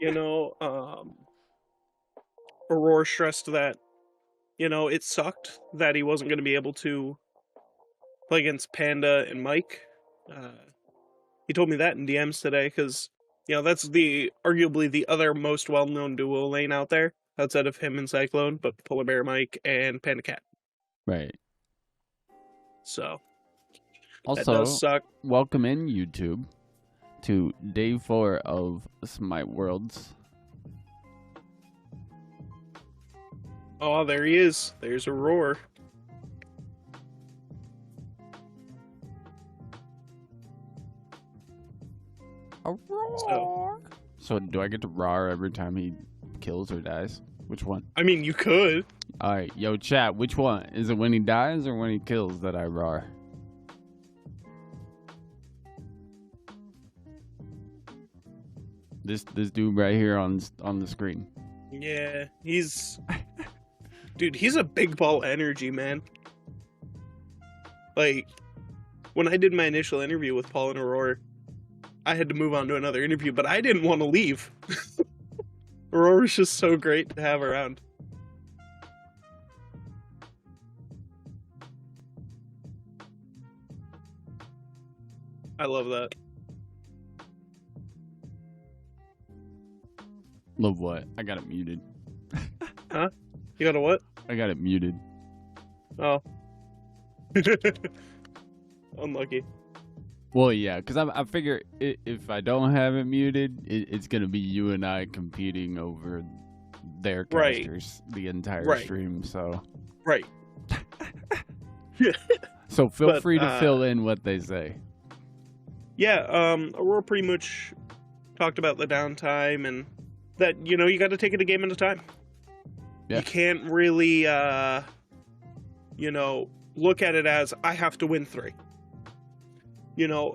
You know, Aurora stressed that, it sucked that he wasn't going to be able to play against Panda and Mike. He told me that in DMs today because, that's arguably the other most well-known duo lane out there outside of him and Cyclone, but Polar Bear Mike and Panda Cat. Right. So, also, that does suck. Welcome in, YouTube, to day 4 of Smite Worlds. Oh, there he is. There's Aurora. Aurora. So do I get to roar every time he kills or dies? Which one? I mean, you could. Alright, yo, chat, which one? Is it when he dies or when he kills that I roar? This dude right here on the screen. Yeah, he's... Dude, he's a big ball energy, man. Like, when I did my initial interview with Paul and Aurora, I had to move on to another interview, but I didn't want to leave. Aurora's just so great to have around. I love that. Love what? I got it muted. Huh? You got a what? I got it muted. Oh. Unlucky. Well, yeah, because I figure if I don't have it muted, it's going to be you and I competing over their casters the entire stream, so... Right. So feel free to fill in what they say. Yeah, Aurora pretty much talked about the downtime and that, you got to take it a game at a time. Yeah. You can't really, look at it as, I have to win 3.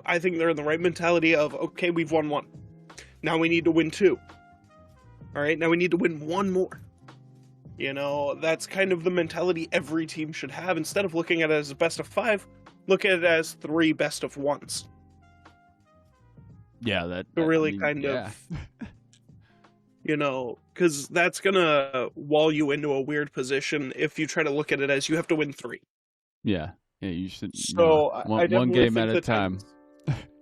I think they're in the right mentality of, okay, we've won 1. Now we need to win 2. All right, now we need to win 1 more. That's kind of the mentality every team should have. Instead of looking at it as a best of 5, look at it as 3 best of 1s. Yeah, that really kind of, because that's going to wall you into a weird position if you try to look at it as you have to win 3. Yeah. Yeah, you should. So one game at a time.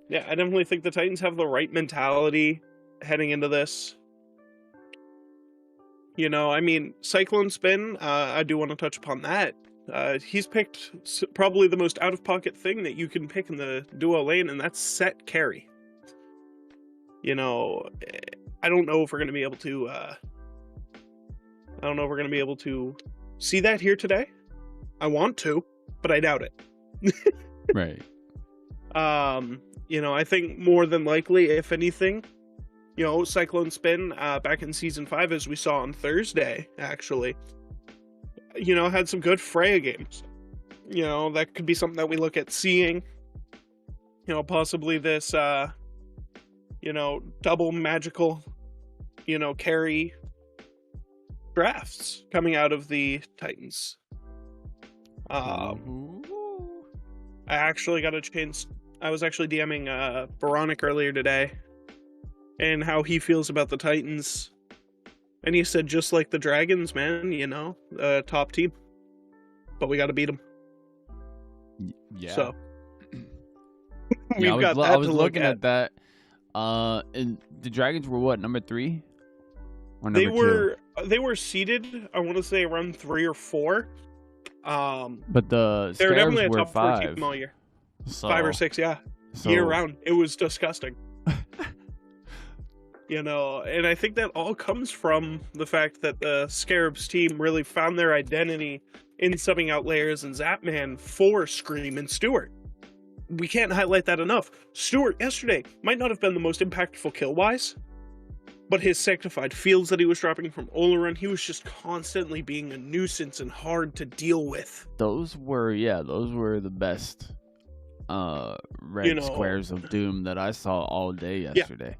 Yeah, I definitely think the Titans have the right mentality heading into this. I mean, Cyclone Spin, I do want to touch upon that. He's picked probably the most out-of-pocket thing that you can pick in the duo lane, and that's set carry. I don't know if we're going to be able to... see that here today. I want to, but I doubt it. Right. I think more than likely, if anything, Cyclone Spin, back in Season 5, as we saw on Thursday, actually, had some good Freya games. That could be something that we look at seeing. Possibly this, double magical, carry drafts coming out of the Titans. I actually got a chance. I was actually DMing Veronic earlier today, and how he feels about the Titans, and he said just like the Dragons, man. Top team, but we got to beat them. Yeah. So I was looking at that. And the Dragons were what, number 3? Or number 2? They were seeded, I want to say around 3 or 4. But the they were definitely a were top 5. 4 team all year. So, 5 or 6, yeah. So... Year round. It was disgusting. And I think that all comes from the fact that the Scarabs team really found their identity in subbing out Layers and Zapman for Scream and Stewart. We can't highlight that enough. Stewart yesterday might not have been the most impactful kill-wise, but his Sanctified Fields that he was dropping from Oleron, he was just constantly being a nuisance and hard to deal with. Those were the best red squares of doom that I saw all day yesterday.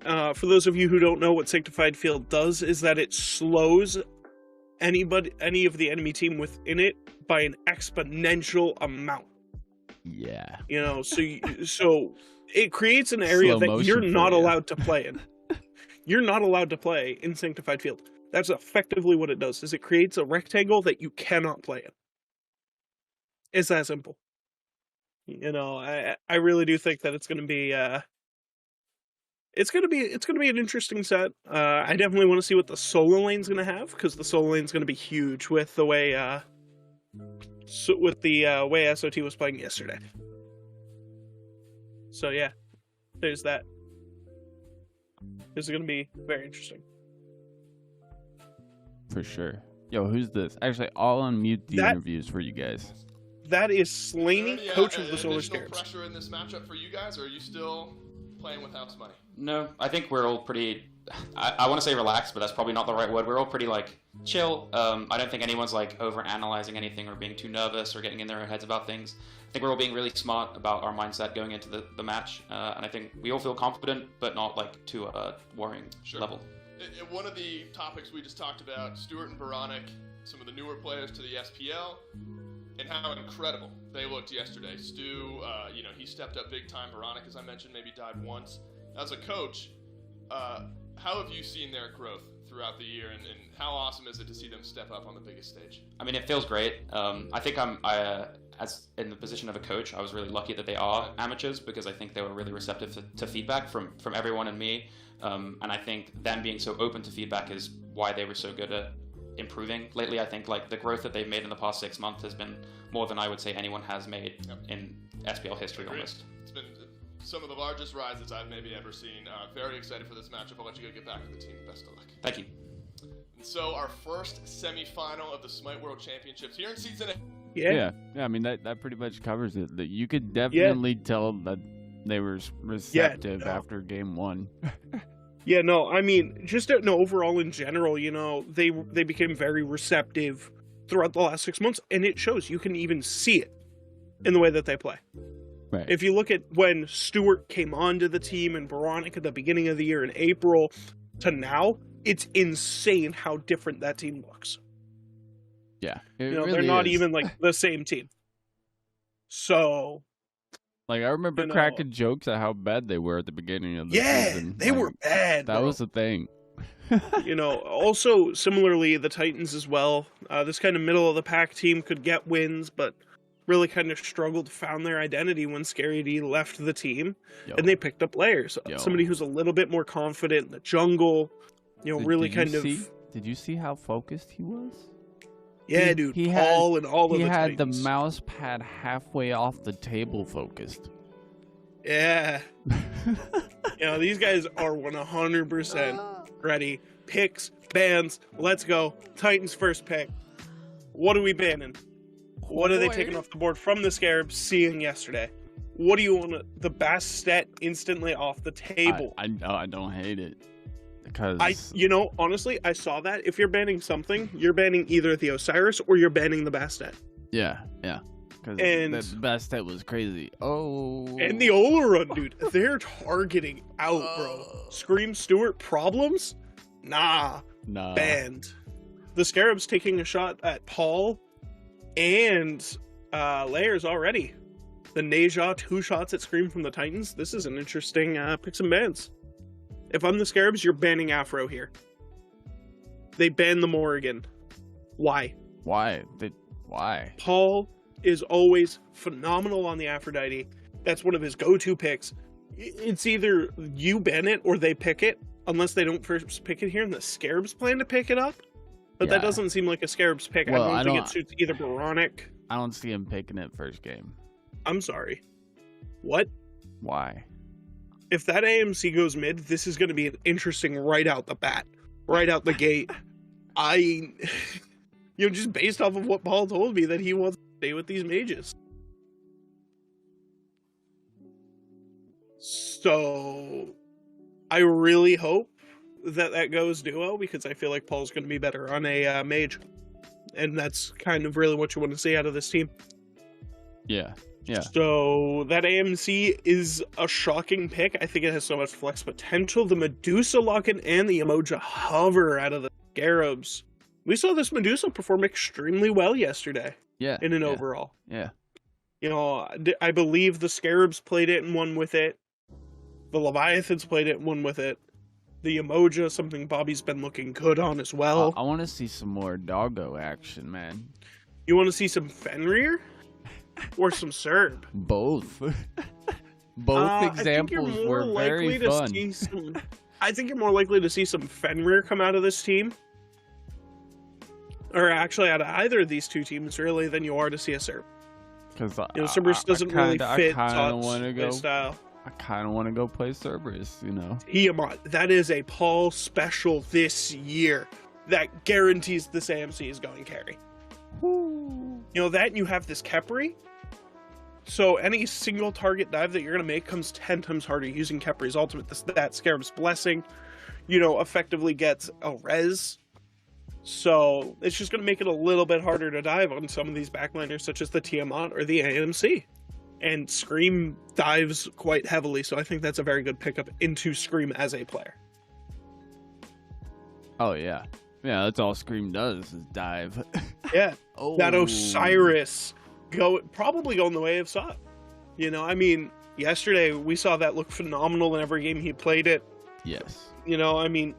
Yeah. For those of you who don't know what Sanctified Field does, is that it slows any of the enemy team within it by an exponential amount. Yeah. So it creates an area that you're not allowed to play in. you're not allowed to play in Sanctified Field. That's effectively what it does, is it creates a rectangle that you cannot play in. It's that simple. You know, I really do think that it's going to be it's going to be an interesting set. I definitely want to see what the solo lane's going to have, because the solo lane's going to be huge with the way way SOT was playing yesterday. So yeah, there's that. This is going to be very interesting. For sure. Yo, who's this? Actually, I'll unmute the interviews for you guys. That is Slaney, coach of the Solar Scarabs. Pressure in this matchup for you guys, or are you still playing with house money? No, I think we're all pretty, I want to say relaxed, but that's probably not the right word. We're all pretty, like, chill. I don't think anyone's, like, over-analyzing anything or being too nervous or getting in their heads about things. I think we're all being really smart about our mindset going into the match, and I think we all feel confident, but not, like, to a worrying level. One of the topics we just talked about, Stuart and Veronic, some of the newer players to the SPL, and how incredible they looked yesterday. Stu, you know, he stepped up big time. Veronic, as I mentioned, maybe died once. As a coach, how have you seen their growth throughout the year, and how awesome is it to see them step up on the biggest stage? I mean, it feels great. I think as in the position of a coach, I was really lucky that they are amateurs, because I think they were really receptive to feedback from everyone and me. And I think them being so open to feedback is why they were so good at improving lately. I think like the growth that they've made in the past 6 months has been more than I would say anyone has made in SPL history almost. It's been some of the largest rises I've maybe ever seen. Very excited for this matchup. I'll let you go get back to the team. Best of luck. Thank you. And so our first semi-final of the Smite World Championships here in Season 8. Yeah, I mean, that pretty much covers it. That you could definitely tell that they were receptive after game 1. Yeah, no, I mean, just overall in general, you know, they became very receptive throughout the last 6 months, and it shows. You can even see it in the way that they play. Right. If you look at when Stuart came onto the team and Veronica at the beginning of the year in April to now, it's insane how different that team looks. Yeah, you know, really they're not even like the same team. So, like, I remember cracking jokes at how bad they were at the beginning of the season. They were bad. That was the thing. You know, also similarly, the Titans as well. This kind of middle of the pack team could get wins, but really kind of struggled, found their identity when Scary D left the team, and they picked up layers. Somebody who's a little bit more confident in the jungle. You know, Did you see how focused he was? Yeah, dude. Paul and all of the Titans. He had the mouse pad halfway off the table focused. Yeah. You know, these guys are 100% ready. Picks, bans, let's go. Titans first pick. What are we banning? What are they taking off the board from the Scarabs seeing yesterday? What do you want the Bastet instantly off the table? I don't hate it. Because you know, honestly, I saw that. If you're banning something, you're banning either the Osiris or you're banning the Bastet. Yeah. Because the Bastet was crazy. Oh. And the Ola run, dude. They're targeting out, bro. Scream Stewart problems? Nah. Banned. The Scarabs taking a shot at Paul and Layers already. The Neja 2 shots at Scream from the Titans. This is an interesting picks and bans. If I'm the Scarabs, you're banning Afro here. They banned the Morrigan. Why? Why? Paul is always phenomenal on the Aphrodite. That's one of his go-to picks. It's either you ban it or they pick it, unless they don't first pick it here and the Scarabs plan to pick it up. But that doesn't seem like a Scarabs pick. Well, I don't think it suits either Veronic. I don't see him picking it first game. I'm sorry. What? Why? If that AMC goes mid, this is going to be interesting right out the bat. Right out the gate. You know, just based off of what Paul told me, that he wants to stay with these mages. So, I really hope that goes duo, because I feel like Paul's going to be better on a mage. And that's kind of really what you want to see out of this team. Yeah. So that AMC is a shocking pick. I think it has so much flex potential. The Medusa lock-in and the Emoja hover out of the Scarabs. We saw this Medusa perform extremely well yesterday. Yeah. In an overall. Yeah. You know, I believe the Scarabs played it and won with it. The Leviathans played it and won with it. The Emoja, something Bobby's been looking good on as well. I want to see some more doggo action, man. You want to see some Fenrir? Or some Serb? Both. Both examples were very fun. I think you're more likely to see some Fenrir come out of this team. Or actually out of either of these two teams, really, than you are to see a Serb. Because Cerberus doesn't really fit Todd's style. I kind of want to go play Cerberus, you know. Tiamat, that is a Paul special this year. That guarantees this AMC is going carry. Woo. You know that, and you have this Khepri. So any single target dive that you're going to make comes 10 times harder using Khepri's ultimate. That Scarab's Blessing, you know, effectively gets a res. So it's just going to make it a little bit harder to dive on some of these backliners, such as the Tiamat or the AMC. And Scream dives quite heavily, so I think that's a very good pickup into Scream as a player. Oh, yeah. Yeah, that's all Scream does is dive. Yeah. That Osiris probably going the way of Sot. You know, I mean, yesterday we saw that look phenomenal in every game he played it. Yes. You know, I mean,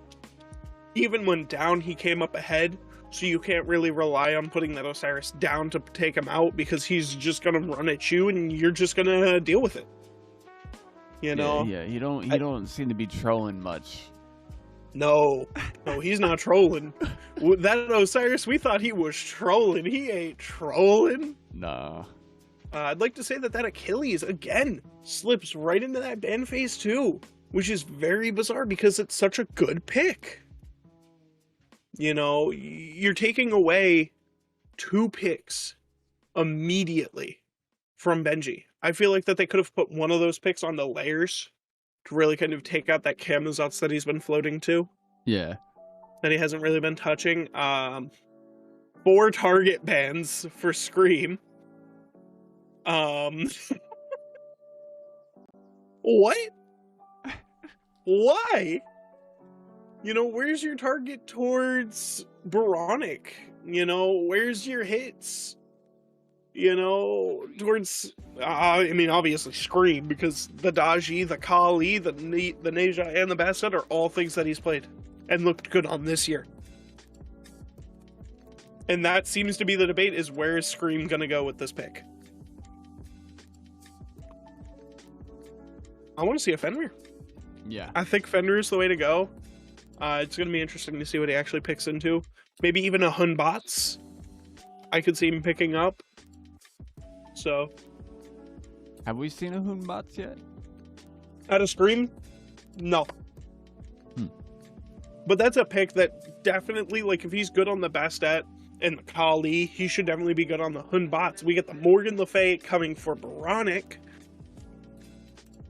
even when down, he came up ahead. So you can't really rely on putting that Osiris down to take him out because he's just going to run at you and you're just going to deal with it. You know? Yeah, he don't seem to be trolling much. No, he's not trolling. That Osiris, we thought he was trolling. He ain't trolling. Nah. I'd like to say that Achilles, again, slips right into that ban phase too, which is very bizarre because it's such a good pick. You know, you're taking away 2 picks immediately from Benji. I feel like that they could have put one of those picks on the layers to really kind of take out that Camazotz that he's been floating to. Yeah. That he hasn't really been touching. 4 target bans for Scream. What? Why? You know, where's your target towards Boronic? You know, where's your hits? You know, towards, I mean, obviously Scream, because the Daji, the Kali, the Neja, and the Bastet are all things that he's played and looked good on this year. And that seems to be the debate, is where is Scream going to go with this pick? I want to see a Fenrir. Yeah. I think Fenrir is the way to go. It's going to be interesting to see what he actually picks into. Maybe even a Hunbots. I could see him picking up. So. Have we seen a Hunbots yet? Out of Scream? No. But that's a pick that definitely, like, if he's good on the Bastet and the Kali, he should definitely be good on the Hunbots. We get the Morgan Le Fay coming for Boronic.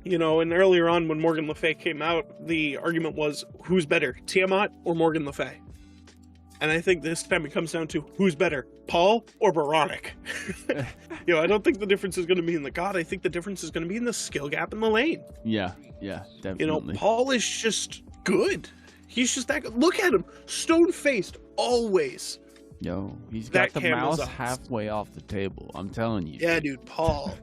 You know, and earlier on when Morgan Le Fay came out, the argument was, who's better, Tiamat or Morgan Le Fay? And I think this time it comes down to, who's better, Paul or Boronic? You know, I don't think the difference is going to be in the God. I think the difference is going to be in the skill gap in the lane. Yeah, definitely. You know, Paul is just good. He's just that good. Look at him, stone-faced, always. Yo, he's got the mouse halfway off the table. I'm telling you. Yeah, dude, Paul.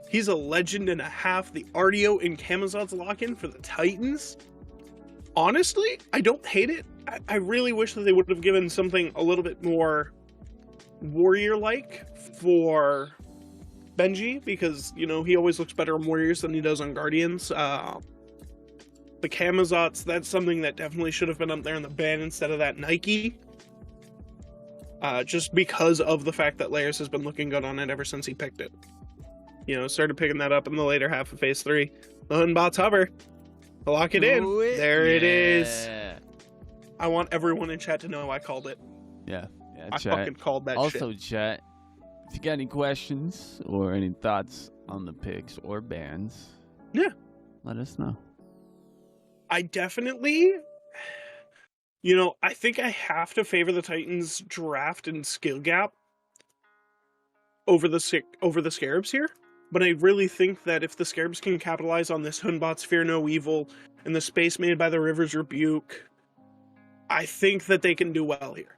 He's a legend and a half. The Artio and Camazotz lock-in for the Titans. Honestly, I don't hate it. I really wish that they would have given something a little bit more warrior-like for Benji, because, you know, he always looks better on warriors than he does on guardians. The Camazotz, that's something that definitely should have been up there in the ban instead of that Nike. Just because of the fact that Lairs has been looking good on it ever since he picked it. You know, started picking that up in the later half of Phase 3. The Hunbots hover. Lock it in. There it is. I want everyone in chat to know I called it. Yeah, I chat. fucking called that shit. Also, chat, if you got any questions or any thoughts on the picks or bans, yeah, let us know. I definitely, you know, I think I have to favor the Titans draft and skill gap over the Scarabs here. But I really think that if the Scarabs can capitalize on this Hunbots Fear No Evil and the space made by the River's Rebuke, I think that they can do well here.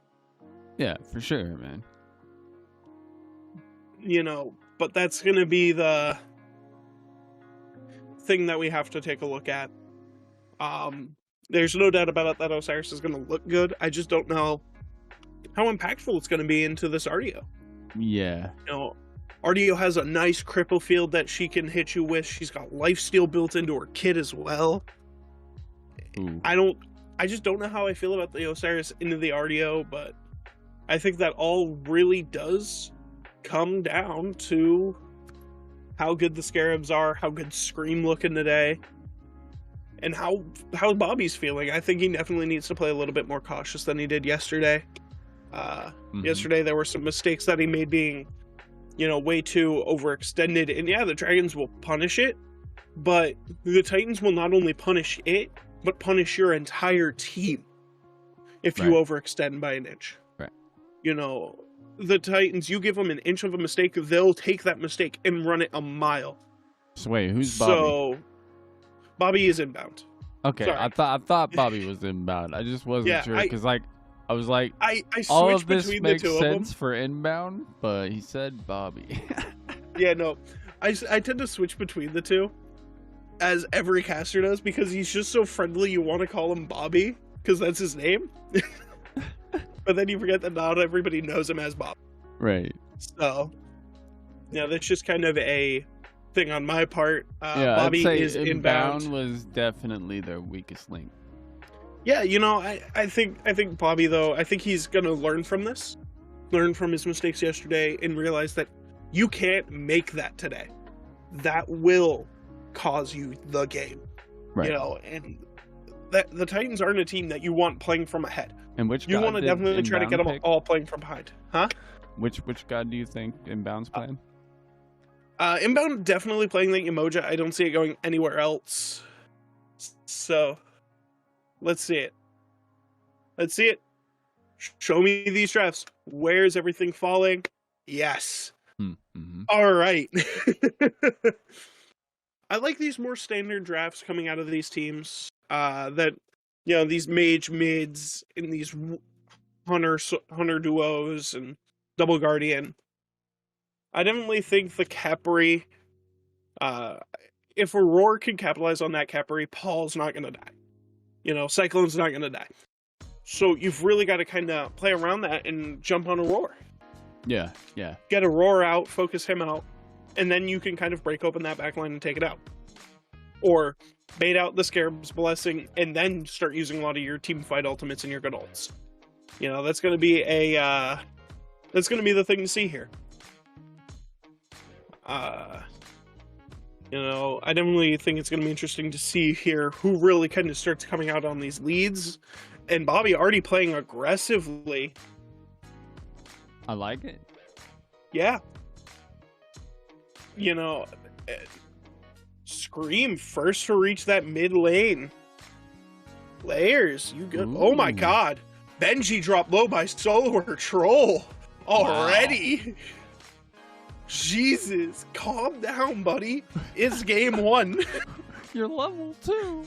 Yeah, for sure, man. You know, but that's going to be the thing that we have to take a look at. There's no doubt about it that Osiris is going to look good. I just don't know how impactful it's going to be into this RDO. Yeah. You know, RDO has a nice cripple field that she can hit you with. She's got lifesteal built into her kit as well. Ooh. I just don't know how I feel about the Osiris into the RDO, but I think that all really does come down to how good the Scarabs are, how good Scream looking today, and how Bobby's feeling. I think he definitely needs to play a little bit more cautious than he did yesterday. Yesterday there were some mistakes that he made being, way too overextended. And yeah, the Dragons will punish it, but the Titans will not only punish it, but punish your entire team if you overextend by an inch. Right. The Titans, you give them an inch of a mistake, they'll take that mistake and run it a mile. So wait, who's Bobby? So Bobby is inbound. Okay, sorry. I thought Bobby was inbound. I just wasn't sure because I was like, I all of this between makes the two sense for inbound, but he said Bobby. Yeah, no, I tend to switch between the two, as every caster does, because he's just so friendly. You want to call him Bobby because that's his name, but then you forget that not everybody knows him as Bob. Right. So, yeah, that's just kind of a thing on my part. Yeah, Bobby I'd say is inbound. Was definitely their weakest link. Yeah, I think Bobby, though, I think he's gonna learn from this, learn from his mistakes yesterday, and realize that you can't make that today. That will cause you the game. Right. And that the Titans aren't a team that you want playing from ahead. And which you want to definitely try to get them all playing from behind, huh? Which god do you think inbound's playing? Inbound definitely playing the Emoja. I don't see it going anywhere else. So, let's see it. Let's see it. Show me these drafts. Where's everything falling? Yes. Mm-hmm. All right. I like these more standard drafts coming out of these teams. These mage mids and these hunter duos and double guardian. I definitely think the Capri, if Aurora can capitalize on that Capri, Paul's not going to die. Cyclone's not going to die. So you've really got to kind of play around that and jump on Aurora. Yeah. Get Aurora out, focus him out, and then you can kind of break open that backline and take it out. Or bait out the Scarab's Blessing and then start using a lot of your team fight ultimates and your good ults. That's going to be that's going to be the thing to see here. I definitely think it's going to be interesting to see here who really kind of starts coming out on these leads. And Bobby already playing aggressively. I like it. Yeah. Scream first to reach that mid lane. Layers, you good? Ooh. Oh my god. Benji dropped low by solo or troll already. Wow. Jesus, calm down, buddy. It's game 1. You're level 2.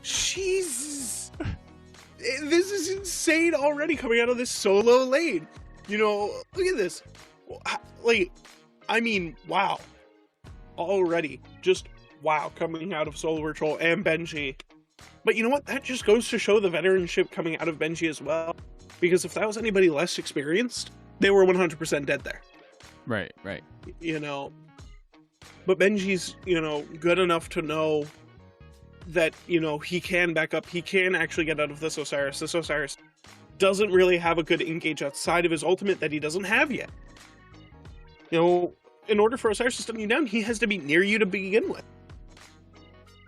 Jesus. This is insane already coming out of this solo lane. Look at this. Wow. Already. Just wow, coming out of Solo Troll and Benji. But you know what? That just goes to show the veteranship coming out of Benji as well. Because if that was anybody less experienced, they were 100% dead there. Right. But Benji's, good enough to know that, he can back up. He can actually get out of this Osiris. This Osiris doesn't really have a good engage outside of his ultimate that he doesn't have yet. In order for Osiris to stun you down, he has to be near you to begin with.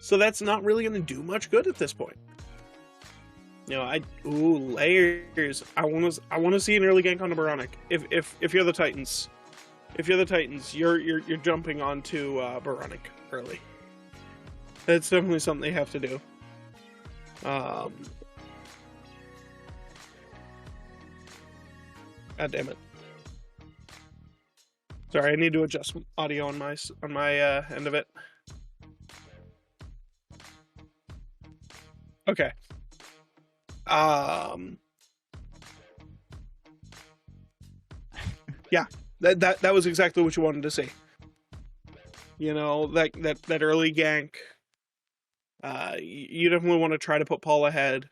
So that's not really going to do much good at this point. Layers. I want to see an early gank on a Baronic. If you're the Titans, you're jumping onto Baronic early. That's definitely something they have to do. God damn it. Sorry, I need to adjust audio on my end of it. Okay. Yeah, that was exactly what you wanted to see. That early gank You definitely want to try to put Paul ahead.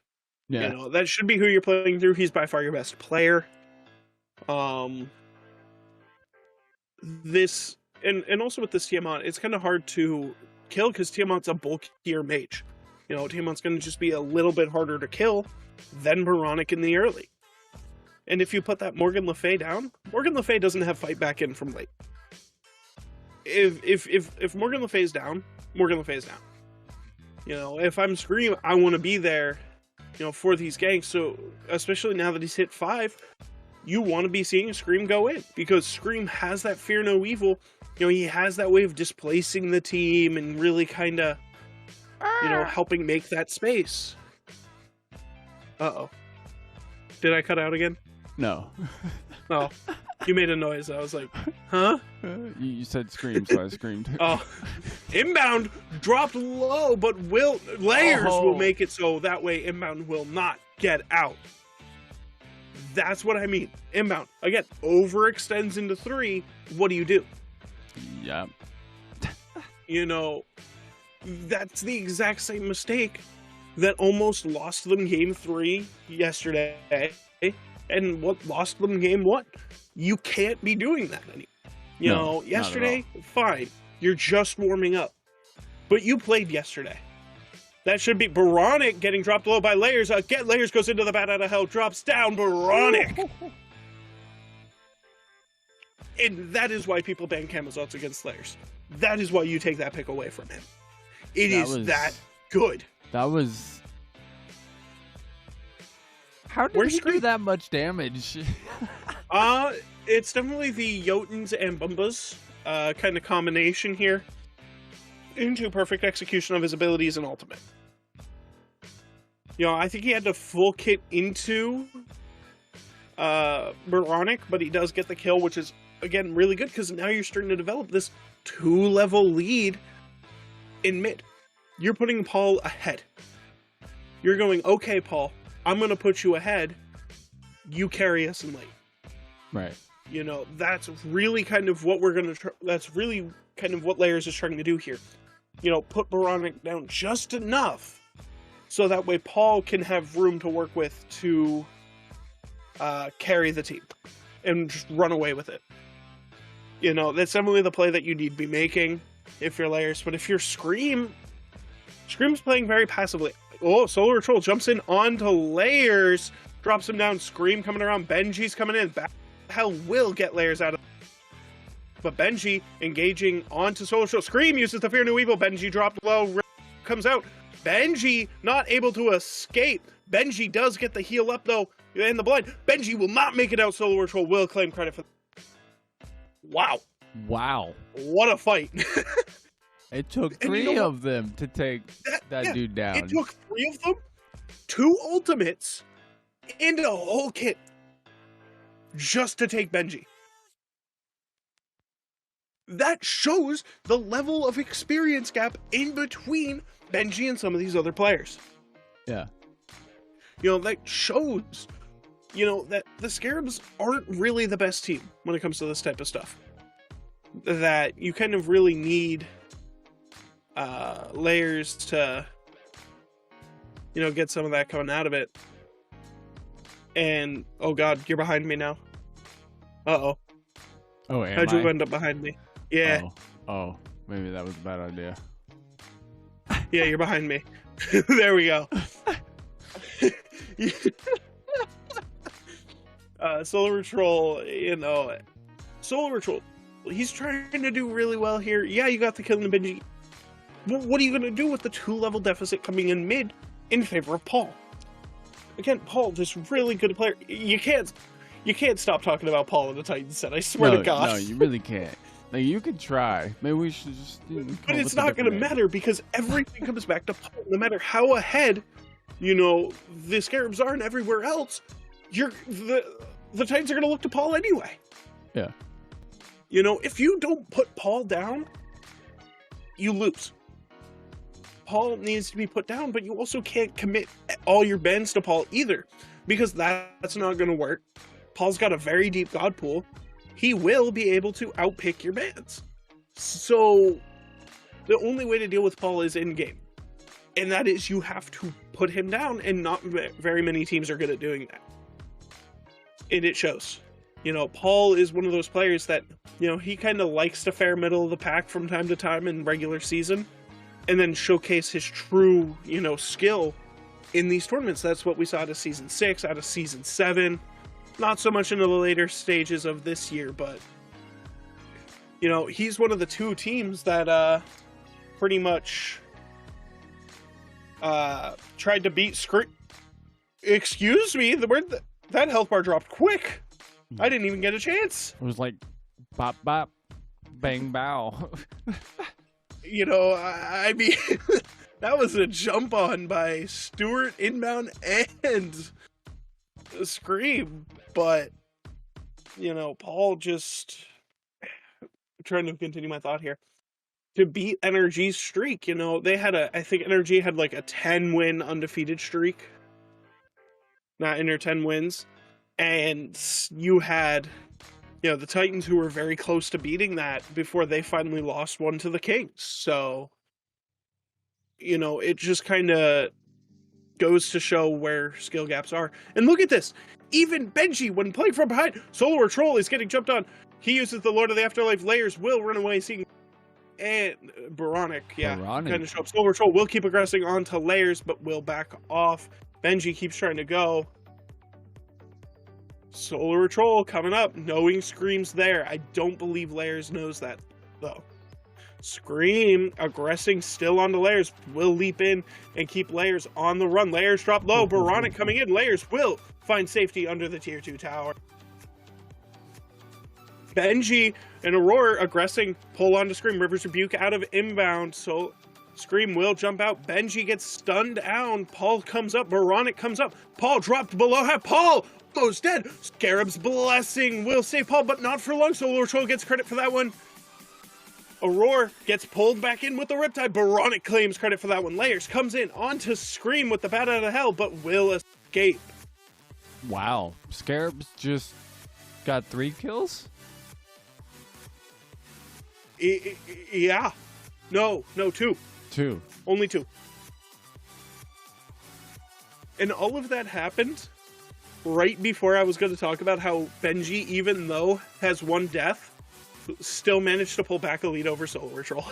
Yeah. You know, that should be who you're playing through. He's by far your best player. This and also with this Tiamat, it's kind of hard to kill because Tiamat's a bulkier mage. You know, Tiamat's going to just be a little bit harder to kill than Baronic in the early. And if you put that Morgan Le Fay down, Morgan Le Fay doesn't have fight back in from late. If Morgan Le Fay's down, Morgan Le Fay's down. You know, if I'm Scream, I want to be there, you know, for these ganks. So, especially now that he's hit 5, you want to be seeing Scream go in, because Scream has that fear no evil. You know, he has that way of displacing the team and really kind of, you know, helping make that space. Uh-oh. Did I cut out again? No. Oh, you made a noise. I was like, huh? You said scream, so I screamed. Oh, inbound dropped low, but layers will make it so that way inbound will not get out. That's what I mean. Inbound, again, overextends into 3. What do? Yeah. You know, that's the exact same mistake that almost lost them game 3 yesterday, and what lost them game 1. You can't be doing that anymore. You know, yesterday, fine, you're just warming up, but you played yesterday. That should be Baronic getting dropped low by Layers. Again, Layers goes into the bat out of hell, drops down Baronic. And that is why people ban Camazotz against Layers. That is why you take that pick away from him. It is that good. That was... How did he do that much damage? It's definitely the Jotuns and Bumbas kind of combination here into perfect execution of his abilities and ultimate. You know, I think he had to full kit into Baronic, but he does get the kill, which is, again, really good, because now you're starting to develop this 2-level lead in mid. You're putting Paul ahead. You're going, okay, Paul, I'm going to put you ahead. You carry us in late. Right. You know, that's really kind of what we're going to... That's really kind of what Layers is trying to do here. You know, put Baronic down just enough so that way Paul can have room to work with to carry the team and just run away with it. You know, that's definitely the play that you need to be making if you're Layers. But if you're Scream's playing very passively. Oh, Solar Troll jumps in onto Layers, drops him down. Scream coming around. Benji's coming in. Hell will get Layers out of. But Benji engaging onto Solar Troll. Scream uses the Fear No Evil. Benji dropped low. Comes out. Benji not able to escape. Benji does get the heal up though in the blind. Benji will not make it out. Solar Troll will claim credit for. Wow. What a fight. It took 3 of them to take that dude down. It took 3 of them, 2 ultimates, and a whole kit just to take Benji. That shows the level of experience gap in between Benji and some of these other players. Yeah. You know, that shows, you know, that the Scarabs aren't really the best team when it comes to this type of stuff. That you kind of really need Layers to, you know, get some of that coming out of it. And, oh god, you're behind me now. Uh-oh. Oh, am How'd you end up behind me? Yeah. Oh, maybe that was a bad idea. Yeah, you're behind me. There we go. Solar Troll, you know, Solar Troll, he's trying to do really well here. Yeah, you got the kill in the Benji. But what are you going to do with the 2-level deficit coming in mid in favor of Paul? Again, Paul, this really good player. You can't stop talking about Paul in the Titan set. I swear to God. No, you really can't. Like, you could try. Maybe we should just. But it's not going to matter because everything comes back to Paul. No matter how ahead, you know, the Scarabs are and everywhere else, the Titans are going to look to Paul anyway. Yeah. You know, if you don't put Paul down, you lose. Paul needs to be put down, but you also can't commit all your bans to Paul either, because that's not going to work. Paul's got a very deep god pool. He will be able to outpick your bans. So the only way to deal with Paul is in game. And that is, you have to put him down, and not very many teams are good at doing that. And it shows. Paul is one of those players that, he kind of likes to fare middle of the pack from time to time in regular season, and then showcase his true, skill in these tournaments. That's what we saw out of Season 6, out of Season 7. Not so much into the later stages of this year, but, he's one of the 2 teams that pretty much tried to beat Excuse me, that health bar dropped quick. I didn't even get a chance. It was like bop bop, bang bow. I mean, that was a jump on by Stewart inbound and Scream, but Paul just trying to continue my thought here. To beat NRG's streak, they had I think NRG had like a 10-win undefeated streak. Not in their 10 wins. And you had, the Titans, who were very close to beating that before they finally lost one to the Kings. So, it just kind of goes to show where skill gaps are. And look at this. Even Benji, when playing from behind, Solo or Troll is getting jumped on. He uses the Lord of the Afterlife layers, will run away, seeing. And Baronic, kind of show up. Solo or Troll will keep aggressing onto layers, but will back off. Benji keeps trying to go. Solar Troll coming up, knowing Scream's there. I don't believe Layers knows that, though. Scream, aggressing still onto Layers, will leap in and keep Layers on the run. Layers drop low, Baronic coming in. Layers will find safety under the Tier 2 tower. Benji and Aurora aggressing, pull onto Scream. Rivers Rebuke out of inbound, so Scream will jump out. Benji gets stunned down. Paul comes up. Baronic comes up. Paul dropped below half. Paul goes dead. Scarab's Blessing will save Paul, but not for long. Solar Troll gets credit for that one. Aurora gets pulled back in with the Riptide. Baronic claims credit for that one. Layers comes in onto Scream with the Bat Out of Hell, but will escape. Wow. Scarab's just got 3 kills? Yeah. No, 2. 2. Only 2. And all of that happened right before I was going to talk about how Benji, even though has 1 death, still managed to pull back a lead over Solar Troll.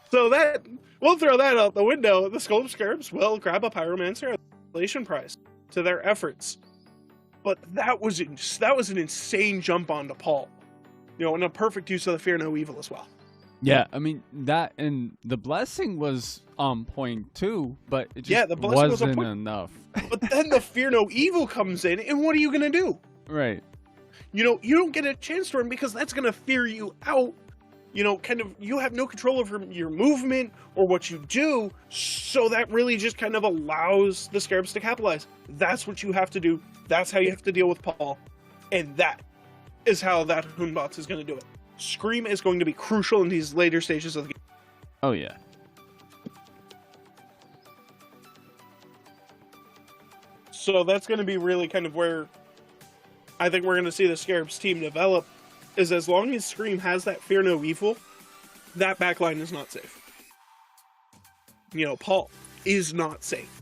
So that, we'll throw that out the window. The Skull of Scarabs will grab a Pyromancer Isolation prize to their efforts. But that was an insane jump onto Paul. And a perfect use of the Fear No Evil as well. Yeah, I mean, that, and the Blessing was on point too, but it just the Blessing wasn't was enough. But then the Fear No Evil comes in, and what are you going to do? Right. You don't get a chance to him because that's going to fear you out. You have no control over your movement or what you do, so that really just kind of allows the Scarabs to capitalize. That's what you have to do. That's how you have to deal with Paul. And that is how that Hoonbots is going to do it. Scream is going to be crucial in these later stages of the game. Oh, yeah. So that's going to be really kind of where I think we're going to see the Scarabs team develop, is as long as Scream has that Fear No Evil, that backline is not safe. Paul is not safe.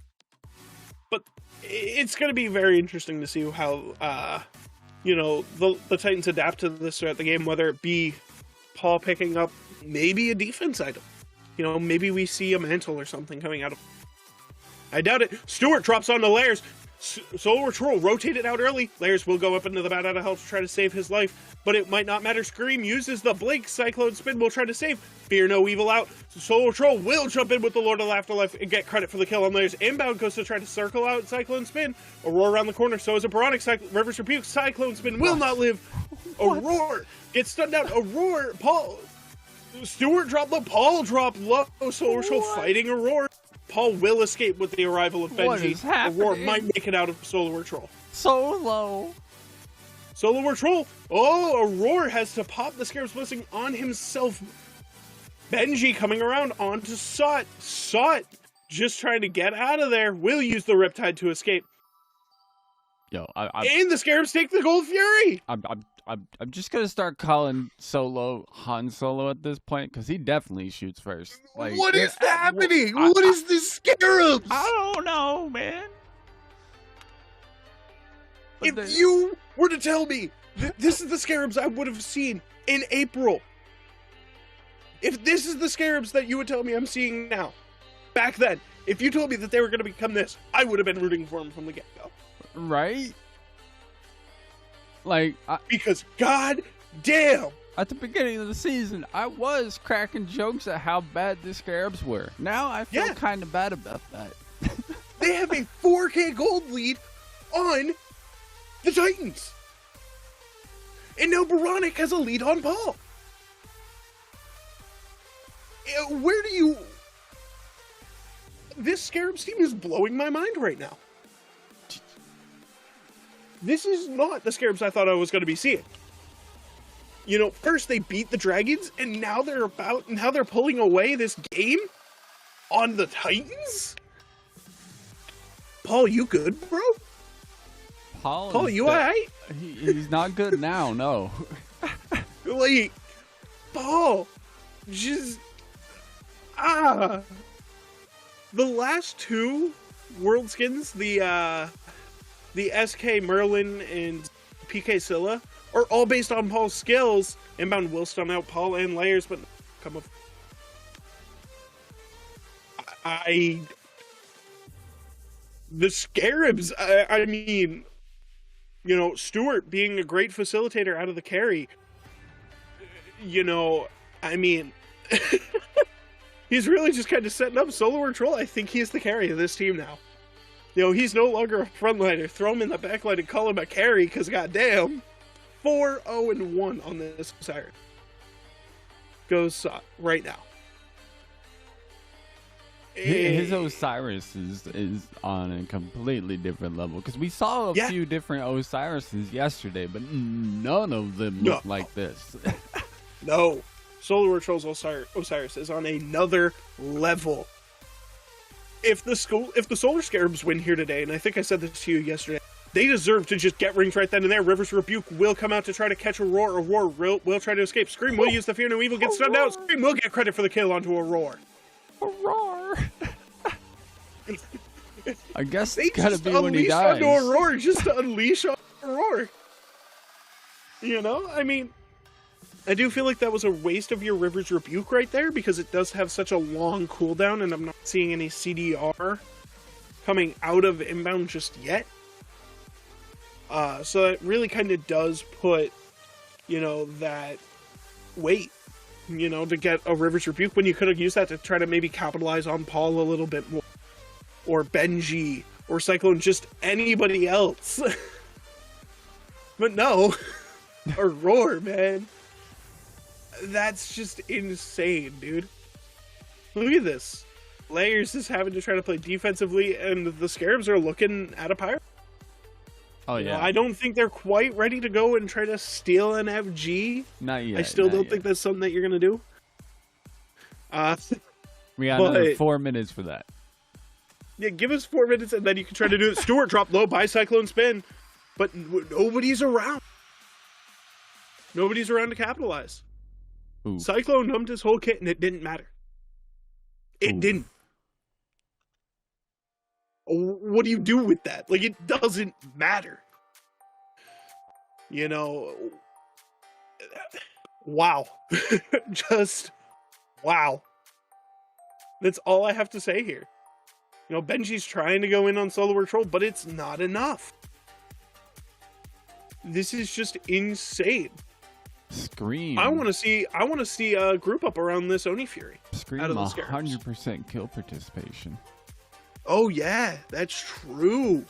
But it's going to be very interesting to see how, the Titans adapt to this throughout the game, whether it be Paul picking up maybe a defense item. Maybe we see a mantle or something coming out of. I doubt it. Stewart drops onto Layers. Solar Troll rotated out early. Layers will go up into the Bat Out of Hell to try to save his life, but it might not matter. Scream uses the Blink. Cyclone Spin will try to save. Fear No Evil out. Solar Troll will jump in with the Lord of the Afterlife and get credit for the kill on Layers. Inbound goes to try to circle out Cyclone Spin. Aurora around the corner. So is a Baronic. Rivers Rebuke. Cyclone Spin will not live. Aurora gets stunned out. Aurora. Paul. Stewart dropped low. Paul dropped low. Solar Troll fighting Aurora. Paul will escape with the arrival of Benji. What is happening? Aurora might make it out of Solar Troll. Solo Troll. Oh, Aurora has to pop the Scarab's Blessing on himself. Benji coming around onto Sot. Sot just trying to get out of there. Will use the Riptide to escape. Yo, and the Scarabs take the Gold Fury. I'm I'm just gonna start calling Solo Han Solo at this point because he definitely shoots first. Like, what is happening? What is this Scarabs? I don't know, man. But If you were to tell me this is the Scarabs I would have seen in April, if this is the Scarabs that you would tell me I'm seeing now, back then, if you told me that they were going to become this, I would have been rooting for them from the get-go. right? Like, Because, god damn! at the beginning of the season, I was cracking jokes at how bad the Scarabs were. Now I feel Yeah. kind of bad about that. They have a 4K gold lead on the Titans. And now Baronic has a lead on Paul. Where do you... This Scarabs team is blowing my mind right now. This is not the Scarabs I thought I was going to be seeing. You know, first they beat the Dragons, and now they're pulling away this game on the Titans? Paul, you good, bro? Paul, you alright? He's not good now, no. Like, Paul, just... The last two World Skins, the SK Merlin and PK Scylla, are all based on Paul's skills. Inbound will stun out Paul and layers, but come of... The Scarabs, I mean... You know, Stuart being a great facilitator out of the carry. You know, I mean... He's really just kind of setting up Solo or Troll. I think he's the carry of this team now. You know, he's no longer a frontliner. Throw him in the backline and call him a carry, because goddamn, 4-0-1 on this Osiris. Goes right now. His Osiris is on a completely different level, because we saw a few different Osirises yesterday, but none of them look like this. No. Solar Troll's Osiris is on another level. If the Solar Scarabs win here today, and I think I said this to you yesterday, they deserve to just get rings right then and there. River's Rebuke will come out to try to catch Aurora. Aurora will try to escape. Scream will use the Fear No Evil, get stunned out. Scream will get credit for the kill onto Aurora. Aurora! I guess They it's gotta just be when he unleashed dies. onto Aurora just to unleash on Aurora. You know, I mean... I do feel like that was a waste of your River's Rebuke right there, because it does have such a long cooldown, and I'm not seeing any CDR coming out of inbound just yet. So it really kind of does put, you know, that weight, you know, to get a River's Rebuke when you could have used that to try to maybe capitalize on Paul a little bit more. Or Benji, or Cyclone, just anybody else. But no. Aurora, man. That's just insane, dude. Look at this. Layers is having to try to play defensively, and the Scarabs are looking at a pirate. Oh, yeah. I don't think they're quite ready to go and try to steal an FG. Not yet. I still don't think that's something that you're going to do. We got another 4 minutes for that. Yeah, give us 4 minutes, and then you can try to do it. Stuart drop low by Cyclone Spin, but nobody's around. Nobody's around to capitalize. Ooh. Cyclone numbed his whole kit, and it didn't matter. It didn't. What do you do with that? Like, it doesn't matter. You know, wow. Just, wow. That's all I have to say here. You know, Benji's trying to go in on Solo or Troll, but it's not enough. This is just insane. Scream. I want to see a group up around this Oni Fury. Scream out of the Scarabs. 100% kill participation. Oh yeah, that's true.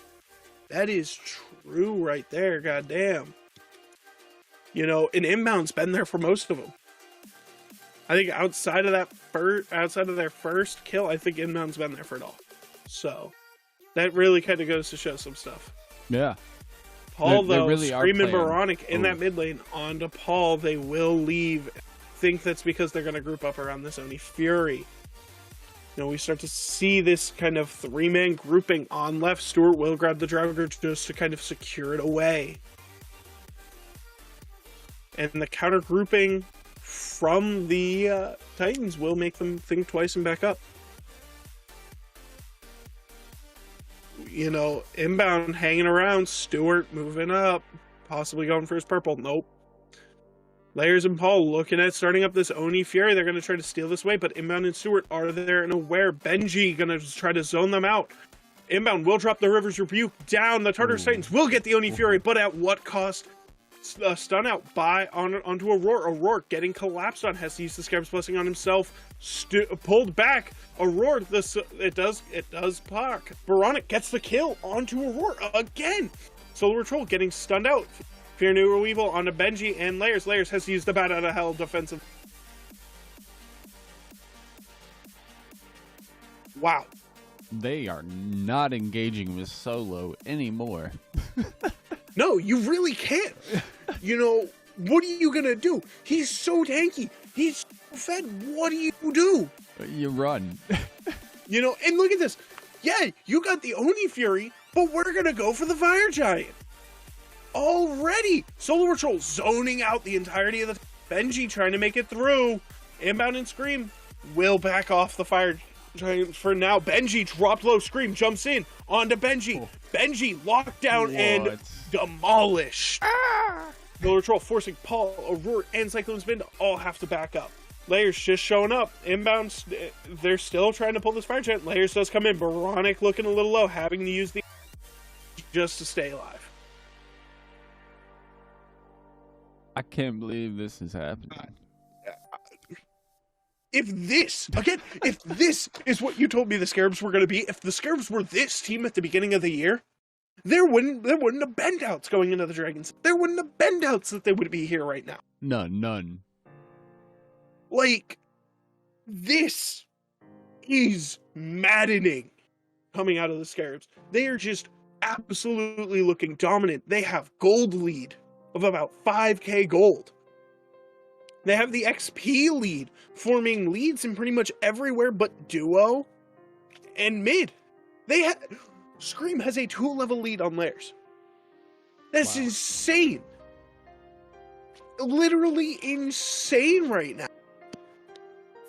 That is true right there. Goddamn. You know, and Inbound's been there for most of them. I think outside of their first kill, I think Inbound's been there for it all. So that really kind of goes to show some stuff. Yeah. Paul, they though, really Scream and playing. Baronic in that mid lane onto Paul. They will leave. I think that's because they're going to group up around this Oni Fury. You know, we start to see this kind of three-man grouping on left. Stuart will grab the Draugr just to kind of secure it away. And the counter grouping from the Titans will make them think twice and back up. You know, inbound hanging around, Stewart moving up, possibly going for his purple. Nope. Layers and Paul looking at starting up this Oni Fury. They're going to try to steal this way, but inbound and Stewart are there and aware. Benji going to try to zone them out. Inbound will drop the River's Rebuke down. The Tartarus Titans will get the Oni Fury, but at what cost? Stun out onto Aurora. Aurora getting collapsed on. Has to use the Scarab's Blessing on himself. Pulled back. Aurora, it does park. Veronic gets the kill onto Aurora again. Solar Troll getting stunned out. Fear New Evil onto Benji and Layers. Layers has to use the Bat Out of Hell defensive. Wow. They are not engaging with Solo anymore. No, you really can't. You know, what are you going to do? He's so tanky. He's so fed. What do you do? You run. You know, and look at this. Yeah, you got the Oni Fury, but we're going to go for the Fire Giant. Already. Solar Patrol zoning out the entirety of the... Benji trying to make it through. Inbound and Scream will back off the Fire Giant for now. Benji dropped low. Scream jumps in onto Benji. Oh. Benji locked down and demolished. Solar Patrol forcing Paul, Aurora, and Cyclone Spin to all have to back up. Layers just showing up. Inbound, they're still trying to pull this Fire Giant. Layers does come in. Veronic looking a little low, having to use the... just to stay alive. I can't believe this is happening. If this is what you told me the Scarabs were going to be, if the Scarabs were this team at the beginning of the year, there wouldn't have been doubts going into the Dragons. There wouldn't have been doubts that they would be here right now. None. Like, this is maddening coming out of the Scarabs. They are just absolutely looking dominant. They have gold lead of about 5k gold. They have the XP lead, forming leads in pretty much everywhere but duo and mid. Scream has a 2-level lead on Layers. That's insane. Literally insane right now.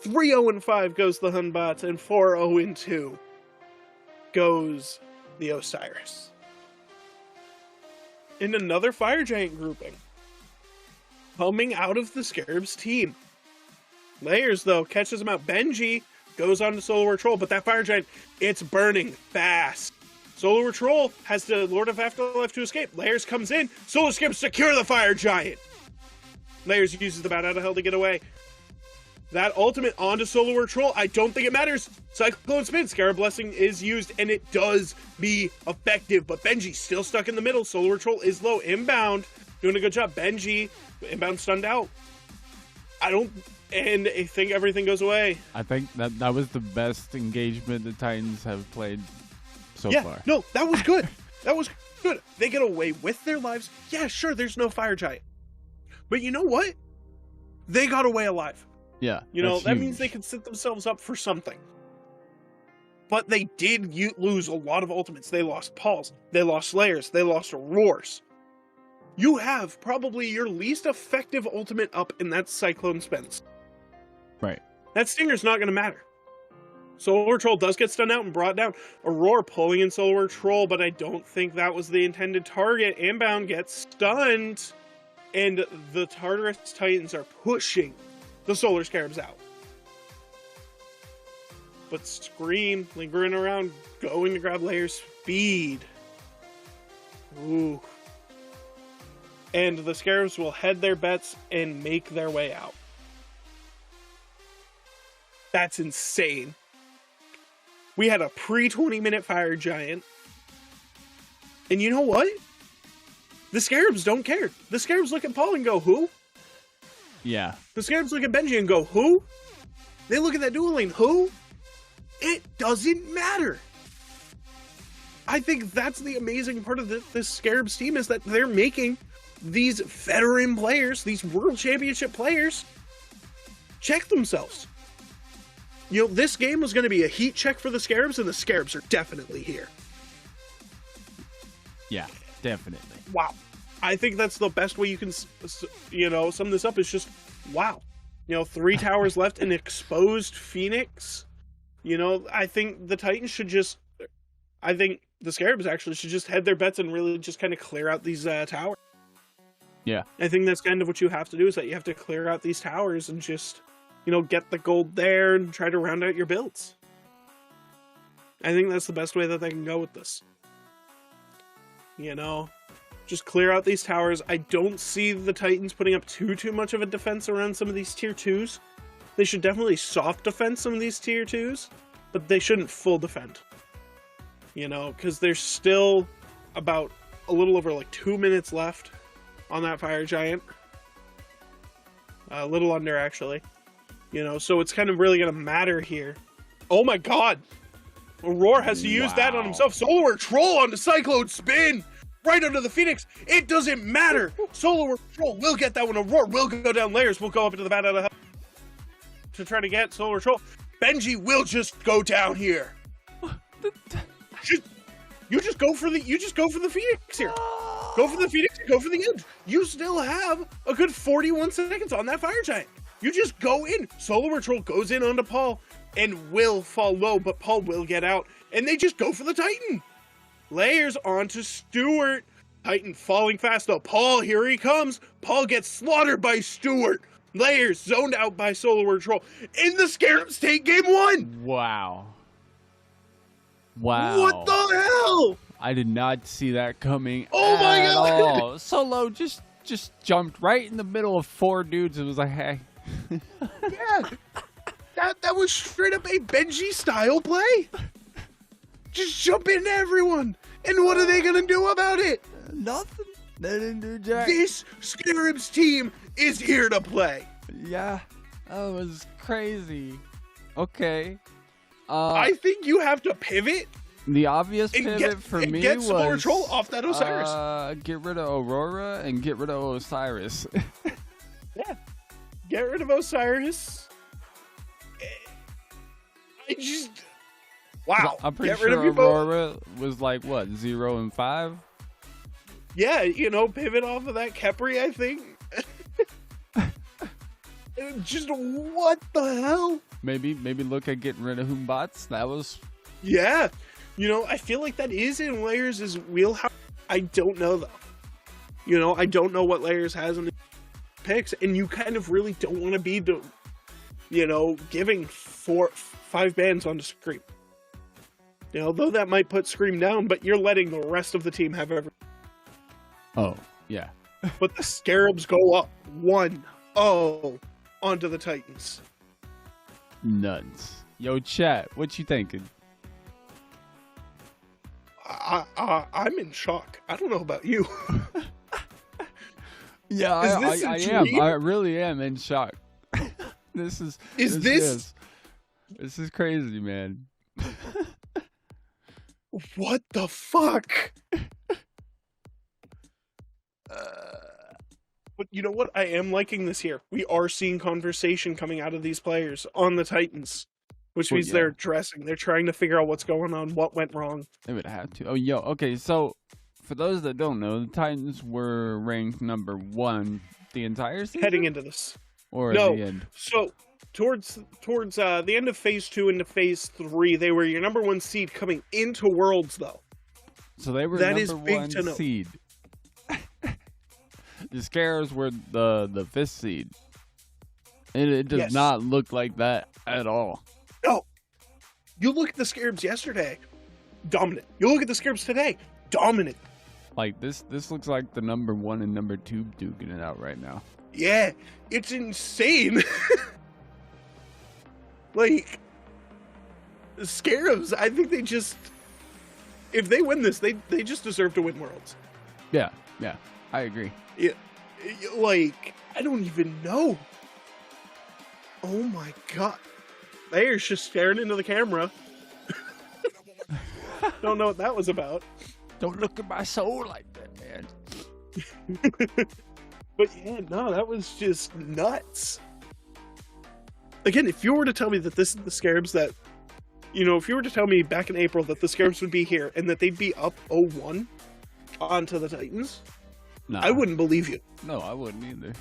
3-0-5 goes the Hunbots, and 4-0-2 goes the Osiris. In another Fire Giant grouping, coming out of the Scarabs team. Layers, though, catches him out. Benji goes on to Solar Troll, but that Fire Giant, it's burning fast. Solar Troll has the Lord of Afterlife to escape. Layers comes in. Solar Scarabs secure the Fire Giant. Layers uses the Bat Out of Hell to get away. That ultimate onto Solar Troll, I don't think it matters. Cyclone Spin, Scarab Blessing is used, and it does be effective. But Benji's still stuck in the middle. Solar Troll is low. Inbound, doing a good job. Benji, inbound stunned out. I think everything goes away. I think that was the best engagement the Titans have played so far. No, that was good. That was good. They get away with their lives. Yeah, sure, there's no Fire Giant. But you know what? They got away alive. Yeah, you know, that means they can set themselves up for something. But they did lose a lot of ultimates. They lost Pauls. They lost Layers. They lost Roars. You have probably your least effective ultimate up, and that's Cyclone Spins. Right. That Stinger's not going to matter. Solar Troll does get stunned out and brought down. Aurora pulling in Solar Troll, but I don't think that was the intended target. Inbound gets stunned, and the Tartarus Titans are pushing the Solar Scarabs out. But Scream, lingering around, going to grab Layers' speed. Ooh. And the Scarabs will head their bets and make their way out. That's insane. We had a pre-20-minute Fire Giant. And you know what? The Scarabs don't care. The Scarabs look at Paul and go, who? Yeah. The Scarabs look at Benji and go, who? They look at that dual lane, who? It doesn't matter. I think that's the amazing part of this Scarabs team, is that they're making these veteran players, these World Championship players, check themselves. You know, this game was going to be a heat check for the Scarabs, and the Scarabs are definitely here. Yeah, definitely. Wow. I think that's the best way you can, you know, sum this up is just, wow. You know, 3 towers left, an exposed Phoenix. You know, I think the Titans should just, I think the Scarabs actually should just head their bets and really just kind of clear out these towers. Yeah. I think that's kind of what you have to do, is that you have to clear out these towers and just, you know, get the gold there and try to round out your builds. I think that's the best way that they can go with this. You know, just clear out these towers. I don't see the Titans putting up too much of a defense around some of these tier 2s. They should definitely soft defend some of these tier 2s, but they shouldn't full defend. You know, because there's still about a little over like 2 minutes left on that fire giant. A little under, actually. You know, so it's kind of really going to matter here. Oh my god! Aurora has to use that on himself. Solar Troll on the Cyclone Spin! Right under the Phoenix! It doesn't matter! Solar Troll will get that one. Aurora will go down layers. We'll go up into the bat out of hell to try to get Solar Troll. Benji will just go down here. You just go for the Phoenix here. Go for the Phoenix, go for the edge. You still have a good 41 seconds on that fire giant. You just go in. Solar Troll goes in onto Paul and will fall low, but Paul will get out. And they just go for the Titan. Layers onto Stuart. Titan falling fast though. Paul, here he comes. Paul gets slaughtered by Stuart. Layers zoned out by Solar Troll. In the Scarabs take game 1. Wow. Wow. What the hell? I did not see that coming. Oh my at god. all. Solo just jumped right in the middle of 4 dudes and was like, hey. Yeah. That was straight up a Benji style play. Just jump into everyone. And what are they gonna do about it? Nothing. They didn't do jack. This Scarabs team is here to play. Yeah. That was crazy. Okay. I think you have to pivot. The obvious And pivot for me get was Solar Troll off that Osiris. Get rid of Aurora and get rid of Osiris. Yeah. Get rid of Osiris. I just... Wow. I'm pretty Get sure rid of you both. Aurora was like, what, 0 and 5? Yeah, you know, pivot off of that Kepri, I think. Just what the hell? Maybe look at getting rid of Humbots. That was... Yeah. You know, I feel like that is in Layers' wheelhouse. I don't know, though. You know, I don't know what Layers has in his picks, and you kind of really don't want to be, you know, giving 5 bans onto Scream. You know, though that might put Scream down, but you're letting the rest of the team have everything. Oh, yeah. But the Scarabs go up 1-0 onto the Titans. Nuts. Yo, chat, what you thinking? I'm in shock. I don't know about you. Yeah, I am. I really am in shock. This is crazy, man. What the fuck? But you know what? I am liking this here. We are seeing conversation coming out of these players on the Titans, which means they're addressing. They're trying to figure out what's going on, what went wrong. They would have to. Oh, yo, okay. So, for those that don't know, the Titans were ranked number 1 the entire season, Heading into this, or at the end. So towards the end of phase 2 into phase 3, they were your number 1 seed coming into Worlds, though. So they were that number is big 1 to know. seed. The Scarabs were the 5th seed. And it does not look like that at all. No. You look at the Scarabs yesterday, dominant. You look at the Scarabs today, dominant. Like, this looks like the number 1 and number 2 duking it out right now. Yeah, it's insane. Like, the Scarabs, I think they just... If they win this, they just deserve to win Worlds. Yeah, I agree. Yeah, like, I don't even know. Oh my god. They're just staring into the camera. Don't know what that was about. Don't look at my soul like that, man. But yeah, no, that was just nuts. Again, if you were to tell me that this is the Scarabs that, you know, if you were to tell me back in April that the Scarabs would be here and that they'd be up 0-1 onto the Titans, Nah. I wouldn't believe you. No, I wouldn't either.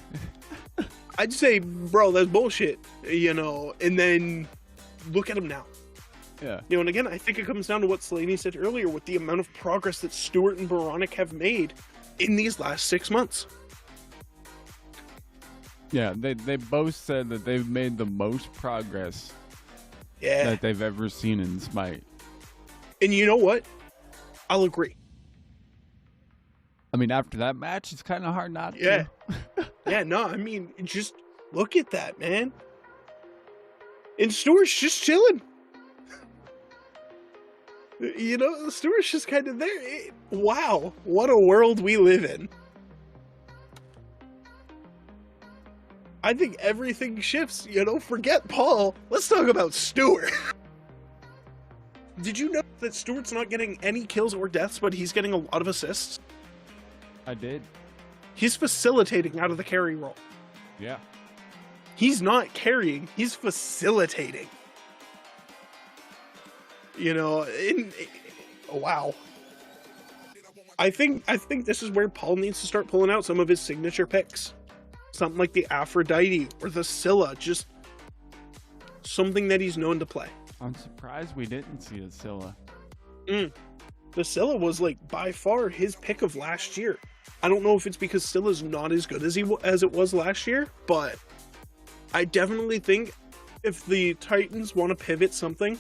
I'd say, bro, that's bullshit, you know, and then look at him now. Yeah. You know, and again, I think it comes down to what Slaney said earlier with the amount of progress that Stewart and Baronic have made in these last 6 months. Yeah, they both said that they've made the most progress that they've ever seen in Smite. And you know what? I'll agree. I mean, after that match, it's kind of hard not Yeah. to. Yeah, no, I mean, just look at that, man. And Stewart's just chilling. You know, Stewart's just kind of there. Wow, what a world we live in. I think everything shifts, you know, forget Paul. Let's talk about Stewart. Did you know that Stewart's not getting any kills or deaths, but he's getting a lot of assists? I did. He's facilitating out of the carry role. Yeah. He's not carrying, he's facilitating. You know, wow. I think this is where Paul needs to start pulling out some of his signature picks. Something like the Aphrodite or the Scylla, just something that he's known to play. I'm surprised we didn't see a Scylla. The Scylla was like by far his pick of last year. I don't know if it's because Scylla's not as good as it was last year, but I definitely think if the Titans want to pivot something,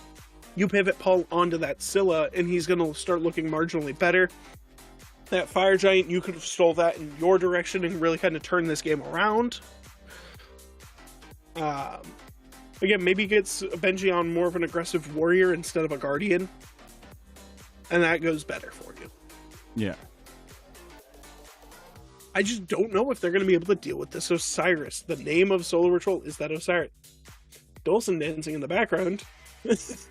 you pivot Paul onto that Scylla and he's going to start looking marginally better. That Fire Giant, you could have stole that in your direction and really kind of turn this game around. Again, maybe gets Benji on more of an aggressive warrior instead of a guardian. And that goes better for you. Yeah. I just don't know if they're going to be able to deal with this Osiris. The name of Solo Patrol is that Osiris. Dolson dancing in the background. I just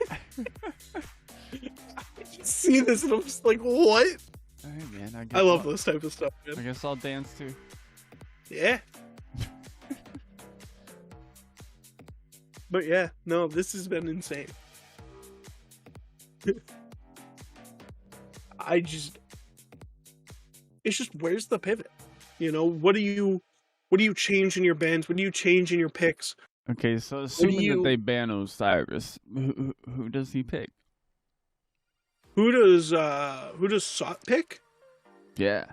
see this and I'm just like, what? Hey, man, I love this type of stuff, man. I guess I'll dance too. Yeah. But yeah, no, this has been insane. It's just, where's the pivot? You know, what do you change in your bands? What do you change in your picks? Okay, so assuming that they ban Osiris, who does he pick? Who does Sot pick? Yeah.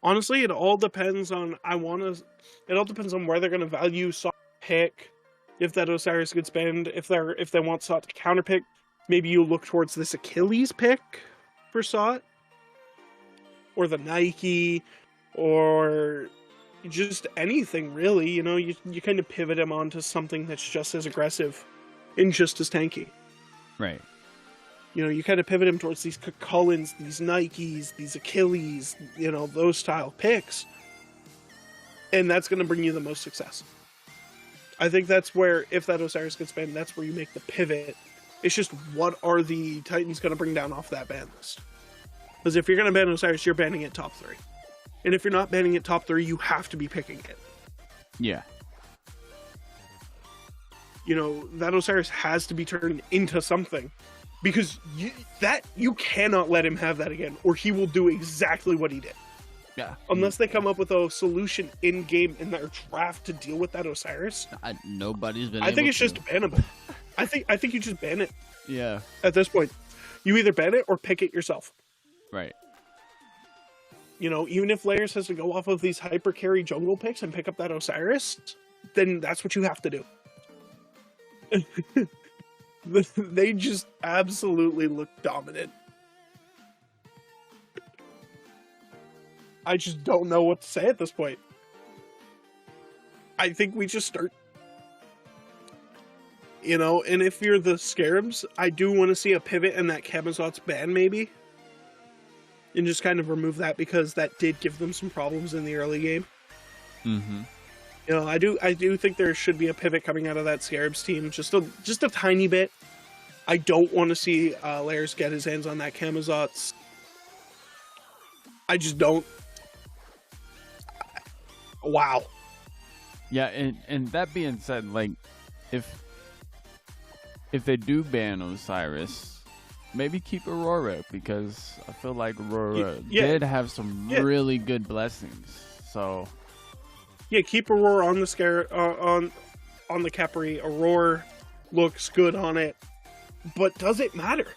Honestly, it all depends on where they're gonna value Sot pick. If that Osiris gets banned, if they want Sot to counterpick, maybe you look towards this Achilles pick for Sot. Or the Nike, or just anything really, you know, you kind of pivot him onto something that's just as aggressive and just as tanky. Right. You know, you kind of pivot him towards these Cullens, these Nikes, these Achilles, you know, those style picks. And that's going to bring you the most success. I think that's where, if that Osiris gets banned, that's where you make the pivot. It's just, what are the Titans going to bring down off that ban list? Because if you're going to ban Osiris, you're banning it top 3. And if you're not banning it top 3, you have to be picking it. Yeah. You know, that Osiris has to be turned into something. Because you cannot let him have that again, or he will do exactly what he did. Yeah. Unless they come up with a solution in-game in their draft to deal with that Osiris. Nobody's been I think it's just bannable. I think you just ban it. Yeah. At this point. You either ban it or pick it yourself. Right. You know, even if Layers has to go off of these hyper carry jungle picks and pick up that Osiris, then that's what you have to do. They just absolutely look dominant. I just don't know what to say at this point. I think we just start. You know, and if you're the Scarabs, I do want to see a pivot in that Camazot's ban maybe. And just kind of remove that, because that did give them some problems in the early game. Mm-hmm. You know, I do think there should be a pivot coming out of that Scarabs team, just a tiny bit. I don't want to see Layers get his hands on that Camazot's. I just don't. Wow. Yeah, and that being said, like, if they do ban Osiris, maybe keep Aurora, because I feel like Aurora Yeah. did have some really good blessings. So yeah, keep Aurora on the on the Capri. Aurora looks good on it, but does it matter?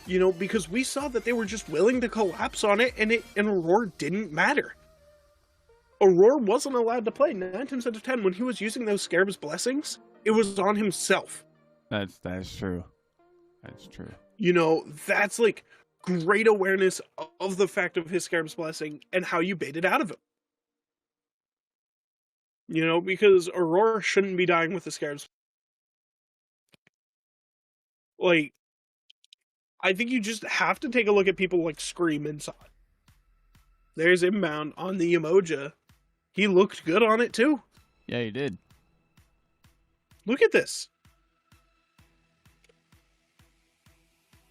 You know, because we saw that they were just willing to collapse on it, and Aurora didn't matter. Aurora wasn't allowed to play 9 times out of 10 when he was using those Scarab's blessings. It was on himself. that's true. That's true. You know, that's like great awareness of the fact of his Scarab's blessing and how you bait it out of him. You know, because Aurora shouldn't be dying with the Scarab's. Like, I think you just have to take a look at people like Scream inside. There's inbound on the Emoja. He looked good on it too. Yeah, he did. Look at this.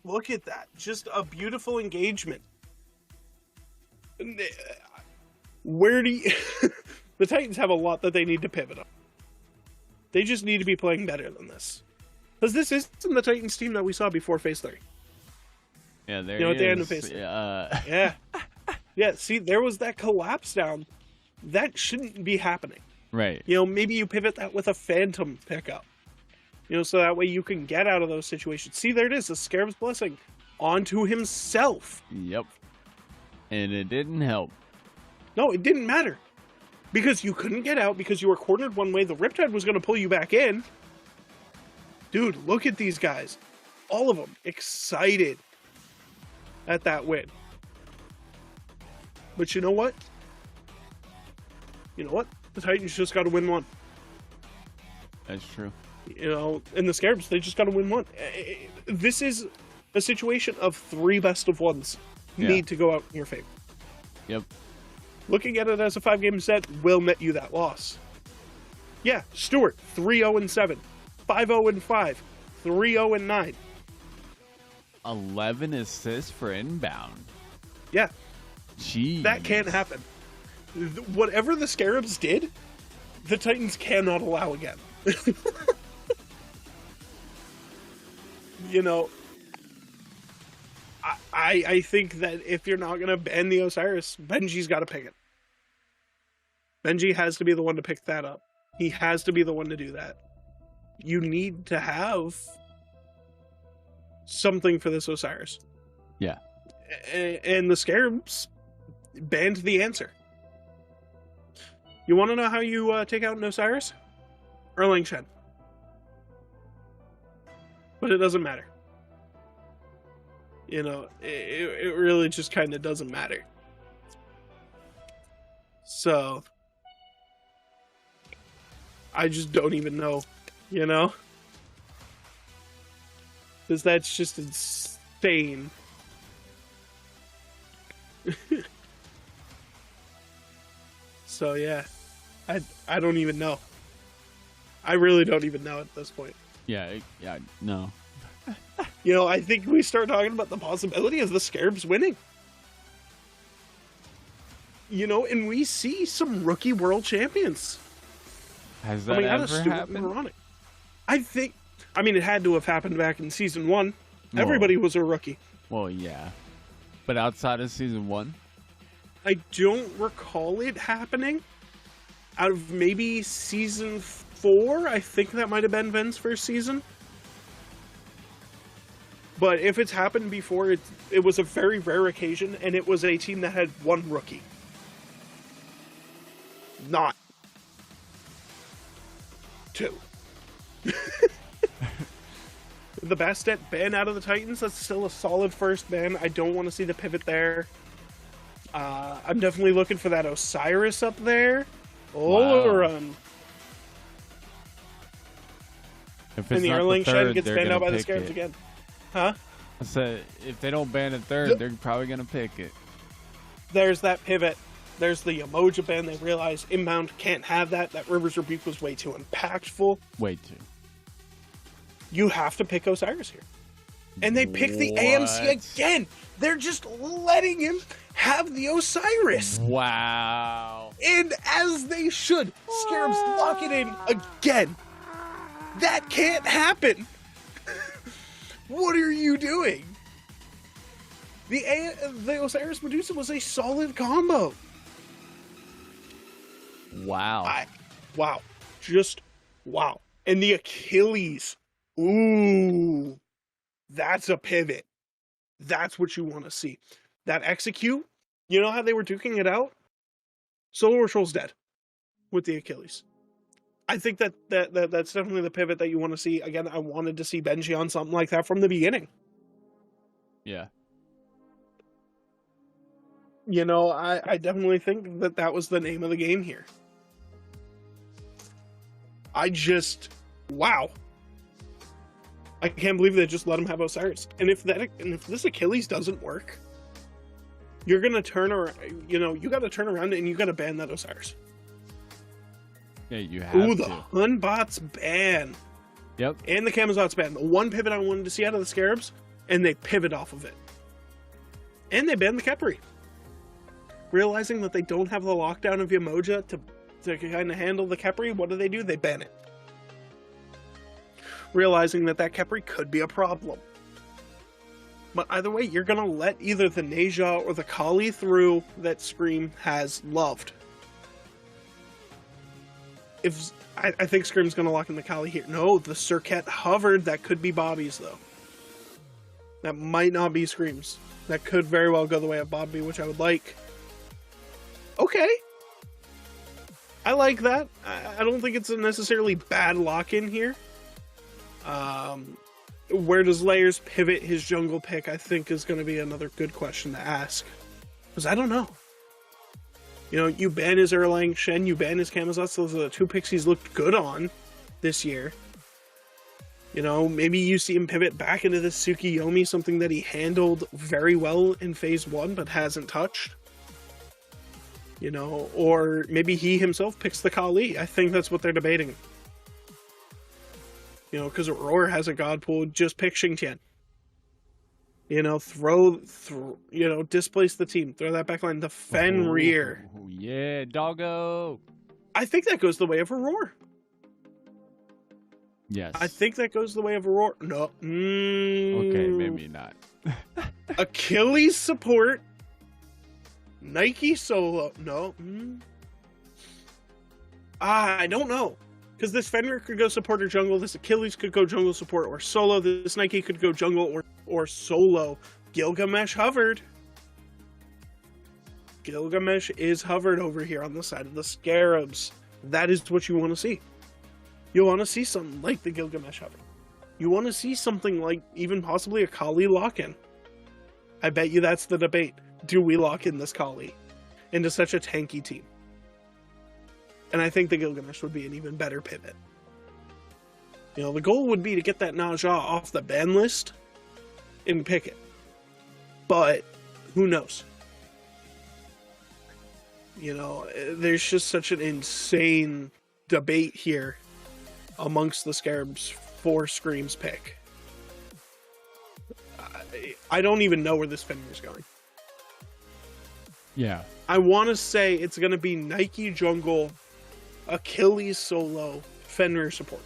Look at that. Just a beautiful engagement. Where do you... The Titans have a lot that they need to pivot on. They just need to be playing better than this. Because this isn't the Titans team that we saw before Phase 3. Yeah, there You know, he at the is. end of Phase 3. Yeah. Yeah. Yeah, see, there was that collapse down. That shouldn't be happening. Right. You know, maybe you pivot that with a Phantom pickup. You know, so that way you can get out of those situations. See, there it is, the Scarab's Blessing onto himself. Yep. And it didn't help. No, it didn't matter. Because you couldn't get out, because you were cornered one way, the Riptide was going to pull you back in. Dude, look at these guys. All of them excited at that win. But you know what? You know what? The Titans just got to win one. That's true. You know, and the Scarabs, they just got to win one. This is a situation of 3 best of ones need to go out in your favor. Yep. Looking at it as a 5-game set will net you that loss. Yeah, Stewart, 3-0-7, 5-0-5, 3-0-9. 11 assists for inbound. Yeah, Jeez. that can't happen. Whatever the Scarabs did, the Titans cannot allow again. You know, I think that if you're not going to ban the Osiris, Benji's got to pick it. Benji has to be the one to pick that up. He has to be the one to do that. You need to have something for this Osiris. Yeah. And the Scarabs banned the answer. You want to know how you take out an Osiris? Erlang Shen. But it doesn't matter. You know, it really just kind of doesn't matter. So, I just don't even know, you know? Because that's just insane. So, yeah. I don't even know. I really don't even know at this point. Yeah, no. You know, I think we start talking about the possibility of the Scarabs winning. You know, and we see some rookie world champions Has that coming out ever of Stewart and happened? Moronic. I mean, it had to have happened back in Season 1. Whoa. Everybody was a rookie. Well, yeah. But outside of Season 1? I don't recall it happening. Out of maybe Season 4, I think that might have been Ven's first season. But if it's happened before, it was a very rare occasion, and it was a team that had 1 rookie. Not 2. The Bastet ban out of the Titans, that's still a solid first ban. I don't want to see the pivot there. I'm definitely looking for that Osiris up there. Run. If it's And the not Erlang Shen third, gets they're banned gonna out by the pick Scarabs it. again. Huh? I said, if they don't ban a third, they're probably going to pick it. There's that pivot. There's the Emoja ban. They realize inbound can't have that. That Rivers Rebuke was way too impactful. Way too. You have to pick Osiris here. And they pick the AMC What? again. They're just letting him have the Osiris. Wow. And as they should, Scarabs lock it in again. That can't happen. What are you doing? The Osiris Medusa was a solid combo. Wow. Wow. Just wow. And the Achilles. Ooh. That's a pivot. That's what you want to see. That execute. You know how they were duking it out? Solo Patrol's dead with the Achilles. I think that's definitely the pivot that you want to see. Again, I wanted to see Benji on something like that from the beginning. Yeah. You know, I definitely think that was the name of the game here. Wow. I can't believe they just let him have Osiris. And if this Achilles doesn't work, you're gonna turn around. You know, you got to turn around and you got to ban that Osiris. Yeah, you have Ooh, to. the Hunbots ban. Yep. And the Camazots ban. The one pivot I wanted to see out of the Scarabs, and they pivot off of it. And they banned the Khepri. Realizing that they don't have the lockdown of Yamoja to kind of handle the Khepri, what do? They ban it. Realizing that Khepri could be a problem. But either way, you're going to let either the Neja or the Kali through that Scream has loved. I think Scream's going to lock in the Kali here. No, the Circuit hovered. That could be Bobby's, though. That might not be Scream's. That could very well go the way of Bobby, which I would like. Okay. I like that. I don't think it's a necessarily bad lock-in here. Where does Layers pivot his jungle pick, I think, is going to be another good question to ask. Because I don't know. You know, you ban his Erlang Shen, you ban his Camazots. Those are the two picks he's looked good on this year. You know, maybe you see him pivot back into this Tsukiyomi, something that he handled very well in Phase 1, but hasn't touched. You know, or maybe he himself picks the Kali. I think that's what they're debating. You know, because Aurora has a God Pool, just pick Xingtian. You know, displace the team. Throw that back line. The Fenrir. Oh, yeah, doggo. I think that goes the way of Aurora. Yes. I think that goes the way of Aurora. No. Okay, maybe not. Achilles support. Nike solo. No. I don't know. Because this Fenrir could go support or jungle. This Achilles could go jungle support or solo. This Nike could go jungle or solo. Gilgamesh hovered. Gilgamesh is hovered over here on the side of the Scarabs. That is what you want to see. You want to see something like the Gilgamesh hover. You want to see something like even possibly a Kali lock-in. I bet you that's the debate. Do we lock in this Kali into such a tanky team? And I think the Gilgamesh would be an even better pivot. You know, the goal would be to get that Naja off the ban list and pick it. But who knows? You know, there's just such an insane debate here amongst the Scarabs for Scream's pick. I don't even know where this Fenrir's going. Yeah. I want to say it's going to be Nike jungle, Achilles solo, Fenrir support.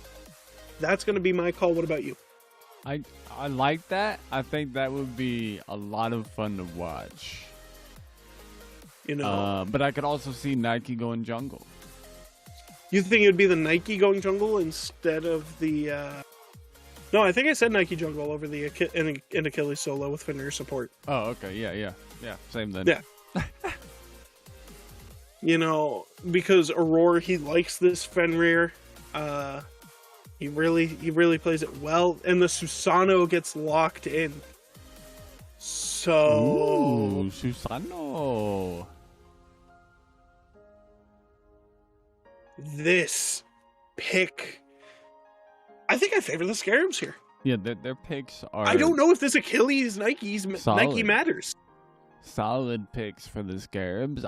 That's going to be my call. What about you? I like that. I think that would be a lot of fun to watch. You know, but I could also see Nike going jungle. You think it would be the Nike going jungle instead of the... No, I think I said Nike jungle over the and Achilles solo with Fenrir support. Oh, okay. Yeah. Same then. Yeah. You know, because Aurora, he likes this Fenrir. He really plays it well. And the Susano gets locked in. So... Ooh, Susano. This pick... I think I favor the Scarabs here. Yeah, their picks are... I don't know if this Achilles Nike matters. Solid picks for the Scarabs.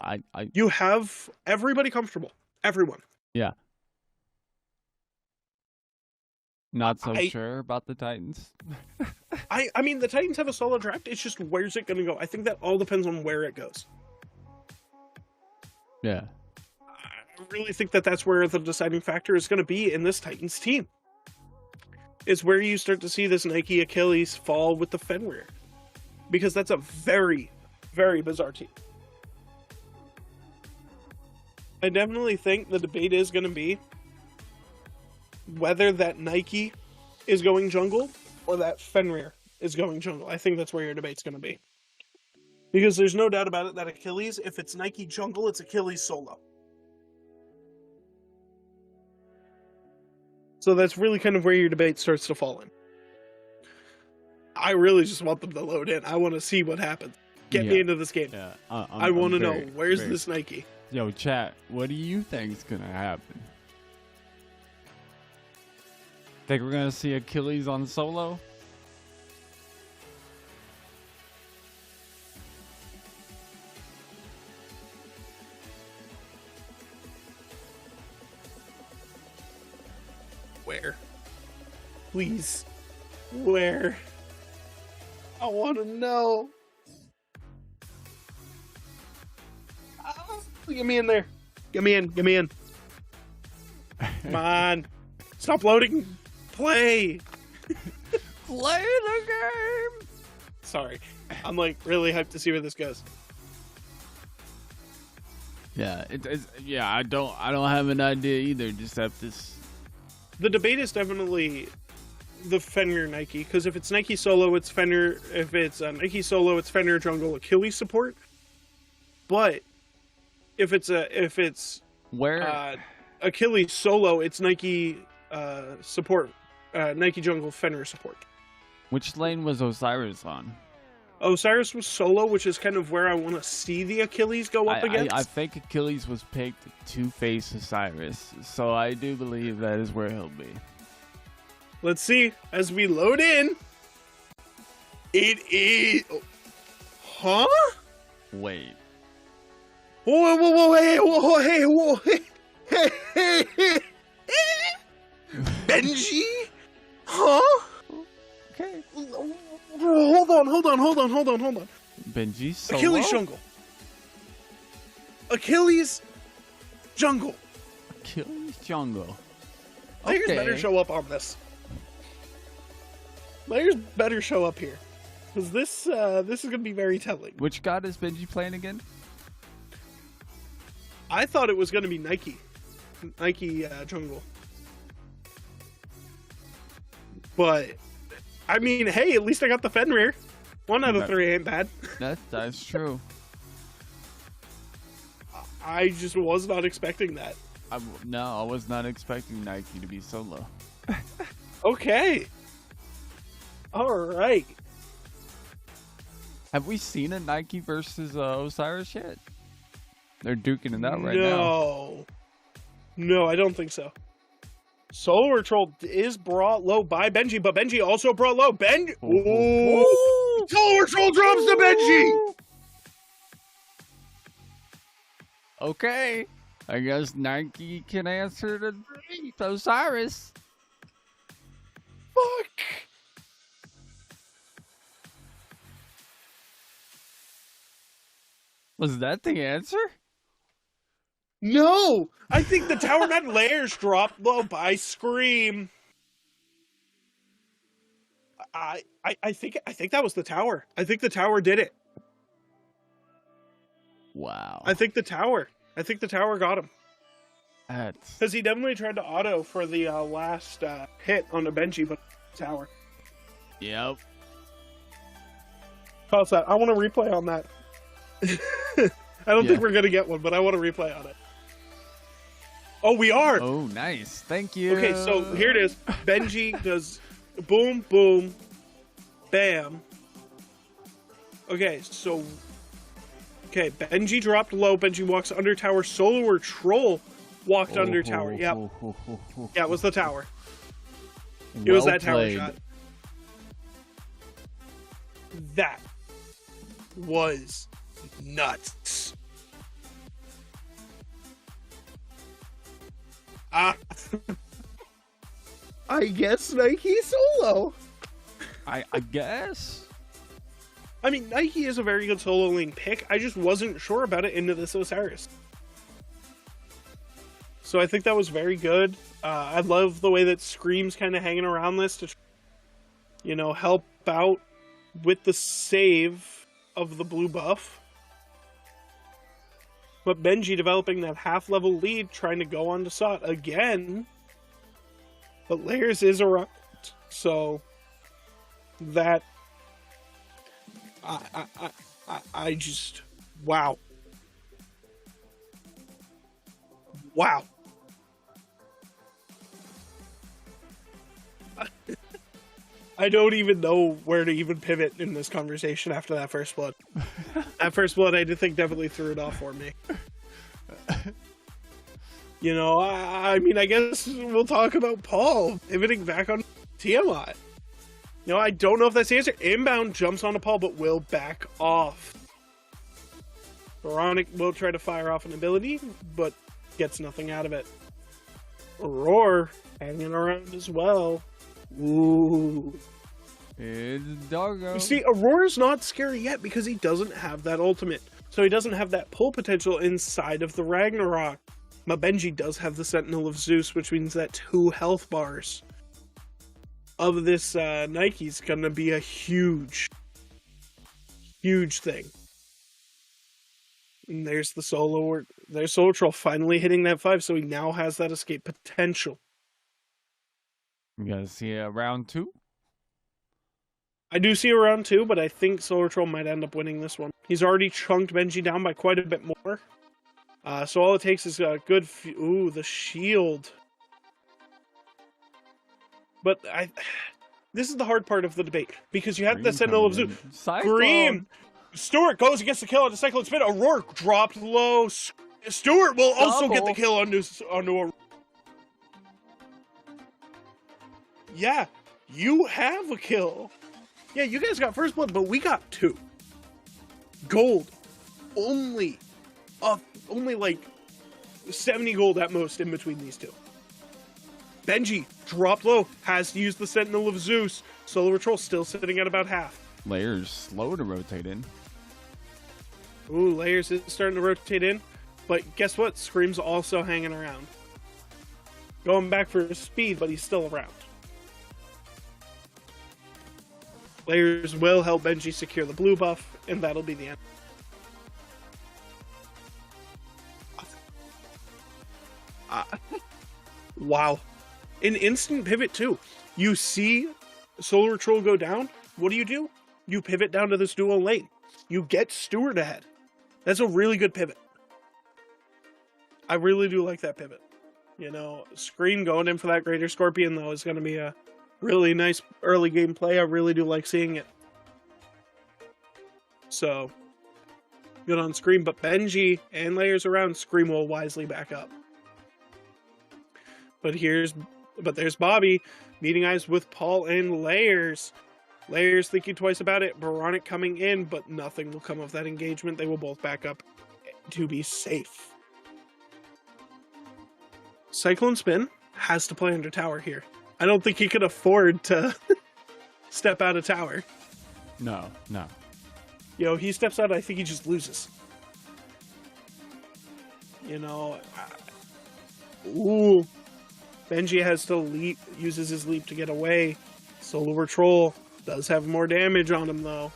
You have everybody comfortable. Everyone. Yeah. Not so sure about the Titans. I mean, the Titans have a solid draft. It's just where's it going to go? I think that all depends on where it goes. Yeah. I really think that that's where the deciding factor is going to be in this Titans team. is where you start to see this Nike Achilles fall with the Fenrir. Because that's a very, very bizarre team. I definitely think the debate is going to be whether that Nike is going jungle or that Fenrir is going jungle. I think that's where your debate's going to be. Because there's no doubt about it that Achilles, if it's Nike jungle, it's Achilles solo. So that's really kind of where your debate starts to fall in. I really just want them to load in. I want to see what happens. Get me into this game. Yeah, I want to know, where's this Nike? Yo, chat, what do you think's gonna happen? Think we're gonna see Achilles on solo? Where? Please. Where? I want to know. Get me in there. Get me in. Get me in. Come on. Stop loading. Play. Play the game. Sorry. I'm like really hyped to see where this goes. Yeah, it's yeah. I don't have an idea either. Just have this. The debate is definitely the Fenrir Nike, because if it's Nike solo, it's Fenrir. If it's Nike solo, it's Fenrir jungle Achilles support. But if it's Where Achilles solo, it's Nike support, Nike jungle Fenrir support. which lane was Osiris on? Osiris was solo, which is kind of where I want to see the Achilles go up against. I think Achilles was picked to face Osiris, so I do believe that is where he'll be. Let's see as we load in. It is. Huh? Wait. Whoa, whoa, whoa, hey, whoa, hey, whoa, hey, hey. Benji? Huh? Okay. Hold on. Benji solo? Achilles jungle. Achilles jungle. Achilles jungle. Players better show up on this. Players better show up here. Because this is going to be very telling. Which god is Benji playing again? I thought it was going to be Nike. Nike jungle. But, I mean, hey, at least I got the Fenrir. 1 out of 3 ain't bad. That's true. I just was not expecting that. No, I was not expecting Nike to be solo. Okay. All right. Have we seen a Nike versus Osiris yet? They're duking it out right now. No, I don't think so. Solar Troll is brought low by Benji, but Benji also brought low. Ooh. Solar Troll drops to Benji! Okay. I guess Nike can answer to Osiris. Fuck! Was that the answer? No! I think the Tower Med layers dropped low by Scream. I think that was the tower. I think the tower did it. Wow. I think the tower got him. That's... Because he definitely tried to auto for the last hit on the Benji, but tower. Yep. Pause that. I want to replay on that. I don't think we're going to get one, but I want to replay on it. Oh, we are! Oh, nice. Thank you. Okay, so here it is. Benji does boom, boom, bam. Okay, so... Okay, Benji dropped low. Benji walks under tower. Solo or Troll walked under tower. Yep. Yeah, it was the tower. It was that tower shot. That was nuts. I guess Nike solo. I guess. I mean, Nike is a very good solo lane pick. I just wasn't sure about it into this Osiris. So I think that was very good. I love the way that Scream's kind of hanging around this to, help out with the save of the blue buff. But Benji developing that half-level lead, trying to go on to Sot again. But Layers is around, so that I just wow. I don't even know where to even pivot in this conversation after that first blood. That first blood, I think, definitely threw it off for me. I mean, I guess we'll talk about Paul pivoting back on Tiamat. I don't know if that's the answer. Inbound jumps onto Paul, but will back off. Veronic will try to fire off an ability, but gets nothing out of it. Roar hanging around as well. Ooh. It's doggo. You see, Aurora's not scary yet because he doesn't have that ultimate. So he doesn't have that pull potential inside of the Ragnarok. But Benji does have the Sentinel of Zeus, which means that 2 health bars of this Nike's going to be a huge thing. And there's the solo. There's Solo Troll finally hitting that 5, so he now has that escape potential. You guys see round 2? I do see a round 2, but I think Solar Troll might end up winning this one. He's already chunked Benji down by quite a bit more. So all it takes is a good... Ooh, the shield. But this is the hard part of the debate. Because you have the Sentinel of Zeus. Scream! Stuart goes and gets the kill on the Cyclone Spin. Aurora dropped low. Stuart will also get the kill onto Aurora. Yeah, you have a kill. Yeah, you guys got first blood, but we got 2. Gold. Only like 70 gold at most in between these 2. Benji dropped low, has to use the Sentinel of Zeus. Solar Troll still sitting at about half. Layers slow to rotate in. Ooh, Layers is starting to rotate in. But guess what? Scream's also hanging around. Going back for his speed, but he's still around. Layers will help Benji secure the blue buff, and that'll be the end. Wow. An instant pivot, too. You see Solar Troll go down. What do? You pivot down to this dual lane. You get Stuart ahead. That's a really good pivot. I really do like that pivot. Scream going in for that Greater Scorpion, though, is going to be a really nice early game play. I really do like seeing it. So, good on Scream, but Benji and Layers around, Scream will wisely back up. But there's Bobby meeting eyes with Paul and Layers. Layers thinking twice about it. Veronic coming in, but nothing will come of that engagement. They will both back up to be safe. Cyclone Spin has to play under tower here. I don't think he could afford to step out of tower. No. He steps out, I think he just loses. Ooh. Benji has to leap, uses his leap to get away. Solar Troll does have more damage on him, though.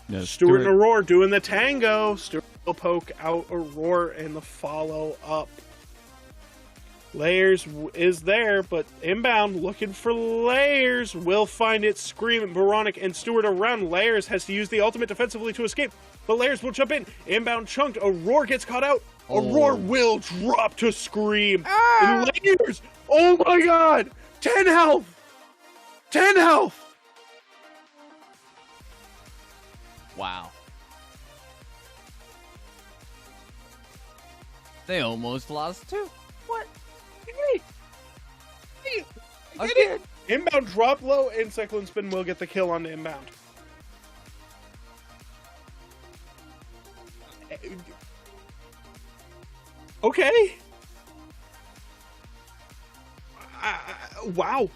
Yeah, Stuart and Aurora doing the tango. Stuart will poke out Aurora in the follow-up. Layers is there, but inbound looking for Layers. Will find it. Scream, Veronic, and Stuart around. Layers has to use the ultimate defensively to escape, but Layers will jump in. Inbound chunked. Aurora gets caught out. Aurora will drop to Scream. And Layers, oh my god! 10 health! 10 health! Wow. They almost lost too. What? Hey, I get it. Inbound drop low, and Cyclone Spin will get the kill on the inbound. Okay. Wow.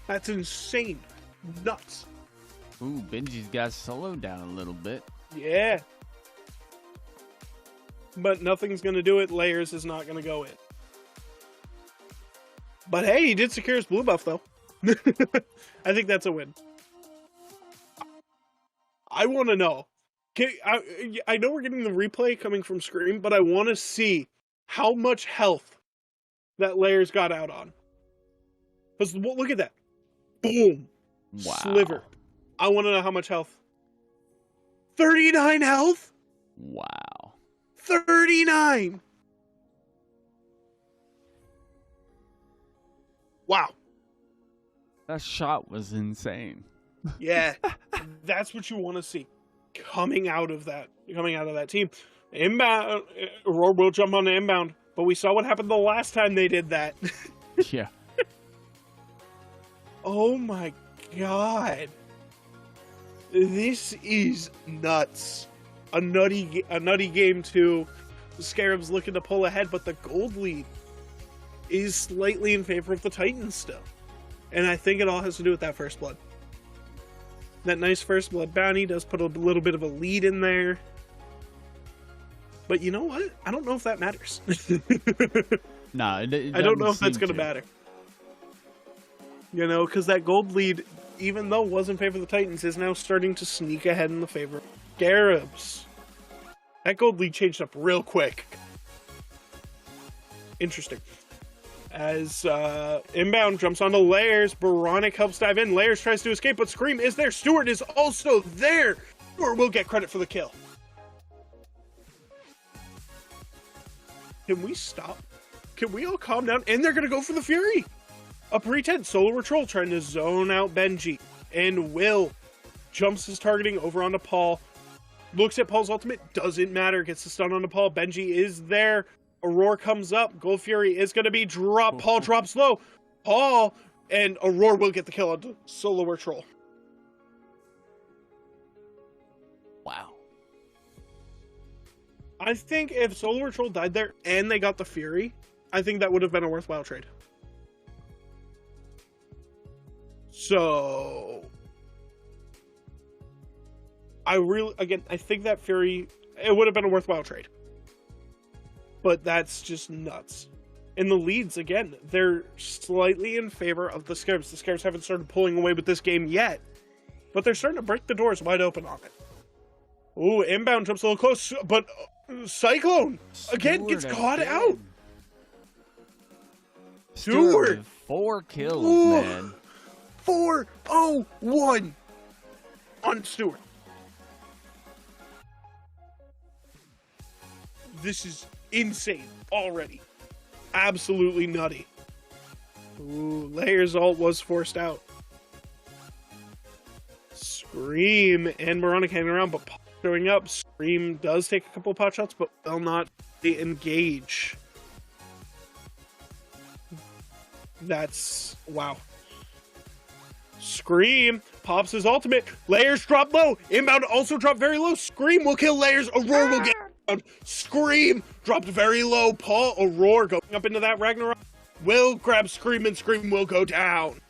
That's insane. Nuts. Ooh, Benji's got slowed down a little bit. Yeah. But nothing's going to do it. Layers is not going to go in. But hey, he did secure his blue buff, though. I think that's a win. I want to know. I know we're getting the replay coming from Scream, but I want to see how much health that Layers got out on. Because look at that. Boom. Wow. Sliver. I want to know how much health. 39 health? Wow. 39! Wow. That shot was insane. Yeah. That's what you want to see coming out of that team. Inbound, Aurora will jump on the inbound, but we saw what happened the last time they did that. Yeah. Oh my god. This is nuts. A nutty game too. The Scarabs looking to pull ahead, but the gold lead is slightly in favor of the Titans still. And I think it all has to do with that first blood. That nice first blood bounty does put a little bit of a lead in there. But you know what? I don't know if that matters. No, it I don't know if doesn't that's seem going to matter. You know, because that gold lead, even though it was in favor of the Titans, is now starting to sneak ahead in the favor of Scarabs. That gold lead changed up real quick. Interesting. As inbound jumps onto Layers, Baronic helps dive in. Layers tries to escape, but Scream is there. Stewart is also there. Stewart will get credit for the kill. Can we stop? Can we all calm down? And they're going to go for the Fury. A pretense. Solar Troll trying to zone out Benji. And Will jumps his targeting over onto Paul. Looks at Paul's ultimate. Doesn't matter. Gets the stun onto Paul. Benji is there. Aurora comes up. Gold Fury is going to be dropped. Paul drops low. Paul and Aurora will get the kill on Solar Troll. Wow. I think if Solar Troll died there and they got the Fury, I think that would have been a worthwhile trade. So I think that Fury, it would have been a worthwhile trade. But that's just nuts. And the leads, again, they're slightly in favor of the Scarabs. The Scarabs haven't started pulling away with this game yet, but they're starting to break the doors wide open on it. Ooh, inbound jumps a little close, but Cyclone, again, gets caught out. Stewart. 4 kills, Ooh. man. 4-0-1 on Stewart. This is insane already. Absolutely nutty. Ooh, Layers ult was forced out. Scream and Moronic hanging around, but Paul showing up. Scream does take a couple of pot shots, but will not engage. That's wow. Scream pops his ultimate. Layers drop low. Inbound also dropped very low. Scream will kill Layers. Aurora will get down. Scream dropped very low. Paul Aurora going up into that Ragnarok. Will grab Scream and Scream will go down.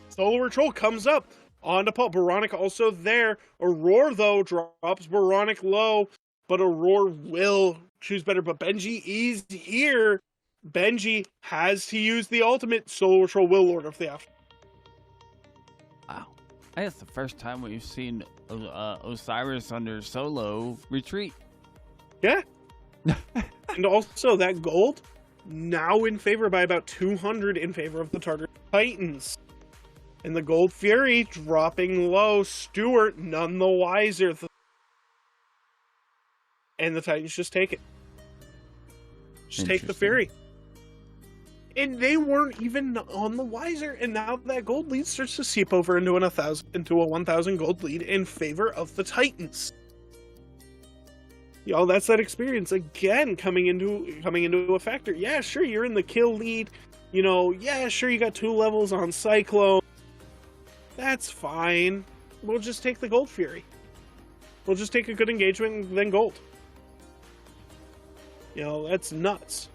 Solar Troll comes up onto Paul. Baronic also there. Aurora though drops Baronic low, but Aurora will choose better. But Benji is here. Benji has to use the ultimate. Solar Troll will Lord of the After. Wow. I think it's the first time we've seen Osiris under solo retreat. Yeah. And also that gold now in favor by about 200 in favor of the target Titans. And the Gold Fury dropping low. Stewart none the wiser. And the Titans just take it. Just take the Fury. And they weren't even on the wiser, and now that gold lead starts to seep over into a 1,000 gold lead in favor of the Titans. Y'all, that's that experience again coming into a factor. Yeah, sure, you're in the kill lead. You know, yeah, sure, you got 2 levels on Cyclone. That's fine. We'll just take the Gold Fury. We'll just take a good engagement and then gold. You know, that's nuts.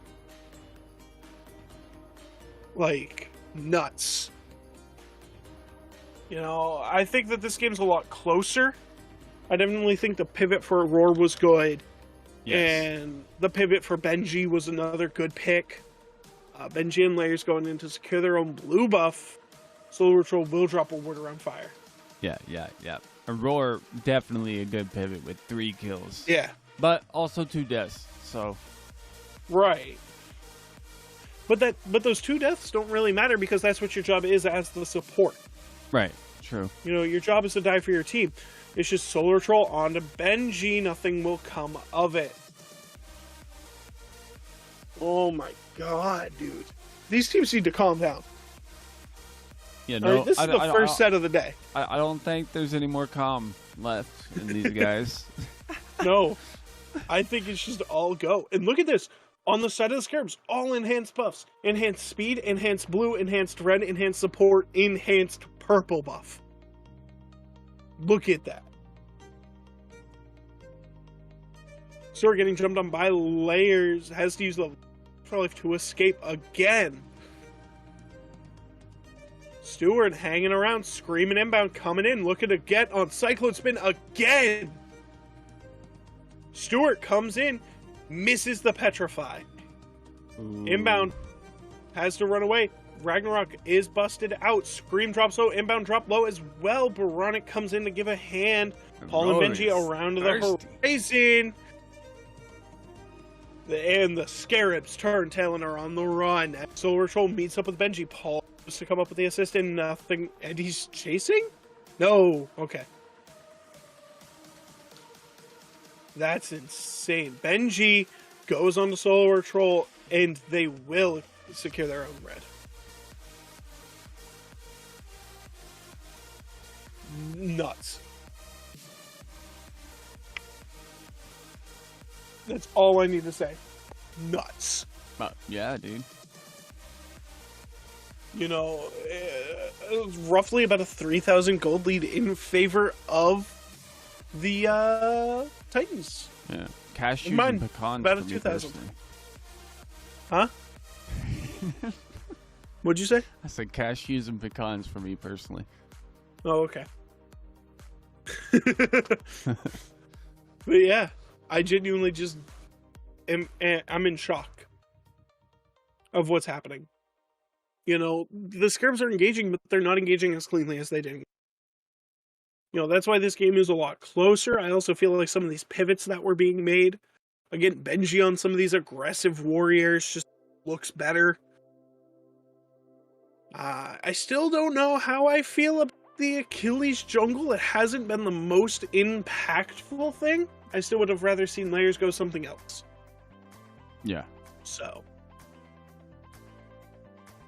Like, nuts. You know, I think that this game's a lot closer. I definitely think the pivot for Aurora was good. Yes. And the pivot for Benji was another good pick. Benji and Layers going in to secure their own blue buff. Solar Patrol will drop a ward around fire. Yeah. Aurora, definitely a good pivot with 3 kills. Yeah. But also 2 deaths, so... Right. But those 2 deaths don't really matter because that's what your job is as the support. Right, true. You know, your job is to die for your team. It's just Solar Troll onto Benji. Nothing will come of it. Oh my god, dude. These teams need to calm down. Yeah, All right, this is the first set of the day. I don't think there's any more calm left in these guys. No. I think it's just all go. And look at this. On the side of the Scarabs, all enhanced buffs. Enhanced speed, enhanced blue, enhanced red, enhanced support, enhanced purple buff. Look at that. Stewart getting jumped on by Layers. Has to use the life to escape again. Stewart hanging around, screaming inbound, coming in, looking to get on Cyclone Spin again. Stewart comes in, misses the Petrify. Ooh. Inbound has to run away. Ragnarok is busted out. Scream drops low. Inbound drop low as well. Baronic comes in to give a hand. Paul and Benji around to the horizon. And the Scarabs turn tail and are on the run. Solar Troll meets up with Benji. Paul goes to come up with the assist and nothing. And he's chasing? No. Okay. That's insane. Benji goes on the Solar Troll and they will secure their own red. Nuts. That's all I need to say. Nuts. Yeah, dude. You know, it was roughly about a 3,000 gold lead in favor of the Titans. Yeah. Cashews Mine, and pecans about a for me 2,000. personally. Huh? What'd you say? I said cashews and pecans for me personally. Oh, okay. But yeah, I genuinely just I'm in shock of what's happening. You know, the Scarabs are engaging, but they're not engaging as cleanly as they did. You know, that's why this game is a lot closer. I also feel like some of these pivots that were being made, again, Benji on some of these aggressive warriors just looks better. I still don't know how I feel about the Achilles jungle. It hasn't been the most impactful thing. I still would have rather seen Layers go something else. Yeah. So.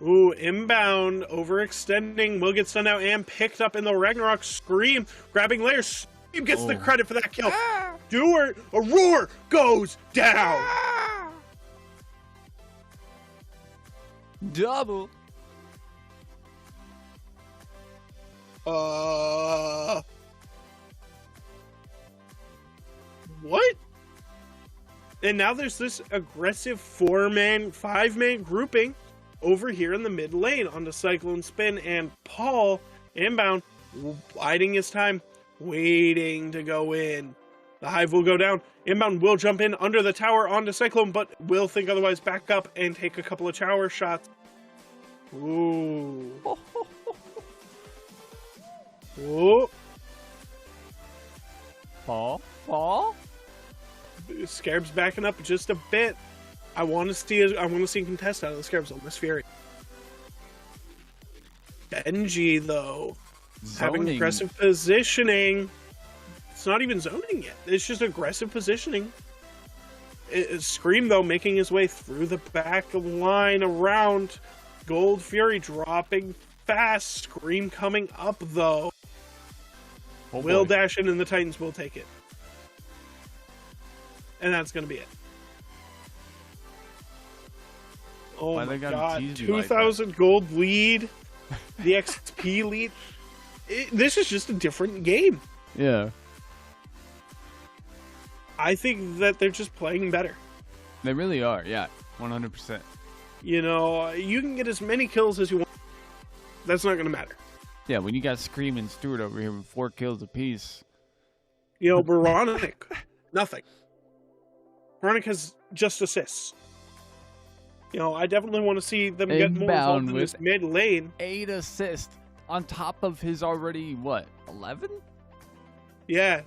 Ooh, inbound, overextending, will get stunned out and picked up in the Ragnarok. Scream, grabbing Layers. Scream gets the credit for that kill. Stewart, a roar goes down. Double. What? And now there's this aggressive 4-man, 5-man grouping over here in the mid lane on the Cyclone Spin, and Paul, inbound, biding his time, waiting to go in. The Hive will go down. Inbound will jump in under the tower onto Cyclone, but will think otherwise, back up and take a couple of tower shots. Ooh. Whoa. Paul? Scarab's backing up just a bit. I want to see a contest out of the Scarabs on this Fury. Benji, though, having aggressive positioning. It's not even zoning yet. It's just aggressive positioning. Scream, though, making his way through the back line around. Gold Fury dropping fast. Scream coming up, though. Will dash in and the Titans will take it. And that's going to be it. Oh my god, 2,000 gold lead, the XP lead. This is just a different game. Yeah. I think that they're just playing better. They really are, yeah, 100%. You know, you can get as many kills as you want. That's not going to matter. Yeah, when you got Scream and Stewart over here with 4 kills apiece. You know, Baronic, nothing. Veronica's just assists. You know, I definitely want to see them get more involved in this mid lane. 8 assists on top of his already, what, 11? Yeah.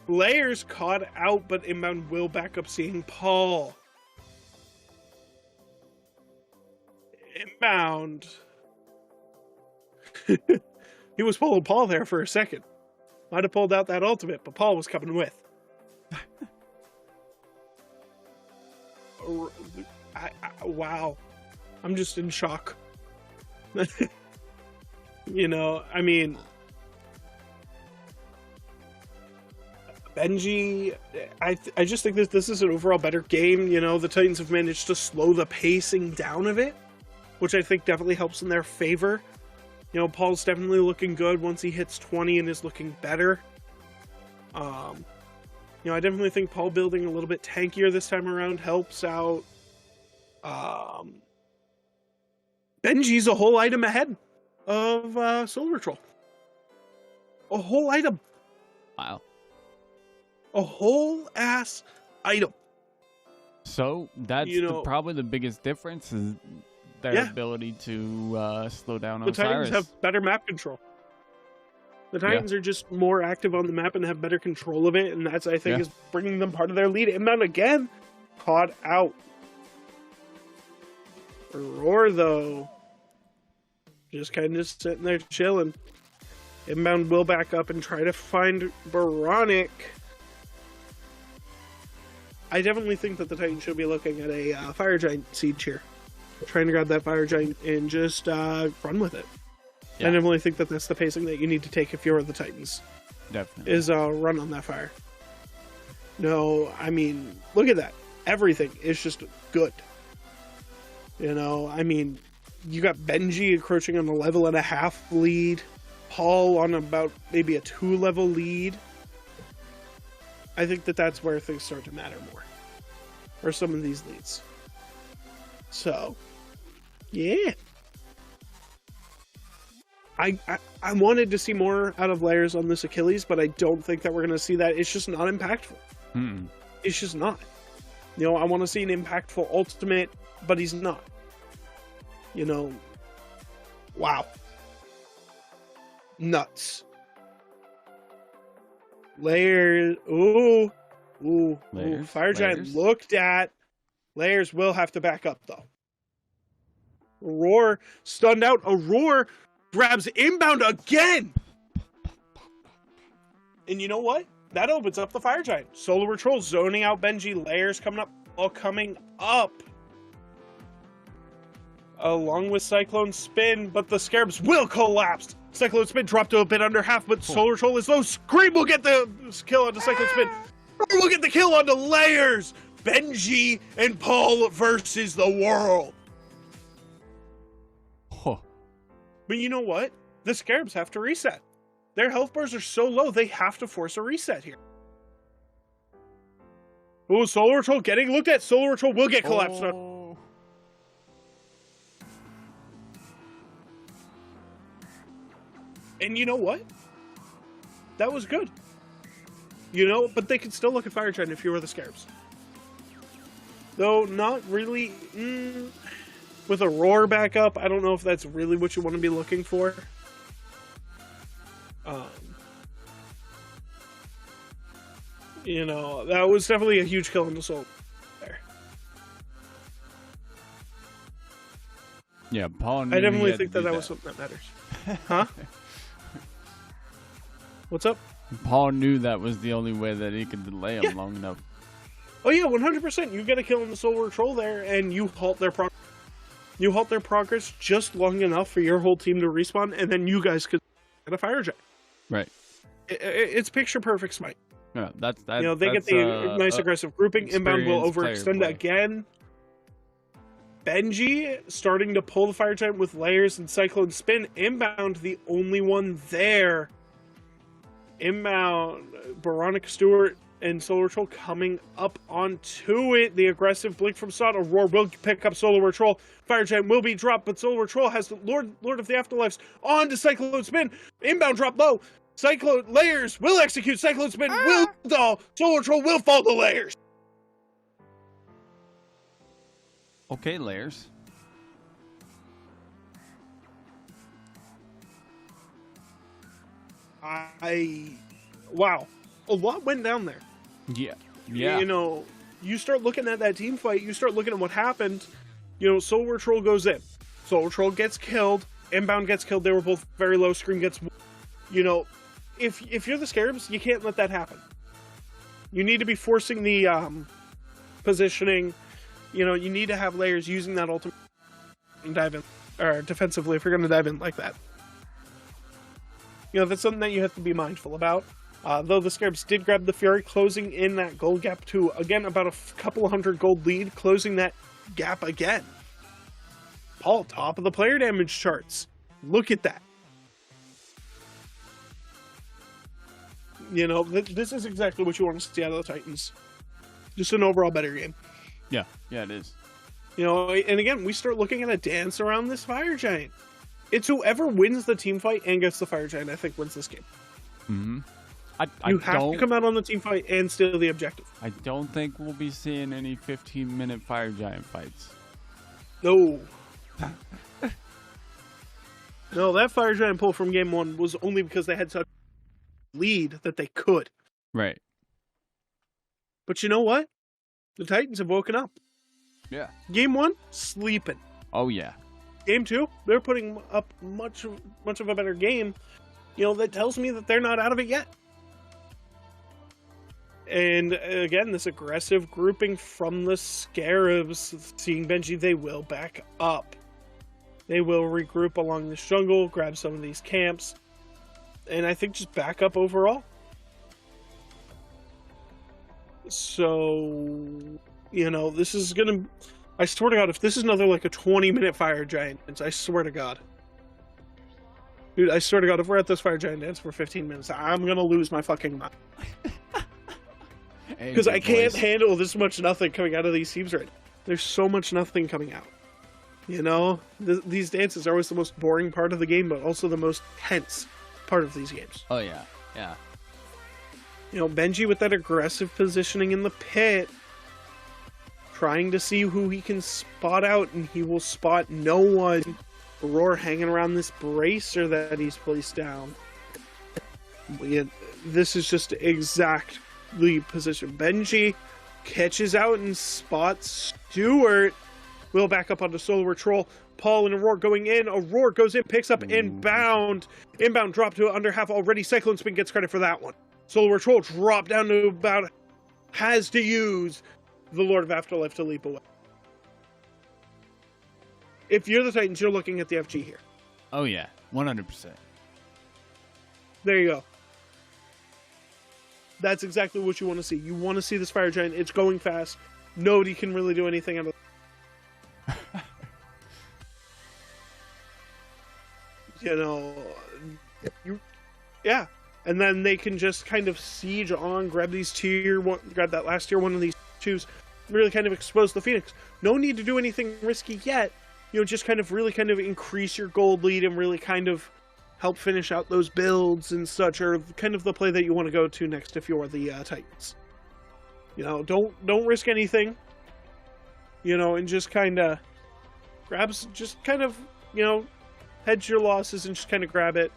Layers caught out, but inbound will back up seeing Paul. Inbound. He was pulling Paul there for a second. Might have pulled out that ultimate, but Paul was coming with. Wow. I'm just in shock. You know, I mean, Benji, I just think that this is an overall better game. You know, the Titans have managed to slow the pacing down of it, which I think definitely helps in their favor. You know, Paul's definitely looking good once he hits 20 and is looking better. You know, I definitely think Paul building a little bit tankier this time around helps out. Benji's a whole item ahead of Solar Troll. A whole item. Wow. A whole ass item. So that's probably the biggest difference is their ability to slow down Osiris. The Titans have better map control. The Titans are just more active on the map and have better control of it, and that's, I think, is bringing them part of their lead. Inbound again, caught out. Roar, though, just kind of sitting there chilling. Inbound will back up and try to find Baronic. I definitely think that the Titans should be looking at a Fire Giant siege here. Trying to grab that Fire Giant and just run with it. Yeah. I definitely think that that's the pacing that you need to take if you're the Titans. Definitely. Is run on that fire. No, I mean, look at that. Everything is just good. You know, I mean, you got Benji encroaching on a 1.5 lead. Paul on about maybe a 2-level lead. I think that that's where things start to matter more. Or some of these leads. So, yeah. I wanted to see more out of Layers on this Achilles, but I don't think that we're going to see that. It's just not impactful. It's just not. You know, I want to see an impactful ultimate, but he's not. You know, wow. Nuts. Layers. Ooh. Fire Giant looked at. Layers will have to back up, though. Roar stunned out. Roar grabs inbound again. And you know what? That opens up the Fire Giant. Solar Troll zoning out Benji. Layers coming up. All coming up. Along with Cyclone Spin, but the Scarabs will collapse. Cyclone Spin dropped to a bit under half, but Solar Troll is low. Scream will get the kill onto Cyclone Spin. We'll get the kill onto Layers. Benji and Paul versus the world. But you know what? The Scarabs have to reset. Their health bars are so low, they have to force a reset here. Oh, Solar Troll getting looked at. Solar Troll will get collapsed. And you know what? That was good. You know, but they could still look at Fire Giant if you were the Scarabs. Though not really... with a Roar back up, I don't know if that's really what you want to be looking for. You know, that was definitely a huge kill on the soul there. Yeah, Paul knew I definitely think that was something that matters. Huh? What's up? Paul knew that was the only way that he could delay him long enough. Oh yeah, 100%. You get a kill on the Solar Troll there, and you halt their progress. You halt their progress just long enough for your whole team to respawn, and then you guys could get a Fire Giant. Right. It's picture perfect Smite. Yeah, that's you know, they get the nice aggressive grouping. Inbound will overextend again. Benji starting to pull the Fire Giant with Layers and Cyclone Spin. Inbound, the only one there. Inbound, Baronic Stewart and Solar Troll coming up onto it. The aggressive blink from Sod. Roar will pick up Solar Troll. Fire Giant will be dropped, but Solar Troll has the Lord of the Afterlives on to Cyclone Spin. Inbound drop low. Cyclone Layers will execute. Cyclone Spin will fall. Solar Troll will fall to Layers. Okay, layers. Wow, a lot went down there. Yeah. Yeah. You know, you start looking at that team fight, you start looking at what happened. You know, Solar Troll goes in. Solar Troll gets killed. Inbound gets killed. They were both very low. Scream gets... You know, if you're the Scarabs, you can't let that happen. You need to be forcing the positioning. You know, you need to have layers using that ultimate and dive in. Or defensively, if you're going to dive in like that. You know, that's something that you have to be mindful about. Though the Scarabs did grab the Fury, closing in that gold gap to, again, about a couple hundred gold lead, closing that gap again. Paul, top of the player damage charts. Look at that. You know, this is exactly what you want to see out of the Titans. Just an overall better game. Yeah, it is. You know, and again, we start looking at a dance around this Fire Giant. It's whoever wins the team fight and gets the Fire Giant, I think, wins this game. Mm-hmm. You have to come out on the team fight and steal the objective. I don't think we'll be seeing any 15-minute Fire Giant fights. No. No, that Fire Giant pull from game 1 was only because they had such a lead that they could. Right. But you know what? The Titans have woken up. Yeah. Game 1, sleeping. Oh, yeah. Game 2, they're putting up much of a better game. You know, that tells me that they're not out of it yet. And again, this aggressive grouping from the Scarabs, seeing Benji, they will back up. They will regroup along this jungle, grab some of these camps, and I think just back up overall. So, you know, this is gonna... I swear to God, if this is another, like, a 20-minute Fire Giant dance, I swear to God. Dude, I swear to God, if we're at this Fire Giant dance for 15 minutes, I'm gonna lose my fucking mind. Because I can't handle this much nothing coming out of these teams right now. There's so much nothing coming out. You know? These dances are always the most boring part of the game, but also the most tense part of these games. Oh, yeah. Yeah. You know, Benji with that aggressive positioning in the pit, trying to see who he can spot out, and he will spot no one. Aurora hanging around this bracer that he's placed down. This is just exactly position. Benji catches out and spots Stuart. Will back up onto Solar Troll. Paul and Aurora going in. Aurora goes in, picks up inbound. Inbound drop to under half already. Cyclone Spin gets credit for that one. Solar Troll drop down to about... Has to use the Lord of Afterlife to leap away. If you're the Titans, you're looking at the FG here. Oh, yeah. 100%. There you go. That's exactly what you want to see. You want to see this Fire Giant. It's going fast. Nobody can really do anything out of you know, yeah. And then they can just kind of siege on, grab that last tier one of these twos, really kind of expose the Phoenix. No need to do anything risky yet. You know, just kind of really kind of increase your gold lead and really kind of help finish out those builds and such, are kind of the play that you want to go to next if you're the Titans. You know, don't risk anything. You know, and just kind of just kind of, you know, hedge your losses and just kind of grab it.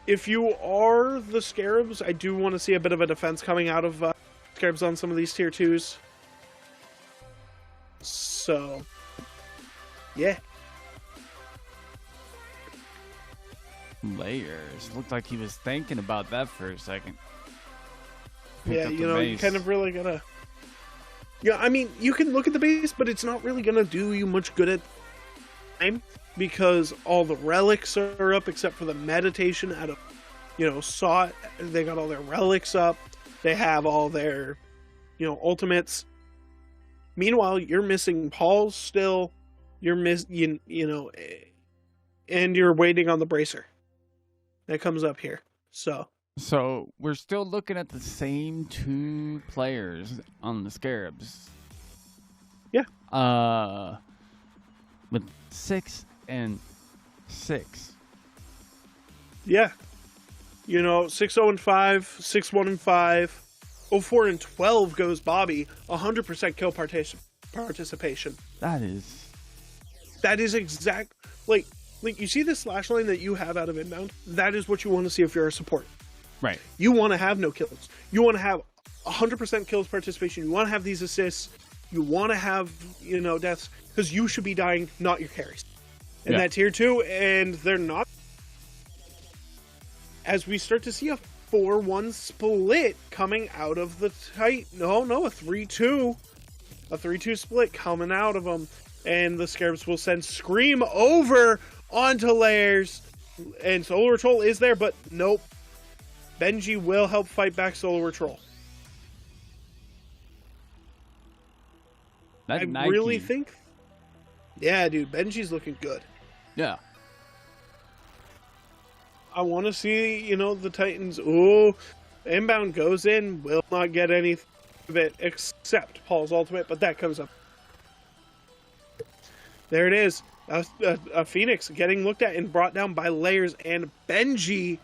If you are the Scarabs, I do want to see a bit of a defense coming out of Scarabs on some of these tier 2s. So, yeah. Layers. Looked like he was thinking about that for a second. Yeah, you know, you kind of really gotta... Yeah, I mean, you can look at the base, but it's not really gonna do you much good at time, because all the relics are up except for the meditation out of, you know, Sought. They got all their relics up. They have all their, you know, ultimates. Meanwhile, you're missing Paul still. You're you know, and you're waiting on the bracer that comes up here. So we're still looking at the same two players on the Scarabs. Yeah. With 6 and 6. Yeah. You know, 6-0 and 5, 6-1 and 5, 0-4 and 12 goes Bobby. 100% kill participation. That is exact, like you see the slash line that you have out of inbound. That is what you want to see if you're a support. right. You want to have no kills. You want to have 100% kills participation. You want to have these assists. You want to have, deaths, because you should be dying, not your carries. And Yeah. that tier 2, and they're not. As we start to see a 4-1 split coming out of the tight. No, a 3-2. A 3-2 split coming out of them. And the Scarabs will send Scream over onto Layers. And Solar Troll is there, but nope. Benji will help fight back Solar Troll. That I Nike. really think... Yeah, dude, Benji's looking good. Yeah. I want to see, the Titans. Ooh, inbound goes in, will not get any of it except Paul's ultimate, but that comes up. There it is. A Phoenix getting looked at and brought down by Layers and Benji,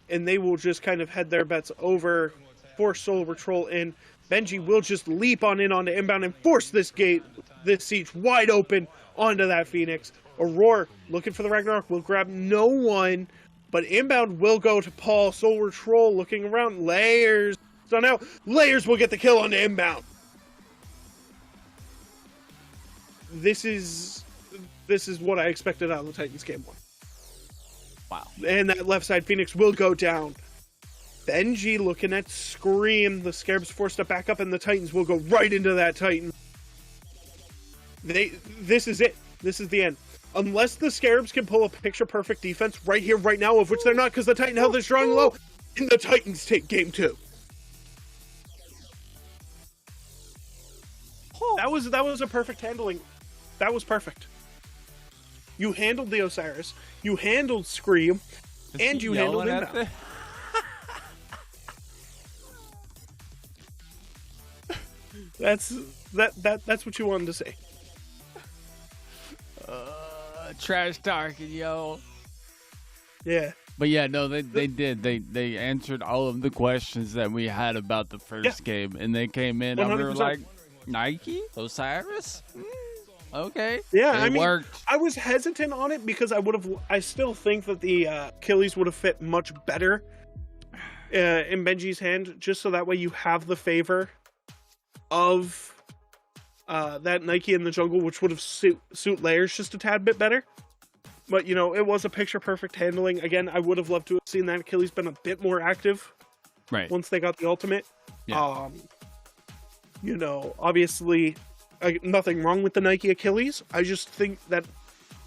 and they will just kind of head their bets over, force Solar Troll in. Benji will just leap on in onto inbound and force this siege wide open onto that Phoenix. Aurora looking for the Ragnarok will grab no one, but inbound will go to Paul. Solar Troll looking around. Layers done out. Layers will get the kill onto inbound. This is what I expected out of the Titans game 1. Wow. And that left side Phoenix will go down. Benji looking at Scream. The Scarabs forced to back up, and the Titans will go right into that Titan. This is it. This is the end. Unless the Scarabs can pull a picture-perfect defense right here, right now, of which they're not, because the Titan held this drawing low, and the Titans take game 2. That was a perfect handling. That was perfect. You handled the Osiris, you handled Scream, and you handled inbound. That's what you wanted to say. Trash talking, yo. Yeah. But yeah, no, they did. They answered all of the questions that we had about the first game, and they came in and we were 100%. like, Nike? Osiris? Okay. Yeah, It worked. I was hesitant on it because I still think that the Achilles would have fit much better in Benji's hand, just so that way you have the favor of that Nike in the jungle, which would have suit Layers just a tad bit better. But, it was a picture-perfect handling. Again, I would have loved to have seen that Achilles been a bit more active Right. once they got the ultimate. Yeah. Obviously, nothing wrong with the Nike Achilles. I just think that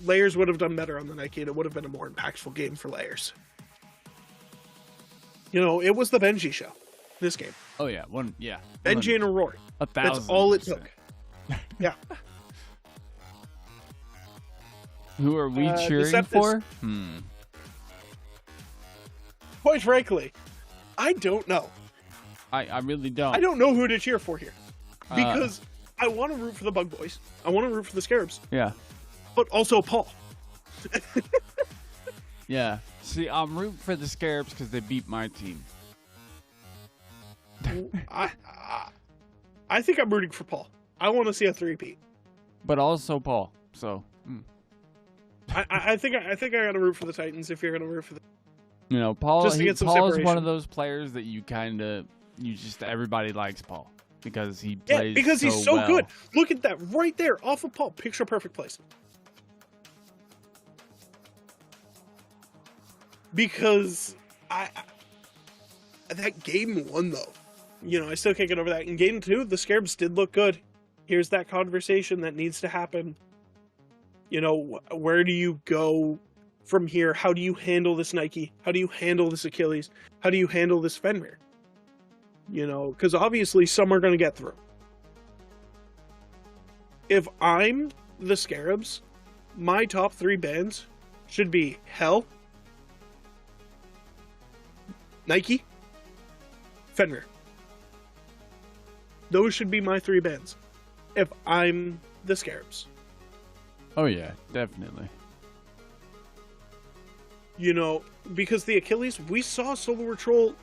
Layers would have done better on the Nike, and it would have been a more impactful game for Layers. It was the Benji show, this game. Oh, yeah. Benji and Aurora. 1,000%. That's all it took. Yeah. Who are we cheering Deceptus. for? Quite frankly, I don't know. I really don't. I don't know who to cheer for here. Because I want to root for the Bug Boys. I want to root for the Scarabs. Yeah. But also Paul. Yeah. See, I'm rooting for the Scarabs because they beat my team. I think I'm rooting for Paul. I want to see a 3-peat. But also Paul. So, I think I gotta root for the Titans if you're gonna root for the... Paul. Just to get some Paul is separation. one of those players that everybody likes Paul because he plays. Yeah, because he's so well. good. Look at that right there, off of Paul. Picture perfect place. Because that game 1 though, I still can't get over that. In game 2, the Scarabs did look good. Here's that conversation that needs to happen. Where do you go from here? How do you handle this Nike? How do you handle this Achilles? How do you handle this Fenrir? Because obviously some are going to get through. If I'm the Scarabs, my top 3 bans should be Hell, Nike, Fenrir. Those should be my 3 bans if I'm the Scarabs. Oh yeah, definitely. Because the Achilles, we saw Solar Troll,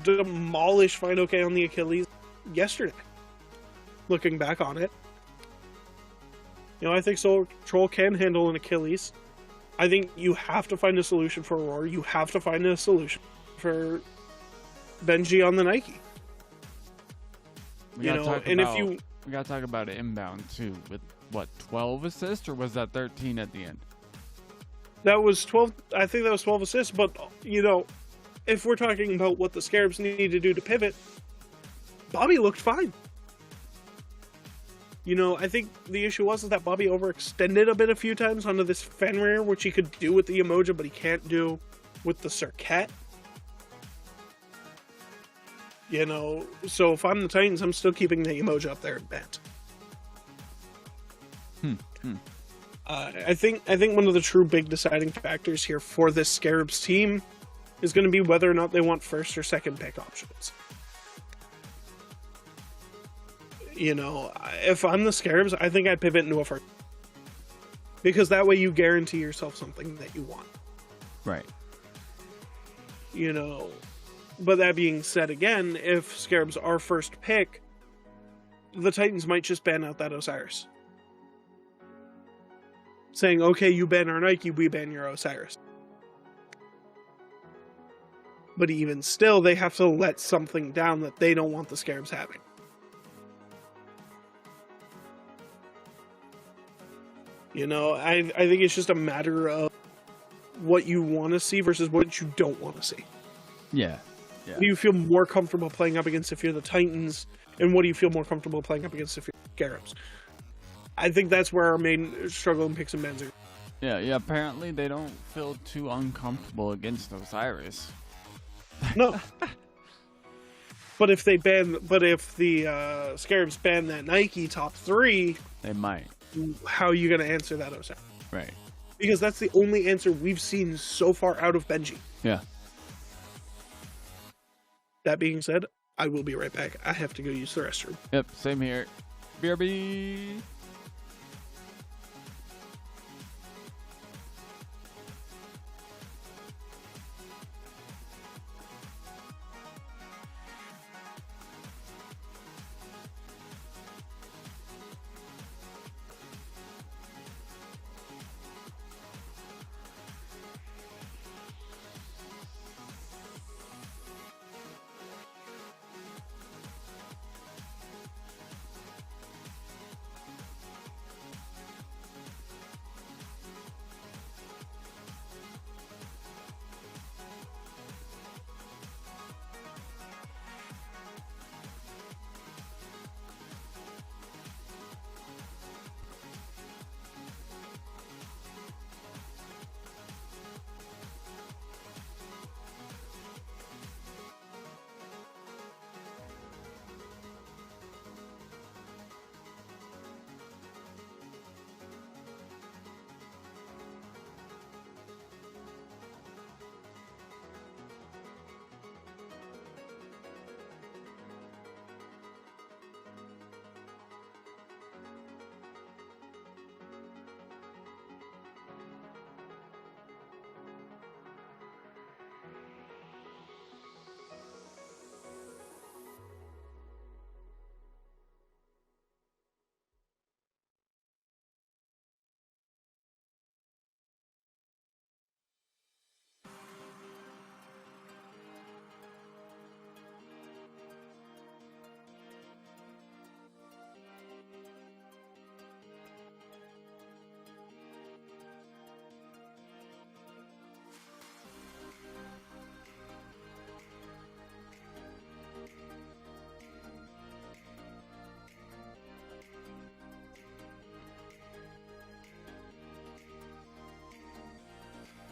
demolish Fine OK on the Achilles yesterday. looking back on it. You know, I think Soul Troll can handle an Achilles. I think you have to find a solution for Aurora. You have to find a solution for Benji on the Nike. We gotta talk about it inbound too. With what, 12 assists, or was that 13 at the end? That was 12. I think that was 12 assists. But you know, if we're talking about what the Scarabs need to do to pivot, Bobby looked fine. You know, I think the issue was that Bobby overextended a bit a few times onto this Fenrir, which he could do with the Emoja, but he can't do with the Circuit. You know, so if I'm the Titans, I'm still keeping the Emoja up there at bent. I think one of the true big deciding factors here for this Scarabs team is going to be whether or not they want first or second pick options. You know, if I'm the Scarabs, I think I'd pivot into a first. Because that way you guarantee yourself something that you want. Right. You know, but that being said again, if Scarabs are first pick, the Titans might just ban out that Osiris. Saying, okay, you ban our Nike, we ban your Osiris. But even still, they have to let something down that they don't want the Scarabs having. You know, I think it's just a matter of what you want to see versus what you don't want to see. Yeah. What do you feel more comfortable playing up against if you're the Titans, and what do you feel more comfortable playing up against if you're the Scarabs? I think that's where our main struggle in picks and bans are. Yeah, apparently they don't feel too uncomfortable against Osiris. No. But if the Scarabs ban that Nike top 3, they might. How are you going to answer that, Osiris? Right. Because that's the only answer we've seen so far out of Benji. Yeah. That being said, I will be right back. I have to go use the restroom. Yep, same here. BRB.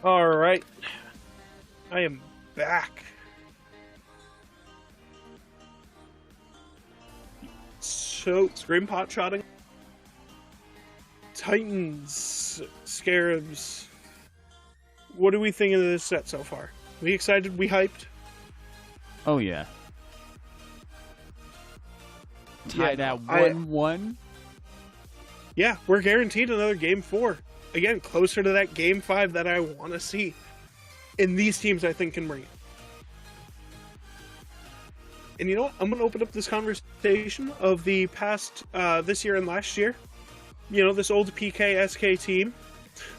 All right. I am back. So, Scream Pot shotting. Titans, Scarabs. What do we think of this set so far? We excited? We hyped? Oh, yeah. Tied at 1-1. Yeah, we're guaranteed another Game 4. Again, closer to that Game 5 that I want to see. And these teams, I think, can bring it. And you know what? I'm going to open up this conversation of the past, this year and last year. You know, this old PK SK team.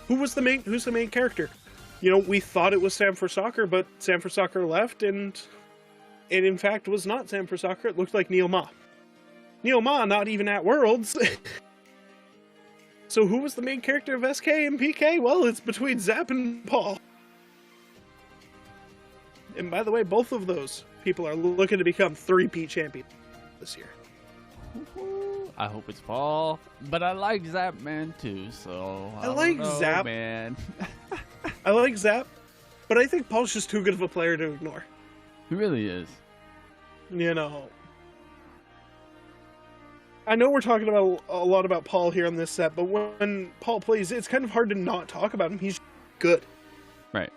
Who's the main character? You know, we thought it was Sam for Soccer, but Sam for Soccer left, and it in fact was not Sam for Soccer. It looked like Neil Ma. Neil Ma not even at Worlds. So who was the main character of SK and PK? Well, it's between Zap and Paul. And by the way, both of those people are looking to become 3-peat champions this year. I hope it's Paul, but I like Zap Man too, so I like don't know, Zap, man. I like Zap, but I think Paul's just too good of a player to ignore. He really is. You know, I know we're talking about a lot about Paul here on this set, but when Paul plays, it's kind of hard to not talk about him. He's good. Right.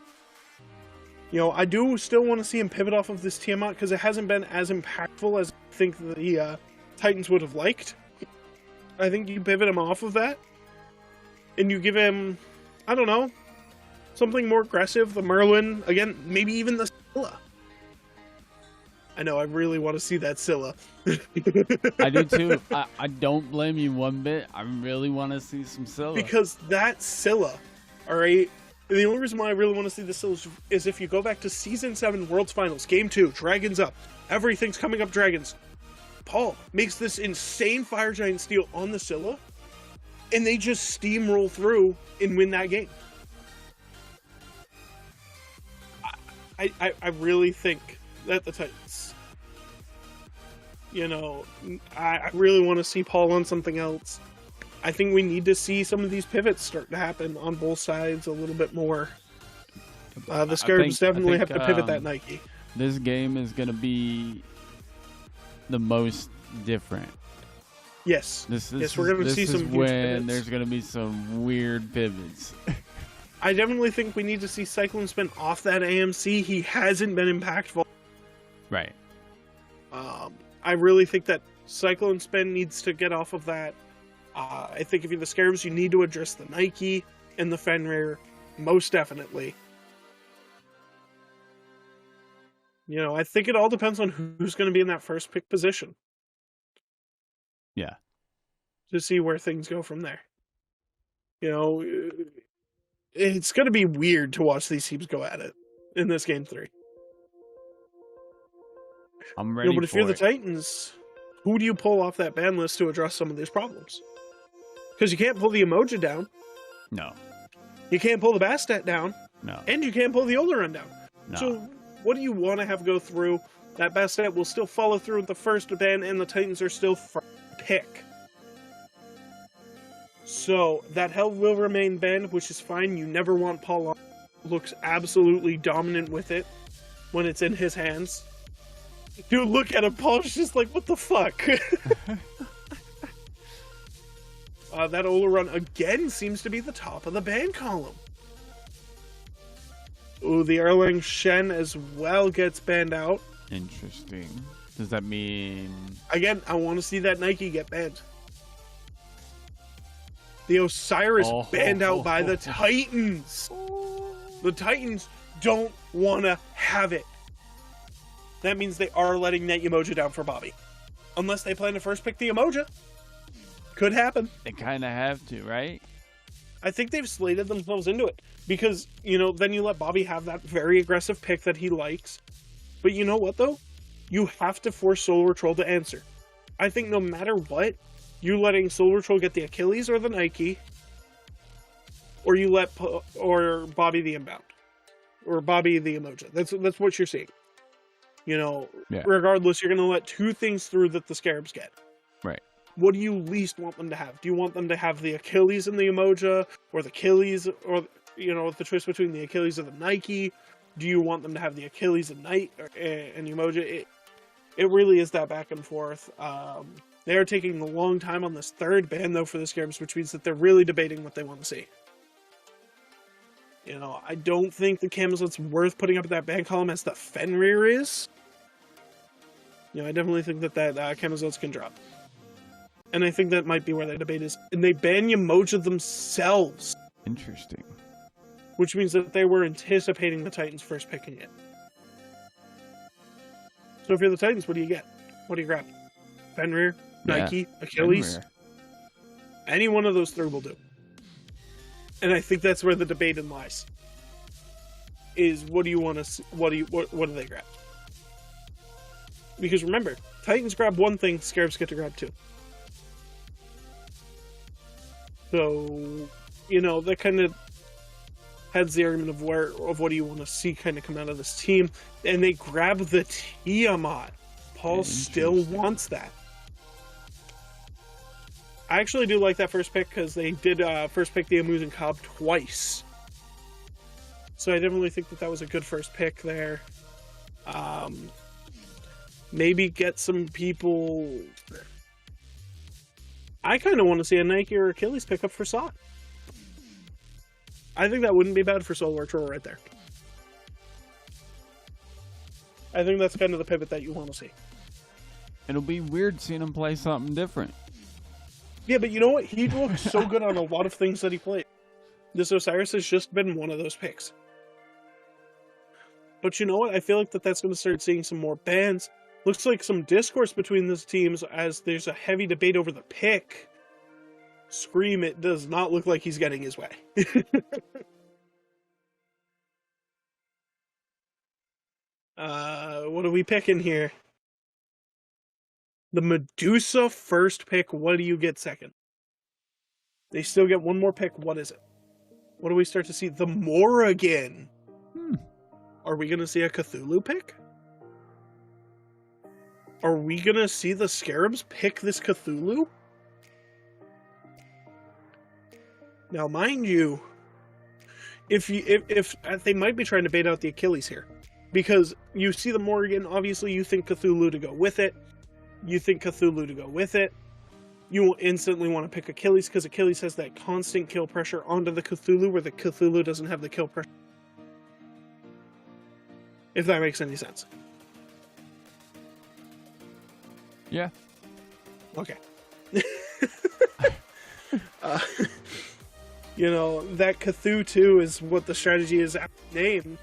You know, I do still want to see him pivot off of this Tiamat because it hasn't been as impactful as I think the Titans would have liked. I think you pivot him off of that, and you give him, I don't know, something more aggressive, the Merlin, again, maybe even the Scylla. I know, I really want to see that Scylla. I do too. I don't blame you one bit. I really want to see some Scylla. Because that Scylla, alright, and the only reason why I really want to see the Scylla is if you go back to Season 7 Worlds Finals, Game 2, Dragons up, everything's coming up Dragons. Paul makes this insane Fire Giant steal on the Scylla, and they just steamroll through and win that game. I really think that the Titans, you know, I really want to see Paul on something else. I think we need to see some of these pivots start to happen on both sides a little bit more. The Scarabs definitely have to pivot that Nike. This game is going to be the most different. Yes. Yes, we're going to see some huge pivots. There's going to be some weird pivots. I definitely think we need to see Cyclone spin off that AMC. He hasn't been impactful. Right. I really think that Cyclone spin needs to get off of that. I think if you're the Scarabs, you need to address the Nike and the Fenrir, most definitely. You know, I think it all depends on who's going to be in that first pick position. Yeah. To see where things go from there. You know, it's going to be weird to watch these teams go at it in this Game 3. I'm ready but if for you're the it. Titans, who do you pull off that ban list to address some of these problems? Because you can't pull the Emoja down. No. You can't pull the Bastet down. No. And you can't pull the Oleron down. No. So what do you want to have go through? That Bastet will still follow through with the first ban, and the Titans are still first pick. So that hell will remain banned, which is fine. You never want Paul on. Looks absolutely dominant with it when it's in his hands. Dude, look at him. Paul's just like, what the fuck? That Oleron again seems to be the top of the ban column. Ooh, the Erlang Shen as well gets banned out. Interesting. Does that mean... Again, I want to see that Nike get banned. The Osiris banned out by the Titans. The Titans don't want to have it. That means they are letting that Emoja down for Bobby. Unless they plan to first pick the Emoja. Could happen. They kind of have to, right? I think they've slated themselves into it. Because, you know, then you let Bobby have that very aggressive pick that he likes. But you know what, though? You have to force Solar Troll to answer. I think no matter what, you're letting Solar Troll get the Achilles or the Nike. Or you let or Bobby the inbound. Or Bobby the Emoja. That's what you're seeing. You know, regardless, you're going to let two things through that the Scarabs get. Right. What do you least want them to have? Do you want them to have the Achilles and the Emoja? Or the Achilles, or, you know, the choice between the Achilles and the Nike? Do you want them to have the Achilles and and Emoja? It really is that back and forth. They are taking a long time on this third ban, though, for the Scarabs, which means that they're really debating what they want to see. You know, I don't think the Camazot's worth putting up that ban column as the Fenrir is. You know, I definitely think that Camazot's can drop. And I think that might be where the debate is. And they ban Emoja themselves. Interesting. Which means that they were anticipating the Titans first picking it. So if you're the Titans, what do you get? What do you grab? Fenrir, Nike, Achilles? Fenrir. Any one of those three will do. And I think that's where the debate lies. Is what do you want to? What do they grab? Because remember, Titans grab one thing, Scarabs get to grab two. So, that kind of has the argument of what do you want to see kind of come out of this team, and they grab the Tiamat. Paul still wants that. I actually do like that first pick because they did first pick the Amusing Cobb twice. So I definitely think that was a good first pick there. Maybe get some people... I kind of want to see a Nike or Achilles pickup for Sot. I think that wouldn't be bad for Solar Troll right there. I think that's kind of the pivot that you want to see. It'll be weird seeing him play something different. Yeah, but you know what? He looks so good on a lot of things that he played. This Osiris has just been one of those picks. But you know what? I feel like that's going to start seeing some more bans. Looks like some discourse between these teams as there's a heavy debate over the pick. Scream, it does not look like he's getting his way. What are we picking here? The Medusa first pick. What do you get second? They still get one more pick. What is it? What do we start to see? The Morrigan. Are we going to see a Cthulhu pick? Are we going to see the Scarabs pick this Cthulhu? Now, mind you, if they might be trying to bait out the Achilles here, because you see the Morrigan, obviously you think Cthulhu to go with it. You think Cthulhu to go with it. You will instantly want to pick Achilles because Achilles has that constant kill pressure onto the Cthulhu where the Cthulhu doesn't have the kill pressure. If that makes any sense. Yeah. Okay. That Cthulhu 2 is what the strategy is named.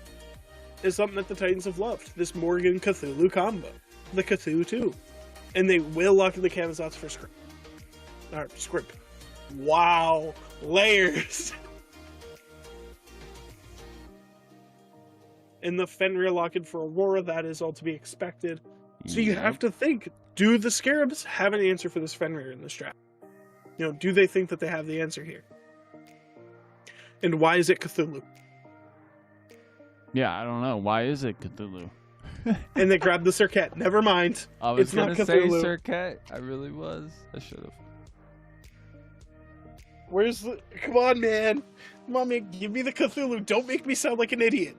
Is something that the Titans have loved. This Morrigan Cthulhu combo. The Cthulhu 2. And they will lock in the canvas outs for script. Alright, script. Wow. Layers. And the Fenrir lock-in for Aurora, that is all to be expected. So you have to think, do the Scarabs have an answer for this Fenrir in this draft? Do they think that they have the answer here? And why is it Cthulhu? Yeah, I don't know. Why is it Cthulhu? And they grabbed the Serket. Never mind. I was going to say Serket. I really was. I should have. Where's the... Come on, man. Come on, man. Give me the Cthulhu. Don't make me sound like an idiot.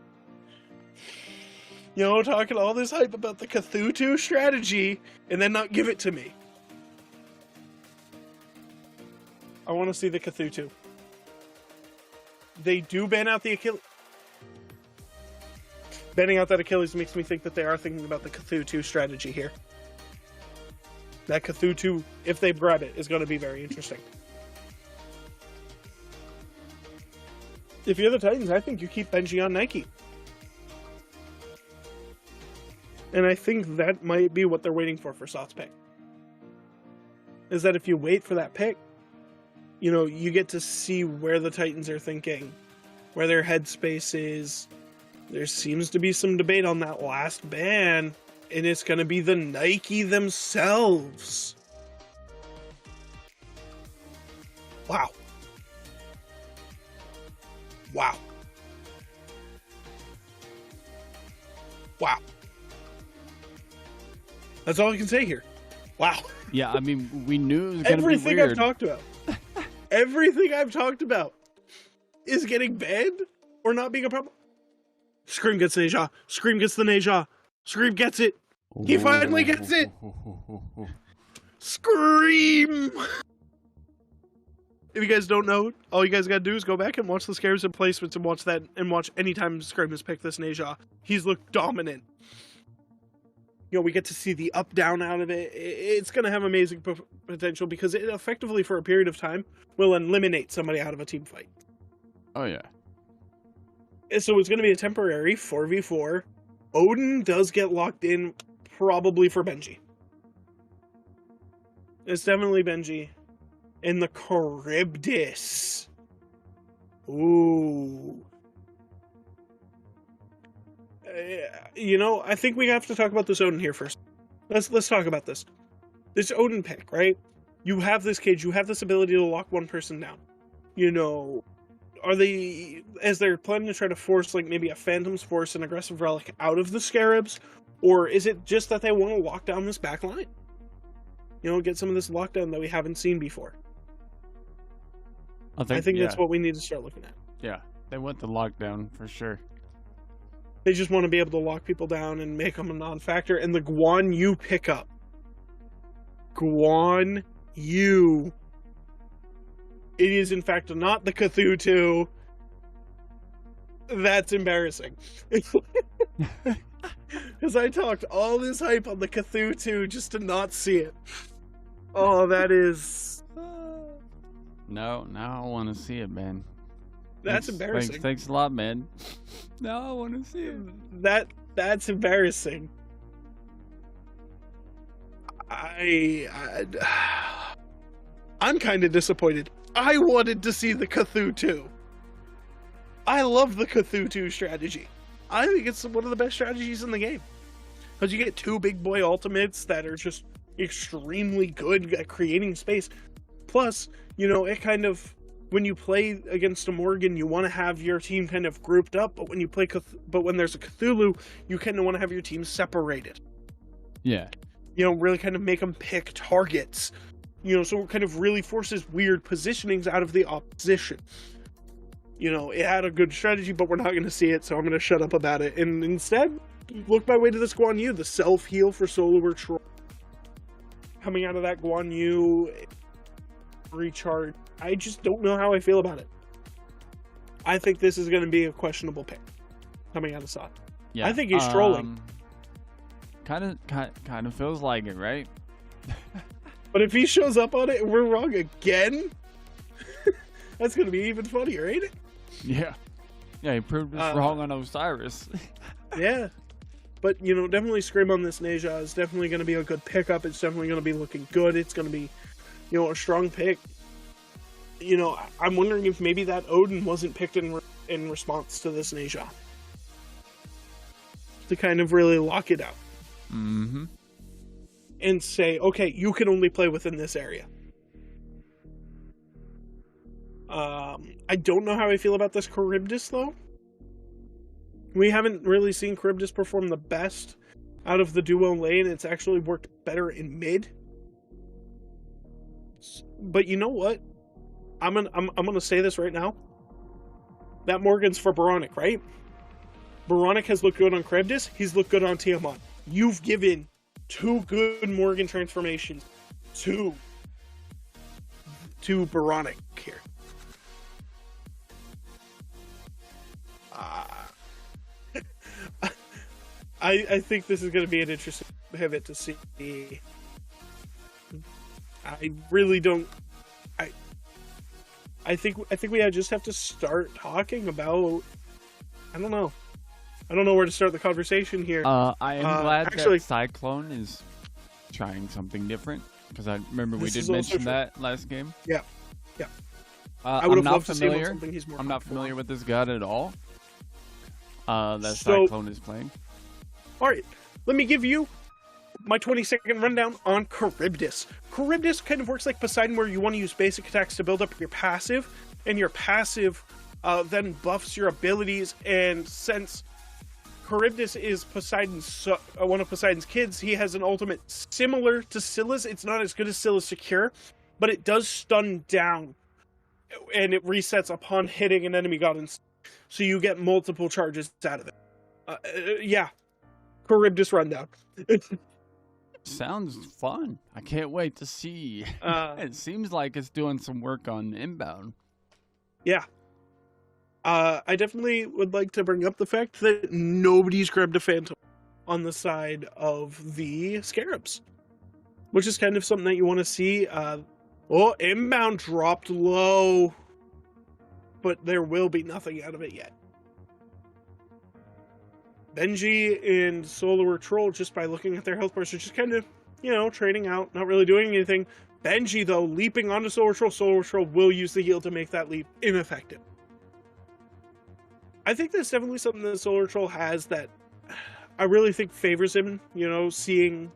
Talking all this hype about the Cthulhu strategy and then not give it to me. I want to see the Cthulhu. They do ban out the Achilles. Banning out that Achilles makes me think that they are thinking about the Cthulhu strategy here. That Cthulhu, if they grab it, is going to be very interesting. If you're the Titans, I think you keep Benji on Nike. And I think that might be what they're waiting for Sot's pick. Is that if you wait for that pick, you get to see where the Titans are thinking, where their headspace is. There seems to be some debate on that last ban, and it's going to be the Nike themselves. Wow. Wow. Wow. That's all I can say here. Wow. Yeah, I mean, we knew it was going to be weird. Everything I've talked about. Everything I've talked about is getting banned or not being a problem. Scream gets Neja. Scream gets the Neja. Scream gets it. He finally gets it. Scream. If you guys don't know, all you guys gotta do is go back and watch the Scarabs and placements and watch that, and watch anytime Scream has picked this Neja. He's looked dominant. We get to see the up-down out of it. It's going to have amazing potential because it effectively, for a period of time, will eliminate somebody out of a team fight. Oh, yeah. So it's going to be a temporary 4v4. Odin does get locked in probably for Benji. It's definitely Benji. And the Charybdis. Ooh. You know, I think we have to talk about this Odin here first. Let's talk about this. This Odin pick, right? You have this cage, you have this ability to lock one person down. You know, are they, as they're planning to try to force, like, maybe a Phantom's Force, an aggressive relic out of the Scarabs? Or is it just that they want to lock down this back line? You know, get some of this lockdown that we haven't seen before. I think that's what we need to start looking at. Yeah, they want the lockdown for sure. They just want to be able to lock people down and make them a non-factor. And the Guan Yu pickup. Guan Yu. It is, in fact, not the Cthulhu 2. That's embarrassing. Because I talked all this hype on the Cthulhu 2 just to not see it. Oh, that is... No, now I want to see it, man. That's embarrassing. Thanks a lot, man. Now I want to see it. That's embarrassing. I'm kind of disappointed. I wanted to see the Cthulhu 2. I love the Cthulhu 2 strategy. I think it's one of the best strategies in the game. Because you get two big boy ultimates that are just extremely good at creating space. Plus, you know, it kind of, when you play against a Morgan, you want to have your team kind of grouped up, but when you play, when there's a Cthulhu, you kind of want to have your team separated. Yeah. You know, really kind of make them pick targets. You know, so it kind of really forces weird positionings out of the opposition. You know, it had a good strategy, but we're not going to see it, so I'm going to shut up about it. And instead, look my way to this Guan Yu, the self-heal for Solo Troll. Coming out of that Guan Yu recharge, I just don't know how I feel about it. I think this is going to be a questionable pick coming out of Sot. Yeah, I think he's trolling. Kind of feels like it, right? But if he shows up on it and we're wrong again, that's going to be even funnier, ain't it? Yeah. Yeah, he proved us wrong on Osiris. Yeah. But, you know, definitely Scream on this Neja is definitely going to be a good pickup. It's definitely going to be looking good. It's going to be, you know, a strong pick. You know, I'm wondering if maybe that Odin wasn't picked in response to this Neja. To kind of really lock it out. Mm-hmm. And say, okay, you can only play within this area. I don't know how I feel about this Charybdis, though. We haven't really seen Charybdis perform the best out of the duo lane. It's actually worked better in mid. But you know what? I'm gonna say this right now. That Morgan's for Baronic, right? Baronic has looked good on Charybdis. He's looked good on Tiamat. You've given two good Morgan transformations to Baronic here. I think this is going to be an interesting pivot to see. I really don't. I think we just have to start talking about. I don't know. I don't know where to start the conversation here. I am glad that Cyclone is trying something different, because I remember we did mention that last game. Yeah. I would have loved to see him on something he's more I'm not familiar with this god at all. That Cyclone is playing. All right, let me give you my 20-second rundown on Charybdis. Charybdis kind of works like Poseidon, where you want to use basic attacks to build up your passive, and your passive then buffs your abilities. And since Charybdis is Poseidon's one of Poseidon's kids, he has an ultimate similar to Scylla's. It's not as good as Scylla's Secure, but it does stun down, and it resets upon hitting an enemy god, so you get multiple charges out of it. Yeah. Charybdis rundown. Sounds fun. I can't wait to see. It seems like it's doing some work on inbound. Yeah. I definitely would like to bring up the fact that nobody's grabbed a Phantom on the side of the Scarabs, which is kind of something that you want to see. Inbound dropped low, but there will be nothing out of it yet. Benji and Solar Troll, just by looking at their health bars, are just kind of, trading out, not really doing anything. Benji, though, leaping onto Solar Troll will use the heal to make that leap ineffective. I think that's definitely something that Solar Troll has that I really think favors him, seeing,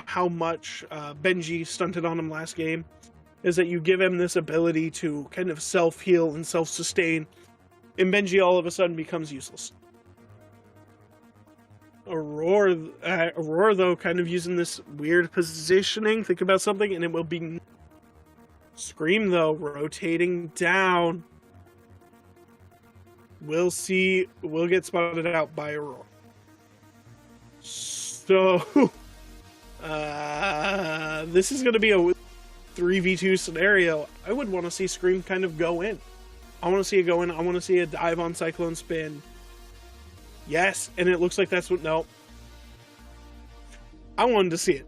how much Benji stunted on him last game, is that you give him this ability to kind of self-heal and self-sustain, and Benji all of a sudden becomes useless. Aurora, though, kind of using this weird positioning. Think about something, and it will be... Scream, though, rotating down. We'll see. We'll get spotted out by Aurora. So... this is going to be a 3v2 scenario. I would want to see Scream kind of go in. I want to see it go in. I want to see a dive on Cyclone Spin. Yes, and it looks like that's what... No. I wanted to see it.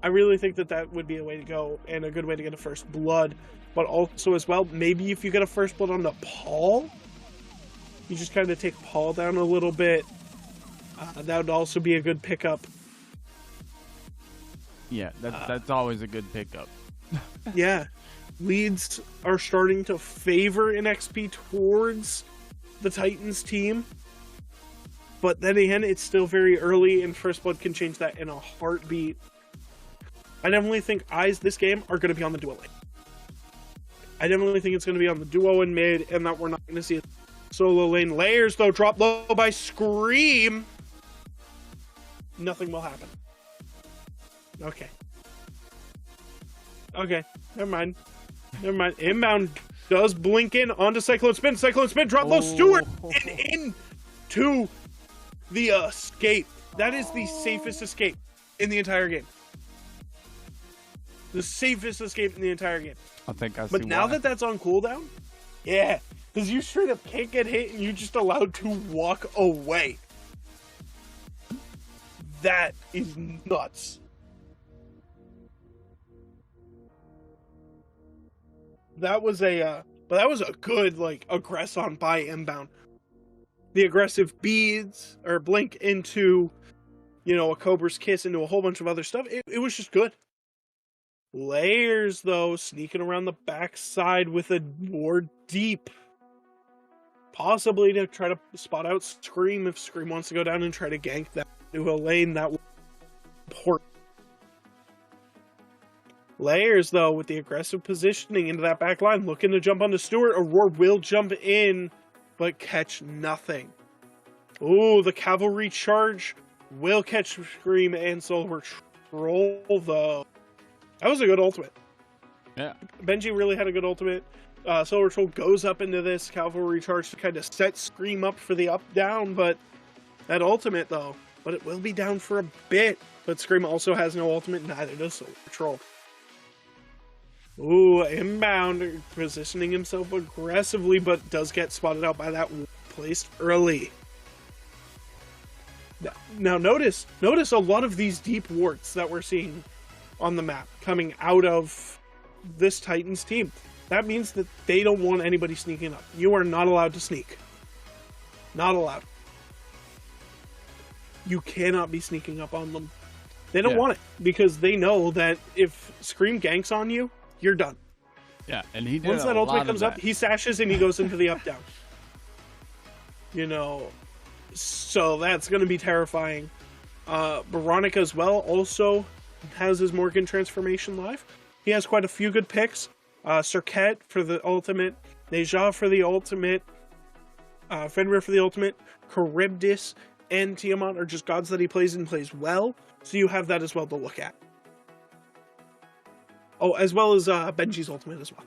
I really think that would be a way to go, and a good way to get a first blood. But also, as well, maybe if you get a first blood on the Paul, you just kind of take Paul down a little bit. That would also be a good pickup. Yeah, that's always a good pickup. Yeah. Leads are starting to favor an XP towards the Titans team. But then again, it's still very early, and First Blood can change that in a heartbeat. I definitely think eyes this game are going to be on the duo lane. I definitely think it's going to be on the duo and mid, and that we're not going to see a solo lane. Layers, though, drop low by Scream. Nothing will happen. Okay. Okay, never mind. Inbound does blink in onto Cyclone Spin. Cyclone Spin, drop low, Stewart, and into the escape. That is the safest escape in the entire game. The safest escape in the entire game. I think I see. But now that that's on cooldown, yeah, because you straight up can't get hit and you're just allowed to walk away. That is nuts. That was a good, aggress-on by Inbound. The aggressive beads, or blink into, a Cobra's Kiss, into a whole bunch of other stuff. It was just good. Layers, though, sneaking around the backside with a ward deep. Possibly to try to spot out Scream if Scream wants to go down and try to gank that into a lane. That would be important. Layers, though, with the aggressive positioning into that back line, looking to jump onto Stewart. Aurora will jump in, but catch nothing. Ooh, the cavalry charge will catch Scream and Solar Troll, though. That was a good ultimate. Yeah. Benji really had a good ultimate. Solar Troll goes up into this cavalry charge to kind of set Scream up for the up-down, but that ultimate, though, but it will be down for a bit. But Scream also has no ultimate, neither does Solar Troll. Ooh, Inbound positioning himself aggressively, but does get spotted out by that placed early. Now notice a lot of these deep wards that we're seeing on the map coming out of this Titans team. That means that they don't want anybody sneaking up. You are not allowed to sneak. Not allowed. You cannot be sneaking up on them. They don't want it, because they know that if Scream ganks on you, you're done. Yeah, and he did once that ultimate comes up, he sashes and he goes into the up-down. So that's going to be terrifying. Veronica as well also has his Morgan transformation live. He has quite a few good picks. Circuit for the ultimate, Neja for the ultimate, Fenrir for the ultimate, Charybdis and Tiamat are just gods that he plays and plays well. So you have that as well to look at. Oh, as well as Benji's ultimate as well.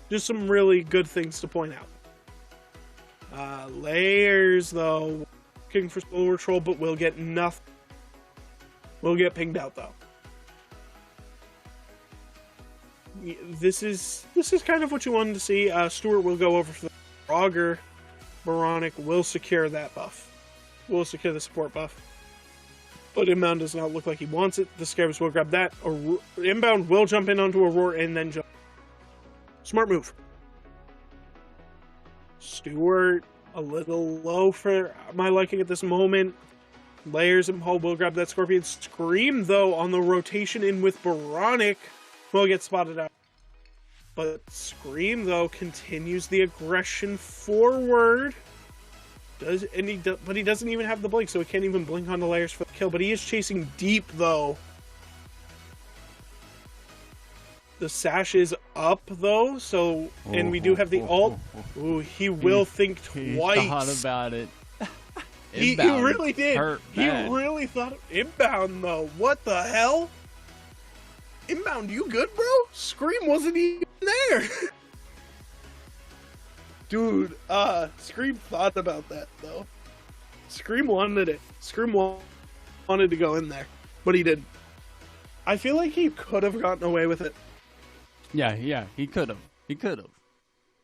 Just some really good things to point out. Layers, though, looking for Solar Troll, but will get nothing. Will get pinged out, though. This is kind of what you wanted to see. Stewart will go over for the Frogger. Moronic will secure that buff. Will secure the support buff. But Inbound does not look like he wants it. The Scarabs will grab that. Inbound will jump in onto Aurora and then jump. Smart move. Stewart A little low for my liking at this moment. Layers and Paul will grab that Scorpion. Scream, though, on the rotation in with Baronic will get spotted out. But Scream, though, continues the aggression forward. But he doesn't even have the blink, so he can't even blink on the Layers for the kill. But he is chasing deep, though. The sash is up, though, so... And we do have the ult. Ooh, he will think twice. He thought about it. He really did. He really thought... Inbound, though. What the hell? Inbound, you good, bro? Scream wasn't even there. Dude, Scream thought about that, though. Scream wanted it. Scream wanted to go in there, but he didn't. I feel like he could have gotten away with it. Yeah, he could have. He could have.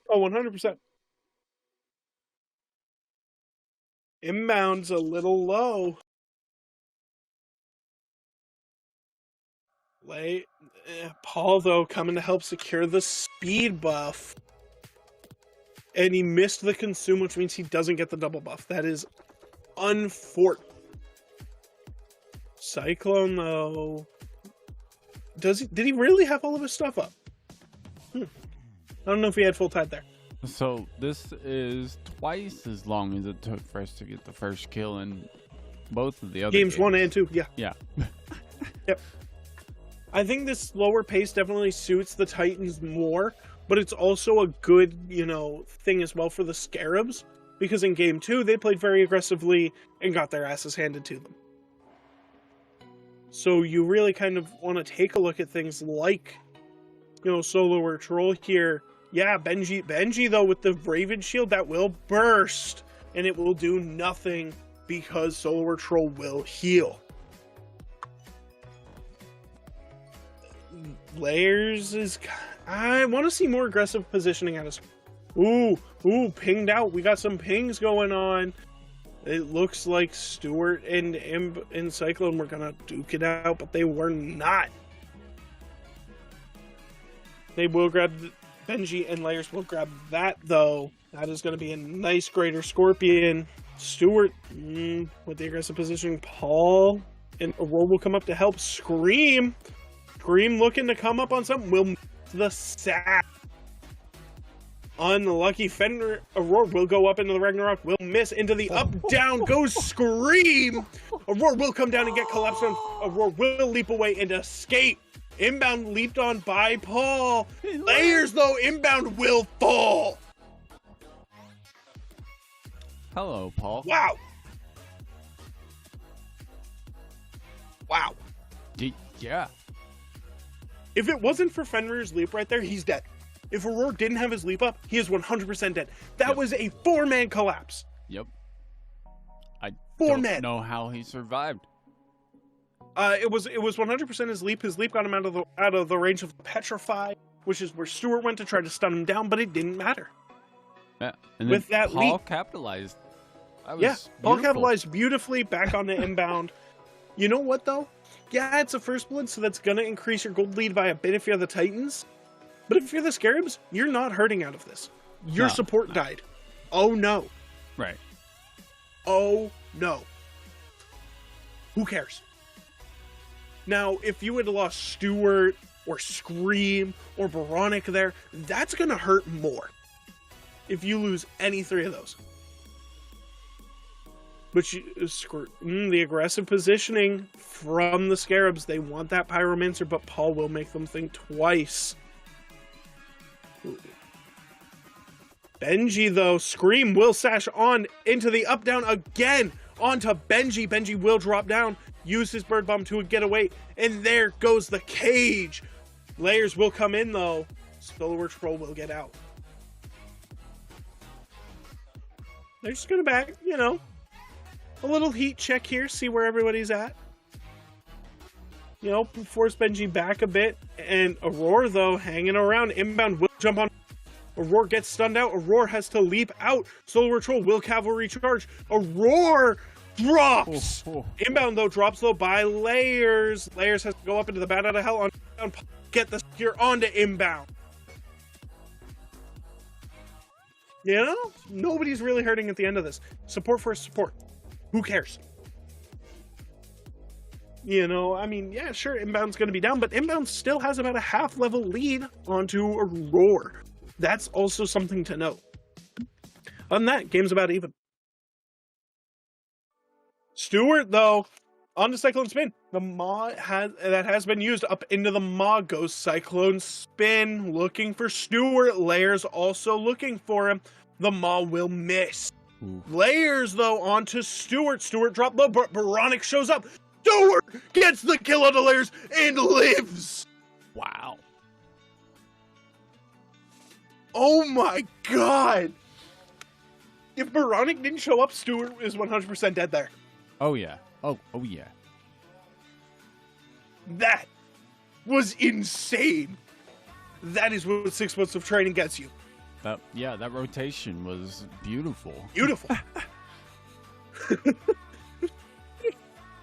Oh, 100%. Inbound's a little low. Paul, though, coming to help secure the speed buff. And he missed the consume, which means he doesn't get the double buff. That is unfortunate. Cyclone, though... Did he really have all of his stuff up? I don't know if he had full tide there. So this is twice as long as it took for us to get the first kill in both of the other games. 1 and 2, yeah. Yeah. Yep. I think this slower pace definitely suits the Titans more, but it's also a good, thing as well for the Scarabs, because in Game 2, they played very aggressively and got their asses handed to them. So you really kind of want to take a look at things like, Solo or Troll here. Yeah, Benji, though, with the Raven Shield, that will burst, and it will do nothing because Solo or Troll will heal. Layers is... I want to see more aggressive positioning out of... Ooh, pinged out. We got some pings going on. It looks like Stuart and Cyclone were going to duke it out, but they were not. They will grab Benji, and Layers will grab that, though. That is going to be a nice Greater Scorpion. Stuart with the aggressive positioning. Paul and Aurora will come up to help. Scream looking to come up on something. Will miss the sack. Unlucky Fenrir. Aurora will go up into the Ragnarok. Will miss into the up. Down goes Scream. Aurora will come down and get collapsed on. Aurora will leap away and escape. Inbound leaped on by Paul. Layers, though, inbound will fall. Hello, Paul. Wow. Yeah. If it wasn't for Fenrir's leap right there, he's dead. If Aurora didn't have his leap up, he is 100% dead. That was a 4-man collapse. Yep. I don't know how he survived. It was 100% his leap. His leap got him out of the range of Petrify, which is where Stuart went to try to stun him down, but it didn't matter. Yeah. And with then that Paul leap, capitalized. Paul capitalized beautifully back on the inbound. You know what, though? Yeah, it's a first blood, so that's going to increase your gold lead by a bit if you're the Titans. But if you're the Scarabs, you're not hurting out of this. Your support died. Oh, no. Right. Oh, no. Who cares? Now, if you had lost Stuart or Scream or Baronic there, that's going to hurt more. If you lose any 3 of those. But the aggressive positioning from the Scarabs, they want that Pyromancer, but Paul will make them think twice. Benji, though, Scream will sash on into the up-down again onto Benji. Benji will drop down, use his bird bomb to get away, and there goes the cage. Layers will come in, though. Solo Troll will get out. They're just gonna back, a little heat check here, see where everybody's at. Force Benji back a bit, and Aurora, though, hanging around. Inbound will jump on. Aurora gets stunned out. Aurora has to leap out. Solar Troll will cavalry charge. Aurora drops. Inbound, though, drops, though, by Layers. Layers has to go up into the bat out of hell on get the secure onto inbound. You know, nobody's really hurting at the end of this. Support for support. Who cares? You know, I mean, yeah, sure, Inbound's going to be down, but Inbound still has about a half-level lead onto Roar. That's also something to note. Other than that, game's about even. Stewart, though, on the Cyclone Spin. The Maw has been used up into the Maw. Goes Cyclone Spin, looking for Stewart. Layers also looking for him. The Maw will miss. Ooh. Layers, though, onto Stewart. Stewart dropped low, but Baronic shows up. Stewart gets the kill on the Layers and lives. Wow. Oh my god. If Baronic didn't show up, Stewart is 100% dead there. Oh yeah. Oh yeah. That was insane. That is what 6 months of training gets you. That rotation was beautiful. Beautiful.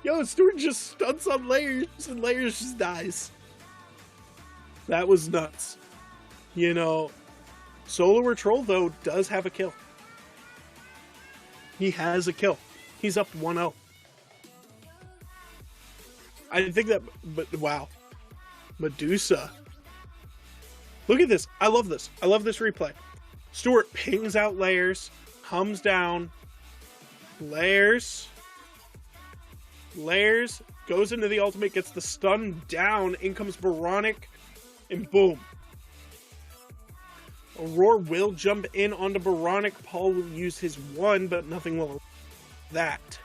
Yo, Stewart just stunts on Layers, and Layers just dies. That was nuts. You know, Solar Troll, though, does have a kill. He has a kill. He's up 1-0. I think that, but wow. Medusa. Look at this. I love this. I love this replay. Stewart pings out Layers, hums down. Layers, goes into the ultimate, gets the stun down. In comes Baronic, and boom. Aurora will jump in onto Baronic. Paul will use his one, but nothing will that.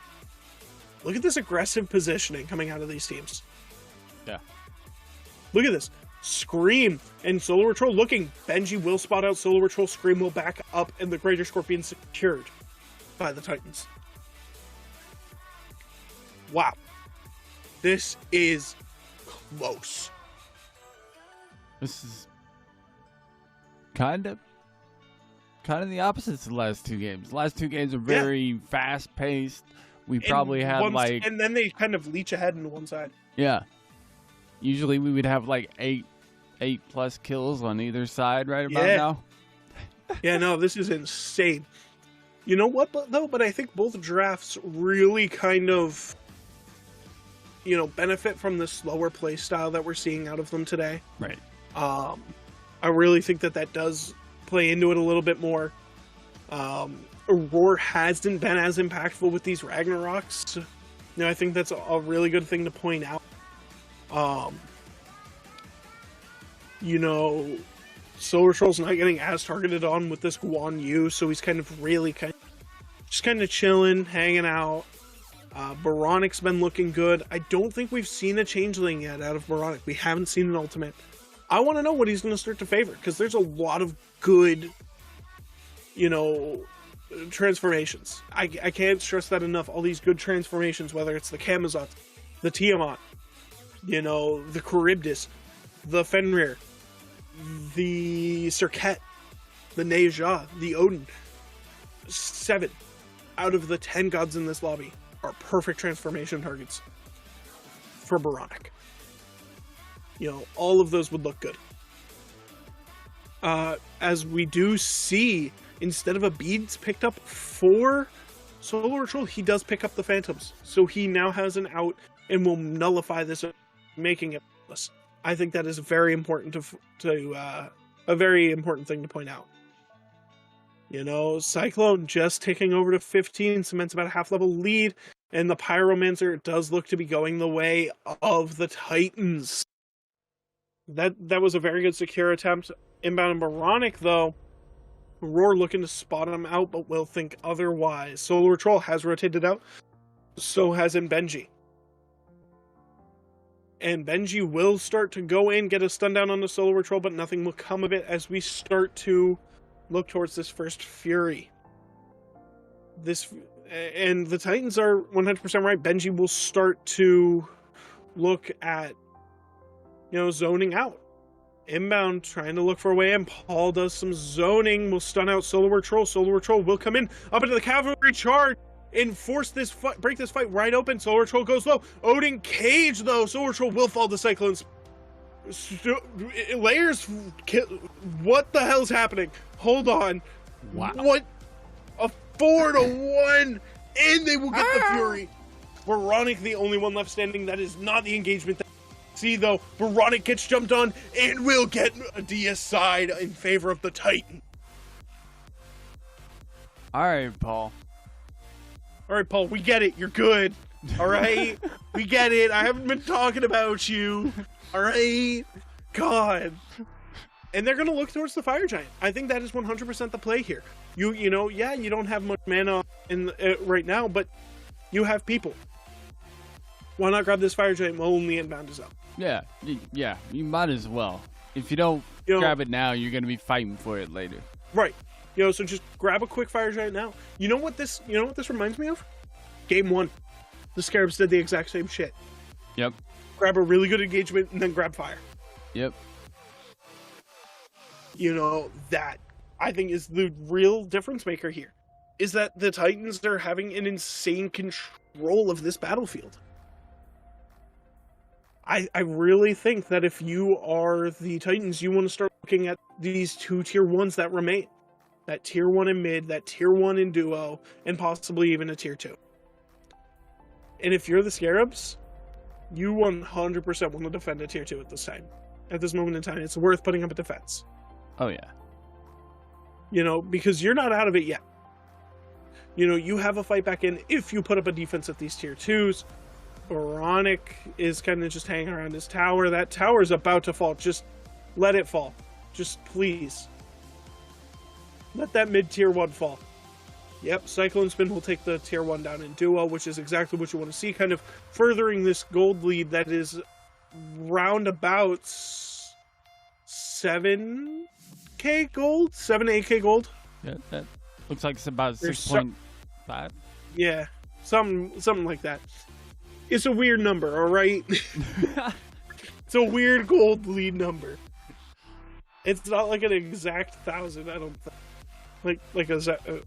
Look at this aggressive positioning coming out of these teams. Yeah. Look at this. Scream and Solar Troll looking. Benji will spot out Solar Troll. Scream will back up, and the Greater Scorpion secured by the Titans. Wow. This is close. This is kind of the opposite to the last two games. The last two games are very fast paced. We probably had and then they kind of leech ahead into one side. Yeah. Usually we would have like eight plus kills on either side right about now. Yeah, no, this is insane. You know what, but I think both drafts really kind of, you know, benefit from the slower play style that we're seeing out of them today. Right. I really think that does play into it a little bit more. Aurora hasn't been as impactful with these Ragnaroks. You know, I think that's a really good thing to point out. You know, Solar Troll's not getting as targeted on with this Guan Yu, so he's kind of really just kind of chilling, hanging out. Baronic's been looking good. I don't think we've seen a changeling yet out of Baronic. We haven't seen an ultimate. I want to know what he's going to start to favor, because there's a lot of good, you know, transformations. I can't stress that enough. All these good transformations, whether it's the Camazotz, the Tiamat, you know, the Charybdis, the Fenrir, the Serket, the Neja, the Odin. 7 out of the 10 gods in this lobby are perfect transformation targets for Baronic. You know, all of those would look good. As we do see, instead of a beads picked up for Solar Troll, he does pick up the Phantoms. So he now has an out and will nullify this, making it useless. I think that is very important a very important thing to point out. You know, Cyclone just ticking over to 15, cements about a half-level lead, and the Pyromancer does look to be going the way of the Titans. That was a very good secure attempt. Inbound and Baronic, though, Roar looking to spot him out, but will think otherwise. Solar Troll has rotated out, so has Benji. And Benji will start to go in, get a stun down on the Solar Troll, but nothing will come of it as we start to look towards this first Fury. And the Titans are 100% right. Benji will start to look at, you know, zoning out. Inbound, trying to look for a way in. Paul does some zoning, will stun out Solar Troll. Solar Troll will come in up into the cavalry charge and force this fight, break this fight right open. Solar Troll goes low. Odin cage, though. Solar Troll will fall to Cyclones. Layers, what the hell's happening? Hold on. Wow. What? A 4-1, and they will get the Fury. Veronic, the only one left standing. That is not the engagement. See, though, Veronic gets jumped on and will get a DS side in favor of the Titan. All right, Paul. All right, Paul, we get it. You're good. All right? We get it. I haven't been talking about you. All right? God. And they're going to look towards the Fire Giant. I think that is 100% the play here. You know, yeah, you don't have much mana in right now, but you have people. Why not grab this Fire Giant while only inbound is up? Yeah, you might as well. If you don't grab it now, you're going to be fighting for it later. Right. You know, so just grab a quick Fire Giant now. You know what this reminds me of? Game 1. The Scarabs did the exact same shit. Yep. Grab a really good engagement and then grab fire. Yep. You know, that I think is the real difference maker here. Is that the Titans are having an insane control of this battlefield. I really think that if you are the Titans, you want to start looking at these 2 tier 1s that remain. That tier 1 in mid, that tier 1 in duo, and possibly even a tier 2. And if you're the Scarabs, you 100% want to defend a tier 2 at this time. At this moment in time, it's worth putting up a defense. Oh, yeah. You know, because you're not out of it yet. You know, you have a fight back in if you put up a defense at these tier 2s. Veronic is kind of just hanging around his tower. That tower is about to fall. Just let it fall. Just please. Let that mid tier 1 fall. Yep, Cyclone Spin will take the tier 1 down in duo, which is exactly what you want to see. Kind of furthering this gold lead that is round about 7k gold? 7 to 8k gold? Yeah, that looks like it's about 6.5. Yeah, something like that. It's a weird number, all right? It's a weird gold lead number. It's not like an exact 1,000, I don't think.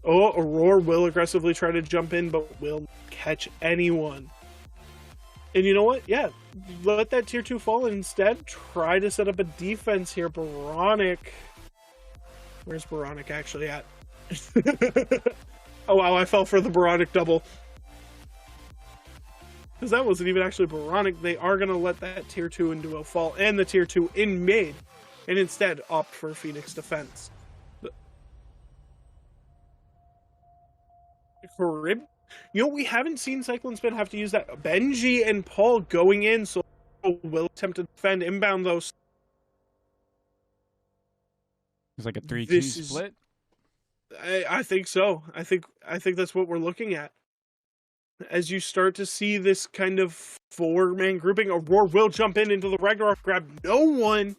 Aurora will aggressively try to jump in, but will catch anyone. And you know what? Yeah, let that tier 2 fall and instead try to set up a defense here. Veronic. Where's Veronic actually at? Oh wow, I fell for the Veronic double. Because that wasn't even actually Veronic. They are going to let that tier 2 in duo fall and the tier 2 in mid, and instead opt for Phoenix defense. Carib? You know, we haven't seen Cyclone Spin have to use that. Benji and Paul going in, so will attempt to defend inbound though. It's like a 3-2 split. I think so. I think that's what we're looking at. As you start to see this kind of 4-man grouping, Aurora will jump into the Ragnarok, grab no one.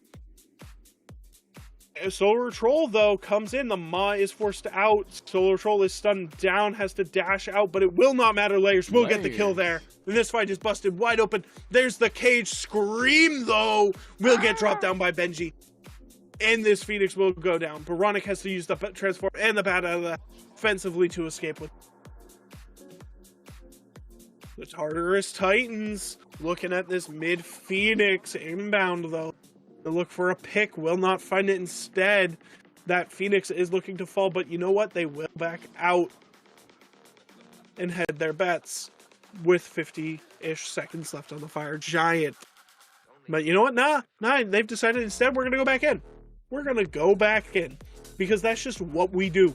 Solar Troll, though, comes in. The Ma is forced out. Solar Troll is stunned down, has to dash out, but it will not matter. Layers will get the kill there. And this fight is busted wide open. There's the cage. Scream, though, will get dropped down by Benji. And this Phoenix will go down. Veronic has to use the transform and the bat out of the offensively to escape with. The Tartarus Titans looking at this mid Phoenix inbound, though. To look for a pick, will not find it. Instead, that Phoenix is looking to fall, but you know what? They will back out and head their bets with 50-ish seconds left on the Fire Giant. But you know what? Nah, they've decided instead we're going to go back in. We're going to go back in because that's just what we do.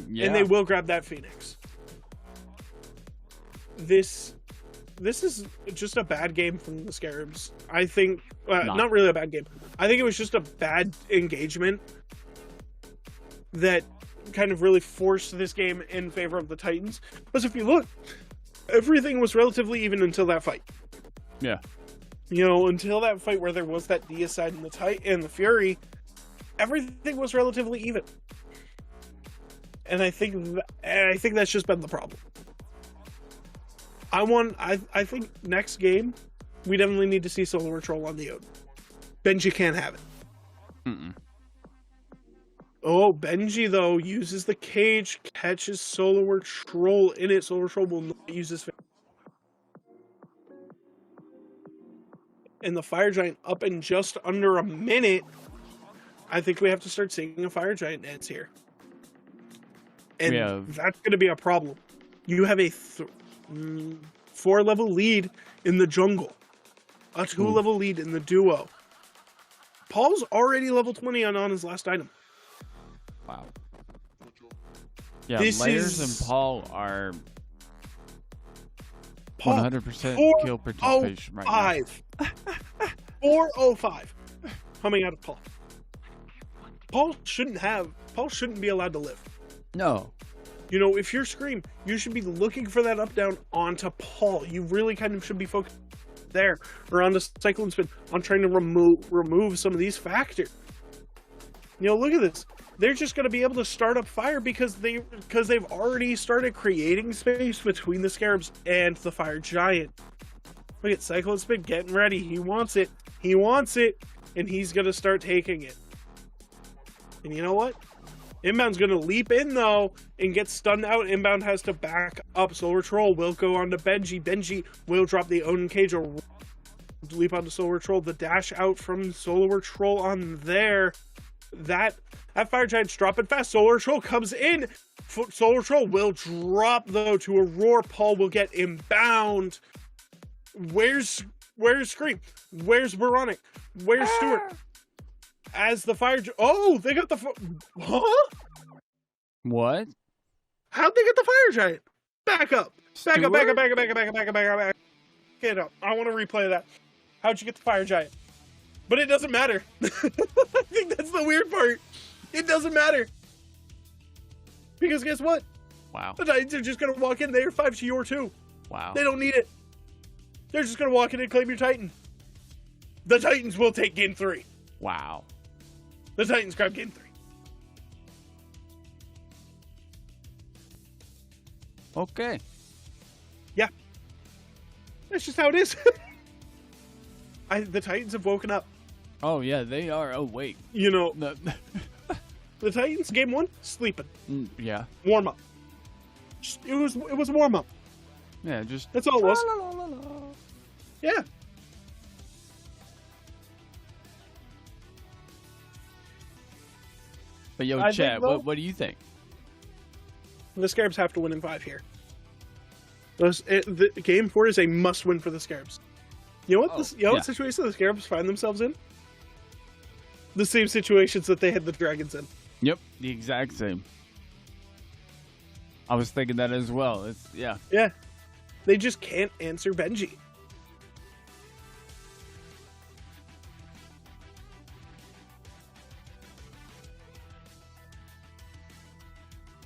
Yeah. And they will grab that Phoenix. This is just a bad game from the Scarabs. I think, not really a bad game. I think it was just a bad engagement that kind of really forced this game in favor of the Titans. Because if you look, everything was relatively even until that fight. Yeah. You know, until that fight where there was that deicide in the Titan and the Fury, everything was relatively even. And I think that's just been the problem. I think next game, we definitely need to see Solar Troll on the Odin. Benji can't have it. Mm-mm. Oh, Benji, though, uses the cage, catches Solar Troll in it. Solar Troll will not use his... And the Fire Giant up in just under a minute. I think we have to start seeing a Fire Giant dance here. And that's going to be a problem. You have a 4-level lead in the jungle, a 2-level lead in the duo. Paul's already level 20 on his last item. Wow. Yeah, Layers and Paul are 100% kill participation right now. 405 coming out of Paul. Paul shouldn't be allowed to live. No. You know, if you're Scream, you should be looking for that up down onto Paul. You really kind of should be focused there, or on the Cyclone Spin, on trying to remove some of these factors. You know, look at this. They're just going to be able to start up fire because they've already started creating space between the Scarabs and the Fire Giant. Look at Cyclone Spin getting ready. He wants it. He wants it, and he's going to start taking it. And you know what? Inbound's going to leap in, though, and get stunned out. Inbound has to back up. Solar Troll will go on to Benji. Benji will drop the Odin Cage or leap onto Solar Troll. The dash out from Solar Troll on there. That Fire Giant's dropping fast. Solar Troll comes in. Solar Troll will drop, though, to a roar. Paul will get inbound. Where's Scream? Where's Veronic? Where's Stuart? As the fire... Oh, they got the... Huh? What? How'd they get the Fire Giant? Back up. Back Stuart? up, back up, back up, back up, back up, back up, back up, back up. Get up. I want to replay that. How'd you get the Fire Giant? But it doesn't matter. I think that's the weird part. It doesn't matter. Because guess what? Wow. The Titans are just going to walk in. They're 5 to your 2. Wow. They don't need it. They're just going to walk in and claim your Titan. The Titans will take game 3. Wow. The Titans grab game 3. Okay. Yeah. That's just how it is. The Titans have woken up. Oh, yeah, they are. Oh, wait. You know, No. the Titans, game 1, sleeping. Yeah. Warm up. It was a warm up. Yeah, just... That's all it was. Yeah. But yo, I chat, think, though, what do you think? The Scarabs have to win in 5 here. The game 4 is a must-win for the Scarabs. You know what? What situation the Scarabs find themselves in? The same situations that they had the Dragons in. Yep, the exact same. I was thinking that as well. Yeah. They just can't answer Benji.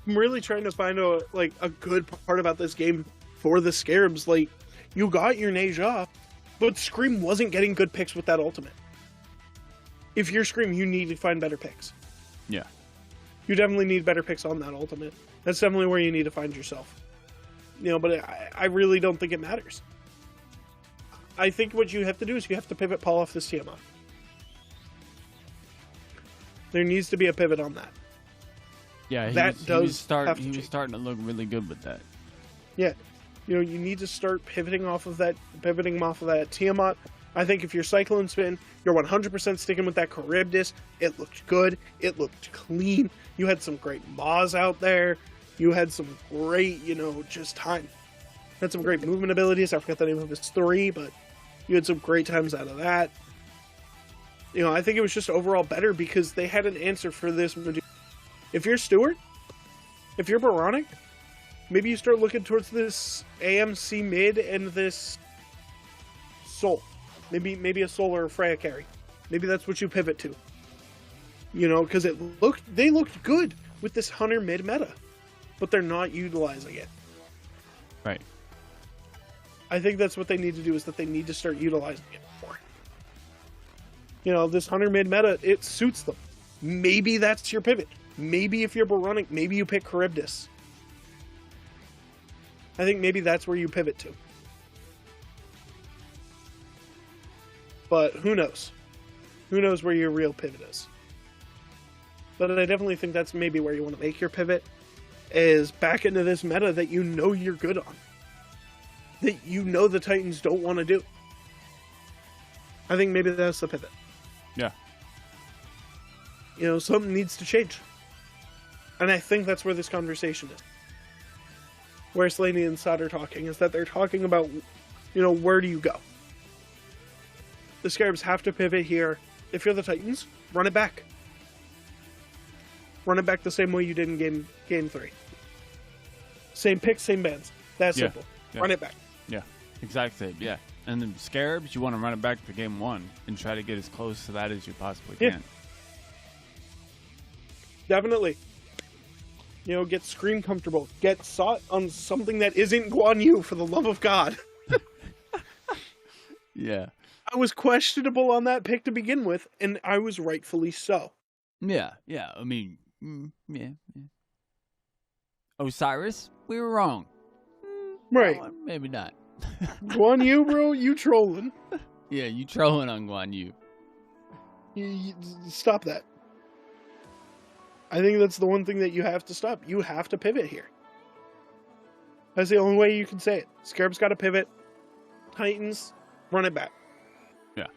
I'm really trying to find a good part about this game for the Scarabs. Like, you got your Neja, but Scream wasn't getting good picks with that ultimate. If you're Scream, you need to find better picks. Yeah. You definitely need better picks on that ultimate. That's definitely where you need to find yourself. You know, but I really don't think it matters. I think what you have to do is you have to pivot Paul off this Tiamat. There needs to be a pivot on that. Yeah, he was starting to look really good with that. Yeah. You know, you need to start pivoting him off of that Tiamat. I think if you're Cyclone Spin, you're 100% sticking with that Charybdis. It looked good. It looked clean. You had some great Maws out there. You had some great, just time. Had some great movement abilities. I forgot the name of his 3, but you had some great times out of that. You know, I think it was just overall better because they had an answer for this. If you're Stuart, if you're Baronic, maybe you start looking towards this AMC mid and this Soul. Maybe a Soul or a Freya carry. Maybe that's what you pivot to. You know, because they looked good with this Hunter mid meta, but they're not utilizing it. Right. I think that's what they need to do, is that they need to start utilizing it more. You know, this Hunter mid meta, it suits them. Maybe that's your pivot. Maybe if you're Baronic, maybe you pick Charybdis. I think maybe that's where you pivot to. But who knows? Who knows where your real pivot is? But I definitely think that's maybe where you want to make your pivot, is back into this meta that you know you're good on. That you know the Titans don't want to do. I think maybe that's the pivot. Yeah. You know, something needs to change. And I think that's where this conversation is. Where Slaney and Sod are talking, is that they're talking about, where do you go? The Scarabs have to pivot here. If you're the Titans, run it back. Run it back the same way you did in game 3. Same picks, same bands. That's simple. Yeah. Run it back. Yeah, exact same. Yeah, and then Scarabs, you want to run it back to game 1 and try to get as close to that as you possibly can. Definitely. Get Scream comfortable. Get Sot on something that isn't Guan Yu, for the love of God. Yeah. I was questionable on that pick to begin with, and I was rightfully so. Yeah. I mean, yeah. Osiris, we were wrong. Right. Well, maybe not. Guan Yu, bro, you trolling. Yeah, you trolling on Guan Yu. Stop that. I think that's the one thing that you have to stop. You have to pivot here. That's the only way you can say it. Scarab's got to pivot. Titans, run it back. Yeah.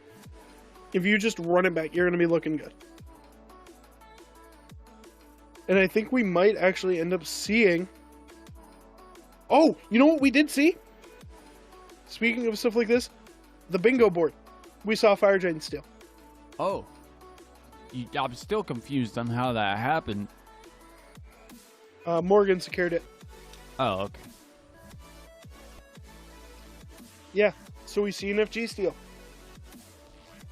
If you just run it back, you're going to be looking good. And I think we might actually end up seeing... Oh, you know what we did see? Speaking of stuff like this, the bingo board. We saw Fire Giant steal. Oh. I'm still confused on how that happened. Morgan secured it. Oh, okay. Yeah, so we see an FG steal.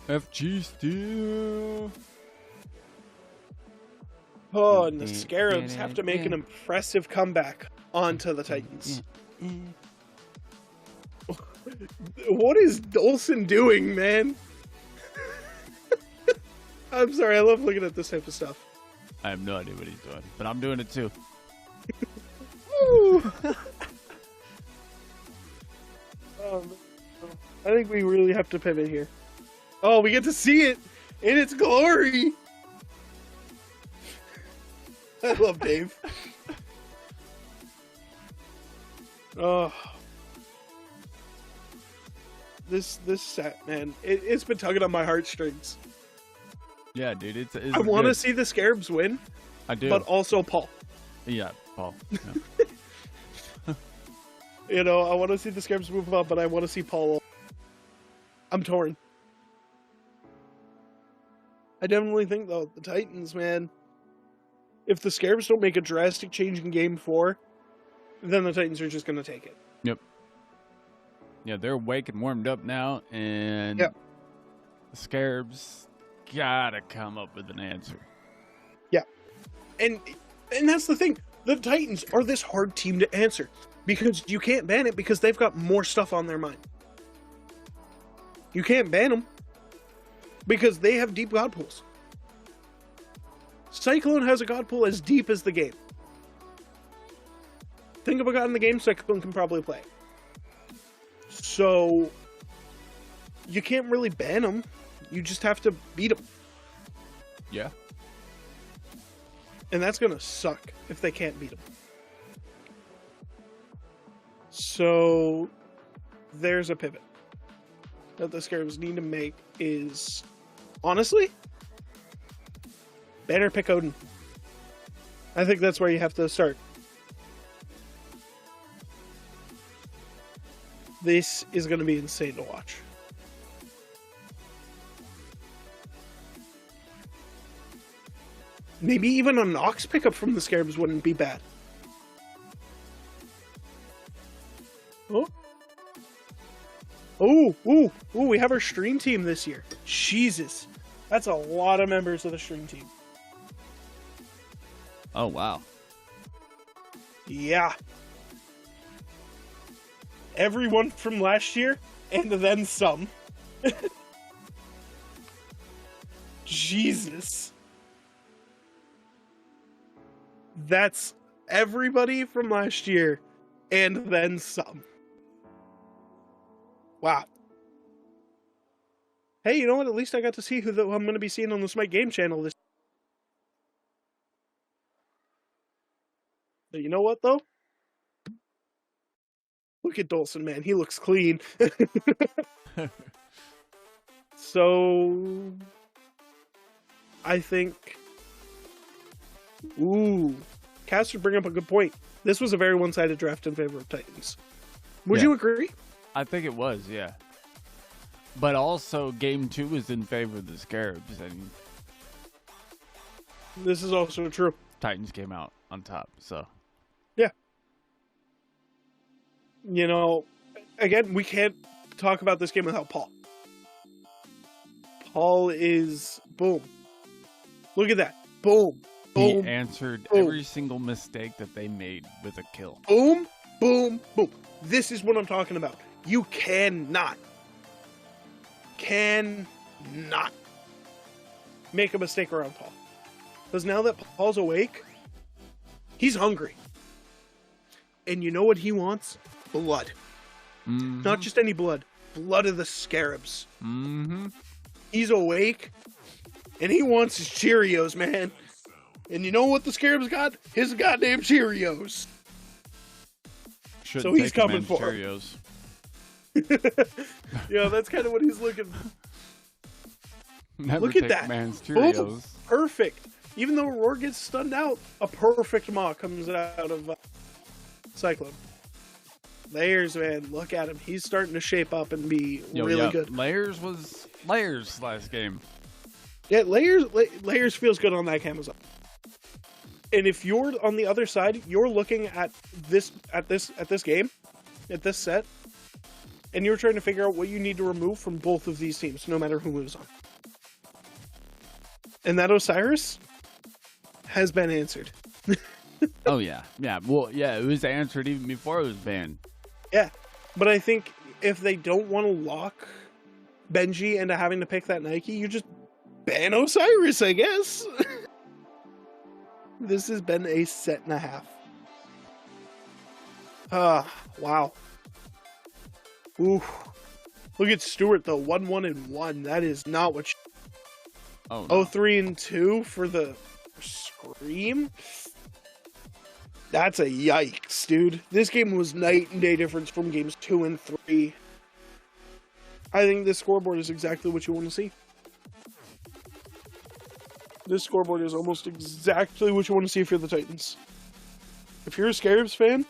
FG steal. Oh, and the Scarabs have to make an impressive comeback onto the Titans. What is Dolson doing, man? I'm sorry, I love looking at this type of stuff. I have no idea what he's doing, but I'm doing it too. I think we really have to pivot here. Oh, we get to see it in its glory. I love Dave. Oh, this set, man, it's been tugging on my heartstrings. Yeah, dude, it's I want to see the Scarabs win. I do, but also Paul. Yeah, Paul. I Yeah. want to see the Scarabs move up, but I want to see Paul. I'm torn. I definitely think, though, the Titans, man, if the Scarabs don't make a drastic change in Game 4, then the Titans are just going to take it. Yep. Yeah, they're awake and warmed up now, and yep. The Scarabs gotta come up with an answer. Yeah. And that's the thing. The Titans are this hard team to answer, because you can't ban it because they've got more stuff on their mind. You can't ban them because they have deep god pools. Cyclone has a god pool as deep as the game. Think of a god in the game Cyclone can probably play. So you can't really ban them. You just have to beat them. Yeah. And that's going to suck if they can't beat them. So there's a pivot that the Scarabs need to make is, honestly, banner pick Odin. I think that's where you have to start. This is going to be insane to watch. Maybe even a Nox pickup from the Scarabs wouldn't be bad. Oh. Oh, we have our stream team this year. Jesus. That's a lot of members of the stream team. Oh, wow. Yeah. Everyone from last year, and then some. Jesus. That's everybody from last year, and then some. Wow. Hey, you know what? At least I got to see who I'm going to be seeing on the Smite Game channel this. But you know what, though? Look at Dolson, man. He looks clean. So, I think... Ooh. Cass would bring up a good point. This was a very one-sided draft in favor of Titans. Would Yeah. you agree? I think it was, yeah. But also, game 2 was in favor of the Scarabs, and This is also true. Titans came out on top. So You know, again, we can't talk about this game without Paul. Paul is boom. Look at that. Boom. Boom. he answered boom. every single mistake that they made with a kill. Boom. Boom. Boom. This is what I'm talking about. You cannot make a mistake around Paul. Because now that Paul's awake, he's hungry. And you know what he wants? Blood. Mm-hmm. Not just any blood. Blood of the Scarabs. Mm-hmm. He's awake, and he wants his Cheerios, man. And you know what the Scarabs got? His goddamn Cheerios. So he's coming for him. Cheerios. Yeah, that's kind of what he's looking for. Never Look at take that. man's Boom. Cheerios. Perfect. Even though Roar gets stunned out, a perfect maw comes out of Cyclone. Layers, man. Look at him. He's starting to shape up and be really good. Layers was Layers last game. Yeah, Layers feels good on that Amazon. And if you're on the other side, you're looking at this game, at this set, and you're trying to figure out what you need to remove from both of these teams, no matter who is on. And that Osiris has been answered. Oh yeah, yeah. Well, yeah, it was answered even before it was banned. Yeah, but I think if they don't want to lock Benji into having to pick that Nike, you just ban Osiris, I guess. This has been a set and a half. Wow. Ooh. Look at Stewart, though. 1-1-1. That is not what Oh, no. 0-3-2 for the Scream? That's a yikes, dude. This game was night and day difference from games 2 and 3. I think this scoreboard is exactly what you want to see. This scoreboard is almost exactly what you want to see if you're the Titans. If you're a Scarabs fan,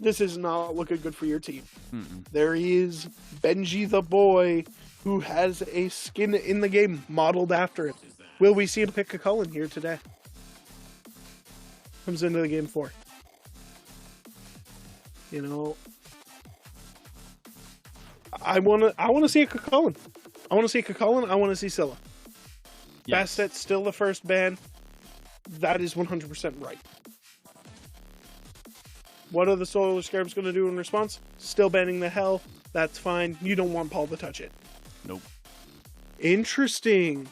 this is not looking good for your team. Mm-mm. There is Benji the boy who has a skin in the game modeled after it. Will we see him pick a Cullen here today? Comes into the game 4. You know, I wanna see a Cullen. I wanna see a Cullen. I wanna see Scylla. Yes. Bastet's still the first ban. That is 100% right. What are the Solar Scarabs going to do in response? Still banning the hell. That's fine. You don't want Paul to touch it. Nope. Interesting.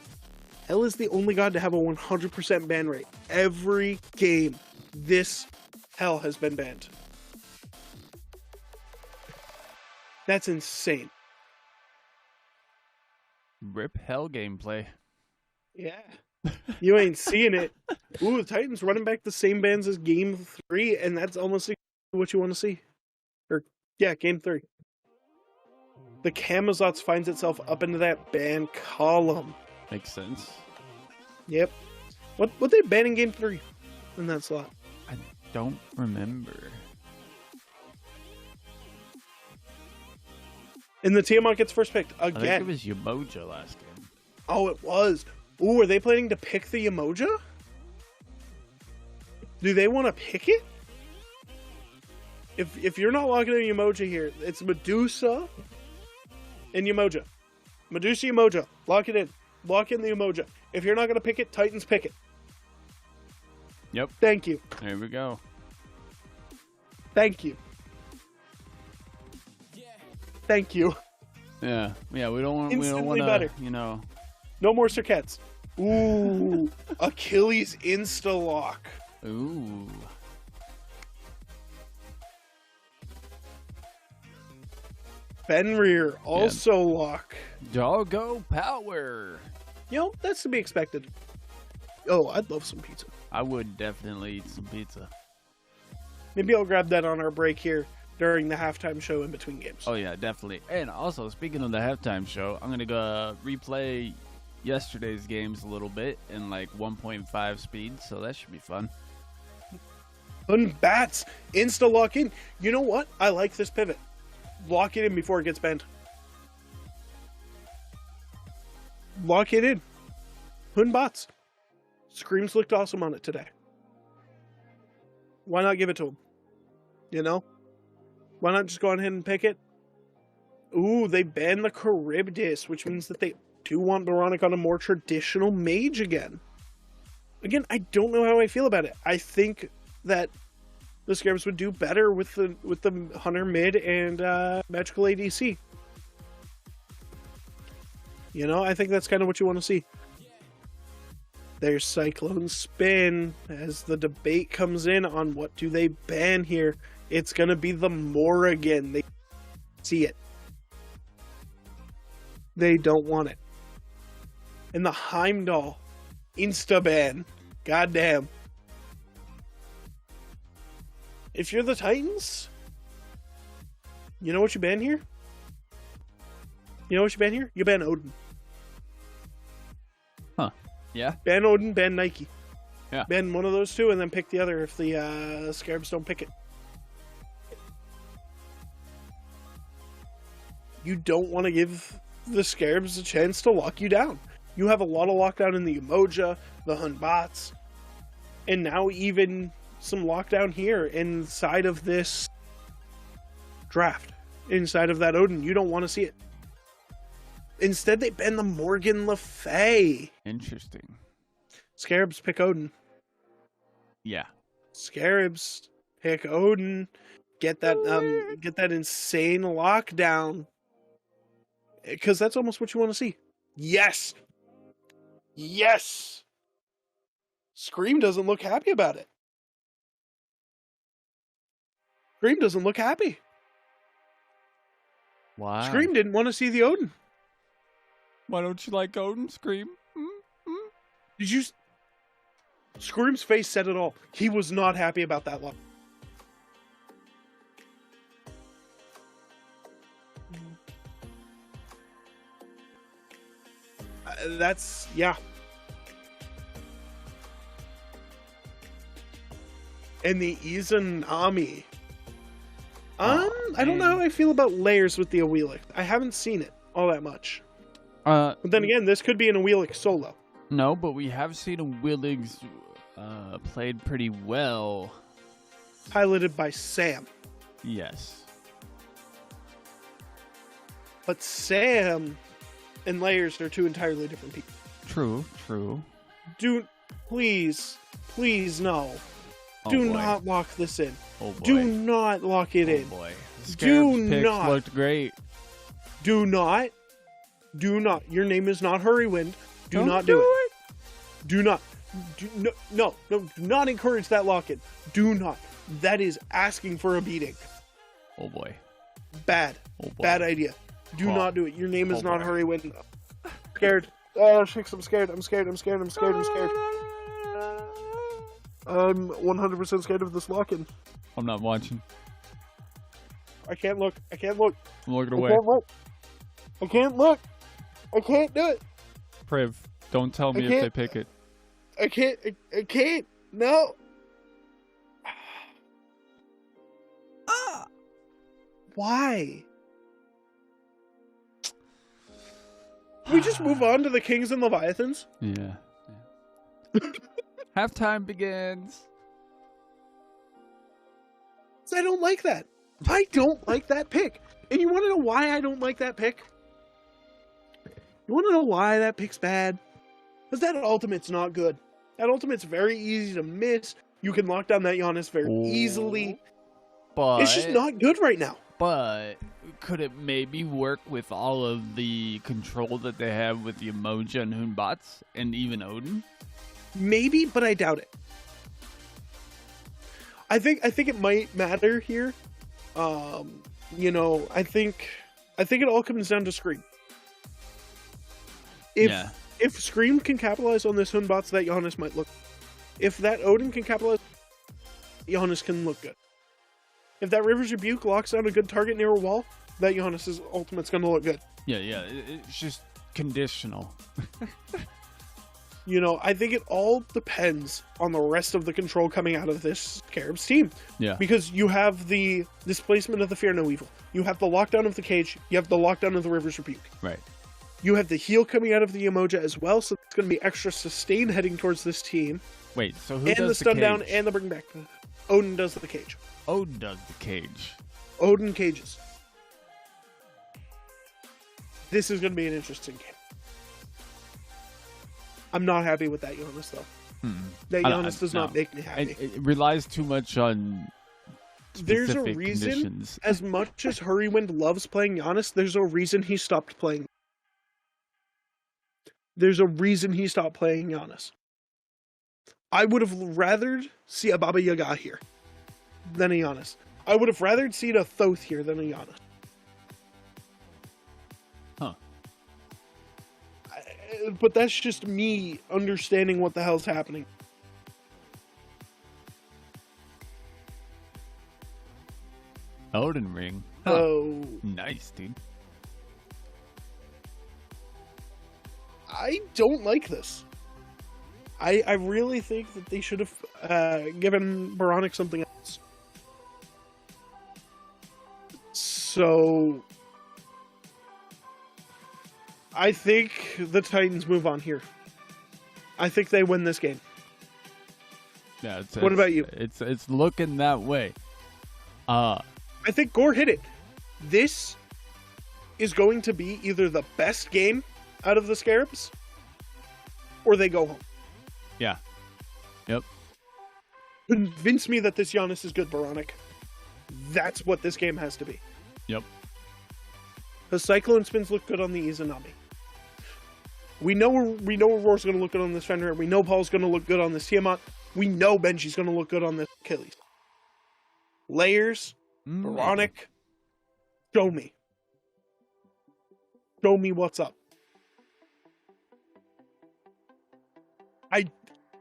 Hell is the only god to have a 100% ban rate. Every game, this hell has been banned. That's insane. Rip hell gameplay. Yeah. You ain't seeing it. Ooh, the Titans running back the same bans as game 3, and that's almost what you want to see. Or, yeah, game 3. The Camazotz finds itself up into that ban column. Makes sense. Yep. What they ban in game 3 in that slot? I don't remember. And the Tiamat gets first picked I think again. it was Yamoja last game. Oh, it was. Ooh, are they planning to pick the Yamoja? Do they want to pick it? If you're not locking in Yamoja here, it's Medusa and Yamoja. Medusa, Yamoja. Lock it in. Lock in the Yamoja. If you're not going to pick it, Titans pick it. Yep. Thank you. There we go. Thank you. Thank you. Yeah. Yeah. We don't want. We don't Instantly want better. to. You know. No more Circuits. Ooh. Achilles insta-lock. Ooh. Fenrir also lock. Doggo power. You know, that's to be expected. Oh, I'd love some pizza. I would definitely eat some pizza. Maybe I'll grab that on our break here during the halftime show in between games. Oh yeah, definitely. And also, speaking of the halftime show, I'm gonna go replay yesterday's games a little bit in like 1.5 speed, so that should be fun. Bats, insta lock in. You know what? I like this pivot. Lock it in before it gets banned. Lock it in. Bots. Screams looked awesome on it today. Why not give it to him? You know? Why not just go ahead and pick it? Ooh, they banned the Charybdis, which means that they do want Baronic on a more traditional mage again. Again, I don't know how I feel about it. I think that the Scarabs would do better with the Hunter mid and Magical ADC. You know, I think that's kind of what you want to see. There's Cyclone Spin as the debate comes in on what do they ban here. It's going to be the Morrigan. They see it. They don't want it. And the Heimdall. Insta-ban. Goddamn. If you're the Titans, you know what you ban here? You know what you ban here? You ban Odin. Huh. Yeah. Ban Odin, ban Nike. Yeah. Ban one of those two and then pick the other if the Scarabs don't pick it. You don't want to give the Scarabs a chance to lock you down. You have a lot of lockdown in the Umoja, the Hun bots, and now even some lockdown here inside of this draft. Inside of that Odin. You don't want to see it. Instead, they ban the Morgan Le Fay. Interesting. Scarabs pick Odin. Yeah. Scarabs pick Odin. Get that insane lockdown. Because that's almost what you want to see. Yes. Yes. Scream doesn't look happy about it. Scream doesn't look happy. Wow. Scream didn't want to see the Odin. Why don't you like Odin? Scream. Did you? Scream's face said it all. He was not happy about that lock. That's, yeah. And the Izanami. I don't know how I feel about layers with the Awilic. I haven't seen it all that much. But then again, this could be an Awilic solo. No, but we have seen a Willigs played pretty well. Piloted by Sam. Yes. But Sam and layers are two entirely different people. True. Please no. Oh, Do boy. not lock this in. Oh boy. Do not lock it in. Boy. The Do Scarabs picks not. looked great. Do not. Your name is not Hurrywind. Do Don't not do it. Do not. No. Do not encourage that lock-in. Do not. That is asking for a beating. Oh boy. Bad. Oh boy. Bad idea. Do Oh. not do it. Your name is Oh, not boy. Hurrywind. Scared. Oh, shakes. I'm scared. I'm 100% scared of this lock-in. I'm not watching. I can't look. I'm looking I away. can't look. I can't look. I can't do it. Priv, don't tell me if can't- they pick it. I can't. No. Why? Can we just move on to the Kings and Leviathans? Yeah. Halftime begins. I don't like that. I don't like that pick. And you want to know why I don't like that pick? You want to know why that pick's bad? Because that ultimate's not good. That ultimate's very easy to miss. You can lock down that Giannis very easily. But It's just not good right now. But could it maybe work with all of the control that they have with the Emoja and Hunbots and even Odin? Maybe, but I doubt it. I think it might matter here. You know, I think it all comes down to Scream. If Scream can capitalize on this Hunbots, that Giannis might look. If that Odin can capitalize, Giannis can look good. If that River's Rebuke locks down a good target near a wall, that Giannis's ultimate's gonna look good. Yeah. It's just conditional. You know, I think it all depends on the rest of the control coming out of this Scarabs team. Yeah. Because you have the displacement of the Fear No Evil. You have the lockdown of the Cage. You have the lockdown of the River's Rebuke. Right. You have the heal coming out of the Emoja as well, so it's going to be extra sustain heading towards this team. Wait, so who and does the stun cage? down and the bring back. Odin does the Cage. Odin does the cage. Odin cages. This is going to be an interesting game. I'm not happy with that Giannis, though. That Giannis does not make me happy. It relies too much on There's a specific reason, conditions. as much as Hurrywind loves playing Giannis, there's a reason he stopped playing. There's a reason he stopped playing Giannis. I would have rather see a Baba Yaga here than a Giannis. I would have rather seen a Thoth here than a Giannis. Huh. But that's just me understanding what the hell's happening. Odin ring. Huh. So Nice, dude. I don't like this. I really think that they should have given Baronic something else. So I think the Titans move on here. I think they win this game. Yeah. What about you? It's looking that way. I think Gore hit it. This is going to be either the best game out of the Scarabs, or they go home. Yeah. Yep. Convince me that this Giannis is good, Baronic. That's what this game has to be. Yep. The Cyclone spins look good on the Izanami. We know Aurora's going to look good on this Fenrir. We know Paul's going to look good on this Tiamat. We know Benji's going to look good on this Achilles. Layers, Baronic, show me. Show me what's up.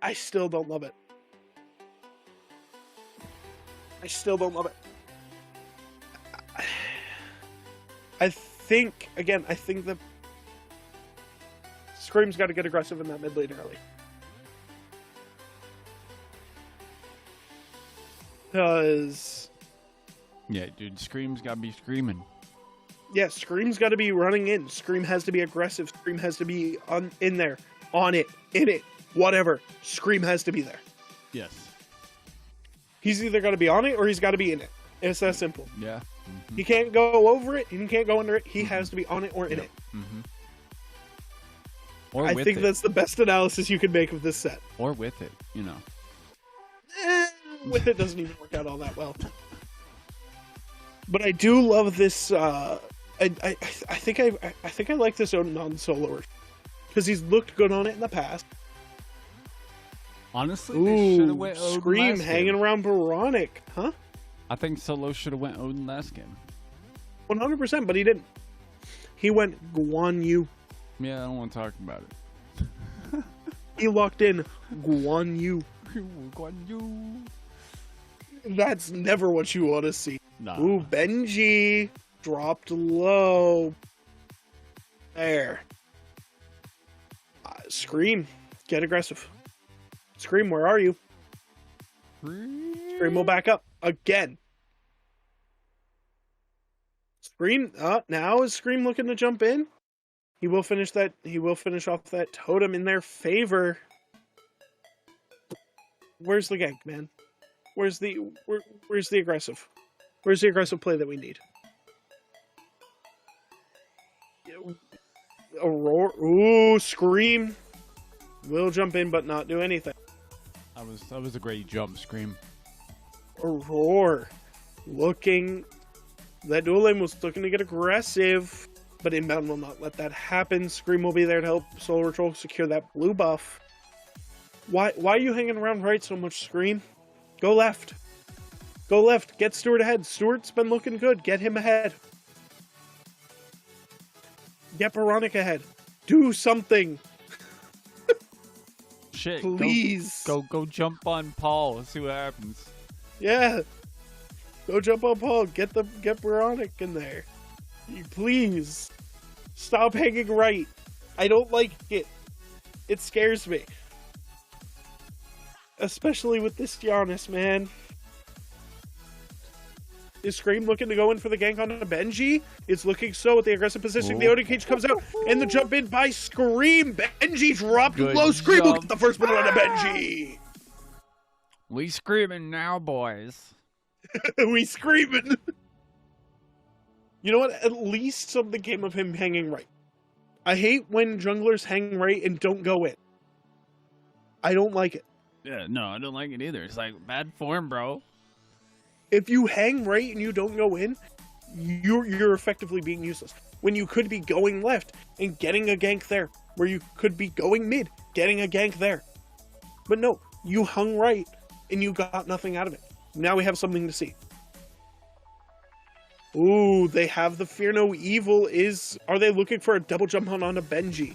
I still don't love it. I still don't love it. I think that Scream's got to get aggressive in that mid lane early. Because... Yeah, dude, Scream's gotta be screaming. Yeah, Scream's got to be running in. Scream has to be aggressive. Scream has to be in there. On it. In it. Whatever. Scream has to be there. Yes. He's either got to be on it or he's got to be in it. It's that simple. Yeah. He can't go over it and he can't go under it. He has to be on it or in it. Or I with think it. that's the best analysis you can make of this set. Or with it, you know. With it doesn't even work out all that well. But I do love this. I think I like this Odin non-soloer because he's looked good on it in the past. Honestly, they should have Ooh, went Odin Scream last hanging game. around Baronic, huh? I think Solo should have went Odin last game. 100%, but he didn't. He went Guan Yu. Yeah, I don't want to talk about it. He locked in Guan Yu. Guan Yu. That's never what you want to see. Nah. Ooh, Benji dropped low. There. Scream, get aggressive. Scream, where are you? Scream will back up again. Scream, now is Scream looking to jump in? He will finish that. He will finish off that totem in their favor. Where's the gank, man? Where's the aggressive? Where's the aggressive play that we need? Aurora, ooh, Scream will jump in but not do anything. That was a great jump, Scream. Aurora looking. That dual lane was looking to get aggressive, but Inbound will not let that happen. Scream will be there to help Solar Troll secure that blue buff. Why are you hanging around right so much, Scream? Go left. Go left. Get Stuart ahead. Stuart's been looking good. Get him ahead. Get Baronic ahead. Do something. Shit, Please. Go jump on Paul. Let's see what happens. Yeah. Go jump on Paul. Get Baronic in there. Please. Stop hanging right. I don't like it. It scares me. Especially with this Giannis, man. Is Scream looking to go in for the gank on a Benji? It's looking so with the aggressive positioning. The Odin Cage comes out, and the jump in by Scream. Benji dropped Good low. Scream will jump. get the first one on a Benji. We screaming now, boys. We screaming. You know what? At least something came of him hanging right. I hate when junglers hang right and don't go in. I don't like it. Yeah, no, I don't like it either. It's like bad form, bro. If you hang right and you don't go in, you're effectively being useless. When you could be going left and getting a gank there, where you could be going mid, getting a gank there. But no, you hung right and you got nothing out of it. Now we have something to see. Ooh, they have the Fear No Evil. Are they looking for a double jump on a Benji?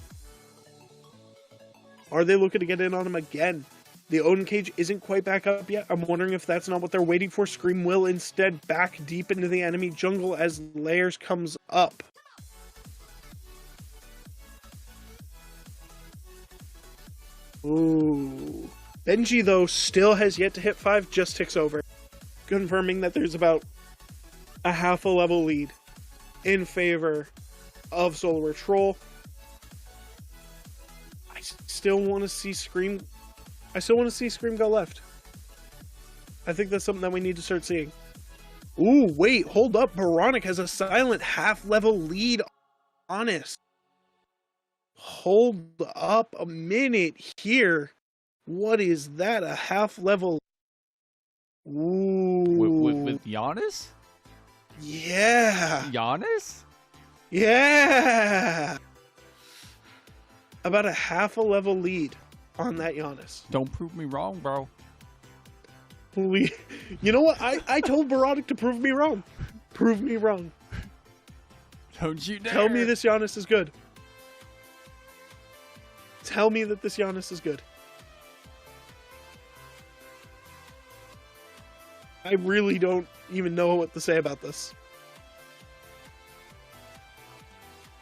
Are they looking to get in on him again? The Odin Cage isn't quite back up yet. I'm wondering if that's not what they're waiting for. Scream will instead back deep into the enemy jungle as Layers comes up. Ooh. Benji, though, still has yet to hit 5, just ticks over. Confirming that there's about a half a level lead in favor of Solar Troll. I still want to see Scream go left. I think that's something that we need to start seeing. Ooh, wait, hold up. Baronic has a silent half-level lead. Honest. Hold up a minute here. What is that? A half-level? Ooh. With Giannis? Yeah. Giannis? Yeah. About a half a level lead on that Giannis. Don't prove me wrong, bro. You know what? I told Baronic to prove me wrong. Prove me wrong. Don't you dare. Tell me this Giannis is good. Tell me that this Giannis is good. I really don't even know what to say about this.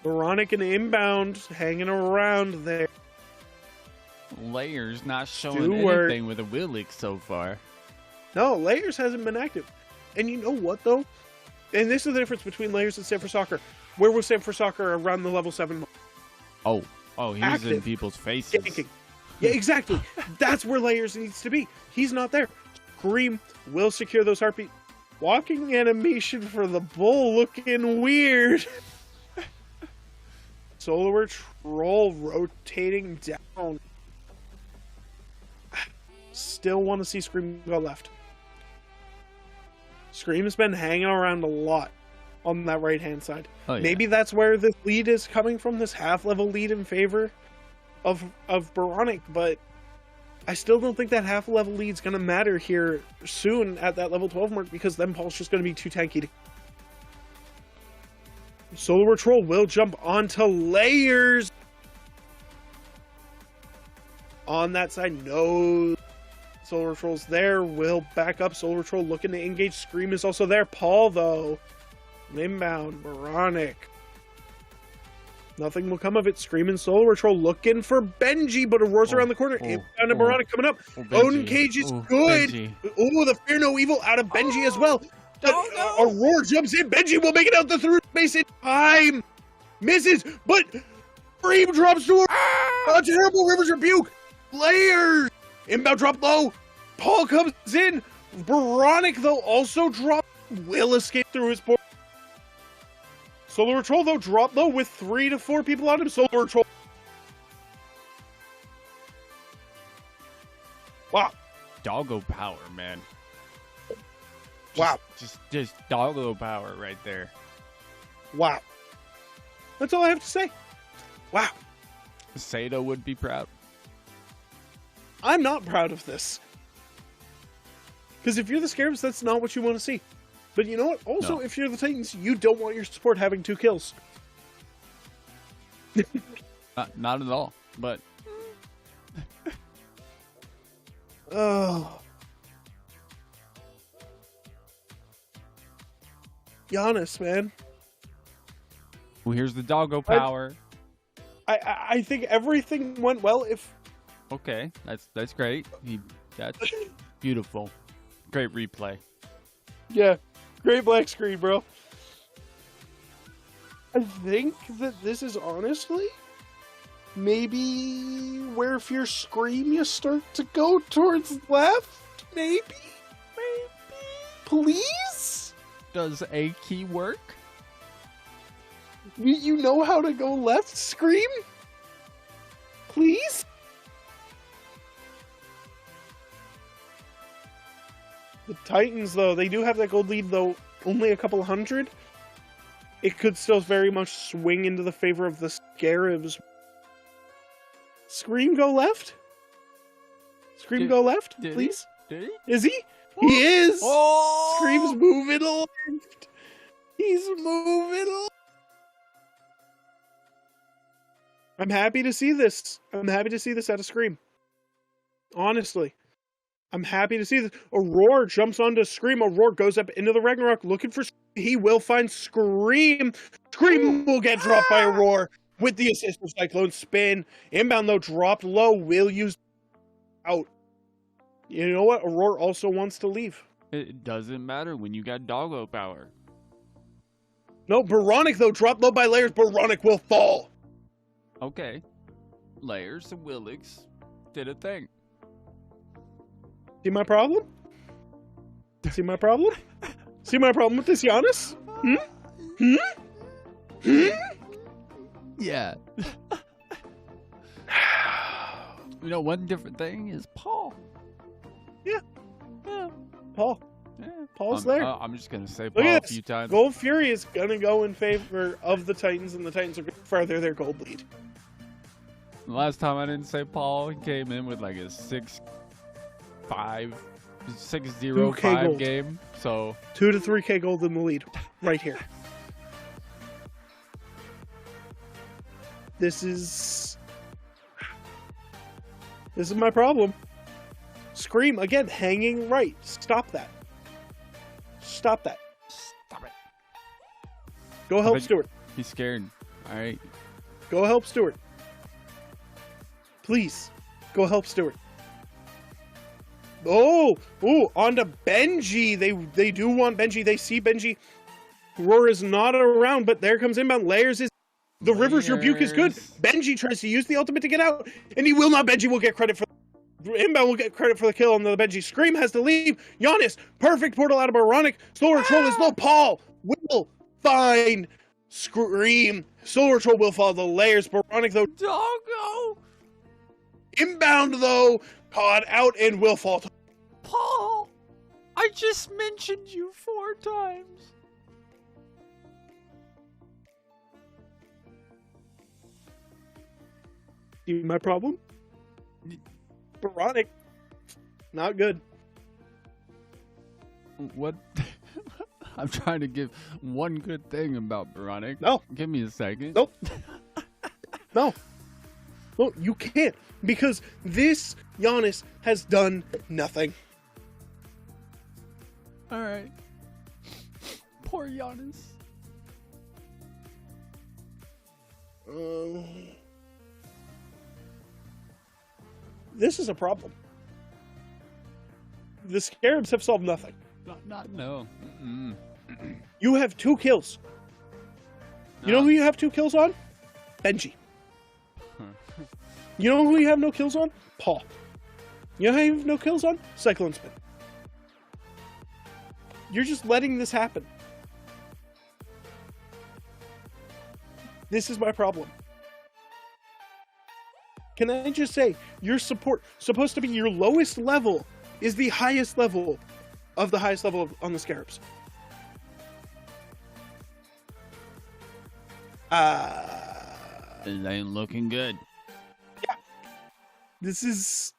Baronic and Inbound hanging around there. Layers not showing Stewart. anything with a Willick so far. No, Layers hasn't been active. And you know what, though? And this is the difference between Layers and Stand for Soccer. Where was Stand for Soccer around the level 7 mark? Oh, he was in Active. people's faces. Ganking. Yeah, exactly. That's where Layers needs to be. He's not there. Scream will secure those heartbeat. Walking animation for the bull looking weird. Solar Troll rotating down. Still want to see Scream go left. Scream has been hanging around a lot on that right-hand side. Oh, yeah. Maybe that's where this lead is coming from, this half-level lead in favor of Baronic, but I still don't think that half-level lead's going to matter here soon at that level 12 mark, because then Paul's just going to be too tanky. Solar Troll will jump onto Layers. On that side, no. Solar Troll's there, will back up. Solar Troll looking to engage. Scream is also there. Paul, though. Inbound, Baronic. Nothing will come of it. Scream and Solar Troll looking for Benji, but Aurora's around the corner. Inbound and Baronic coming up. Odin Cage is good. Oh, the Fear No Evil out of Benji as well. Aurora jumps in. Benji will make it out the through space in time. Misses, but Scream drops to a terrible River's Rebuke. Layers. Inbound drop low. Paul comes in. Baronic, though, also dropped. Will escape through his board. Solar Troll, though, dropped low with 3 to 4 people on him. Solar Troll. Wow. Doggo power, man. Wow. Just doggo power right there. Wow. That's all I have to say. Wow. Sato would be proud. I'm not proud of this. Because if you're the Scarabs, that's not what you want to see. But you know what? Also, No. if you're the Titans, you don't want your support having 2 kills. Not at all. But Oh. Giannis, man. well, here's the doggo power. I think everything went well. If Okay, that's great. That's beautiful. Great replay. yeah, great black screen, bro. I think that this is honestly maybe where if your Scream you start to go towards left, maybe, please. Does A key work? You know how to go left, Scream? Please? The Titans, though, they do have that gold lead, though only a couple hundred. It could still very much swing into the favor of the Scarabs. Scream go left? Scream go left, did he? please? Did Is he? He is! Oh! Scream's moving left! He's moving left! I'm happy to see this. I'm happy to see this out of Scream. Honestly. I'm happy to see this. Aurora jumps onto Scream. Aurora goes up into the Ragnarok looking for... He will find Scream. Scream will get dropped by Aurora with the assist of Cyclone Spin. Inbound, though, dropped low. Will use... Out. You know what? Aurora also wants to leave. It doesn't matter when you got doggo power. No, Baronic, though, dropped low by layers. Baronic will fall. Okay. Layers and Willix did a thing. See my problem? See my problem? See my problem with this Giannis? Yeah. You know, one different thing is Paul. Yeah. Yeah. Paul. Yeah. Paul's there. I'm just going to say Look Paul a at this. few times. Gold Fury is going to go in favor of the Titans, and the Titans are going to further their gold lead. The last time I didn't say Paul, he came in with like a 6-0-5 2K gold. game. So 2 to 3K gold in the lead. Right here. This is my problem. Scream, again, hanging right. Stop that. Stop that. stop it. Go help bet- Stewart. He's scared. All right. Go help Stewart. Please, go help Stewart. Oh, on to Benji. They do want Benji. They see Benji. Aurora's not around, but there comes inbound. Layers is... The River's Rebuke is good. Benji tries to use the ultimate to get out, and he will not. Benji will get credit for... Inbound will get credit for the kill on the Benji. Scream has to leave. Giannis, perfect portal out of Baronic. Solar Troll is low. Paul will find Scream. Solar Troll will follow the Layers. Baronic, though... Doggo. Inbound, though, caught out and will fall. Paul, I just mentioned you 4 times. See my problem? Baronic, not good. What? I'm trying to give one good thing about Baronic. No. Give me a second. Nope. No. No, you can't. Because this Giannis has done nothing. All right. Poor Giannis. This is a problem. The Scarabs have solved nothing. No. Mm-mm. You have 2 kills. You know who you have 2 kills on? Benji. You know who you have no kills on? Paul. You know who you have no kills on? Cyclone Spin. You're just letting this happen. This is my problem. Can I just say, your support, supposed to be your lowest level, is the highest level of the highest level on the Scarabs. It ain't looking good. This is...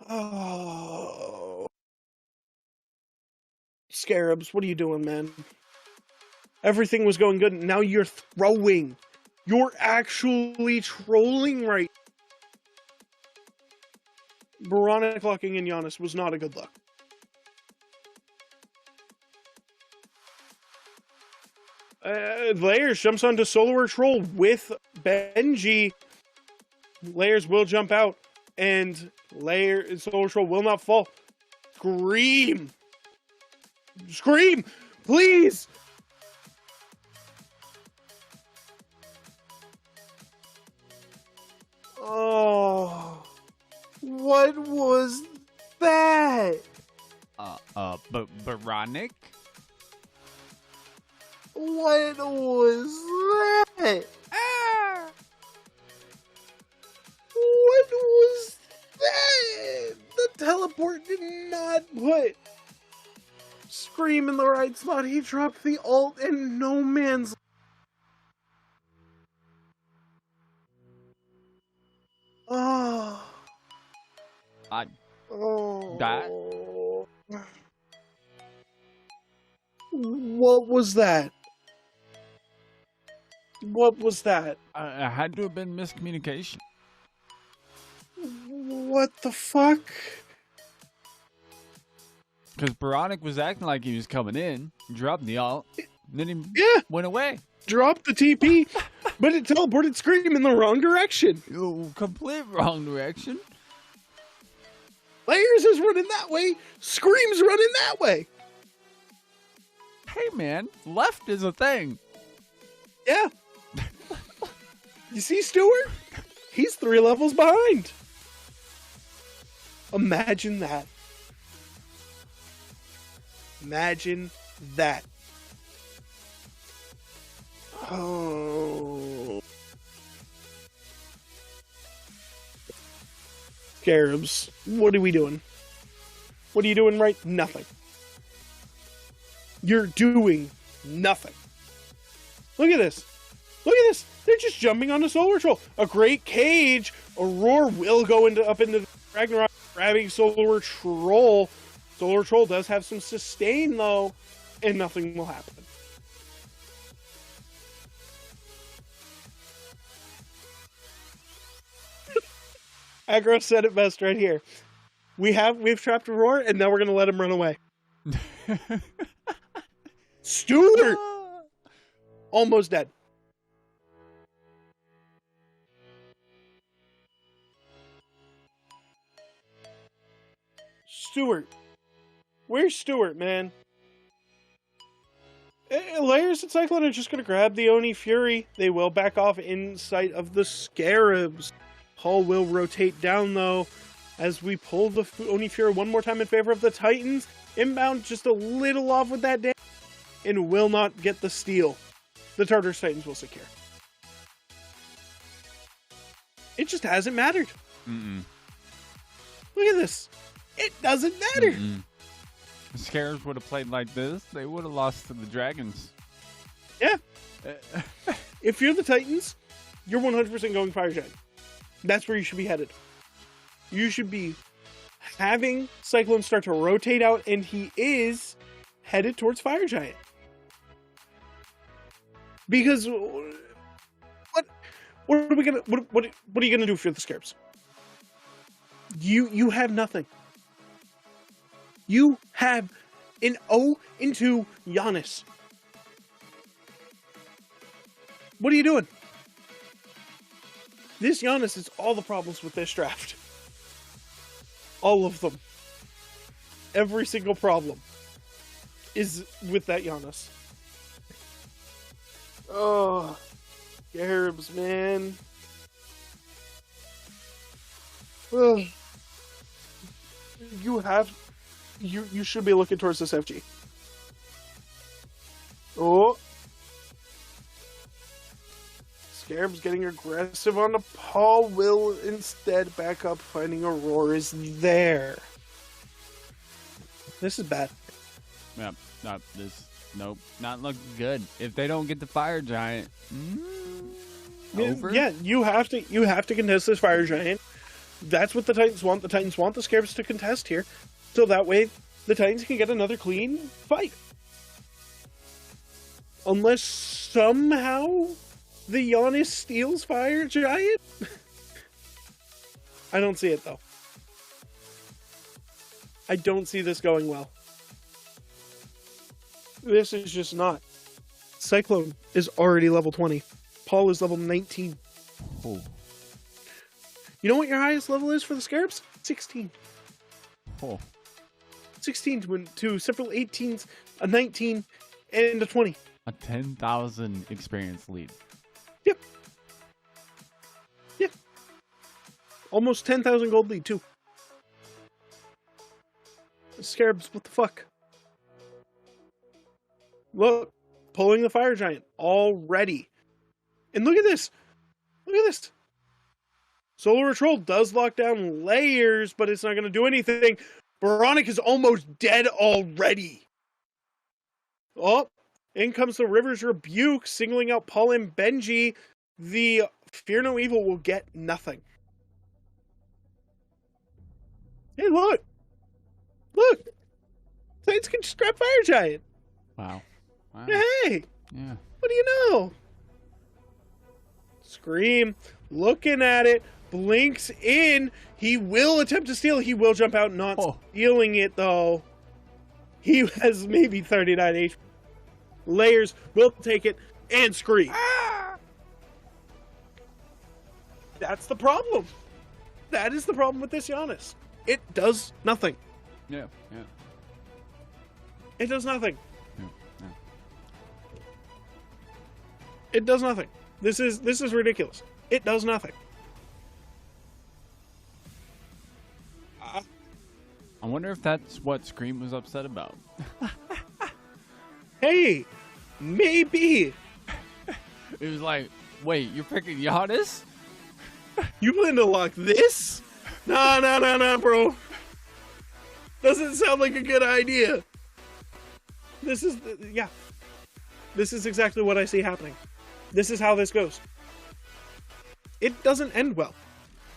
Oh... Scarabs, what are you doing, man? Everything was going good, and now you're throwing. You're actually trolling right. Baronic locking in Giannis was not a good look. Layers jumps onto Solar Troll with Benji. Layers will jump out, and Solar Troll will not fall. Scream! Scream! Please! Oh, what was that? But Veronic? What was that? Ah! What was that? The teleport did not put Scream in the right spot. He dropped the ult in no man's. Oh. Oh. That? What was that? What was that? It had to have been miscommunication. What the fuck? Because Veronic was acting like he was coming in, dropped the ult, and then he went away. Dropped the TP, but it teleported Scream in the wrong direction. Oh, complete wrong direction. Layers is running that way. Scream's running that way. Hey, man, left is a thing. Yeah. You see Stewart? He's 3 levels behind. Imagine that. Imagine that. Oh. Scarabs, what are we doing? What are you doing right? Nothing. You're doing nothing. Look at this. Look at this. They're just jumping on the Solar Troll. A great cage. Aurora will go up into the Ragnarok, grabbing Solar Troll. Solar Troll does have some sustain, though, and nothing will happen. Aggro said it best right here. We've trapped Aurora, and now we're gonna let him run away. Stewart! Almost dead. Stewart. Where's Stewart, man? Layers and Cyclone are just going to grab the Oni Fury. They will back off in sight of the Scarabs. Paul will rotate down, though, as we pull the Oni Fury one more time in favor of the Titans. Inbound just a little off with that damage, and will not get the steal. The Tartarus Titans will secure. It just hasn't mattered. Look at this. It doesn't matter. The Scarabs would have played like this, they would have lost to the Dragons. Yeah. If you're the Titans, you're 100% going Fire Giant. That's where you should be headed. You should be having Cyclone start to rotate out, and he is headed towards Fire Giant. Because what are we gonna what are you gonna do for the Scarabs? You have nothing. You have an 0-2 Giannis. What are you doing? This Giannis is all the problems with this draft. All of them. Every single problem is with that Giannis. Oh, Scarabs, man. Well, you should be looking towards this FG. Oh. Scarab's getting aggressive on the Paul. Will instead back up, finding Aurora is there. This is bad. Yeah, nope, not looking good. If they don't get the Fire Giant, over. Yeah, you have to contest this Fire Giant. That's what the Titans want. The Titans want the Scarabs to contest here, so that way the Titans can get another clean fight. Unless somehow the Giannis steals Fire Giant? I don't see it, though. I don't see this going well. This is just not. Cyclone is already level 20. Paul is level 19. Oh. You know what your highest level is for the Scarabs? 16. Oh. 16 to several 18s, a 19, and a 20. A 10,000 experience lead. Yep. Yep. Almost 10,000 gold lead, too. Scarabs, what the fuck? Look, pulling the Fire Giant already. And look at this. Look at this. Solar Troll does lock down layers, but it's not going to do anything. Veronica is almost dead already. Oh, in comes the River's Rebuke, singling out Paul and Benji. The Fear No Evil will get nothing. Hey, look. Look. Saints can just grab Fire Giant. Wow. Wow. Hey. Yeah. What do you know? Scream, looking at it, blinks in. He will attempt to steal. He will jump out, not stealing it, though. He has maybe 39 HP. Layers will take it and Scream. That's the problem. That is the problem with this Giannis. It does nothing. Yeah. Yeah. It does nothing. Yeah. Yeah. It does nothing. This is ridiculous. It does nothing. I wonder if that's what Scream was upset about. Hey, maybe. It was like, wait, you're picking Giannis? You plan to lock this? Nah, bro. Doesn't sound like a good idea. This is, yeah. This is exactly what I see happening. This is how this goes. It doesn't end well.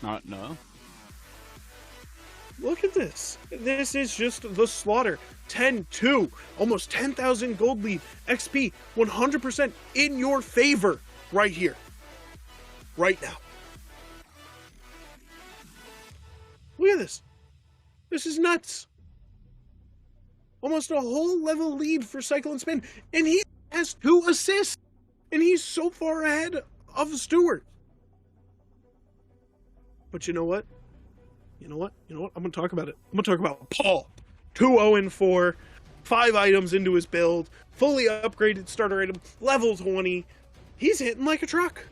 No. Look at this. This is just the slaughter. 10-2. Almost 10,000 gold lead. XP 100% in your favor right here. Right now. Look at this. This is nuts. Almost a whole level lead for Cycle and Spin. And he has 2 assists. And he's so far ahead of Stewart. But you know what? You know what? I'm going to talk about it. I'm going to talk about Paul. 2-0-4. 5 items into his build. Fully upgraded starter item. Level 20. He's hitting like a truck.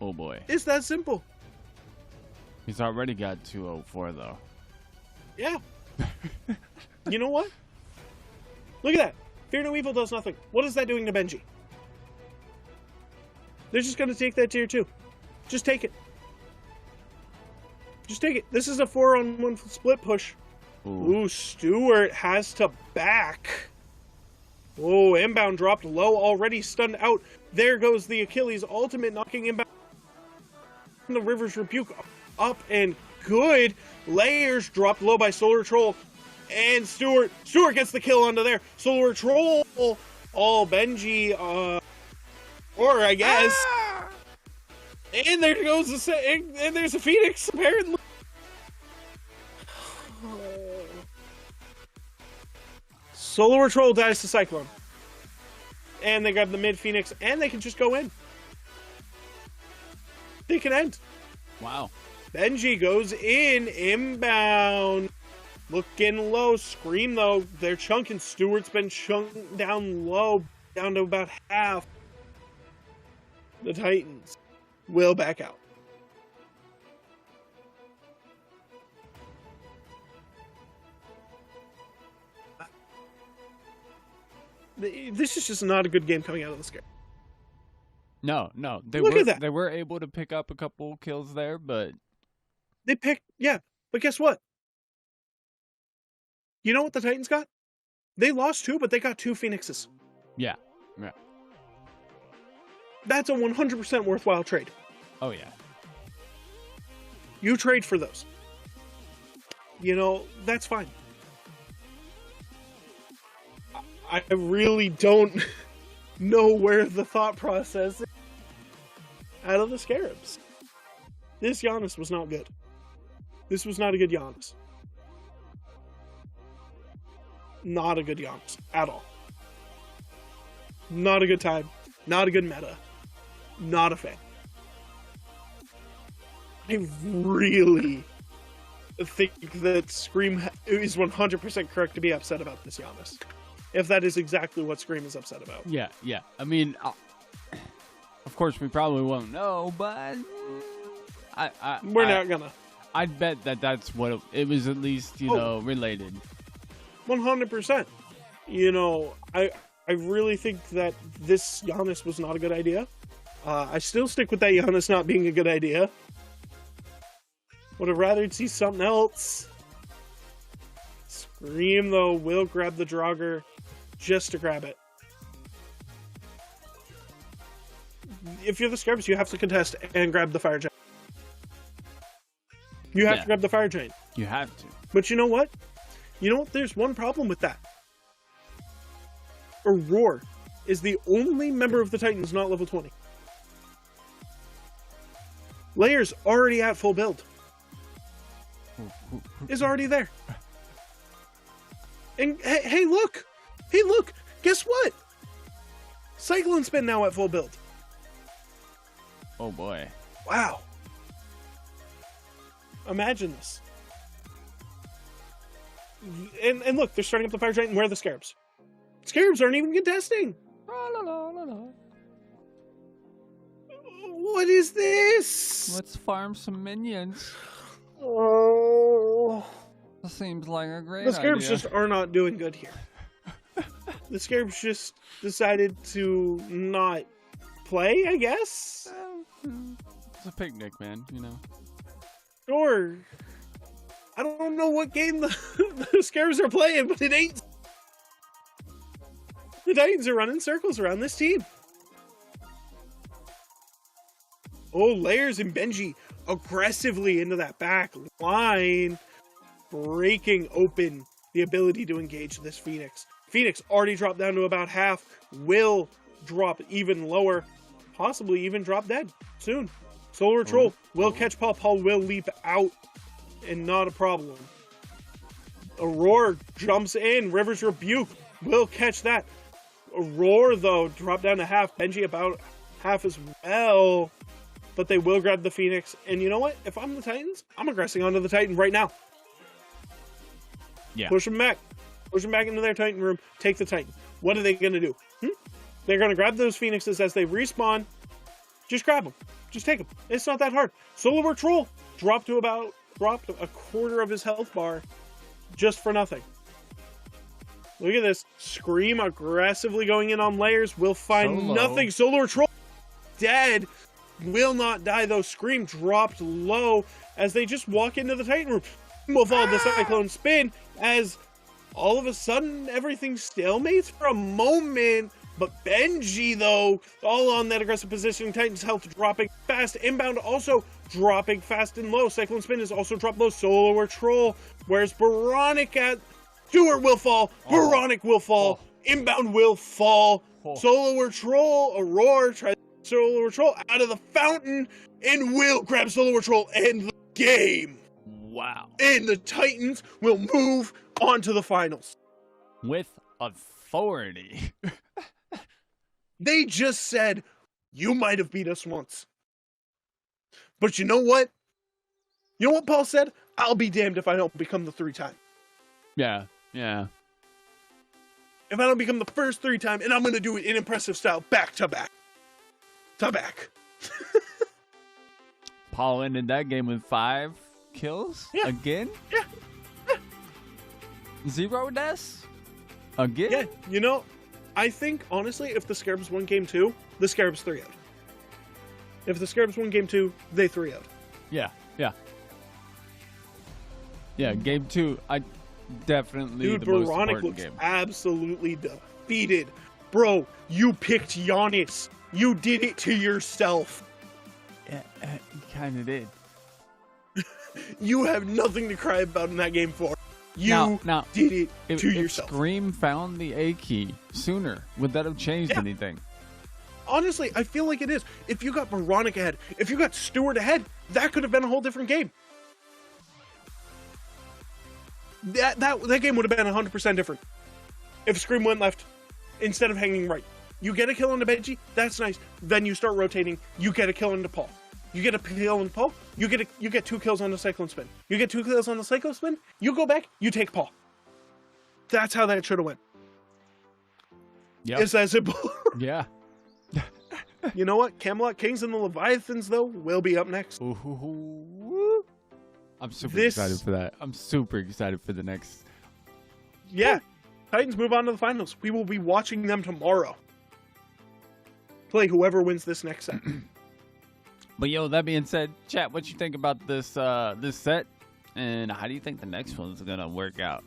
Oh boy. It's that simple. He's already got 204 though. Yeah. You know what? Look at that. Fear No Evil does nothing. What is that doing to Benji? They're just going to take that tier 2. Just take it. Just take it. This is a 4-on-1 split push. Ooh, Stewart has to back. Oh, inbound dropped low, already stunned out. There goes the Achilles ultimate, knocking inbound. The River's Rebuke up and good. Layers dropped low by Solar Troll. And Stewart gets the kill onto there. Solar Troll. Oh, Benji, or I guess. And there goes and there's a Phoenix, apparently. Solar Troll dies to Cyclone. And they grab the mid Phoenix, and they can just go in. They can end. Wow. Benji goes in, inbound. Looking low. Scream, though. They're chunking. Stewart's been chunked down low, down to about half. The Titans will back out. This is just not a good game coming out of the scare. No. Look at that. They were able to pick up a couple kills there, but They picked, yeah. But guess what? You know what the Titans got? They lost 2, but they got 2 Phoenixes. yeah. That's a 100% worthwhile trade. Oh yeah. You trade for those. You know, that's fine. I really don't know where the thought process is out of the Scarabs. This Giannis was not good. This was not a good Giannis. Not a good Giannis at all. Not a good time. Not a good meta. Not a fan. I really think that Scream is 100% correct to be upset about this Giannis. If that is exactly what Scream is upset about. Yeah. I mean, of course, we probably won't know, but We're not gonna. I'd bet that that's what it was, at least, you know, related. 100%. You know, I really think that this Giannis was not a good idea. I still stick with that Giannis not being a good idea. Would have rather see something else. Scream, though, will grab the Draugr just to grab it. If you're the Scarabs, you have to contest and grab the Fire Giant. You have to grab the Fire Giant. You have to. But you know what? There's one problem with that. Aurora is the only member of the Titans not level 20. Layer's already at full build. Is already there. And hey, look! Hey, look! Guess what? Cyclone Spin now at full build. Oh boy. Wow. Imagine this. And look, they're starting up the Fire Giant, and where are the Scarabs? Scarabs aren't even contesting. What is this? Let's farm some minions. Oh. That seems like a great The Scarabs idea. just are not doing good here. The Scarabs just decided to not play, I guess? It's a picnic, man, you know. Sure. I don't know what game the Scarabs are playing, but it ain't. The Titans are running circles around this team. Oh, Layers and Benji aggressively into that back line, breaking open the ability to engage this Phoenix. Phoenix already dropped down to about half, will drop even lower, possibly even drop dead soon. Solar Troll will catch Paul. Paul will leap out, and not a problem. Aurora jumps in. River's Rebuke will catch that. Aurora, though, drop down to half. Benji about half as well. But they will grab the Phoenix. And you know what? If I'm the Titans, I'm aggressing onto the Titan right now. Yeah. Push them back. Push them back into their Titan room. Take the Titan. What are they going to do? They're going to grab those Phoenixes as they respawn. Just grab them. Just take them. It's not that hard. Solar Troll dropped a quarter of his health bar just for nothing. Look at this. Scream aggressively going in on Layers. Will find nothing. Solar Troll dead. Will not die though. Scream dropped low as they just walk into the Titan room. Will follow the Cyclone Spin as all of a sudden everything stalemates for a moment. But Benji, though, all on that aggressive positioning. Titan's health dropping fast. Inbound also dropping fast and low. Cyclone Spin is also dropped low. Solar Troll. Where's Baronic at? Stewart will fall. Baronic will fall. Inbound will fall. Solar Troll. Aurora tries Solar Troll out of the fountain and will grab Solar Troll and the game. Wow. And the Titans will move on to the finals. With authority. They just said, you might have beat us once. But you know what? You know what Paul said? I'll be damned if I don't become the 3-time. Yeah. If I don't become the first 3-time, and I'm going to do it in impressive style, back to back. To back. Paul ended that game with 5 kills? Yeah. Again? Yeah. 0 deaths? Again? Yeah, you know, I think, honestly, if the Scarabs won game 2, the Scarabs 3-0'd. If the Scarabs won game 2, they 3-0'd. Yeah. Game 2, I definitely Dude, the most Baronic important looks game. absolutely defeated. Bro, you picked Giannis. You did it to yourself. Yeah, you kind of did. You have nothing to cry about in that game 4. You now, did it if, to if yourself. Scream found the A key sooner, would that have changed anything? Honestly, I feel like it is. If you got Baronic ahead, if you got Stewart ahead, that could have been a whole different game. That game would have been 100% different if Scream went left instead of hanging right. You get a kill on the Benji, that's nice. Then you start rotating, you get a kill on the Paul. You get a kill on Paul, you get 2 kills on the Cyclone Spin. You get 2 kills on the Cyclone Spin, you go back, you take Paul. That's how that should have went. Yeah. It's that simple. Yeah. You know what? Camelot Kings and the Leviathans, though, will be up next. Ooh. I'm super excited for that. I'm super excited for the next. Yeah. Titans move on to the finals. We will be watching them tomorrow. Play whoever wins this next set. But yo, that being said, chat, what you think about this this set, and how do you think the next one's gonna work out?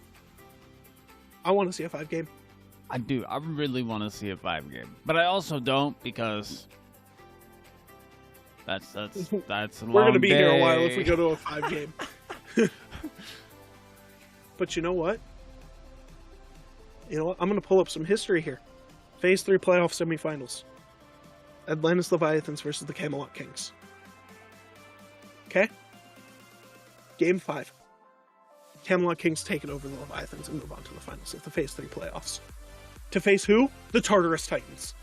I want to see a 5 game. I do. I really want to see a 5 game, but I also don't, because that's a long We're gonna be day. here a while if we go to a 5 game. But you know what? I'm gonna pull up some history here. Phase 3 playoff semifinals. Atlantis Leviathans versus the Camelot Kings. Okay? Game 5. Camelot Kings take it over the Leviathans and move on to the finals of the Phase 3 playoffs. To face who? The Tartarus Titans.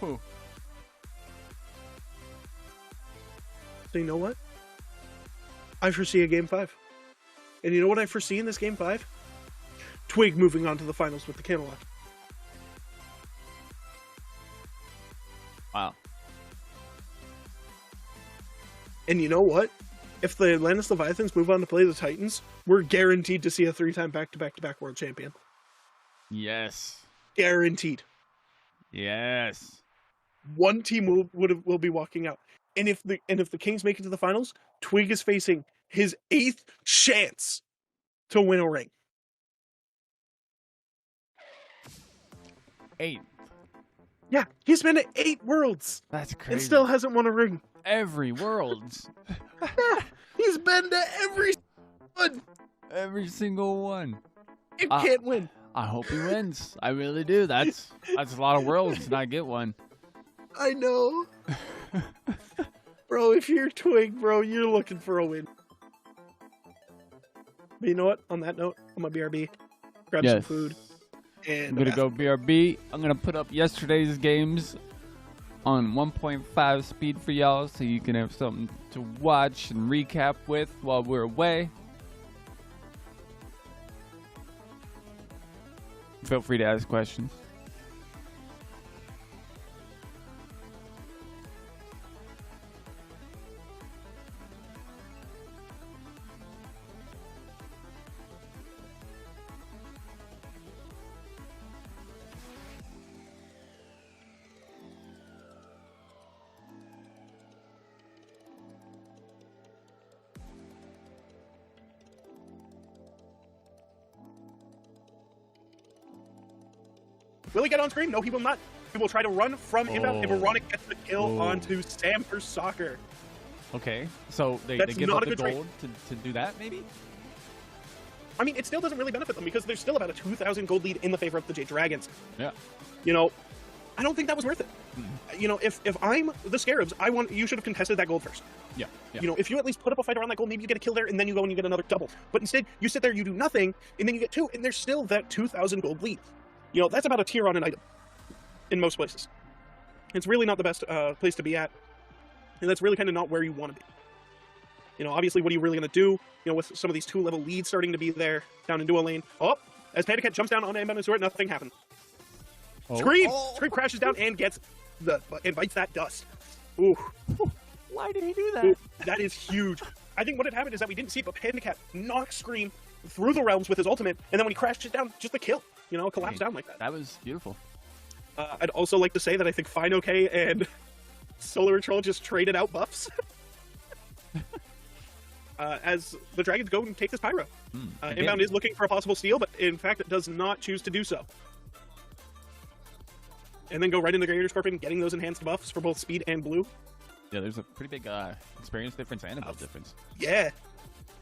Who? So you know what? I foresee a Game 5. And you know what I foresee in this Game 5? Twig moving on to the finals with the Camelot. Wow. And you know what? If the Atlantis Leviathans move on to play the Titans, we're guaranteed to see a 3-time back-to-back-to-back world champion. Yes. Guaranteed. Yes. One team will be walking out. And if the Kings make it to the finals, Twig is facing his 8th chance to win a ring. 8. Yeah, he's been at 8 worlds That's crazy. and still hasn't won a ring. Every Worlds. Yeah, he's been to every one. Every single one. You can't win. I hope he wins. I really do. That's a lot of Worlds to not get one. I know. Bro, if you're Twig, bro, you're looking for a win. But you know what? On that note, I'm gonna BRB, grab some food, and I'm gonna go BRB. I'm gonna put up yesterday's games on 1.5 speed for y'all, so you can have something to watch and recap with while we're away. Feel free to ask questions. Will he get on screen? No, he will not. He will try to run from inbound, and Veronic gets the kill onto Sam for soccer. Okay, so they give up the gold to do that, maybe? I mean, it still doesn't really benefit them because there's still about a 2,000 gold lead in the favor of the Jade Dragons. Yeah. I don't think that was worth it. If I'm the Scarabs, you should have contested that gold first. Yeah. If you at least put up a fight around that gold, maybe you get a kill there, and then you go and you get another double. But instead, you sit there, you do nothing, and then you get 2, and there's still that 2,000 gold lead. That's about a tier on an item in most places. It's really not the best place to be at, and that's really kind of not where you want to be. Obviously, what are you really going to do, with some of these 2-level leads starting to be there down in duo lane? Oh, as Panda Cat jumps down on inbound and Sword, nothing happens. Scream! Scream crashes down and bites that dust. Ooh. Why did he do that? Ooh, that is huge. I think what had happened is that we didn't see it, but Panda Cat knocked Scream through the realms with his ultimate, and then when he crashes down, just the kill. Collapsed down like that. That was beautiful. I'd also like to say that I think Fine OK and Solar Troll just traded out buffs. As the Dragons go and take this Pyro. Inbound is looking for a possible steal, but in fact it does not choose to do so. And then go right into Greater Scorpion, getting those enhanced buffs for both speed and blue. Yeah, there's a pretty big experience difference and a buff difference. Yeah.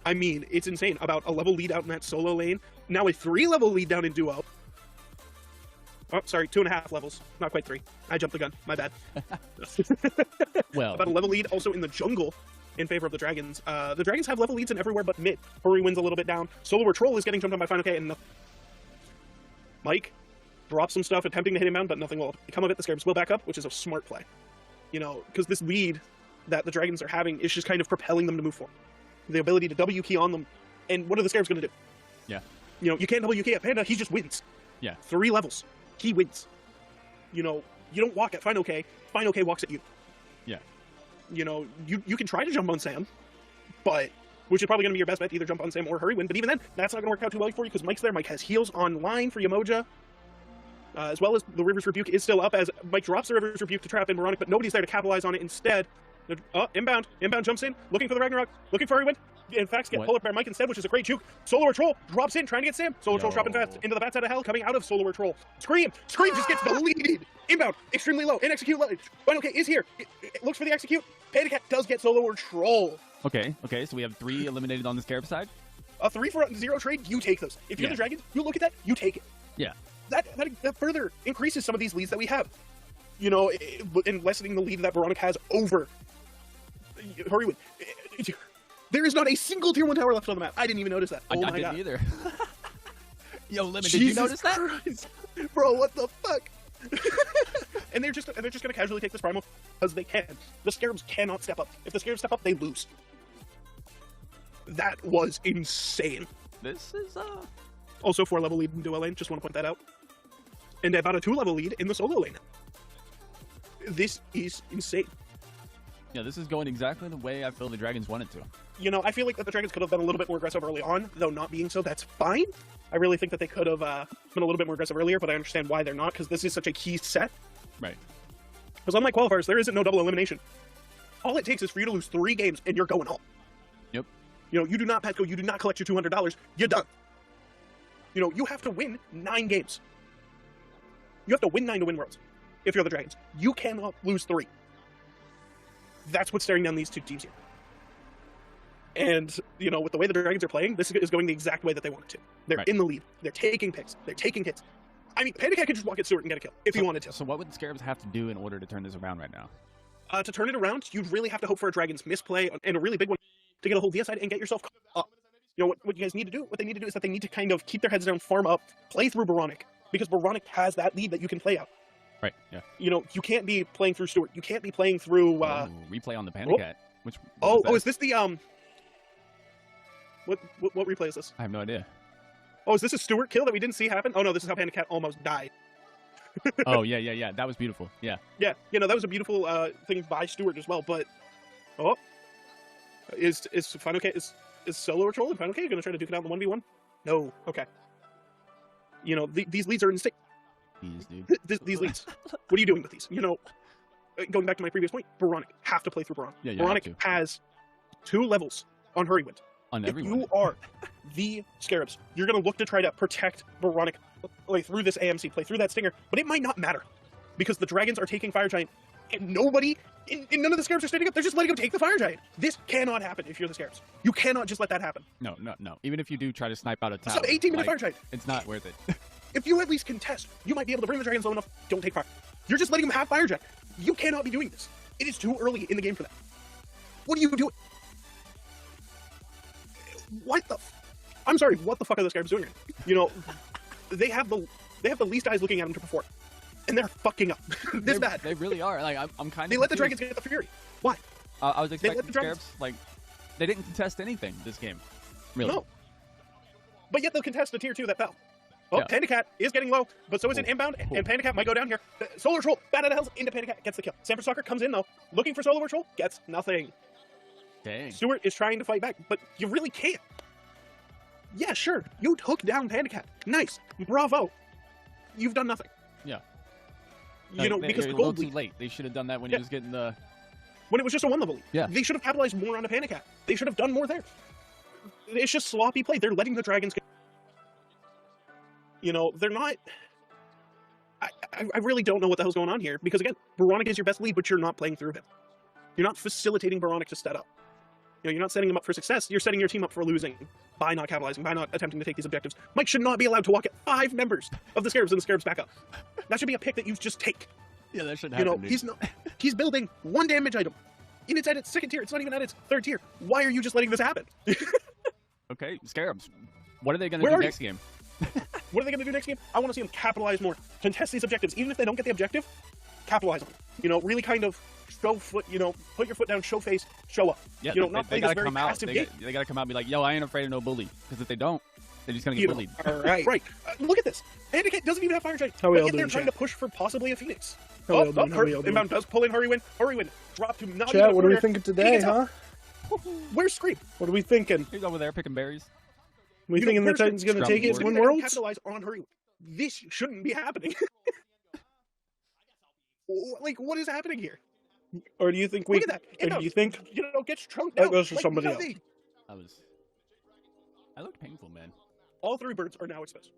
I mean, it's insane. About a level lead out in that solo lane. Now a 3-level lead down in duo. Oh, sorry, 2.5 levels. Not quite 3. I jumped the gun. My bad. Well, about a level lead also in the jungle in favor of the Dragons. The Dragons have level leads in everywhere but mid. Hurry wins a little bit down. Solar Troll is getting jumped on by Final K and Mike, drop some stuff, attempting to hit inbound, but nothing will come of it. The Scarabs will back up, which is a smart play. You know, because this lead that the Dragons are having is just kind of propelling them to move forward. The ability to W key on them, and what are the Scarabs going to do? Yeah. You know, you can't W key at Panda, he just wins. Yeah. 3 levels, he wins. You know, you don't walk at Final K walks at you. Yeah. You know, you can try to jump on Sam, but which is probably going to be your best bet to either jump on Sam or hurry win. But even then, that's not going to work out too well for you because Mike's there. Mike has heals online for Yamoja, as well as the River's Rebuke is still up as Mike drops the River's Rebuke to trap in Moronic, but nobody's there to capitalize on it. Instead, inbound jumps in, looking for the Ragnarok, looking for hurry win. In fact, get pulled up by Mike instead, which is a great juke. Solar Troll drops in, trying to get Sam. Solar Troll dropping fast into the bats out of hell, coming out of Solar Troll. Scream just gets deleted. Inbound, extremely low, and execute low. Final K is here. It looks for the execute. Panda Cat does get Solar Troll. Okay, so we have 3 eliminated on the Scarab side. A 3 for 0 trade, you take those. If you're the Dragons, you look at that, you take it. Yeah. That further increases some of these leads that we have. You know, and lessening the lead that Veronica has over Hurry Win. There is not a single tier 1 tower left on the map. I didn't even notice that. Oh I my god. didn't either. Yo, Lemon, did Jesus you notice that? Christ. Bro, what the fuck? and they're just gonna casually take this primal because they can. The Scarabs cannot step up. If the Scarabs step up, they lose. That was insane. This is Also 4-level lead in duo lane, just want to point that out. And about a 2-level lead in the solo lane. This is insane. Yeah, this is going exactly the way I feel the Dragons wanted to. You know, I feel like that the Dragons could have been a little bit more aggressive early on, though not being so, that's fine. I really think that they could have been a little bit more aggressive earlier, but I understand why they're not, because this is such a key set. Right. Because unlike qualifiers, there isn't no double elimination. All it takes is for you to lose 3 games, and you're going home. Yep. You know, you do not Petco, you do not collect your $200, you're done. You know, you have to win 9 games. You have to win 9 to win Worlds, if you're the Dragons. You cannot lose 3. That's what's staring down these 2 teams here. And, you know, with the way the Dragons are playing, this is going the exact way that they want it to. They're in the lead. They're taking picks. They're taking hits. I mean, Panda Cat could just walk at Stewart and get a kill, if he wanted to. So what would the Scarabs have to do in order to turn this around right now? To turn it around, you'd really have to hope for a Dragon's misplay and a really big one to get a whole DS side and get yourself up. You know, what you guys need to do? What they need to do is that they need to kind of keep their heads down, farm up, play through Boronic, because Boronic has that lead that you can play out. Right, yeah. You know, you can't be playing through Stewart. You can't be playing through... replay on the Panda Cat. Is this the... What replay is this? I have no idea. Oh, is this a Stewart kill that we didn't see happen? Oh no, this is how Panda Cat almost died. Oh, yeah. That was beautiful. Yeah. Yeah, you know, that was a beautiful thing by Stewart as well, but... Oh. Is Final K... Is Solo Troll and Final K going to try to duke it out in the 1v1? No. Okay. You know, these leads are insane. These leads. What are you doing with these? You know, going back to my previous point, Boronic have to play through Boronic. Yeah, Boronic has 2 levels on Hurry Wind. On if everyone. you are the Scarabs, you're going to look to try to protect Boronic, play through this AMC, play through that Stinger, but it might not matter because the Dragons are taking Fire Giant and nobody, and none of the Scarabs are standing up. They're just letting them take the Fire Giant. This cannot happen if you're the Scarabs. You cannot just let that happen. No. Even if you do try to snipe out a tower, It's an 18-minute Fire Giant. It's not worth it. If you at least contest, you might be able to bring the Dragons low enough. Don't take fire. You're just letting them have Fire Giant. You cannot be doing this. It is too early in the game for that. What are you doing? What the? I'm sorry. What the fuck are the Scarabs doing here? You know, they have the least eyes looking at them to perform, and they're fucking up this bad. They really are. Like I'm kind of. They let the Dragons get the Fury. Why? I was expecting the Dragons- Scarabs like they didn't contest anything this game. Really? No. But yet they'll contest a tier 2 that fell. Oh, yeah. Panda Cat is getting low, but so is an inbound, and Panda Cat might go down here. Solar Troll, bat out of hells, into Panda Cat, gets the kill. Sanford Stalker comes in, though, looking for Solar Troll, gets nothing. Dang. Stewart is trying to fight back, but you really can't. Yeah, sure, you took down Panda Cat. Nice. Bravo. You've done nothing. Yeah. You know, because the the gold gold too lead, late. They should have done that when he was getting the... when it was just a 1-level lead. Yeah. They should have capitalized more on a Panda Cat. They should have done more there. It's just sloppy play. They're letting the Dragons get... You know, they're not... I really don't know what the hell's going on here, because again, Boronic is your best lead, but you're not playing through him. You're not facilitating Boronic to set up. You know, you're not setting him up for success, you're setting your team up for losing by not capitalizing, by not attempting to take these objectives. Mike should not be allowed to walk at 5 members of the Scarabs and the Scarabs back up. That should be a pick that you just take. Yeah, that should You happen. know, dude. he's building 1 damage item. And it's at its 2nd tier, it's not even at its 3rd tier. Why are you just letting this happen? Okay, Scarabs. What are they going to Where do are you? next game? What are they going to do next game? I want to see them capitalize more, contest these objectives. Even if they don't get the objective, capitalize on it. You know, really kind of show foot, you know, put your foot down, show face, show up. Yeah, you know, not they play this gotta very come out. passive They game. gotta come out and be like, yo, I ain't afraid of no bully. Because if they don't, they're just gonna get You know, bullied. all right. Right. Look at this. Handicap doesn't even have Fire Giant. How we But all yet they're doing, trying chat? to push for possibly a Phoenix. How we all doing? How we all doing? Inbound does pull in Hurry Win. Hurry Win. Drop to not even Chat, a what are we corner. thinking He today, gets huh? out. Where's Scream? What are we thinking? He's over there picking berries. We You know, thinking the where's Titans going to Scrum take it board? to win They don't Worlds? capitalize on Hurry Win. This shouldn't be happening. Like, what is happening here? Or do you think we? Look at that. Or do Inbound. you think? You know, gets chunked That out. goes for like somebody else. nothing. I looked painful, man. All three birds are now exposed.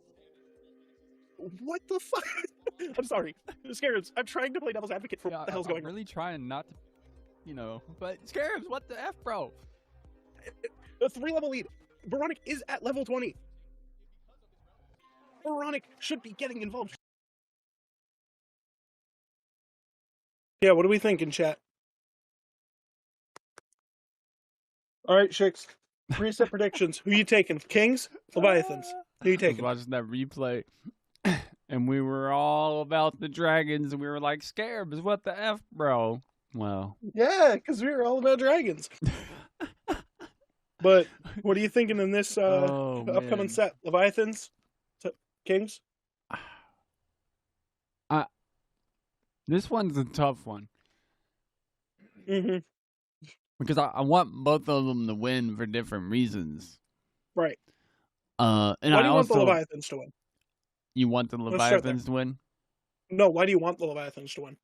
What the fuck? I'm sorry. Scarabs, I'm trying to play devil's advocate for what the hell's going I'm really trying not to, but Scarabs, what the F, bro? on. A 3-level lead. Veronic is at level 20. Veronic should be getting involved. Yeah. What are we thinking, chat? All right, Shix. Reset predictions. Who you taking? Kings, Leviathans. Who you I was taking? watching that replay, and we were all about the dragons, and we were like, Scarabs, what the F, bro? Well, Yeah, because we were all about dragons. But what are you thinking in this Oh, upcoming man. set? Leviathans, Kings. this one's a tough one. Mm-hmm. Because I want both of them to win for different reasons. Right. And Why I do you want the also Leviathans to win? you want the Let's start there. Leviathans to win? No. Why do you want the Leviathans to win?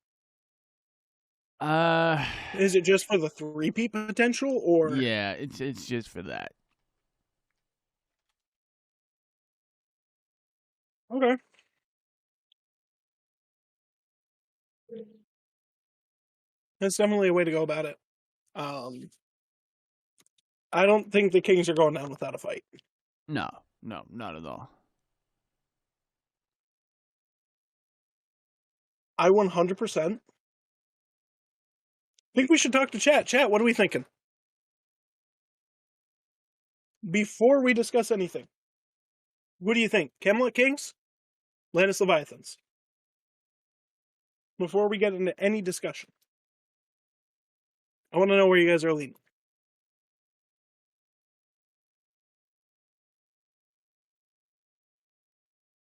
Is it just for the 3-peat potential, or Yeah, it's just for that. Okay. That's definitely a way to go about it. I don't think the Kings are going down without a fight. No, not at all. I 100% think we should talk to chat. Chat, what are we thinking? Before we discuss anything, what do you think? Camelot Kings? Lannis Leviathans? Before we get into any discussion, I want to know where you guys are leaning.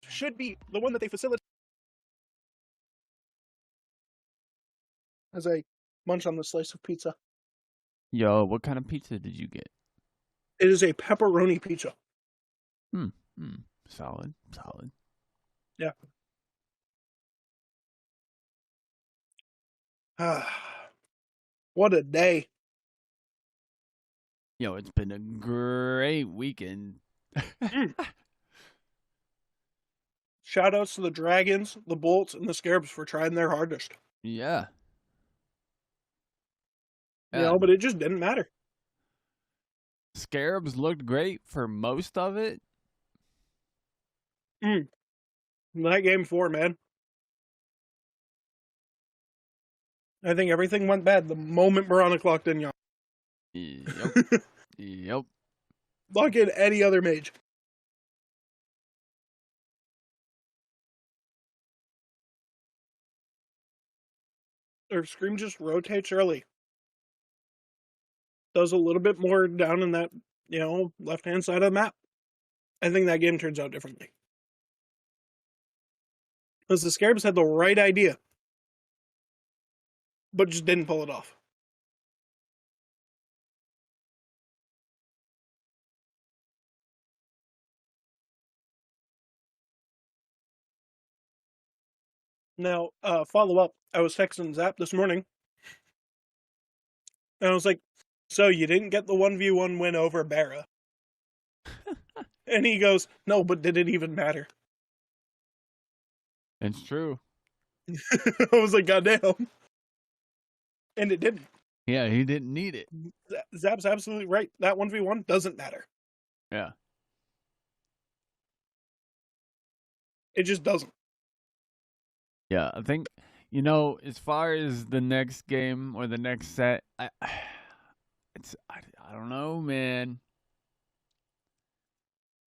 Should be the one that they facilitate. As I munch on the slice of pizza. Yo, what kind of pizza did you get? It is a pepperoni pizza. Solid. Yeah. What a day. Yo, it's been a great weekend. Shout outs to the Dragons, the Bolts, and the Scarabs for trying their hardest. Yeah. You know, but it just didn't matter. Scarabs looked great for most of it. That game 4, man. I think everything went bad the moment Morana clocked in, y'all. Yep. Yep. Lock in any other mage. Or Scream just rotates early. Does a little bit more down in that, left-hand side of the map. I think that game turns out differently. Because the Scarabs had the right idea, but just didn't pull it off. Now, follow up. I was texting Zap this morning, and I was like, so you didn't get the 1v1 win over Barra? And he goes, no, but did it even matter? It's true. I was like, goddamn. And it didn't. Yeah, he didn't need it. Zap's absolutely right. That 1v1 doesn't matter. Yeah. It just doesn't. Yeah, I think, as far as the next game or the next set, I don't know, man.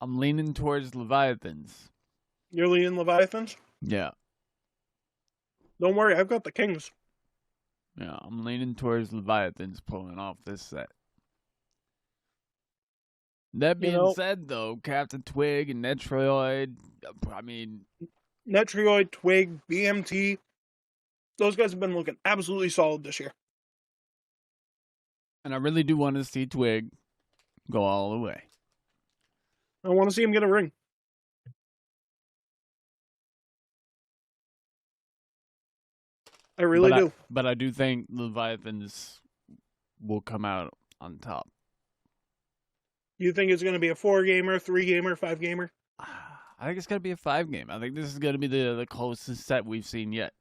I'm leaning towards Leviathans. You're leading Leviathans? Yeah. Don't worry, I've got the Kings. Yeah, I'm leaning towards Leviathans pulling off this set. That being said, though, Captain Twig and Netroid, I mean... Netroid, Twig, BMT, those guys have been looking absolutely solid this year. And I really do want to see Twig go all the way. I want to see him get a ring. I really do. But I do think Leviathans will come out on top. You think it's going to be a 4-gamer, 3-gamer, 5-gamer? I think it's going to be a 5-game. I think this is going to be the closest set we've seen yet.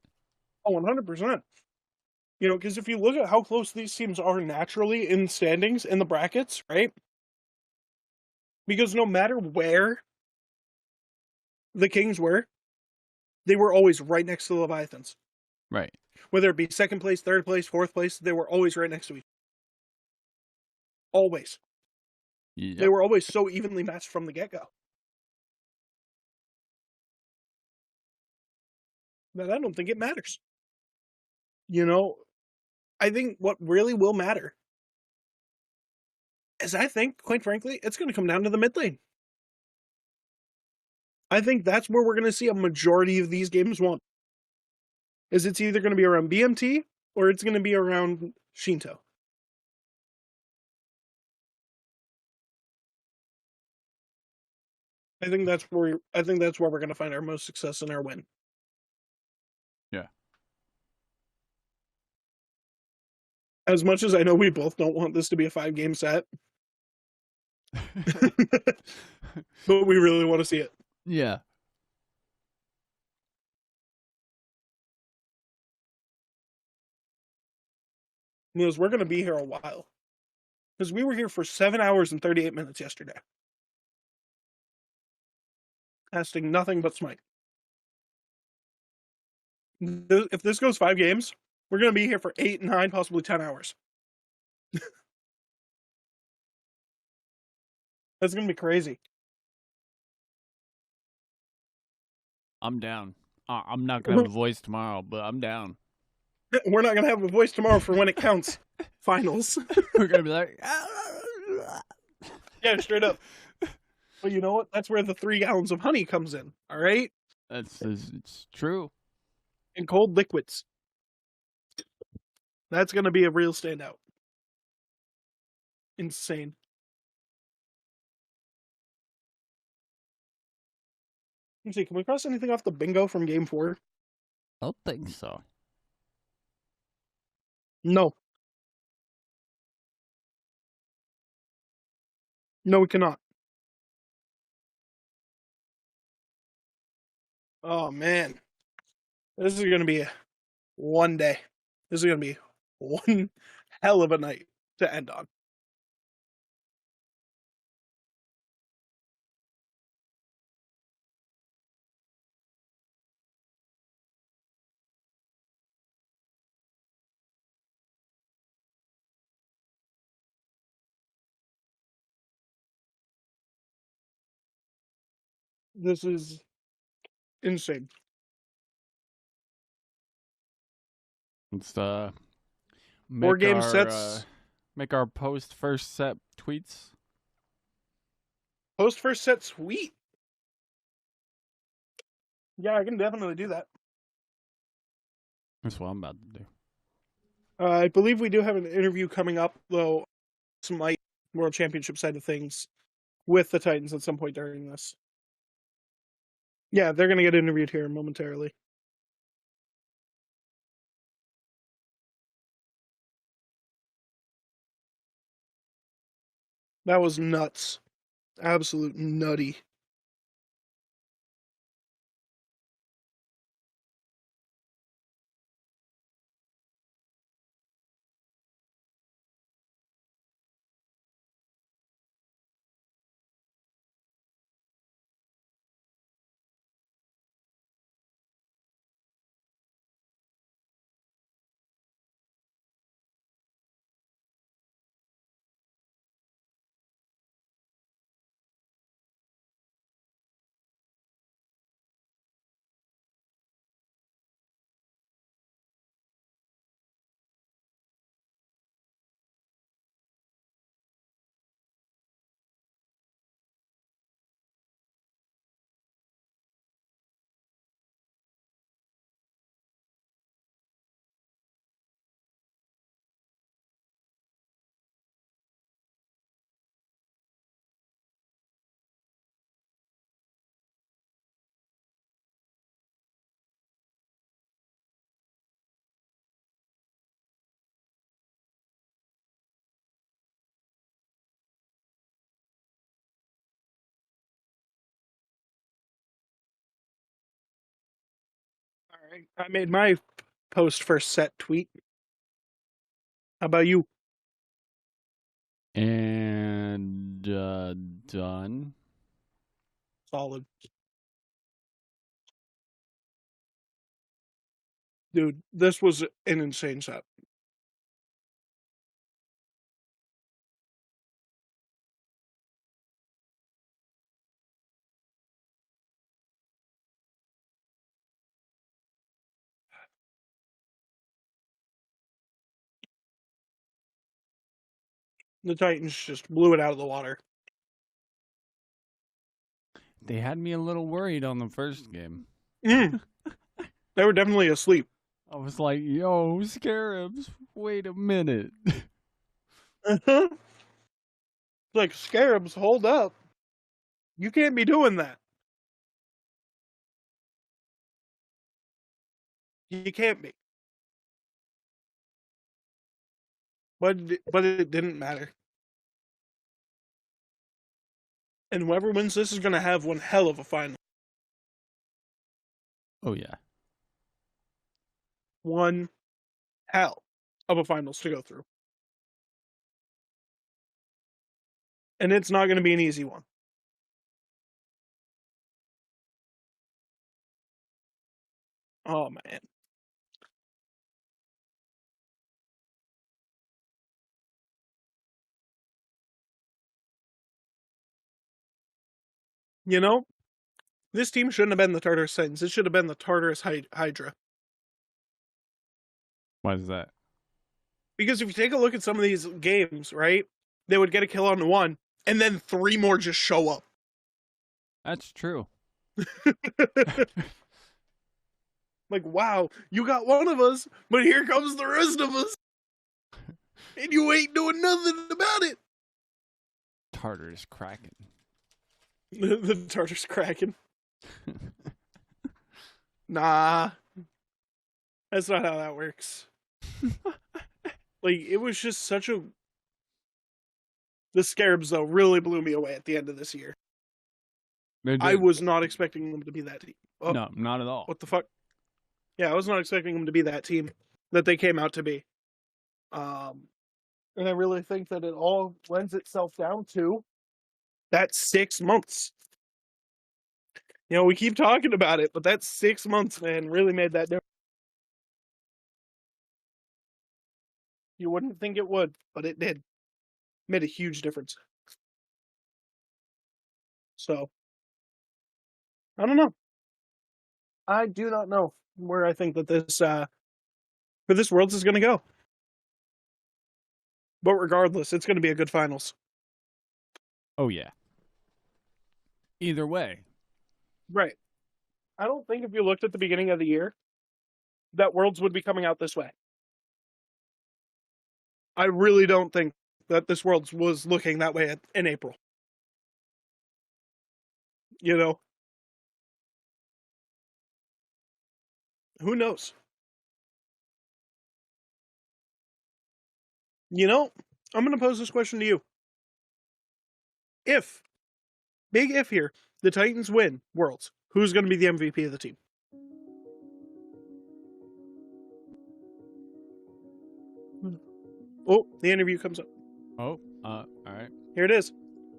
Oh, 100%. You know, because if you look at how close these teams are naturally in standings in the brackets, right? Because no matter where the Kings were, they were always right next to the Leviathans. Right. Whether it be second place, third place, fourth place, they were always right next to each other. Always. Yep. They were always so evenly matched from the get-go. But I don't think it matters. You know, I think what really will matter is I think, quite frankly, it's going to come down to the mid lane. I think that's where we're going to see a majority of these games won. Is it's either going to be around BMT or it's going to be around Shinto. I think that's where we're going to find our most success and our win. Yeah. As much as I know we both don't want this to be a 5-game set, but we really want to see it. Yeah. Because we're going to be here a while. Because we were here for 7 hours and 38 minutes yesterday. Casting nothing but Smite. If this goes 5 games, we're going to be here for 8, 9, possibly 10 hours. That's going to be crazy. I'm down. I'm not going to have a voice tomorrow, but I'm down. We're not going to have a voice tomorrow for when it counts. Finals. We're going to be like... Yeah, straight up. But you know what? That's where the 3 gallons of honey comes in. All right? It's true. And cold liquids. That's going to be a real standout. Insane. Let me see, can we cross anything off the bingo from Game 4? I don't think so. No. No, we cannot. Oh, man. This is going to be one day. This is going to be one hell of a night to end on. This is insane. Let's 4-game sets. Make our post first set tweets. Post first set, sweet. Yeah, I can definitely do that. That's what I'm about to do. I believe we do have an interview coming up, though, Smite World Championship side of things with the Titans at some point during this. Yeah, they're going to get interviewed here momentarily. That was nuts. Absolute nutty. right. I made my post first set tweet. How about you? And done. Solid. Dude, this was an insane set. The Titans just blew it out of the water. They had me a little worried on the first game. They were definitely asleep. I was like, yo, Scarabs, wait a minute. Like, Scarabs, hold up. You can't be doing that. You can't be. But it didn't matter. And whoever wins this is going to have one hell of a final. Oh, yeah. One hell of a finals to go through. And it's not going to be an easy one. Oh, man. You know, this team shouldn't have been the Tartarus Titans. It should have been the Tartarus Hydra. Why is that? Because if you take a look at some of these games, right, they would get a kill on one, and then 3 more just show up. That's true. Like, wow, you got one of us, but here comes the rest of us. And you ain't doing nothing about it. Tartarus Kraken. The Tartarus Kraken. Nah. That's not how that works. Like, it was just such a... The Scarabs, though, really blew me away at the end of this year. I was not expecting them to be that team. Oh, no, not at all. what the fuck? Yeah, I was not expecting them to be that team that they came out to be. And I really think that it all lends itself down to that 6 months. You know, we keep talking about it, but that 6 months, man, really made that difference. You wouldn't think it would, but it did. Made a huge difference. So, I don't know. I do not know where I think that this for this Worlds is going to go. But regardless, it's going to be a good finals. Oh, yeah. Either way. Right. I don't think if you looked at the beginning of the year, that Worlds would be coming out this way. I really don't think that this Worlds was looking that way in April. You know? Who knows? You know, I'm going to pose this question to you. If, big if here, the Titans win Worlds, who's going to be the MVP of the team? Oh, the interview comes up. Oh, all right. Here it is.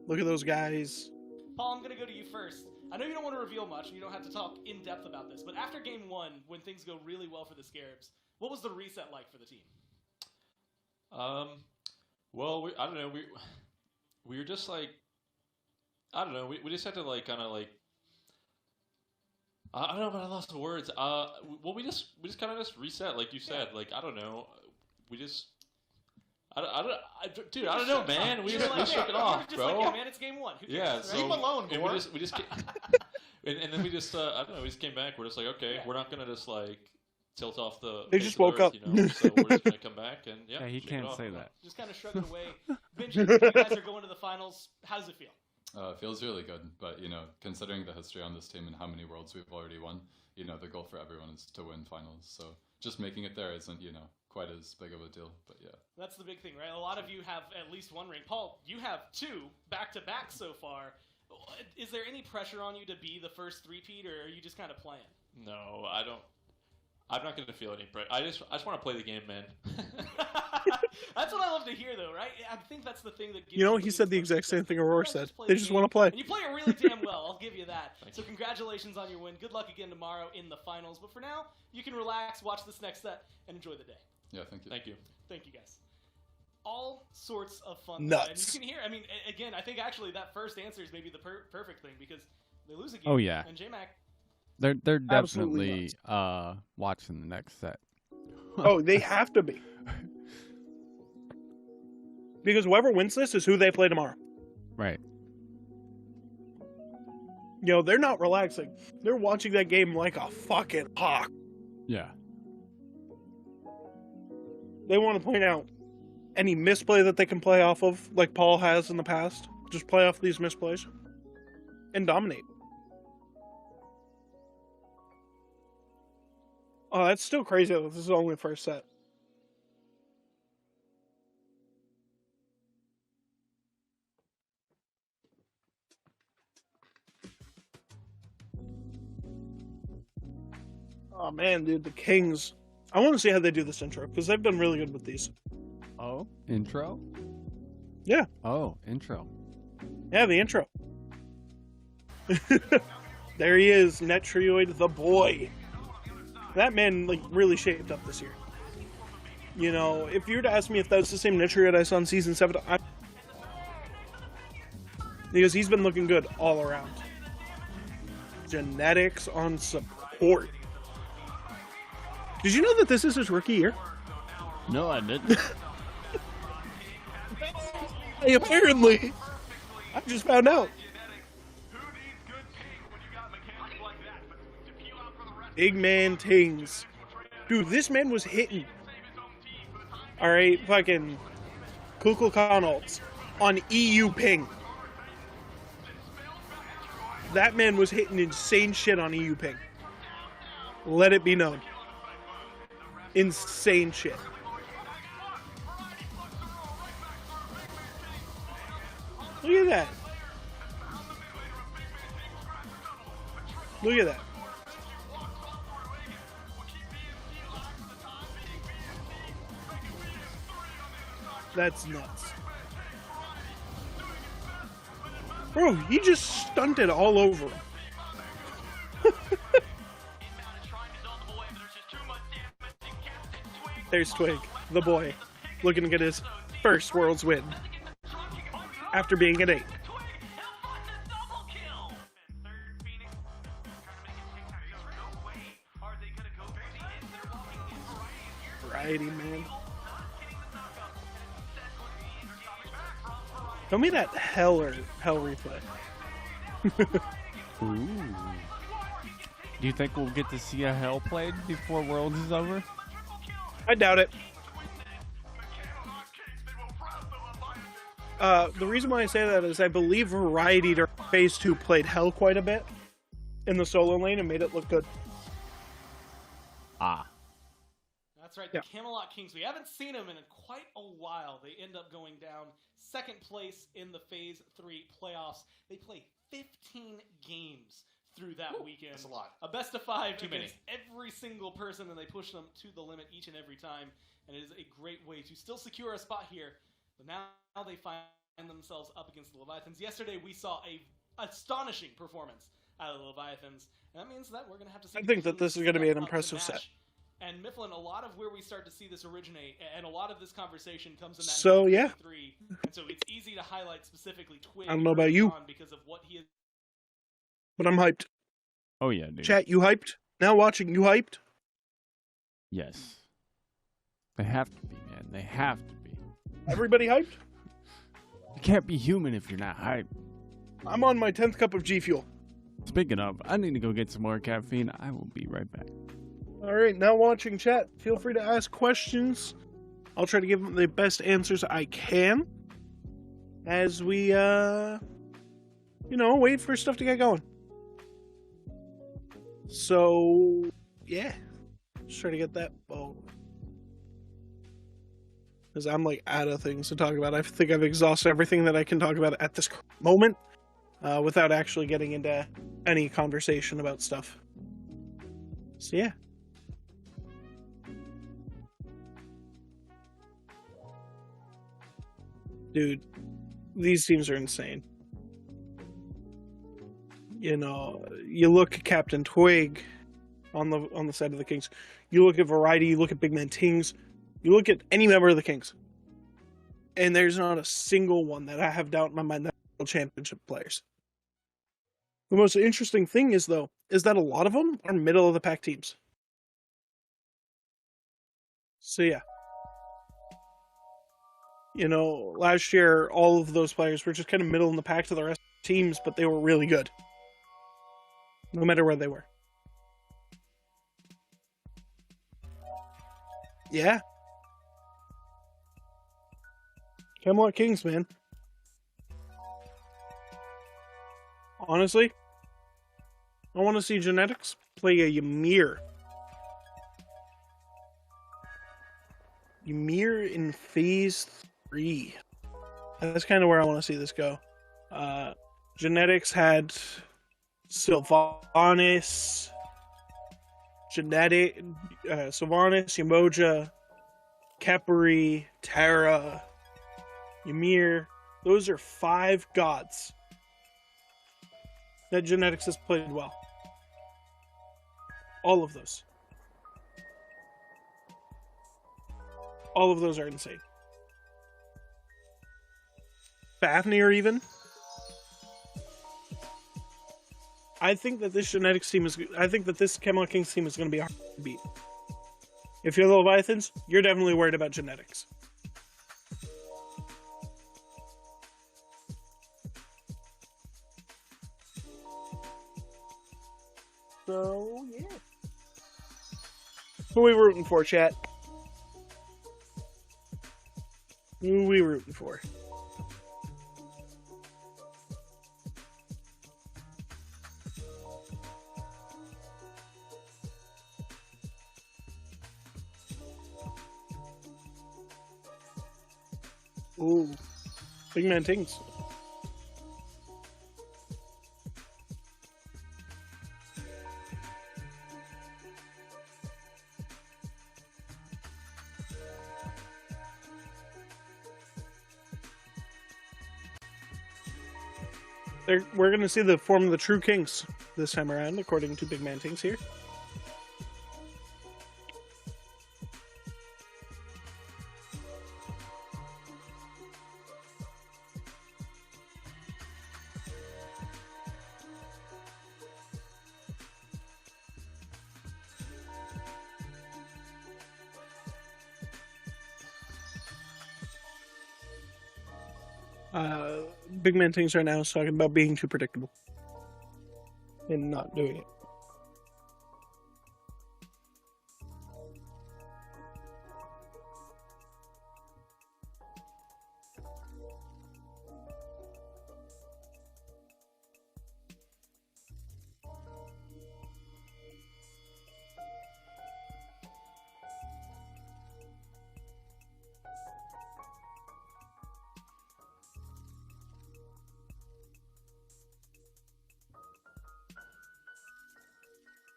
Look at those guys. Paul, I'm going to go to you first. I know you don't want to reveal much, and you don't have to talk in depth about this, but after Game 1, when things go really well for the Scarabs, what was the reset like for the team? Well, I don't know. We were just like, I don't know. We just had to like kind of like, I don't know, but I lost the words. Well, we just kind of just reset, like you said. Like, I don't know. We just, dude, I don't know, man. We shook it off, just bro. Like, yeah, man, it's Game 1. Who cares, Yeah, right? so Leave him alone, and Gore. we just and then we just, I don't know. We just came back. We're just like, okay, we're not gonna just like tilt off the. They face just of the woke earth, up. You know? So we're just gonna come back and Yeah, he shake it can't off. say that. Just kind of shrug it away. Benji, you guys are going to the finals. How does it feel? It feels really good, but considering the history on this team and how many worlds we've already won, the goal for everyone is to win finals. So just making it there isn't, quite as big of a deal. But yeah, That's the big thing, right? A lot of you have at least one ring. Paul, you have 2 back-to-back so far. Is there any pressure on you to be the first three-peat, or are you just kind of playing? No, I don't. I'm not gonna feel any pressure. I just want to play the game, man. That's what I love to hear, though, right? I think that's the thing that gives You know, you he said the because exact same thing Aurora said. play They the just game, want to play. And you play it really damn well. I'll give you that. So congratulations on your win. Good luck again tomorrow in the finals. But for now, you can relax, watch this next set, and enjoy the day. Yeah, thank you. Thank you. Thank you, guys. All sorts of fun. Nuts. And you can hear, I mean, again, I think actually that first answer is maybe the perfect thing because they lose a game. Oh, yeah. And J-Mac. They're Absolutely definitely watching the next set. Oh, they have to be. Because whoever wins this is who they play tomorrow. Right. You know, they're not relaxing. They're watching that game like a fucking hawk. Yeah. They want to point out any misplay that they can play off of, like Paul has in the past. Just play off these misplays and dominate. Oh, that's still crazy that this is only the first set. Oh man, dude, the Kings. I want to see how they do this intro, because they've been really good with these. Oh, intro? Yeah. Oh, intro. Yeah, the intro. There he is, Netrioid the boy. That man, like, really shaped up this year. You know, if you were to ask me if that's the same Netrioid I saw in Season 7, because he's been looking good all around. Genetics on support. Did you know that this is his rookie year? No, I didn't. Hey, apparently. I just found out. Big man Tings. Dude, this man was hitting. Alright, fucking Kukulkan ults on EU ping. That man was hitting insane shit on EU ping. Let it be known. Insane shit. Look at that. Look at that. That's nuts. Bro, he just stunted all over him. There's Twig, the boy, looking to get his first Worlds win. After being at 8. Variety, man. Tell me that hell replay. Ooh. Do you think we'll get to see a hell played before Worlds is over? I doubt it. The reason why I say that is I believe Variety during Phase 2 played Hell quite a bit in the solo lane and made it look good. Ah. That's right, the Camelot Kings. We haven't seen them in quite a while. They end up going down second place in the Phase 3 playoffs. They play 15 games through that weekend. That's a lot. A best of 5 Too against every single person, and they push them to the limit each and every time. And it is a great way to still secure a spot here. But now they find themselves up against the Leviathans. Yesterday we saw a astonishing performance out of the Leviathans. And that means that we're going to have to see... I think that this is going to be an up impressive match. set. And Mifflin, a lot of where we start to see this originate, and a lot of this conversation comes in that So, yeah. 3. And so it's easy to highlight specifically Twig. I don't know about you. Because of what he is. But I'm hyped. Oh, yeah, dude. Chat, you hyped? Now watching, you hyped? Yes. They have to be, man. They have to be. Everybody hyped? You can't be human if you're not hyped. I'm on my 10th cup of G Fuel. Speaking of, I need to go get some more caffeine. I will be right back. Alright, now watching chat. Feel free to ask questions. I'll try to give them the best answers I can. As we, wait for stuff to get going. So, yeah. Just try to get that. Oh. Because I'm, out of things to talk about. I think I've exhausted everything that I can talk about at this moment. Without actually getting into any conversation about stuff. So, yeah. Dude, these teams are insane. You know, you look at Captain Twig on the side of the Kings. You look at Variety, you look at Big Man Tings, you look at any member of the Kings. And there's not a single one that I have doubt in my mind that are championship players. The most interesting thing is that a lot of them are middle of the pack teams. So yeah. You know, last year, all of those players were just kind of middle in the pack to the rest of the teams, but they were really good. No matter where they were. Yeah. Camelot Kings, man. Honestly, I want to see Genetics play a Ymir. Ymir in Phase 3. That's kind of where I want to see this go. Genetics had Sylvanas, Sylvanas, Yamoja, Khepri, Terra, Ymir. Those are 5 gods that Genetics has played well. All of those. All of those are insane. Fafnir even. I think that this Genetics team I think that this Camelot Kings team is going to be hard to beat. If you're the Leviathans, you're definitely worried about Genetics. So, yeah. Who are we rooting for, chat? Who are we rooting for? Ooh. Big Man Tings. We're going to see the form of the true kings this time around, according to Big Man Tings here. Big Man Tings right now is talking about being too predictable and not doing it.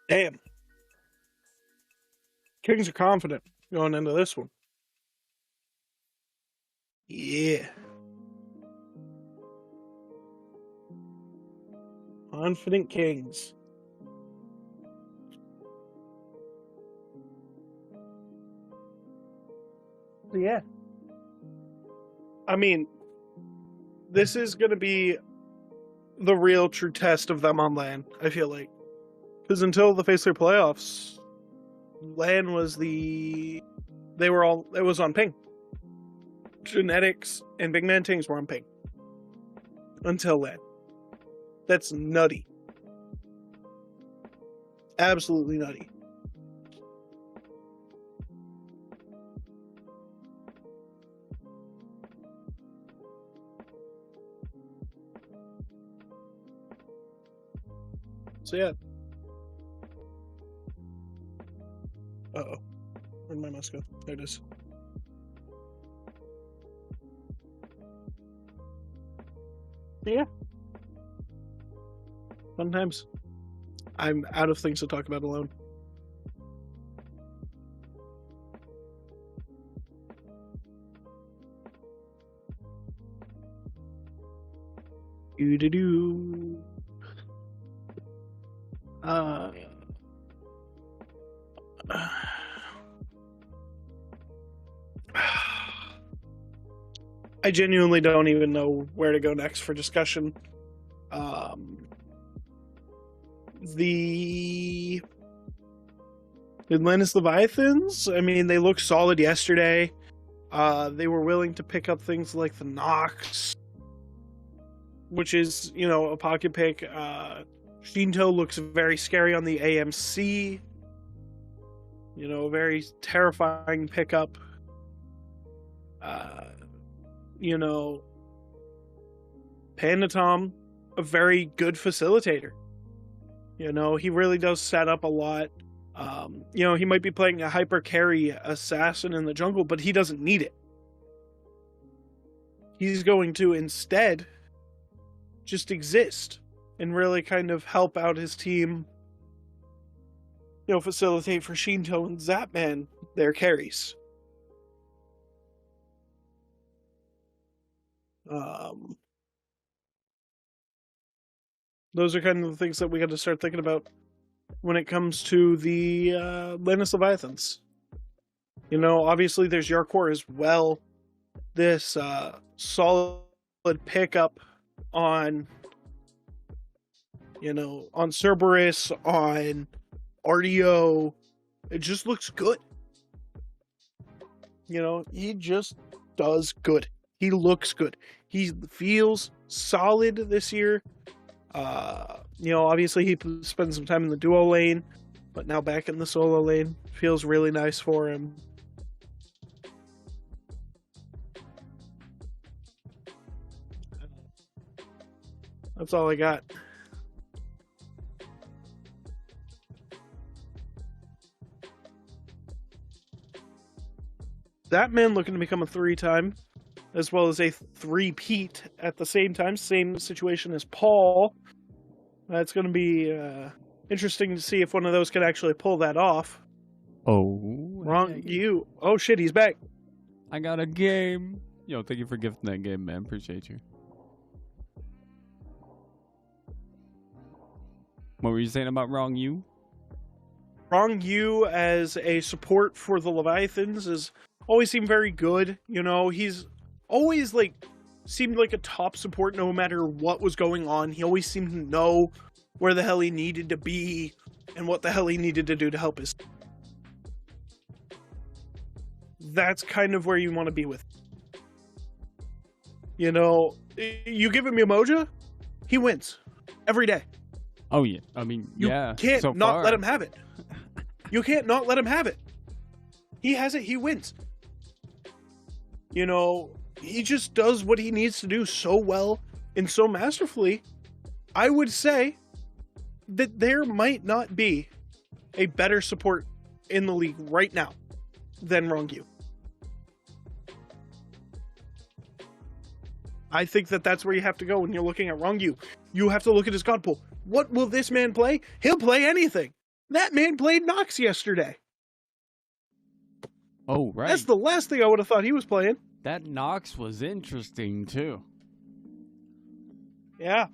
Damn. Kings are confident going into this one. Yeah. Confident Kings. Yeah. I mean, this is going to be the real true test of them on LAN, I feel like. Because until the Phase 3 playoffs, LAN was it was on ping. Genetics and Big Man Tings were on ping. Until LAN. That's nutty. Absolutely nutty. So yeah. Uh-oh. Where'd my mouse go? There it is. Yeah. Sometimes I'm out of things to talk about alone. Do. I genuinely don't even know where to go next for discussion. The Atlantis Leviathans, I mean, they looked solid yesterday. They were willing to pick up things like the Nox, which is, a pocket pick. Shinto looks very scary on the AMC. A very terrifying pickup. Pandatom, a very good facilitator. He really does set up a lot. He might be playing a hyper carry assassin in the jungle, but he doesn't need it. He's going to instead just exist and really kind of help out his team, facilitate for Shinto and Zapman their carries. Those are kind of the things that we got to start thinking about when it comes to the Atlantis Leviathans. Obviously there's Yarkor as well. This solid pickup on, on Cerberus, on RDO. It just looks good. He just does good. He looks good. He feels solid this year. Obviously he spent some time in the duo lane, but now back in the solo lane. Feels really nice for him. That's all I got. That man looking to become a 3-time, as well as a 3-peat at the same time. Same situation as Paul. That's going to be interesting to see if one of those can actually pull that off. Oh. Wrong you. Oh shit, he's back. I got a game. Yo, thank you for gifting that game, man. Appreciate you. What were you saying about Wrong You? Wrong You as a support for the Leviathans has always seemed very good. He's always seemed like a top support no matter what was going on. He always seemed to know where the hell he needed to be and what the hell he needed to do to help his. That's kind of where you want to be with. You give him Umoja, he wins every day. Oh yeah, I mean, you can't so not far. let him have it. You can't not let him have it. He has it, he wins. He just does what he needs to do so well and so masterfully. I would say that there might not be a better support in the league right now than Rongyu. I think that that's where you have to go when you're looking at Rongyu. You have to look at his god pool. What will this man play? He'll play anything. That man played Nox yesterday. Oh, right. That's the last thing I would have thought he was playing. That Nox was interesting, too. Yeah.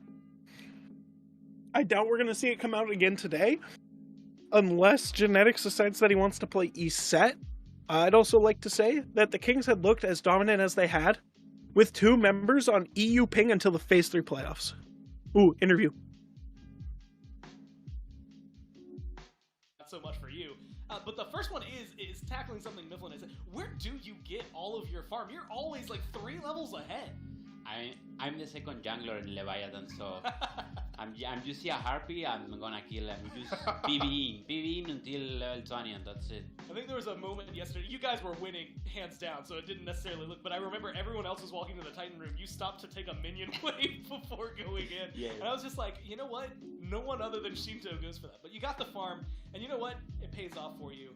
I doubt we're going to see it come out again today. Unless Genetics decides that he wants to play Eset. I'd also like to say that the Kings had looked as dominant as they had with 2 members on EU ping until the Phase 3 playoffs. Ooh, interview. Not so much for you. But the first one is tackling something Mifflin has said. Where do you get all of your farm? You're always 3 levels ahead. I'm the second jungler in Leviathan, so you see a Harpy, I'm gonna kill him. We just PvE until level 20 and that's it. I think there was a moment yesterday, you guys were winning hands down, so it didn't necessarily look, but I remember everyone else was walking to the Titan room, you stopped to take a minion wave before going in. Yeah. And I was just like, you know what? No one other than Shinto goes for that. But you got the farm, and you know what? It pays off for you.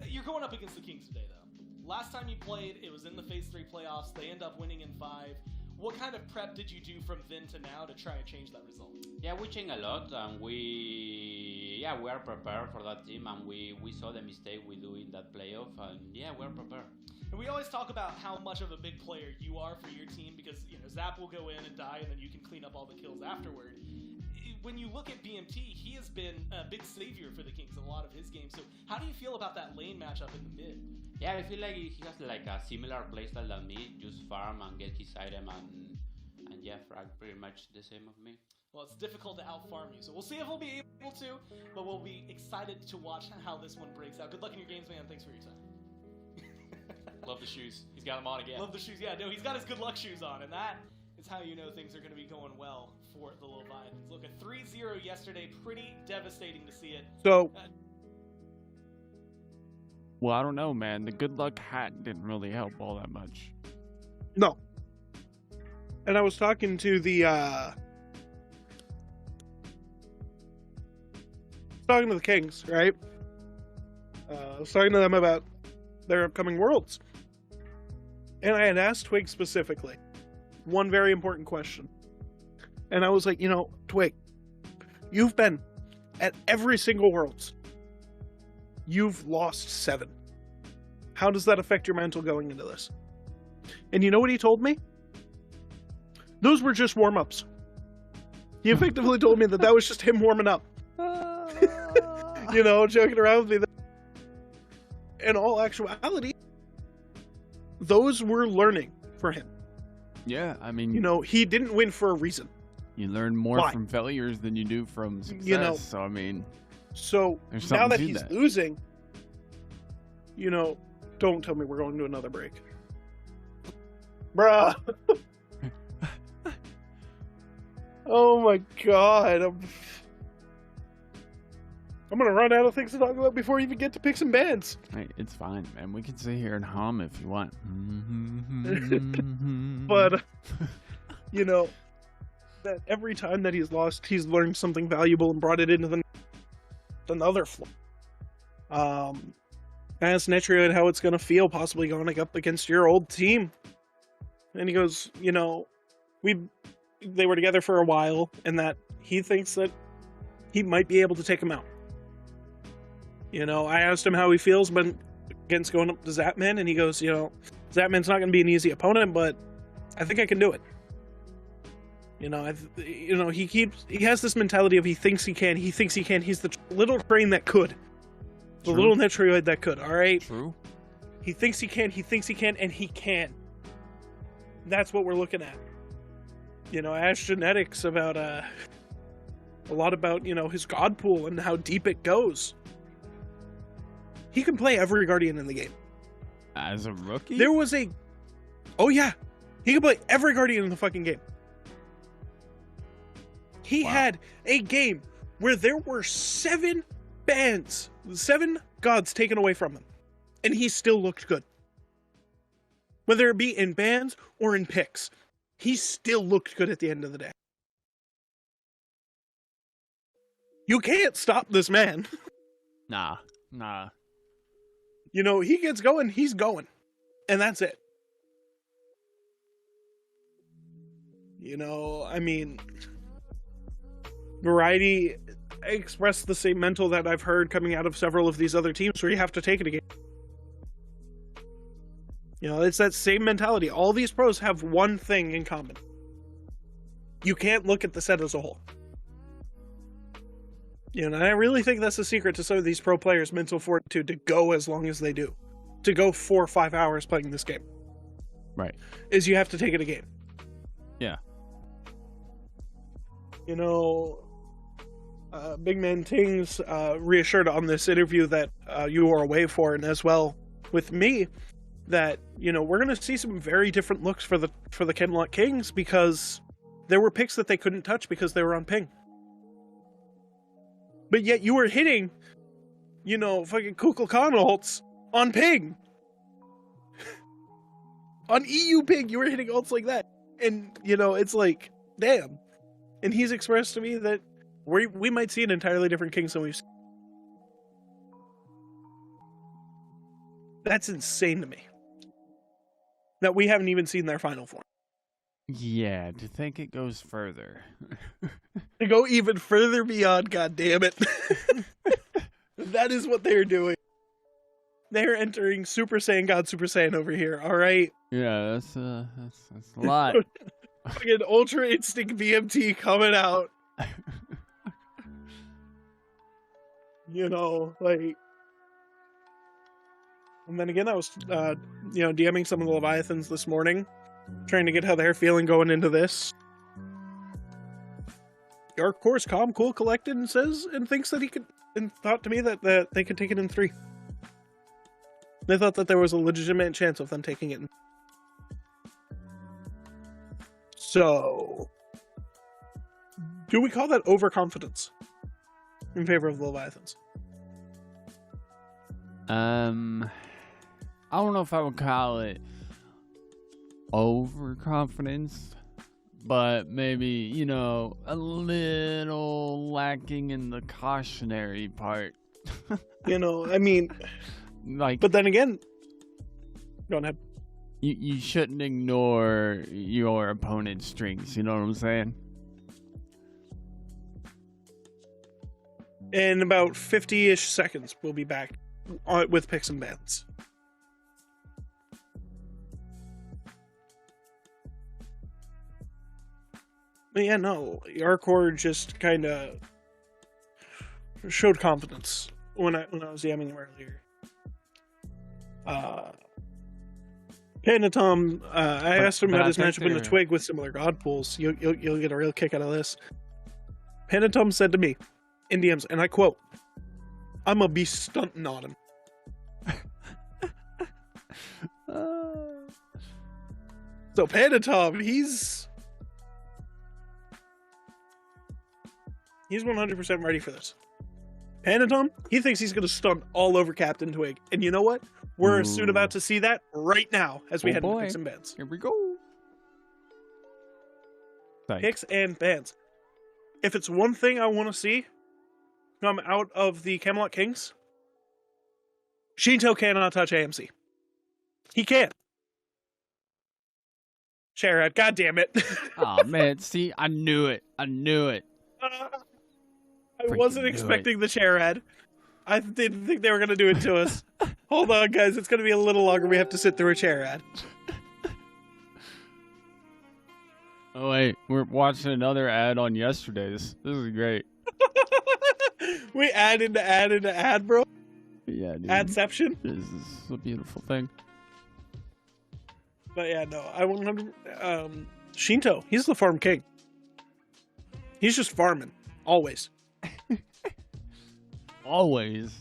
You're going up against the Kings today, though. Last time you played, it was in the Phase 3 playoffs. They end up winning in 5. What kind of prep did you do from then to now to try and change that result? Yeah, we changed a lot, and we are prepared for that team, and we saw the mistake we do in that playoff, and yeah, we're prepared. And we always talk about how much of a big player you are for your team because, Zap will go in and die and then you can clean up all the kills afterward. When you look at BMT, he has been a big savior for the Kings in a lot of his games. So how do you feel about that lane matchup in the mid? Yeah, I feel like he has like a similar playstyle than me. Just farm and get his item and yeah, frag pretty much the same of me. Well, it's difficult to out-farm you, so we'll see if we'll be able to, but we'll be excited to watch how this one breaks out. Good luck in your games, man. Thanks for your time. Love the shoes. He's got them on again. Love the shoes. Yeah, no, he's got his good luck shoes on, and that is how you know things are going to be going well for the Leviathans. Look, a 3-0 yesterday, pretty devastating to see it. So, Well, I don't know, man. The good luck hat didn't really help all that much. no. And I was talking to the Kings, right? I was talking to them about their upcoming Worlds. And I had asked Twig specifically one very important question. And I was like, Twig, you've been at every single Worlds. You've lost 7. How does that affect your mental going into this? And you know what he told me? Those were just warm-ups. He effectively told me that was just him warming up. Joking around with me. In all actuality, those were learning for him. Yeah, I mean... he didn't win for a reason. You learn more Why? from failures than you do from success, so I mean... So, there's now something that to he's that. losing, don't tell me we're going to another break. Bruh. Oh my god. I'm gonna run out of things to talk about before you even get to pick some bands. Hey, it's fine, man. We can sit here and hum if you want. But, that every time that he's lost, he's learned something valuable and brought it into another floor. Asked Netrioid how it's gonna feel possibly going up against your old team. And he goes, they were together for a while, and that he thinks that he might be able to take him out. I asked him how he feels against going up to Zapman, and he goes, Zapman's not going to be an easy opponent, but I think I can do it. He has this mentality of he thinks he can. He's the little train that could. The True. little Netrioid that could, all right? True. He thinks he can, and he can. That's what we're looking at. I asked Genetics about a lot about, his god pool and how deep it goes. He can play every Guardian in the game. As a rookie? There was oh yeah, he can play every Guardian in the fucking game. He had a game where there were 7 gods taken away from him, and he still looked good. Whether it be in bans or in picks, he still looked good at the end of the day. You can't stop this man. Nah. He gets going, he's going. And that's it. Variety expressed the same mental that I've heard coming out of several of these other teams where you have to take it again. It's that same mentality. All these pros have one thing in common. You can't look at the set as a whole. And I really think that's the secret to some of these pro players' mental fortitude to go as long as they do. To go 4 or 5 hours playing this game. Right. Is you have to take it a game. Yeah. Big Man Tings reassured on this interview that you were away for, and as well with me, that we're going to see some very different looks for the Kenlock Kings because there were picks that they couldn't touch because they were on ping. But yet you were hitting, fucking Kukulkan ults on ping. On EU ping, you were hitting ults like that. And, it's like, damn. And he's expressed to me that we might see an entirely different Kings than we've seen. That's insane to me. That we haven't even seen their final form. Yeah, to think it goes further. To go even further beyond, god damn it. That is what they're doing. They're entering Super Saiyan God Super Saiyan over here, alright? Yeah, that's a lot. Fucking Ultra Instinct BMT coming out. You know, like... And then again, I was, DMing some of the Leviathans this morning, trying to get how they're feeling going into this. Dark Course, calm, cool, collected, and says, and thinks that he could, and thought to me that they could take it in 3. They thought that there was a legitimate chance of them taking it in. So, do we call that overconfidence in favor of the Leviathans? I don't know if I would call it overconfidence, but maybe, a little lacking in the cautionary part. I mean, Like, but then again, go ahead. you shouldn't ignore your opponent's strengths, you know what I'm saying? In about 50-ish seconds, we'll be back with picks and bans. But yeah, no, Yarkor just kind of showed confidence when I was yamming him earlier. Panda Tom, I asked him about his matchup in the Twig with similar God pools. You'll get a real kick out of this. Panda Tom said to me in DMs, and I quote, "I'm gonna be stunting on him." So Panda Tom, he's 100% ready for this. Panda Tom, he thinks he's gonna stunt all over Captain Twig, and you know what? We're soon about to see that right now as we head into picks and bans. Here we go. Picks and bans. If it's one thing I want to see come out of the Camelot Kings, Shinto cannot touch AMC. He can't. Sharad, god damn it. Oh man, see, I knew it. I wasn't expecting the Sharad. I didn't think they were going to do it to us. Hold on, guys. It's going to be a little longer. We have to sit through a Sharad. Oh wait, we're watching another ad on yesterday's. This is great. We add into ad, bro. Yeah, dude. Adception. This is a beautiful thing. But yeah, no, I 100. Shinto, he's the farm king. He's just farming always. Always.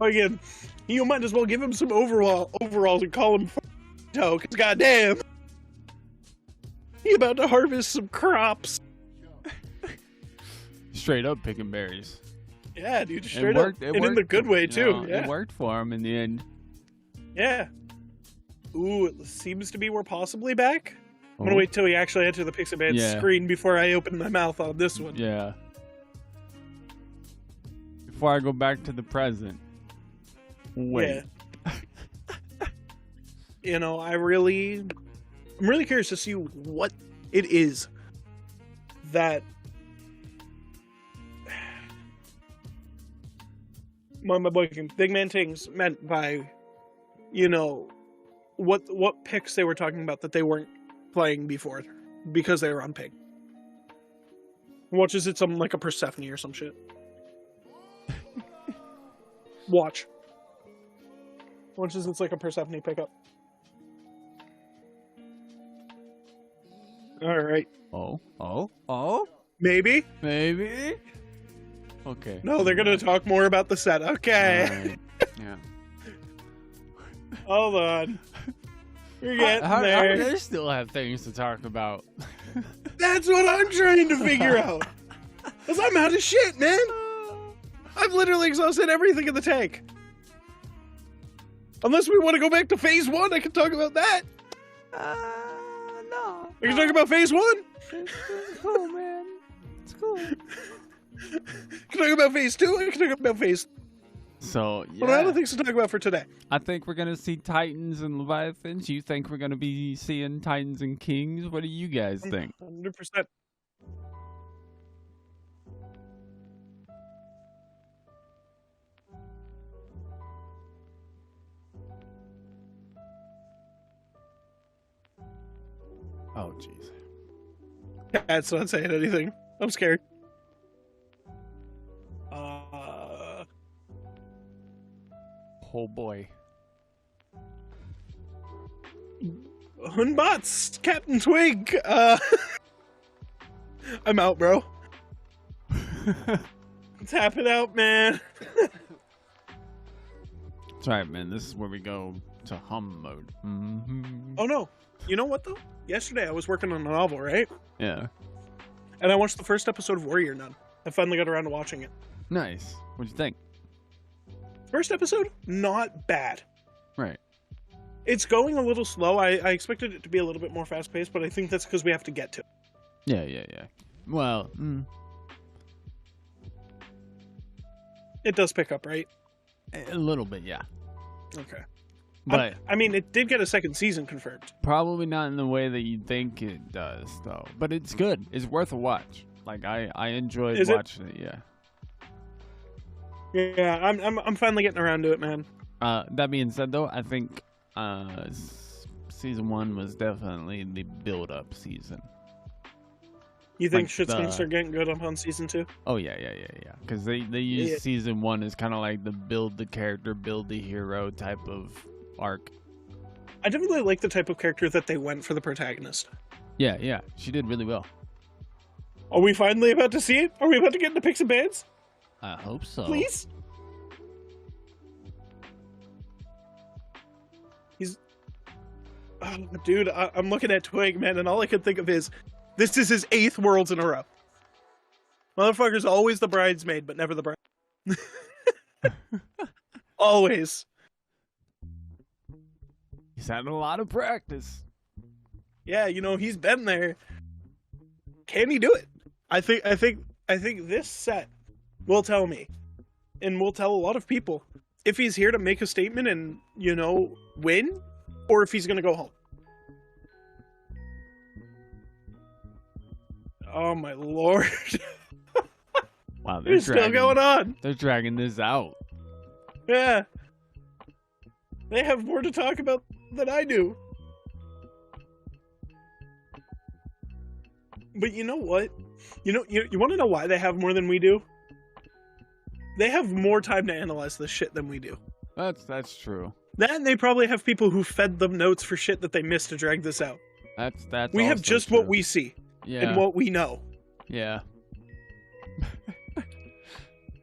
Again, you might as well give him some overalls and call him Shinto, because goddamn, he about to harvest some crops. Straight up picking berries. Yeah, dude, straight up, and in the good way too. Yeah. It worked for him in the end. Yeah. Ooh, it seems to be we're possibly back. I'm gonna wait till we actually enter the picks and bans screen before I open my mouth on this one. Yeah. Before I go back to the present. Wait. Yeah. I'm really curious to see what it is that my boy Big Man Tings meant by, what picks they were talking about that they weren't playing before because they were on ping. Watch, is it something like a Persephone or some shit? Watch, is it's like a Persephone pickup. All right. Oh. Maybe. Okay. No, they're gonna talk more about the set. Okay. Right. Yeah. Hold on. You're getting How there. do they still have things to talk about? That's what I'm trying to figure out. Because I'm out of shit, man. I've literally exhausted everything in the tank. Unless we want to go back to phase 1, I can talk about that. No. We can talk about phase 1. It's cool, man. It's cool. Can talk about phase 2. I can talk about phase. So, yeah. What are other things to talk about for today? I think we're going to see Titans and Leviathans. You think we're going to be seeing Titans and Kings? What do you guys think? 100%. Oh, jeez. Cat's not saying anything. I'm scared. Oh boy. Hunbots, Captain Twig. I'm out, bro. Tap it out, man. That's right, man. This is where we go to hum mode. Mm-hmm. Oh no. You know what though? Yesterday I was working on a novel, right? Yeah. And I watched the first episode of Warrior Nun. I finally got around to watching it. Nice. What'd you think? First episode, not bad. Right. It's going a little slow. I expected it to be a little bit more fast paced, but I think that's because we have to get to it. Yeah. Well, It does pick up, right? a little bit, yeah. Okay. But I mean, it did get a second season confirmed. probably not in the way that you think it does, though. But it's good. It's worth a watch. Like I enjoyed Is it? watching it. Yeah. Yeah, I'm finally getting around to it, man. That being said, though, I think season 1 was definitely the build-up season. You think Like shit's gonna start getting good up on season 2? Oh yeah. Because they use Yeah. season 1 as kind of like the build the character, build the hero type of arc. I definitely like the type of character that they went for the protagonist. Yeah. She did really well. Are we finally about to see it? Are we about to get into picks and bans? I hope so. Please? Dude, I'm looking at Twig, man, and all I could think of is, this is his 8th Worlds in a row. Motherfucker's always the bridesmaid, but never the bride. Always. He's had a lot of practice. Yeah, you know, he's been there. Can he do it? I think this set will tell me, and will tell a lot of people, if he's here to make a statement and, you know, win, or if he's gonna go home. Oh my lord. Wow, they're It's still going on. They're dragging this out. Yeah. They have more to talk about than I do. But you know what? You want to know why they have more than we do? They have more time to analyze this shit than we do. That's true. Then they probably have people who fed them notes for shit that they missed to drag this out. That's We have also just true. what we see Yeah. and what we know. Yeah.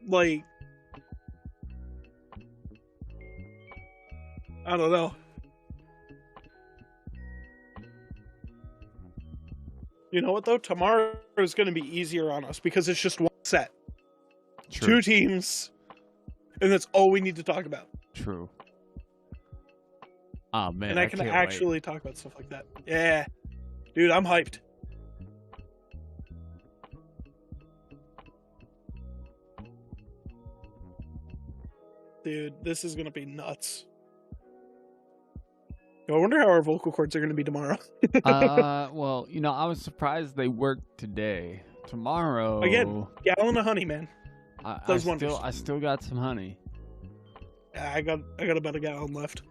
Like, I don't know. You know what though? Tomorrow is going to be easier on us because it's just one set. True. 2 teams. And that's all we need to talk about. True. Oh man, And I can can't actually wait. talk about stuff like that. Yeah. Dude, I'm hyped. Dude, this is going to be nuts. I wonder how our vocal cords are going to be tomorrow. Well, you know, I was surprised they worked today. Tomorrow, Again, gallon of honey, man. does wonders. I still got some honey. Yeah, I got about a gallon left.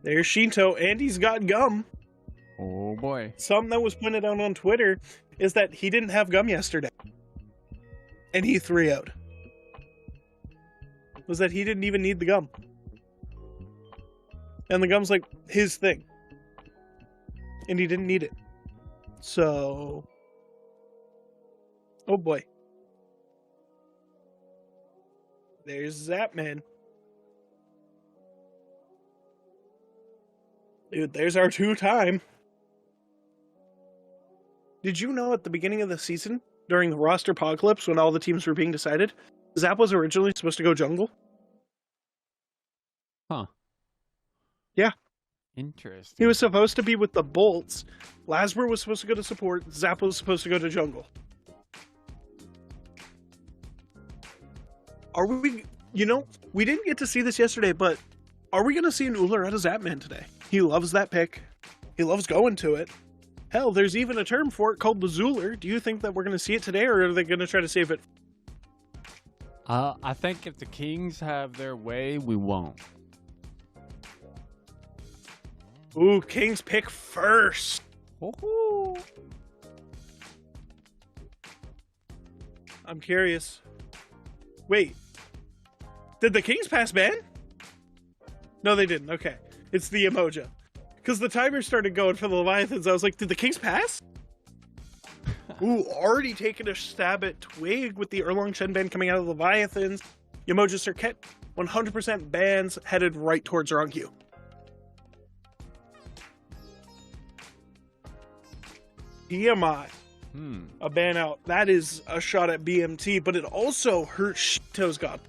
There's Shinto, and he's got gum. Oh boy. Something that was pointed out on Twitter is that he didn't have gum yesterday. And he 3-0'd. Was that he didn't even need the gum. And the gum's like his thing. And he didn't need it. So... Oh boy. There's Zapman. Dude, there's our 2-time. Did you know at the beginning of the season, during the roster apocalypse, when all the teams were being decided, Zap was originally supposed to go jungle? Huh. Yeah. Interesting. He was supposed to be with the Bolts. Lasmer was supposed to go to support. Zap was supposed to go to jungle. Are we... You know, we didn't get to see this yesterday, but are we going to see an Ular at a Zapman today? He loves that pick. He loves going to it. Hell, there's even a term for it called the Zooler. Do you think that we're going to see it today, or are they going to try to save it? I think if the Kings have their way, we won't. Ooh, Kings pick first. Woohoo. I'm curious. Wait. Did the Kings pass ban? No, they didn't. Okay. It's the Emoja. Because the timer started going for the Leviathans. I was like, did the Kings pass? Ooh, already taking a stab at Twig with the Erlong Shen ban coming out of the Leviathans. Emoja Serket, 100% bans headed right towards Rongyu. DMI. A ban out. That is a shot at BMT, but it also hurts Shinto's God.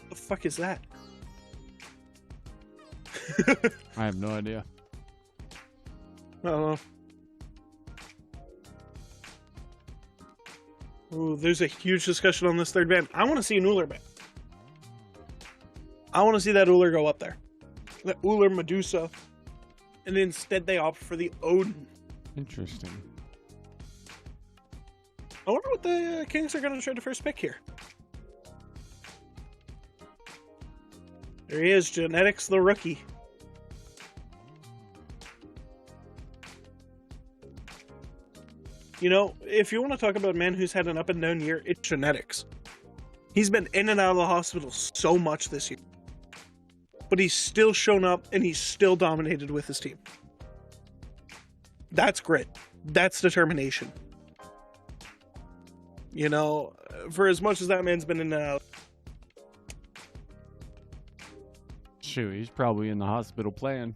The fuck is that? I have no idea. I don't know. Ooh, there's a huge discussion on this third ban. I want to see an Uller ban. I want to see that Uller go up there. The Uller Medusa. And instead they opt for the Odin. Interesting. I wonder what the Kings are going to try to first pick here. There he is, Genetics the rookie. You know, if you want to talk about a man who's had an up and down year, it's Genetics. He's been in and out of the hospital so much this year. But he's still shown up and he's still dominated with his team. That's grit. That's determination. You know, for as much as that man's been in and out. Shoot, he's probably in the hospital playing.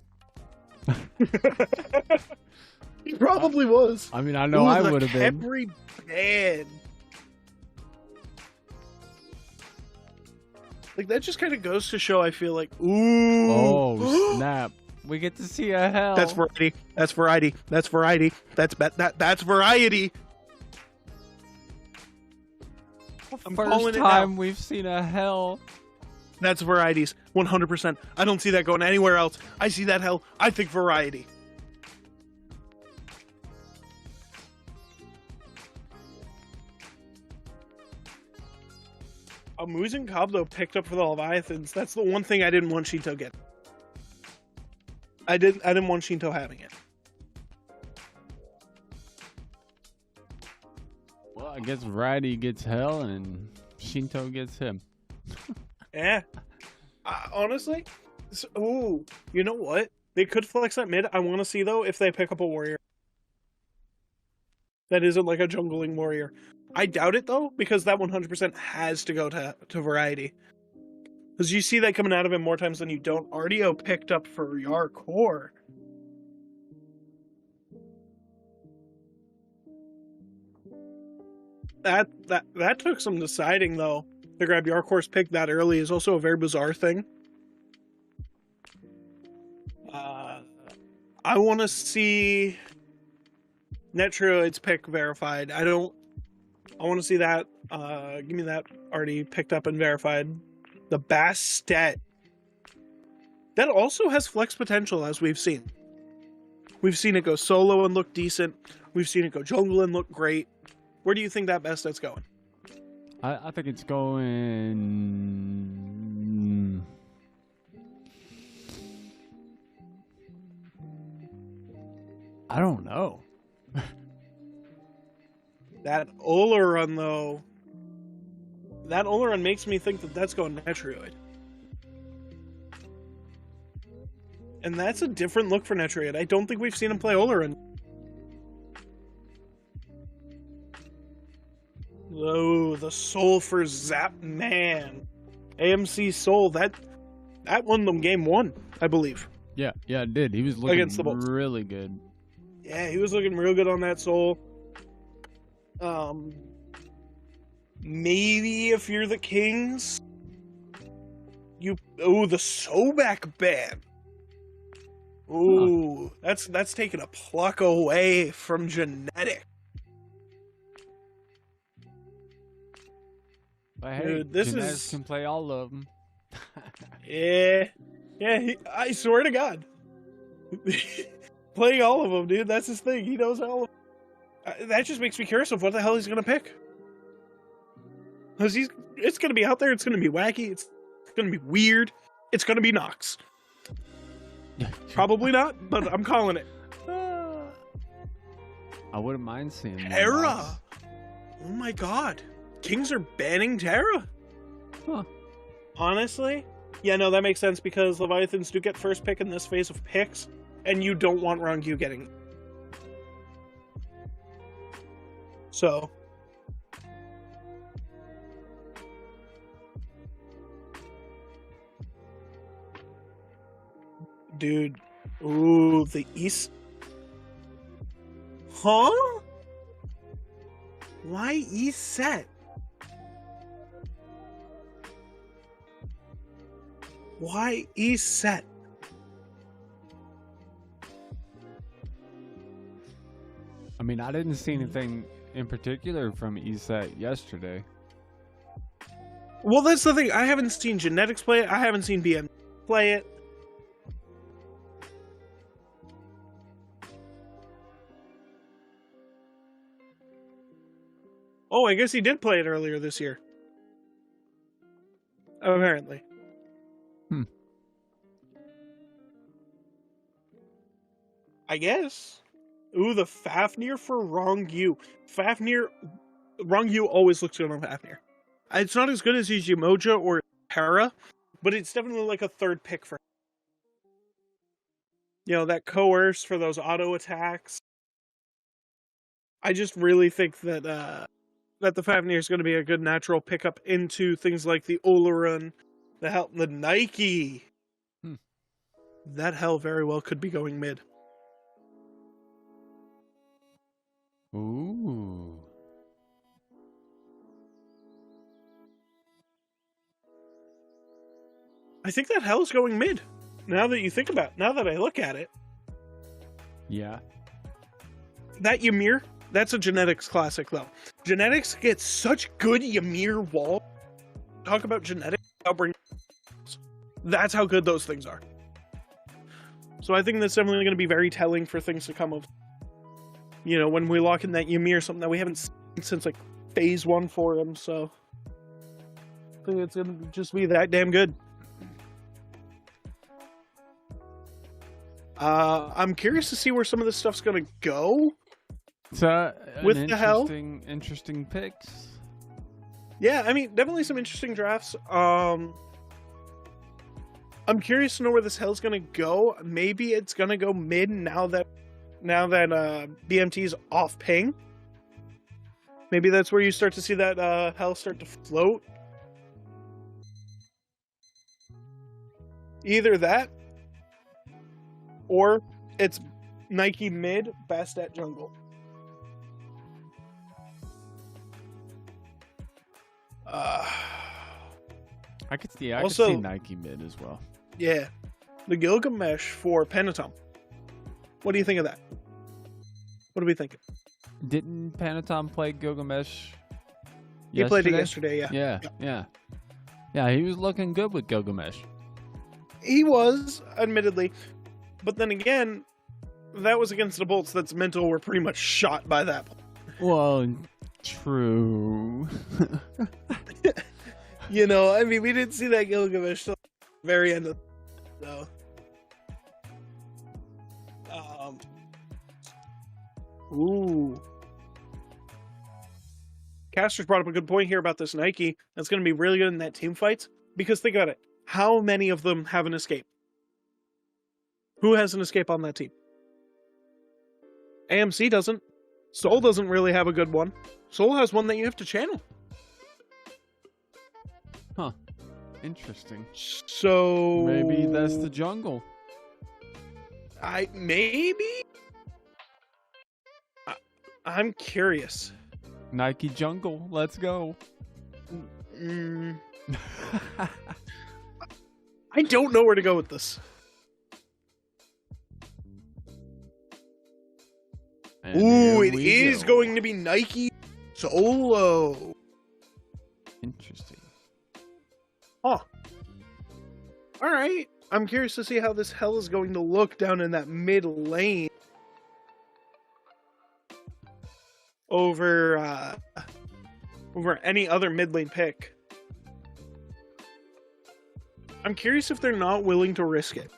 He probably was. I mean, I know I would have been. Every bad. Like, that just kind of goes to show, I feel like, ooh. Oh, snap. We get to see a hell. That's variety. That's variety. That's variety. That's variety. I'm calling First it now. time we've seen a hell. That's varieties. 100%. I don't see that going anywhere else. I see that hell. I think variety. Muzen Cobb, though, picked up for the Leviathans. That's the one thing I didn't want Shinto get. I didn't want Shinto having it. Well, I guess Variety gets hell and Shinto gets him. Yeah. Honestly, ooh, you know what? They could flex that mid. I want to see, though, if they pick up a warrior. That isn't like a jungling warrior. I doubt it, though, because that 100% has to go to variety. Because you see that coming out of him more times than you don't. Artio picked up for Yar Core. That took some deciding, though. To grab Yar Core's pick that early is also a very bizarre thing. I want to see Netroid's pick verified. I want to see that. Give me that already picked up and verified. The Bastet. That also has flex potential, as we've seen. We've seen it go solo and look decent. We've seen it go jungle and look great. Where do you think that Bastet's going? I think it's going... I don't know. That Oleron, though. That Oleron makes me think that that's going Netroid. And that's a different look for Netroid. I don't think we've seen him play Oleron. Oh, the soul for Zap Man. AMC Soul. That won them game one, I believe. Yeah, it did. He was looking Against the Bolts. really good. Yeah, he was looking real good on that soul. Maybe if you're the Kings, the Sobak ban. Ooh, that's taking a pluck away from Genetic. But hey, Dude, this Genetics can play all of them. Yeah, I swear to God, playing all of them, dude. That's his thing. He knows all of them. That just makes me curious of what the hell he's gonna pick. Because it's gonna be out there. It's gonna be wacky. It's gonna be weird. It's gonna be Nox. Probably not, but I'm calling it. I wouldn't mind seeing more Terra. Nox. Oh my god. Kings are banning Terra. Huh. Honestly, yeah, no, that makes sense because Leviathans do get first pick in this phase of picks, and you don't want Rangyu getting. So. Dude. Ooh, the East. Huh? Why East set? Why East set? I mean, I didn't see anything in particular from ESET yesterday. Well, that's the thing. I haven't seen Genetics play it. I haven't seen BM play it. Oh, I guess he did play it earlier this year. Apparently. I guess. Ooh, the Fafnir for Rangyu. Rangyu always looks good on Fafnir. It's not as good as Yamamoja or Terra, but it's definitely like a third pick for him. You know, that coerce for those auto attacks. I just really think that the Fafnir is going to be a good natural pickup into things like the Olorun, the Nike. That hell very well could be going mid. Ooh. I think that hell's going mid. Now that you think about it, now that I look at it. Yeah. That Ymir, that's a Genetics classic though. Genetics gets such good Ymir wall. Talk about Genetics, I'll bring. That's how good those things are. So I think that's definitely going to be very telling for things to come of. You know, when we lock in that Ymir, something that we haven't seen since like phase 1 for him, so I think it's going to just be that damn good. I'm curious to see where some of this stuff's going to go. So, With the hell? Interesting picks. Yeah, I mean, definitely some interesting drafts. I'm curious to know where this hell's going to go. Maybe it's going to go mid now that BMT's off ping. Maybe that's where you start to see that hell start to float. Either that, or it's Nike mid, best at jungle. I could see Nike mid as well. Yeah. The Gilgamesh for Pentatom. What do you think of that? What are we thinking? Didn't Panatom play Gilgamesh? He played it yesterday, yeah. Yeah, he was looking good with Gilgamesh. He was, admittedly. But then again, that was against the bolts that's mental were pretty much shot by that. Well, true. You know, I mean, we didn't see that Gilgamesh till the very end of the Ooh. Caster's brought up a good point here about this Nike. That's going to be really good in that team fights. Because think about it. How many of them have an escape? Who has an escape on that team? AMC doesn't. Soul doesn't really have a good one. Soul has one that you have to channel. Huh. Interesting. So... maybe that's the jungle. Maybe? I'm curious. Nike jungle, let's go. I don't know where to go with this. And ooh, here it we is go. going to be Nike solo. Interesting. Huh. Alright. I'm curious to see how this hell is going to look down in that mid lane. Over any other mid lane pick. I'm curious if they're not willing to risk it.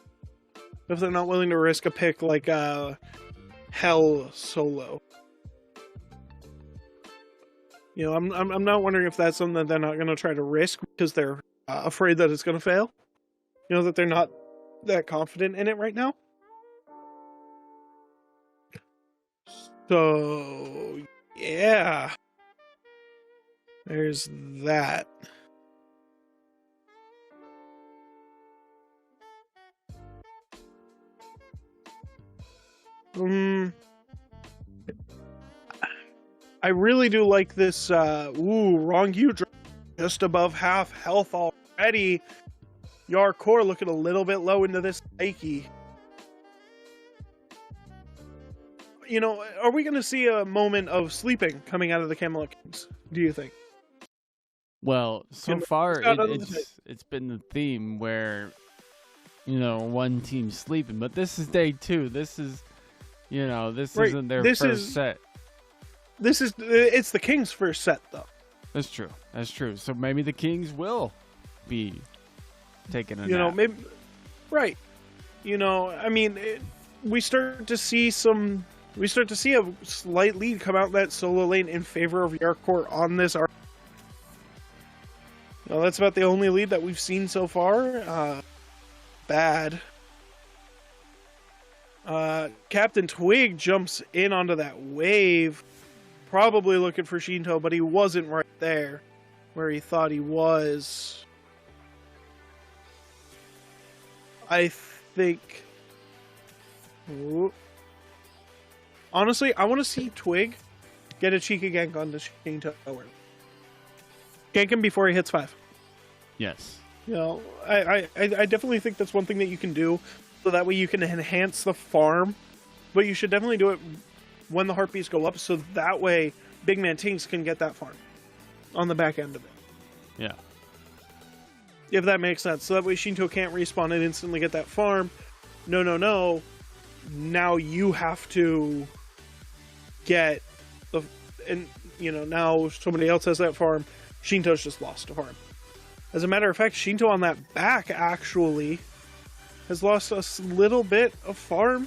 If they're not willing to risk a pick like Hell solo. You know, I'm not wondering if that's something that they're not going to try to risk because they're afraid that it's going to fail. You know, that they're not that confident in it right now. So, yeah. There's that. I really do like this, wrong hue, just above half health already. Yarkor looking a little bit low into this Psyche. You know, are we going to see a moment of sleeping coming out of the Camelot Kings, do you think? Well, so far, it's been the theme where, you know, one team's sleeping, but this is day 2. This is, you know, this isn't their first set. It's the Kings' first set, though. That's true. That's true. So maybe the Kings will be taking a nap. You know, maybe, right. You know, I mean, we start to see a slight lead come out that solo lane in favor of Yarkor on this arc. Well, that's about the only lead that we've seen so far. Bad. Captain Twig jumps in onto that wave. Probably looking for Shinto, but he wasn't right there where he thought he was. I think... Ooh. Honestly, I want to see Twig get a cheeky gank onto Shinto. Gank him before he hits 5. Yes. You know, I definitely think that's one thing that you can do, so that way you can enhance the farm. But you should definitely do it when the heartbeats go up, so that way Big Man Tinks can get that farm on the back end of it. Yeah. If that makes sense. So that way Shinto can't respawn and instantly get that farm. No. Now you have to get the... And, you know, now somebody else has that farm. Shinto's just lost a farm. As a matter of fact, Shinto on that back, actually, has lost a little bit of farm.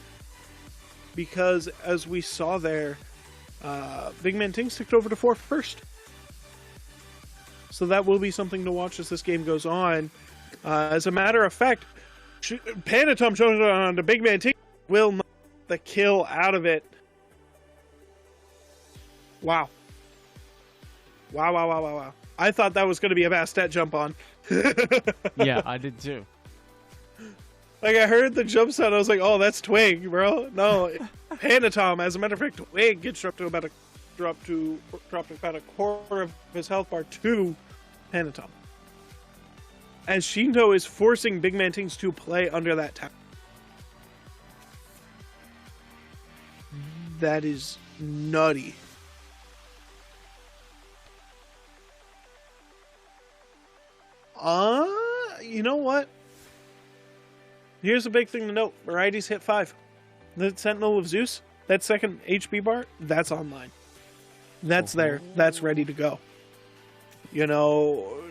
Because, as we saw there, Big Man Ting ticked over to 4th first. So that will be something to watch as this game goes on. As a matter of fact, Panatom showing on the Big Man Ting will knock the kill out of it. Wow. Wow. I thought that was going to be a Bastet jump on. Yeah, I did too. Like, I heard the jump sound, I was like, oh, that's Twig, bro. No, Panatom. As a matter of fact, Twig gets dropped to about a quarter of his health bar to Panatom. As Shinto is forcing Big Man Tings to play under that tower. That is nutty. You know what? Here's a big thing to note. Varieties hit 5. The Sentinel of Zeus, that second HP bar, that's online. That's there. That's ready to go. You know,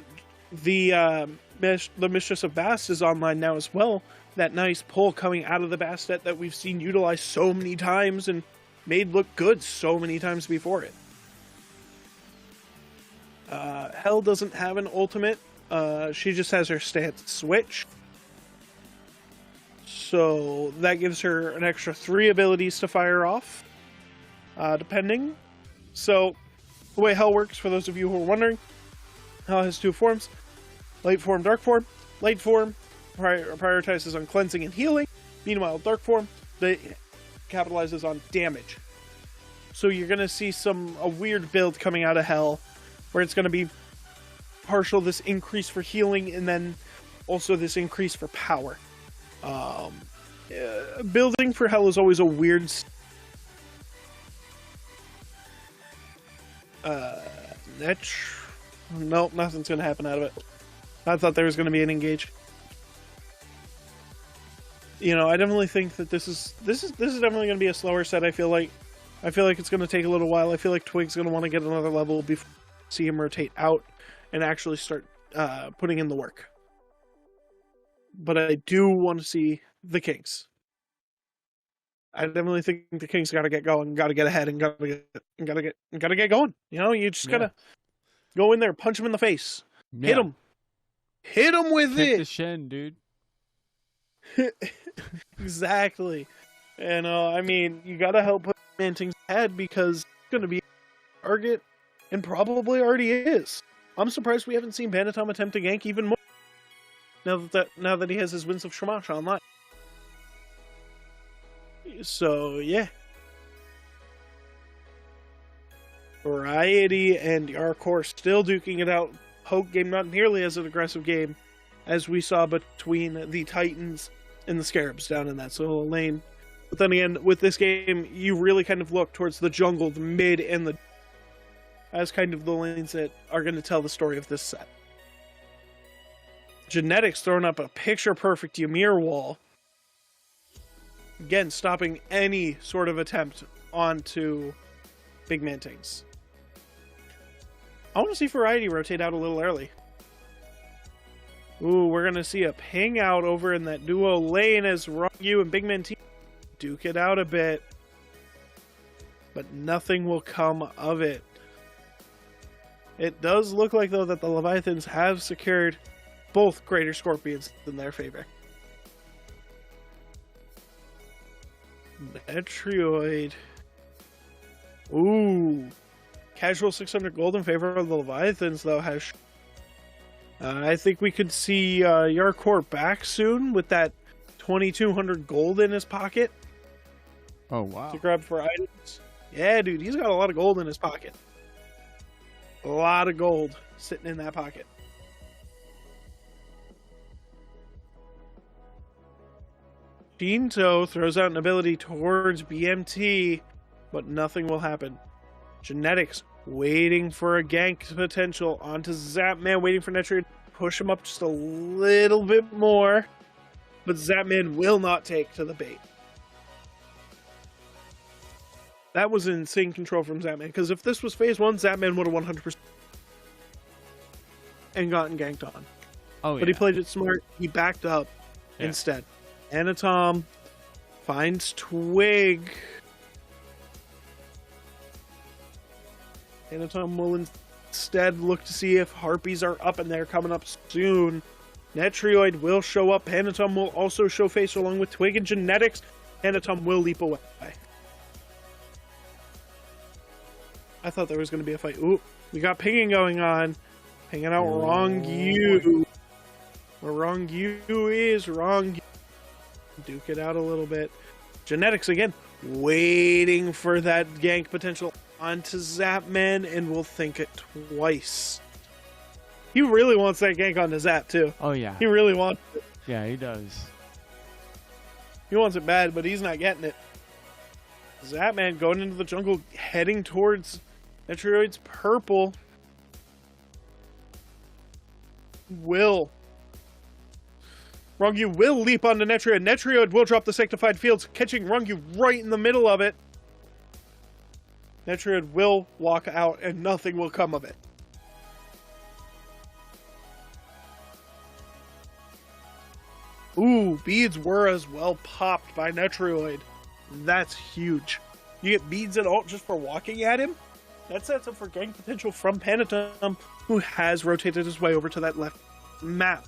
the Mistress of Bast is online now as well. That nice pull coming out of the Bastet that we've seen utilized so many times and made look good so many times before it. Hell doesn't have an ultimate. She just has her stance switch. So that gives her an extra 3 abilities to fire off, depending. So the way Hell works, for those of you who are wondering, Hell has 2 forms: light form, dark form. Light form prioritizes on cleansing and healing. Meanwhile, dark form capitalizes on damage. So you're going to see a weird build coming out of Hell, where it's going to be partial this increase for healing and then also this increase for power. Building for Hell is always a weird... Nope, nothing's gonna happen out of it. I thought there was gonna be an engage. You know, I definitely think that this is definitely gonna be a slower set. I feel like it's gonna take a little while. I feel like Twig's gonna want to get another level before see him rotate out and actually start putting in the work. but I do want to see the Kings. I definitely think the Kings got to get going, got to get ahead, and got to get going. You know, you just gotta go in there, punch them in the face, hit them with Kick it. the shin, dude. Exactly. And I mean, you got to help put Manting's head because it's going to be a target, and probably already is. I'm surprised we haven't seen Banatom attempt to gank even more. Now that he has his Winds of Shamash online. So, yeah. Variety and Yarkor still duking it out. Poke game not nearly as an aggressive game as we saw between the Titans and the Scarabs down in that solo lane. But then again, with this game, you really kind of look towards the jungle, the mid, and the as kind of the lanes that are going to tell the story of this set. Genetics throwing up a picture-perfect Ymir wall. Again, stopping any sort of attempt onto Big Mantings. I want to see Variety rotate out a little early. Ooh, we're going to see a ping out over in that duo lane as Rongyu and Big Mantine duke it out a bit. But nothing will come of it. It does look like, though, that the Leviathans have secured both Greater Scorpions in their favor. Metroid. Ooh. Casual 600 gold in favor of the Leviathans, though, has... I think we could see Yarkor back soon with that 2,200 gold in his pocket. Oh, wow. To grab for items. Yeah, dude, he's got a lot of gold in his pocket. A lot of gold sitting in that pocket. Shinto throws out an ability towards BMT, but nothing will happen. Genetics waiting for a gank potential onto Zapman, waiting for Netra to push him up just a little bit more, but Zapman will not take to the bait. That was insane control from Zapman, because if this was phase 1, Zapman would have 100% and gotten ganked on. Oh, but he played it smart. He backed up instead. Anatom finds Twig. Anatom will instead look to see if Harpies are up, and they're coming up soon. Netrioid will show up. Anatom will also show face along with Twig and Genetics. Anatom will leap away. I thought there was going to be a fight. Ooh, we got pinging going on. Pinging out Rongyu. Where Rongyu is, Rongyu. Duke it out a little bit. Genetics again, waiting for that gank potential onto Zapman, and will think it twice. He really wants that gank onto Zap, too. Oh, yeah. He really wants it. Yeah, he does. He wants it bad, but he's not getting it. Zapman going into the jungle, heading towards Netrioid's purple. Rongyu will leap onto Netrioid. Netrioid will drop the Sanctified Fields, catching Rongyu right in the middle of it. Netrioid will walk out, and nothing will come of it. Ooh, beads were as well popped by Netrioid. That's huge. You get beads at ult just for walking at him? That sets up for gank potential from Panatom, who has rotated his way over to that left map.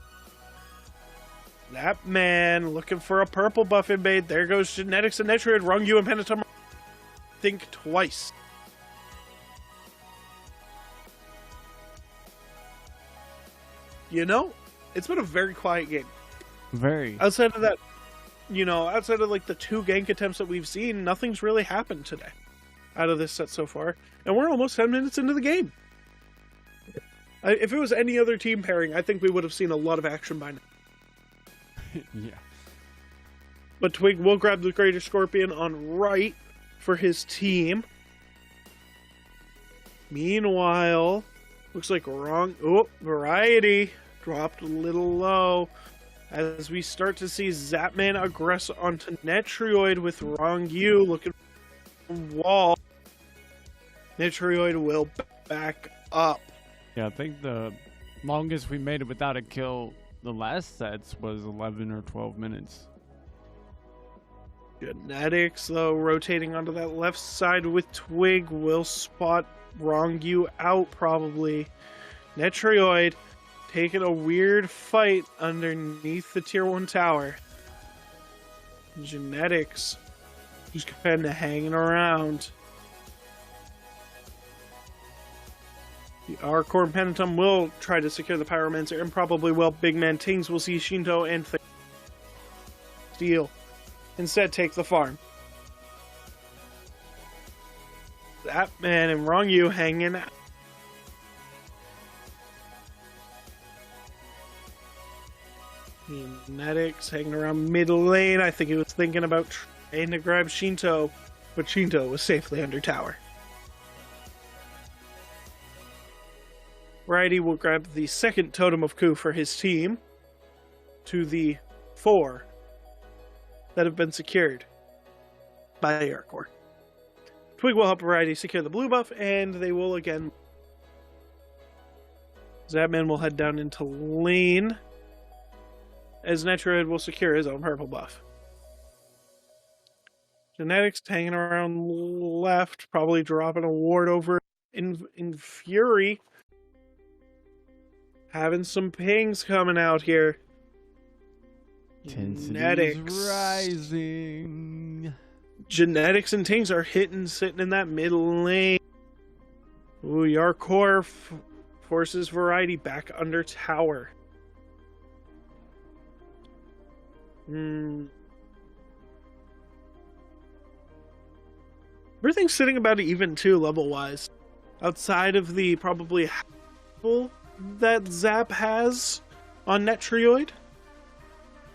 That man looking for a purple buff invade. There goes Genetics and Netrioid. Rongyu and Panatom think twice. You know, it's been a very quiet game. Very. Outside of that, outside of like the 2 gank attempts that we've seen, nothing's really happened today out of this set so far. And we're almost 10 minutes into the game. If it was any other team pairing, I think we would have seen a lot of action by now. Yeah. But Twig will grab the Greater Scorpion on right for his team. Meanwhile, looks like Variety dropped a little low as we start to see Zapman aggress onto Netrioid with Rongyu looking for the wall. Netrioid will back up. Yeah, I think the longest we made it without a kill the last sets was 11 or 12 minutes. Genetics, though, rotating onto that left side with Twig, will spot Wrongu out, probably. Netrioid taking a weird fight underneath the Tier 1 tower. Genetics just kind of hanging around. The Arcor and Pentatom will try to secure the Pyromancer, and probably will. Big Man Tings will see Shinto and Steel. Instead, take the farm. That man and Wrongu hanging out. Genetics hanging around mid lane. I think he was thinking about trying to grab Shinto, but Shinto was safely under tower. Variety will grab the second Totem of Coup for his team to the 4 that have been secured by Arcor. Twig will help Variety secure the blue buff, and they will again. Zapman will head down into lane, as Netroid will secure his own purple buff. Genetics hanging around left, probably dropping a ward over in Fury. Having some pings coming out here. Genetics rising. Genetics and Tings are sitting in that mid lane. Ooh, Yarkor forces Variety back under tower. Everything's sitting about even too, level-wise. Outside of the probably full that Zap has on Netrioid.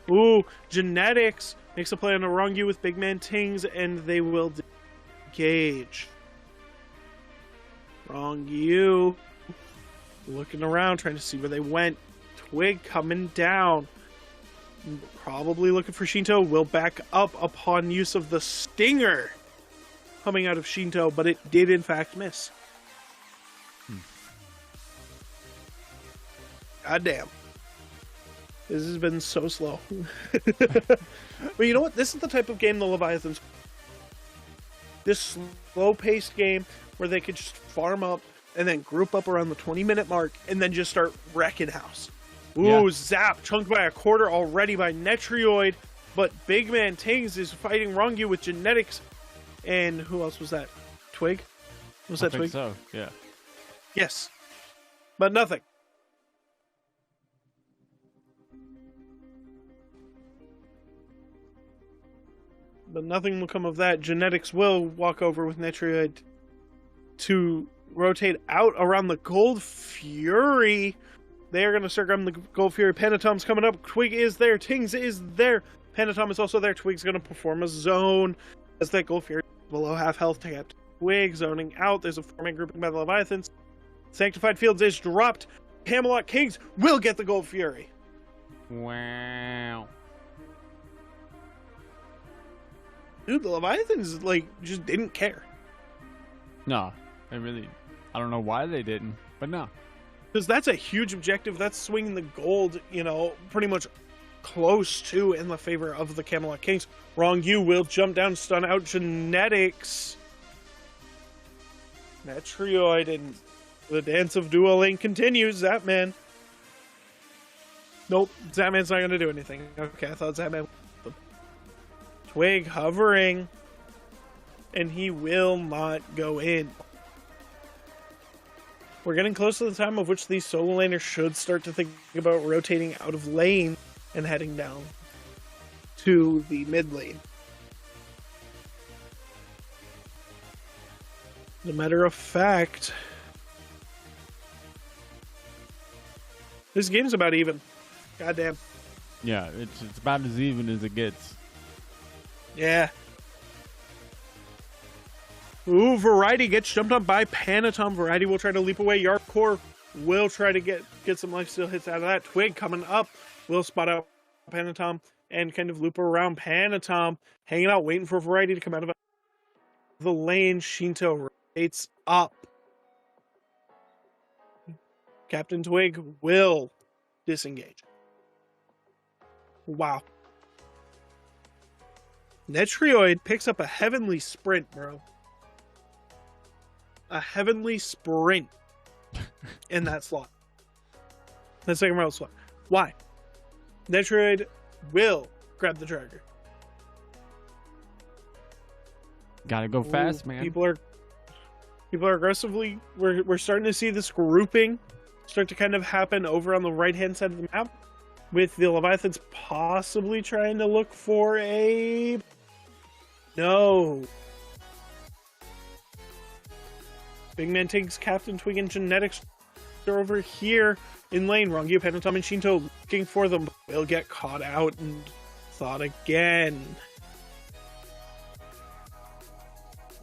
Ooh, Genetics makes a play on a Wrongu with Big Man Tings, and they will engage. Wrongu looking around, trying to see where they went. Twig coming down. Probably looking for Shinto. Will back up upon use of the Stinger coming out of Shinto, but it did in fact miss. God damn. This has been so slow. But you know what? This is the type of game the Leviathans... This slow-paced game where they could just farm up and then group up around the 20-minute mark and then just start wrecking house. Ooh, yeah. Zap, chunked by a quarter already by Netrioid, but Big Man Tings is fighting Wrongu with Genetics. And who else was that? Twig? Was that Twig? So, yeah. Yes. But nothing. But nothing will come of that. Genetics will walk over with Netrioid to rotate out around the Gold Fury. They are going to start grabbing the Gold Fury. Pentatom's coming up. Twig is there. Tings is there. Pentatom is also there. Twig's going to perform a zone as that Gold Fury is below half health to get Twig zoning out. There's a 4-man grouping by the Leviathans. Sanctified Fields is dropped. Camelot Kings will get the Gold Fury. Wow. Dude, the Leviathans, just didn't care. No, I don't know why they didn't, but no. Because that's a huge objective. That's swinging the gold, pretty much close to in the favor of the Camelot Kings. Wrongu will jump down, stun out Genetics. Netrioid, and the dance of dueling continues. Zapman. Nope, Zapman's not going to do anything. Okay, I thought Zapman... Twig hovering, and he will not go in. We're getting close to the time of which these solo laners should start to think about rotating out of lane and heading down to the mid lane. As a matter of fact, this game's about even. Goddamn. Yeah, it's about as even as it gets. Yeah. Ooh, Variety gets jumped on by Panatom. Variety will try to leap away. Yarkor will try to get some lifesteal hits out of that. Twig coming up will spot out Panatom and kind of loop around Panatom, hanging out, waiting for Variety to come out of the lane. Shinto rotates up. Captain Twig will disengage. Wow. Netrioid picks up a heavenly sprint, bro. A heavenly sprint in that slot. That second round slot. Why? Netrioid will grab the trigger. Gotta go fast, man. People are aggressively. We're starting to see this grouping start to kind of happen over on the right-hand side of the map, with the Leviathans possibly trying to look for a... No. Big Man takes Captain Twig and Genetics. They're over here in lane. Rongu, Pentatom, and Shinto looking for them. Will get caught out and thought again.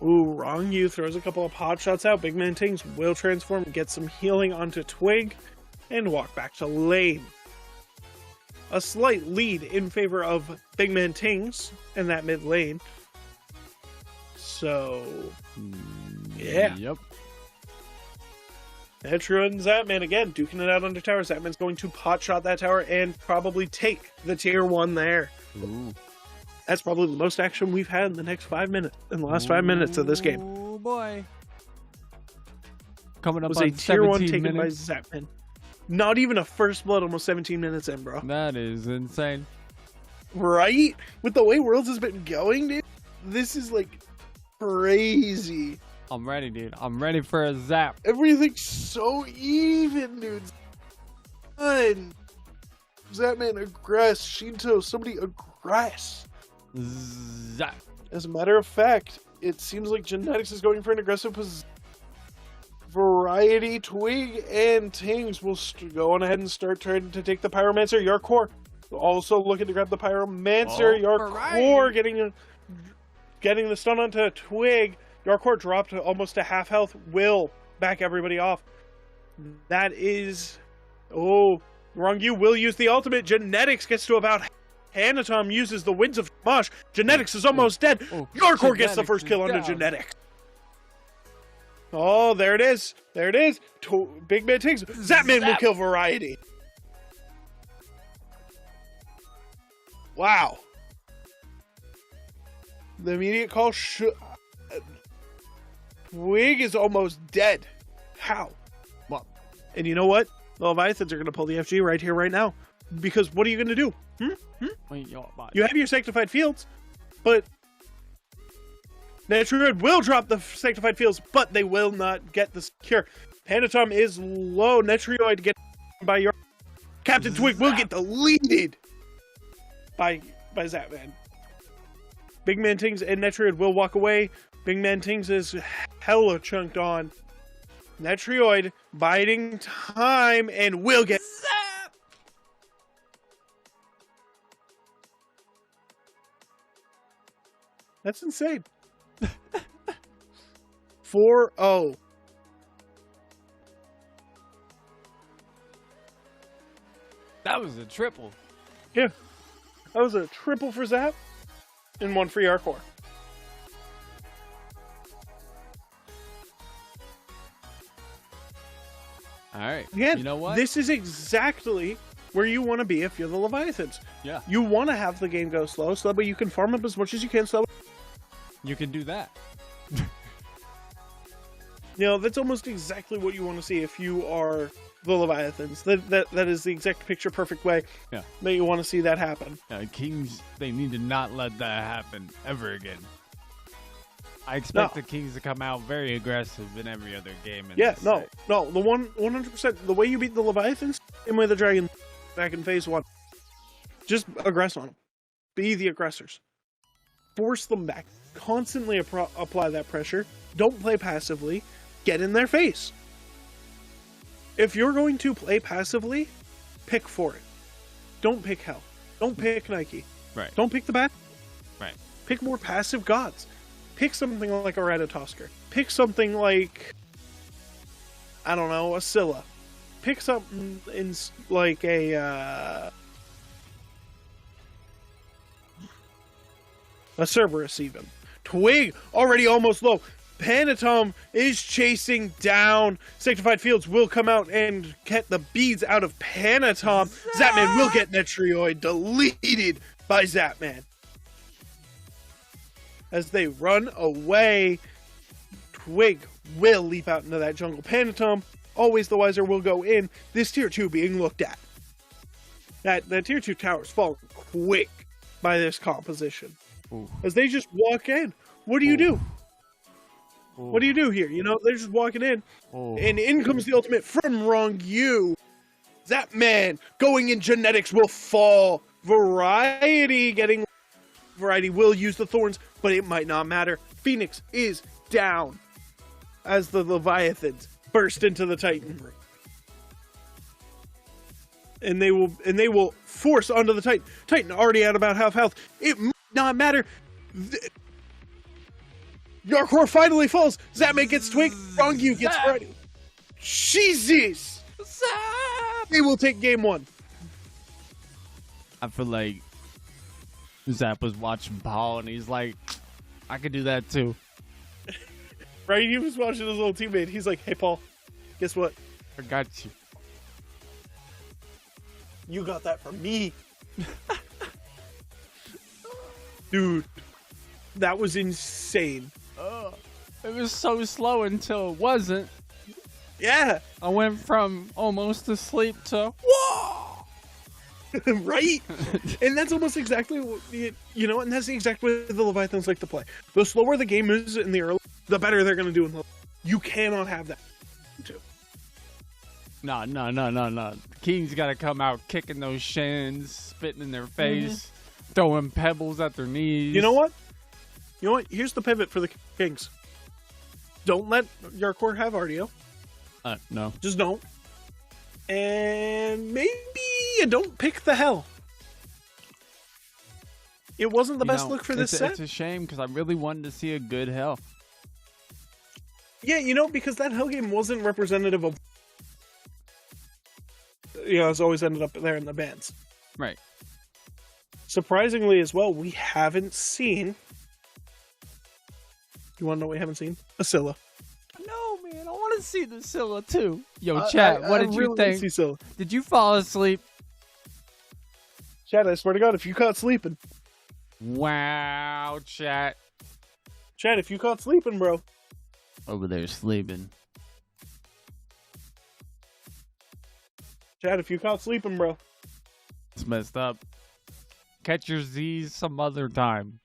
Ooh, Rongu throws a couple of pot shots out. Big Man Tings will transform, get some healing onto Twig, and walk back to lane. A slight lead in favor of Big Man Tings in that mid lane. So, yeah. Yep. Netrioid and Zapman again, duking it out under tower. Zapman's going to pot shot that tower and probably take the tier 1 there. Ooh. That's probably the most action we've had in the next 5 minutes, in the last 5 minutes of this game. Oh boy. Coming up Was on a tier 1 taken minutes. by Zapman. Not even a first blood, almost 17 minutes in, bro. That is insane. Right? With the way Worlds has been going, dude, this is like crazy. I'm ready, dude. I'm ready for a zap. Everything's so even, dude. Fun. Zapman aggress. Shinto, somebody aggress. Zap. As a matter of fact, it seems like Genetics is going for an aggressive position. Variety, Twig, and Tings will go on ahead and start trying to take the Pyromancer. Yarkor also looking to grab the Pyromancer. Yarkor getting the stun onto Twig. Yarkor dropped to almost to half health. Will back everybody off. That is... Oh, Rongu will use the ultimate. Genetics gets to about... Hanatom uses the Winds of Mosh. Genetics is almost dead. Yarkor gets the first kill onto Genetics. Oh, there it is. There it is. Big Man Tings. Zapman will kill Variety. Wow. The immediate call Twig is almost dead. How? Well, and you know what? The Leviathans are going to pull the FG right here, right now. Because what are you going to do? You have your Sanctified Fields, but Netrioid will drop the Sanctified Fields, but they will not get the cure. Panatom is low. Netrioid gets by your... Captain Twig will get the lead by Zapman. Big Man Tings and Netrioid will walk away. Big Man Tings is hella chunked on. Netrioid biding time and will get... Zap! That's insane. 4-0. That was a triple. Yeah. That was a triple for Zap and one for Yarkor. Alright. Again, you know what? This is exactly where you want to be if you're the Leviathans. Yeah. You want to have the game go slow so that way you can farm up as much as you can slow. You can do that. You know, that's almost exactly what you want to see if you are the Leviathans. That is the exact picture perfect way that you want to see that happen. Kings, they need to not let that happen ever again. I expect the Kings to come out very aggressive in every other game. The 100%, the way you beat the Leviathans, same way the Dragon back in phase 1. Just aggress on them. Be the aggressors. Force them back. Constantly apply that pressure. Don't play passively. Get in their face. If you're going to play passively, pick for it. Don't pick Hell. Don't pick Nike. Right. Don't pick the Bat. Right. Pick more passive gods. Pick something like a Ratatosker. Pick something like, I don't know, a Scylla. Pick something in like a Cerberus even. Twig already almost low. Panatom is chasing down. Sanctified Fields will come out and get the beads out of Panatom. Zapman will get Netrioid deleted by Zapman. As they run away, Twig will leap out into that jungle. Panatom, always the wiser, will go in. This tier 2 being looked at. That tier 2 tower's falling quick by this composition. Ooh. As they just walk in. What do you do? Ooh. What do you do here? You know, they're just walking in. Ooh. And in comes the ultimate from Wrong You. Zapman going in genetics will fall. Variety will use the thorns, but it might not matter. Phoenix is down as the Leviathans burst into the Titan room. And they will force onto the Titan. Titan already at about half health. It might not matter. Yarkor finally falls. Zapman gets Twig. Wrong You gets ready. Jesus! They will take game 1. I feel like Zap was watching Paul and he's like, I could do that too. Right? He was watching his little teammate. He's like, hey, Paul, guess what? I got you. You got that from me. Dude, that was insane. It was so slow until it wasn't. Yeah. I went from almost asleep to whoa. Right? And that's almost exactly what, you know, and that's the exact way the Leviathans like to play. The slower the game is in the early, the better they're going to do in the. You cannot have that. Too. No. The King's got to come out kicking those shins, spitting in their face, throwing pebbles at their knees. You know what? Here's the pivot for the Kings. Don't let Yarkor have RDO. No. Just don't. And maybe you don't pick the Hell. It wasn't the best look for this set. It's a shame because I really wanted to see a good Hell. Yeah, because that Hell game wasn't representative of... it's always ended up there in the bands. Right. Surprisingly as well, we haven't seen... You want to know what we haven't seen? A Scylla. No, man. I want to see the Scylla too. Yo, chat, what did you think? See Scylla. Did you fall asleep? Chat, I swear to God, if you caught sleeping. Wow, chat. Chat, if you caught sleeping, bro. Over there sleeping. Chat, if you caught sleeping, bro. It's messed up. Catch your Z's some other time.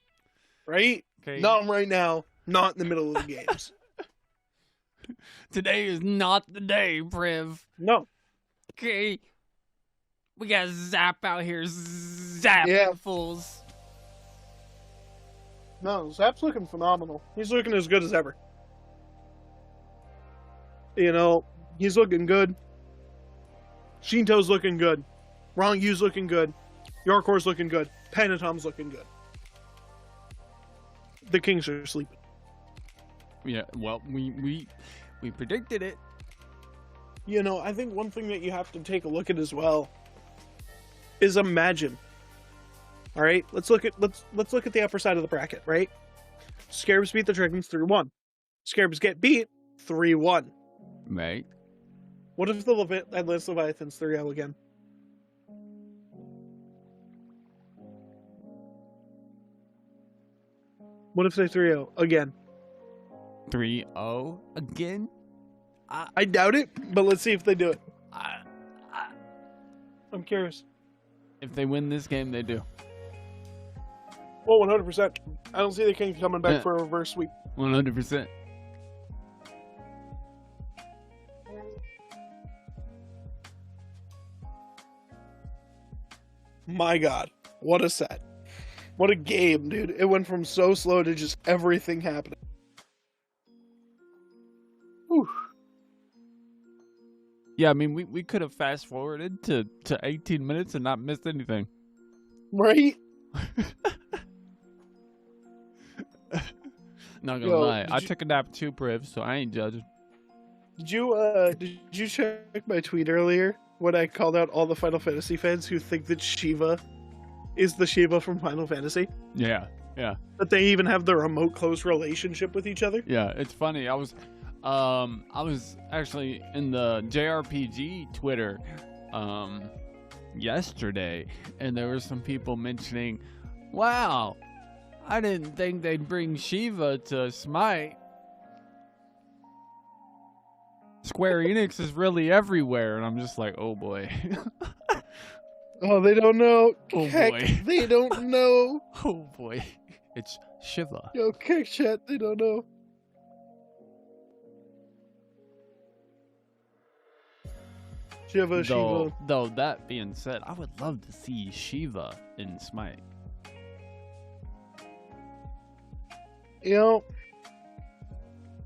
Right? Okay. Not right now. Not in the middle of the games. Today is not the day, Priv. No. Okay. We got Zap out here zapping fools. No, Zap's looking phenomenal. He's looking as good as ever. He's looking good. Shinto's looking good. Wrong You's looking good. Yarkor's looking good. Panatom's looking good. The Kings are sleeping. Yeah, well, we predicted it. I think one thing that you have to take a look at as well is Imagine. All right, let's look at the upper side of the bracket, right? Scarabs beat the Dragons 3-1. Scarabs get beat 3-1. Right. What if the Atlas Leviathans 3-0 again? What if they 3-0 again? 3-0 again? I doubt it, but let's see if they do it. I'm curious. If they win this game, they do. Well, 100%. I don't see the Kings coming back for a reverse sweep. 100%. My God, what a set. What a game, dude. It went from so slow to just everything happening. Whew. Yeah, I mean, we could have fast forwarded to 18 minutes and not missed anything. Right? Not gonna lie, I took a nap too, Priv, so I ain't judging. Did you check my tweet earlier when I called out all the Final Fantasy fans who think that Shiva is the Shiva from Final Fantasy? Yeah. Yeah. That they even have the remote close relationship with each other. Yeah, it's funny. I was actually in the JRPG Twitter yesterday, and there were some people mentioning, wow, I didn't think they'd bring Shiva to Smite. Square Enix is really everywhere, and I'm just like, oh boy. Oh, they don't know. Oh Heck, boy. they don't know. Oh boy. It's Shiva. Yo, kick chat, they don't know. Shiva. Though that being said, I would love to see Shiva in Smite. You know,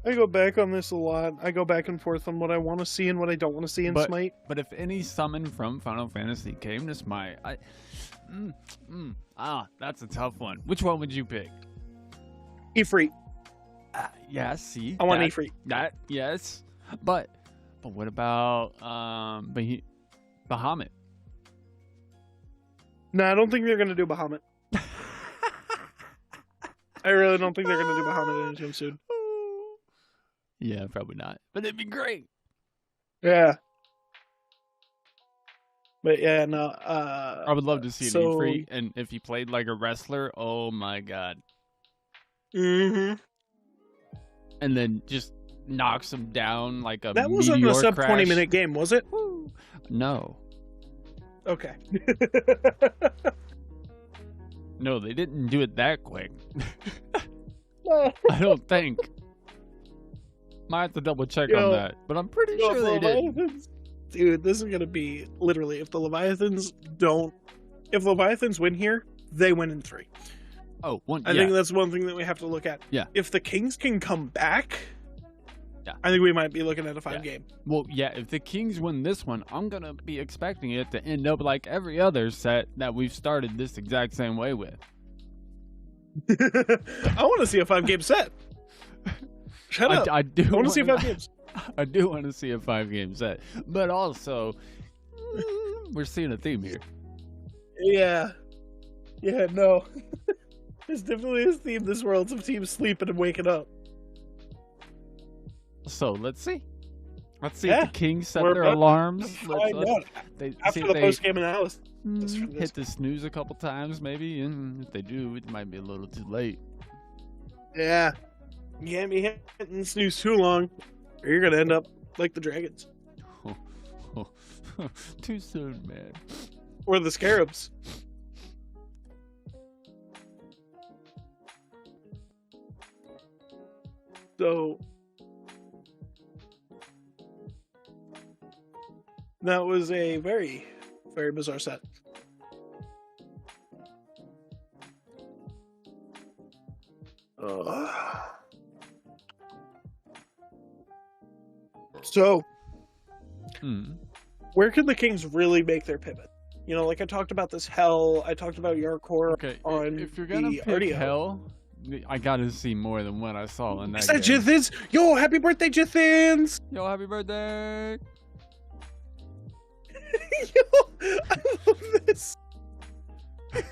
I go back on this a lot. I go back and forth on what I want to see and what I don't want to see in Smite. But if any summon from Final Fantasy came to Smite, that's a tough one. Which one would you pick? Ifrit. Yeah, see, I want Ifrit. That yes, but what about Bahamut? No, I don't think they're gonna do Bahamut. I really don't think they're gonna do Bahamut anytime soon. Yeah, probably not. But it'd be great. Yeah. But yeah, no. I would love to see an Ifrit, and if he played like a wrestler, oh my god. Mm-hmm. And then just knocks him down like a That wasn't a sub 20-minute game, was it? No. Okay. No, they didn't do it that quick. I don't think. Might have to double check on that, but I'm pretty sure they did. Dude, this is gonna be literally if the Leviathans win here, they win in 3. Oh, I think that's one thing that we have to look at. Yeah. If the Kings can come back, yeah, I think we might be looking at a 5-game. Well, yeah, if the Kings win this one, I'm gonna be expecting it to end up like every other set that we've started this exact same way with. I want to see a 5-game set. Shut up. I want to see 5 games. I do want to see a 5-game set, but also we're seeing a theme here. Yeah, no. There's definitely a theme this world's of teams sleeping and waking up. So let's see. Let's see if the Kings set their alarms. After the post-game analysis. Hit the snooze a couple times, maybe, and if they do, it might be a little too late. Yeah. You can't be hitting snooze too long, or you're gonna end up like the Dragons. Too soon, man. Or the Scarabs. So that was a very, very bizarre set. So, where can the Kings really make their pivot? You know, like I talked about this Hell, I talked about Yarkor. Okay, on if you're gonna pick RDO. Hell, I gotta see more than what I saw in that Is that game. Jithins? Yo, happy birthday, Jithins! Yo, happy birthday! Yo, I love this. Anyway,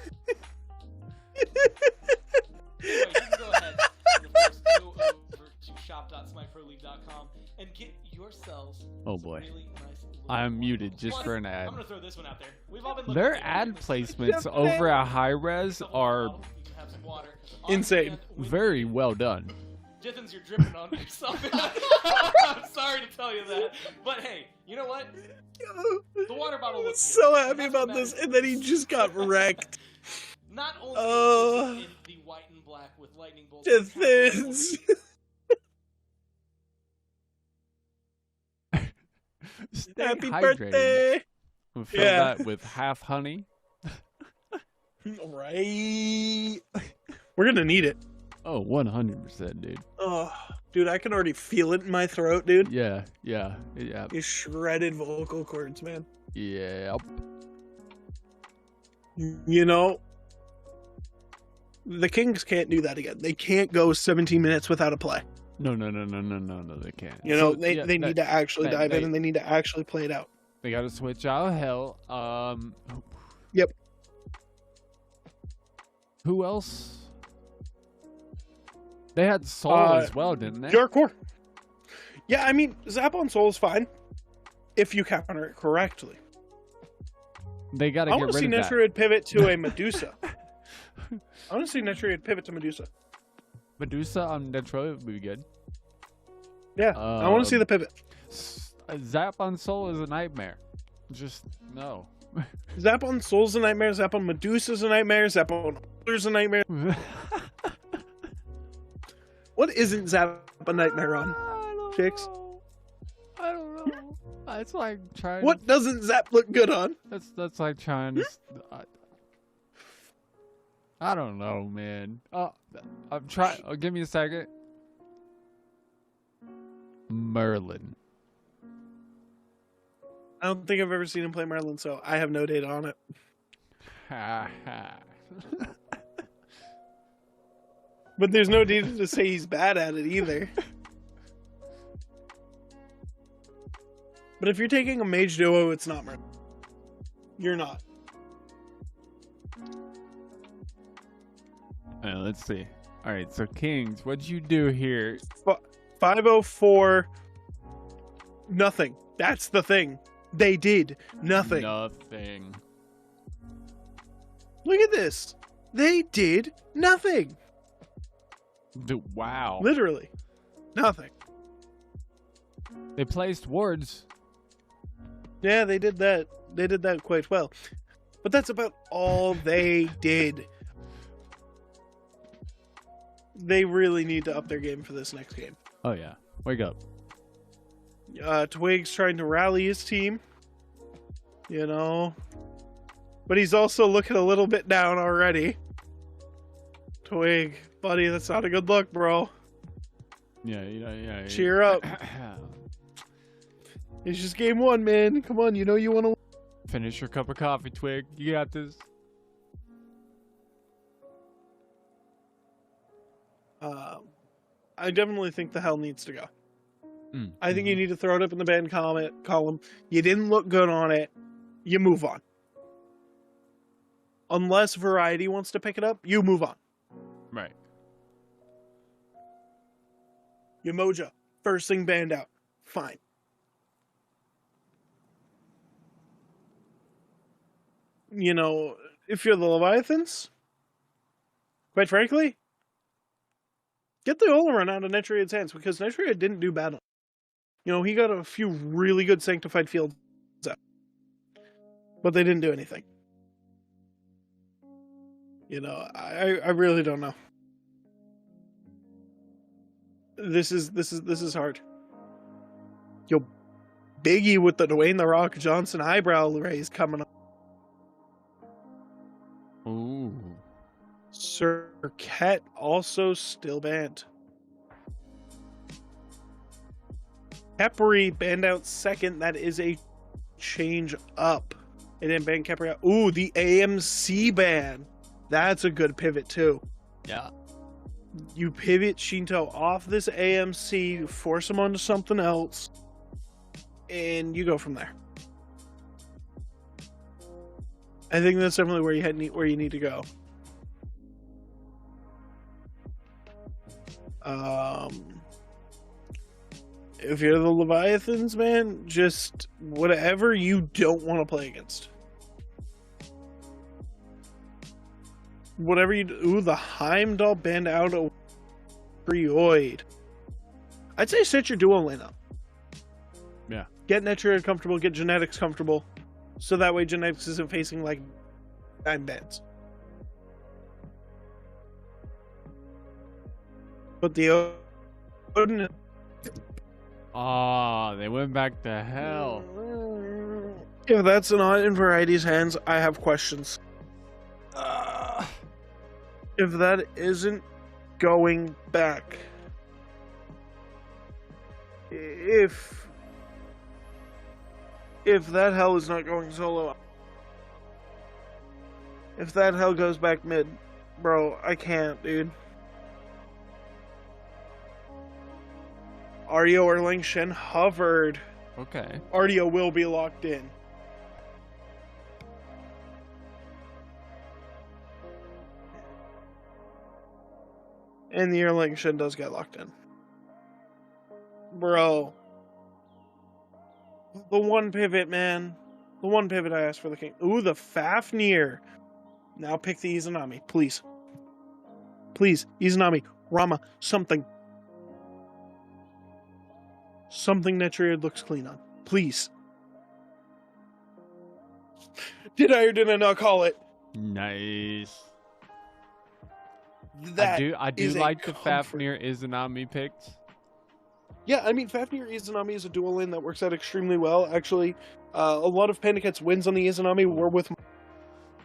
you can go ahead and of course go over to shop.smiteproleague.com and get yourselves Oh boy. really nice. I'm muted just Plus, for an ad. I'm gonna throw this one out there. We've all been Their looking ad at this. placements over at High Res are You can have some water. On Insane. hand, when very you- well done. Jithins, you're dripping on yourself. I'm sorry to tell you that, but hey, you know what? The water bottle looks So good. happy That's what about this, matters. and then he just got wrecked. Not only Oh. is it in the white and black with lightning bolts. Jithins. Stay Happy hydrated. birthday! We'll fill Yeah. that with half honey. Right. We're gonna need it. Oh, 100%, dude. Oh, dude, I can already feel it in my throat, dude. Yeah. These shredded vocal cords, man. Yeah. You know, the Kings can't do that again. They can't go 17 minutes without a play. No, they can't. You know, So, they yeah, need to actually dive in, and they need to actually play it out. They got to switch out Hell. Yep. Who else They had Soul as well, didn't they? Your core. Yeah, I mean, Zap on Soul is fine if you counter it correctly. They got to I get want to rid see of that. Netriad pivot to a Medusa. I want to see Netriad pivot to Medusa. Medusa on Detroit would be good. Yeah, I want to see the pivot. Zap on Soul is a nightmare. Just no. Zap on Soul's a nightmare. Zap on Medusa's a nightmare. Zap on There's a nightmare. What isn't Zap a nightmare on? Chicks? I don't know. It's like trying. What doesn't Zap look good on? That's like trying to. I don't know, man. I'm trying. Give me a second. Merlin. I don't think I've ever seen him play Merlin, so I have no data on it. But there's no data to say he's bad at it either. But if you're taking a mage duo, it's not Merlin. You're not. Let's see. All right, so Kings, what'd you do here? 504. Nothing. That's the thing. They did nothing. Nothing. Look at this. They did nothing. Wow. Literally. Nothing. They placed wards. Yeah, they did that. They did that quite well. But that's about all they did. They really need to up their game for this next game. Oh, yeah. Wake up. Twig's trying to rally his team. You know. But he's also looking a little bit down already. Twig, buddy, that's not a good look, bro. Yeah. Cheer up. It's just game one, man. Come on, you know you want to finish your cup of coffee, Twig. You got this. I definitely think the hell needs to go. I think you need to throw it up in the ban column. You didn't look good on it. You move on. Unless Variety wants to pick it up, you move on. Right. Yamoja, first thing banned out. Fine. You know, if you're the Leviathans, quite frankly, get the Oleron out of Netriad's hands, because Netriad didn't do bad on it. You know, he got a few really good sanctified fields out, but they didn't do anything. You know, I really don't know. This is hard. Yo, Biggie with the Dwayne The Rock Johnson eyebrow raise coming up. Ooh. Cirquette also still banned. Kepri banned out second. That is a change up. It didn't ban Kepri out. Ooh, the AMC ban. That's a good pivot too. Yeah. You pivot Shinto off this AMC, force him onto something else, and you go from there. I think that's definitely where you need to go. If you're the Leviathans, man, just whatever you don't want to play against. Whatever you do. Ooh, the Heimdall banned out a Prioid. I'd say set your duo lane up. Yeah. Get Netriad comfortable, get Genetics comfortable, so that way Genetics isn't facing like 9 bans. But the Odin. They went back to hell. If that's not in Variety's hands, I have questions. If that isn't going back, if that hell is not going solo, if that hell goes back mid, bro, I can't, dude. Ardio or Ling Shen hovered. Okay. Ardio will be locked in. And the Erlang Shin does get locked in. Bro. The one pivot, man. The one pivot I asked for the king. Ooh, the Fafnir. Now pick the Izanami, please. Please, Izanami, Rama, something. Something Netriad looks clean on. Please. Did I or did I not call it? Nice. That I do like the Fafnir Izanami picks. Yeah, I mean, Fafnir Izanami is a dual lane that works out extremely well. Actually, a lot of Pandiket's wins on the Izanami were with...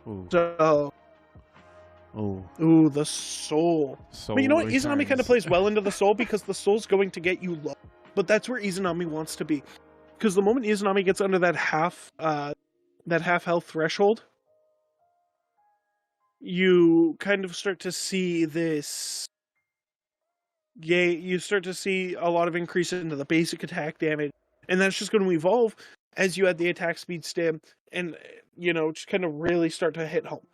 Ooh. So... Ooh, the soul. But you know what? Izanami kind of plays well into the soul because the soul's going to get you low. But that's where Izanami wants to be. Because the moment Izanami gets under that half health threshold, you kind of start to see this... you start to see a lot of increase into the basic attack damage. And that's just going to evolve as you add the attack speed stim and, you know, just kind of really start to hit home.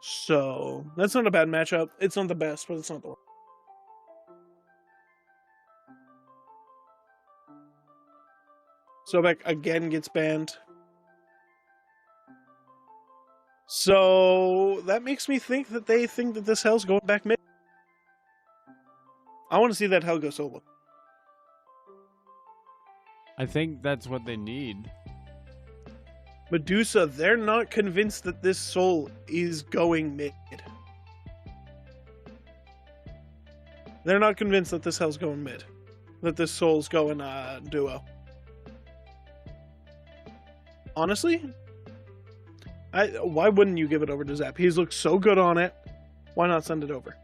So, that's not a bad matchup. It's not the best, but it's not the worst. Sobek again gets banned. So, that makes me think that they think that this hell's going back mid. I want to see that hell go solo. I think that's what they need. Medusa, they're not convinced that this soul is going mid. They're not convinced that this hell's going mid. That this soul's going duo. Honestly, why wouldn't you give it over to Zap? He's looked so good on it. Why not send it over?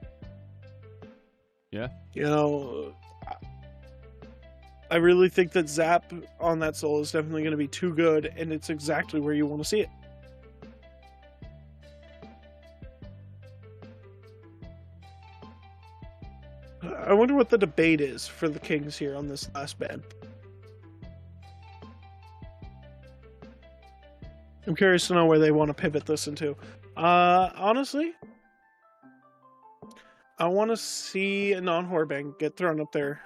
Yeah. You know, I really think that Zap on that soul is definitely going to be too good, and it's exactly where you want to see it. I wonder what the debate is for the Kings here on this last ban. I'm curious to know where they want to pivot this into. Honestly, I want to see a non-Horbang get thrown up there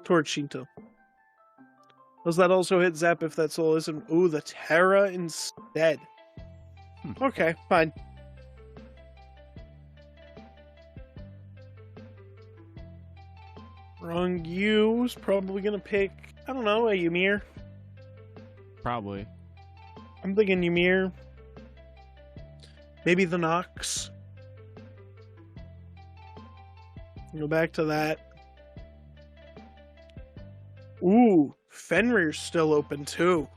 towards Shinto. Does that also hit Zap if that soul isn't? Ooh, the Terra instead. Okay, fine. Wrong U's probably gonna pick, I don't know, a Ymir. Probably. I'm thinking Ymir. Maybe the Nox. Go back to that. Ooh, Fenrir's still open too.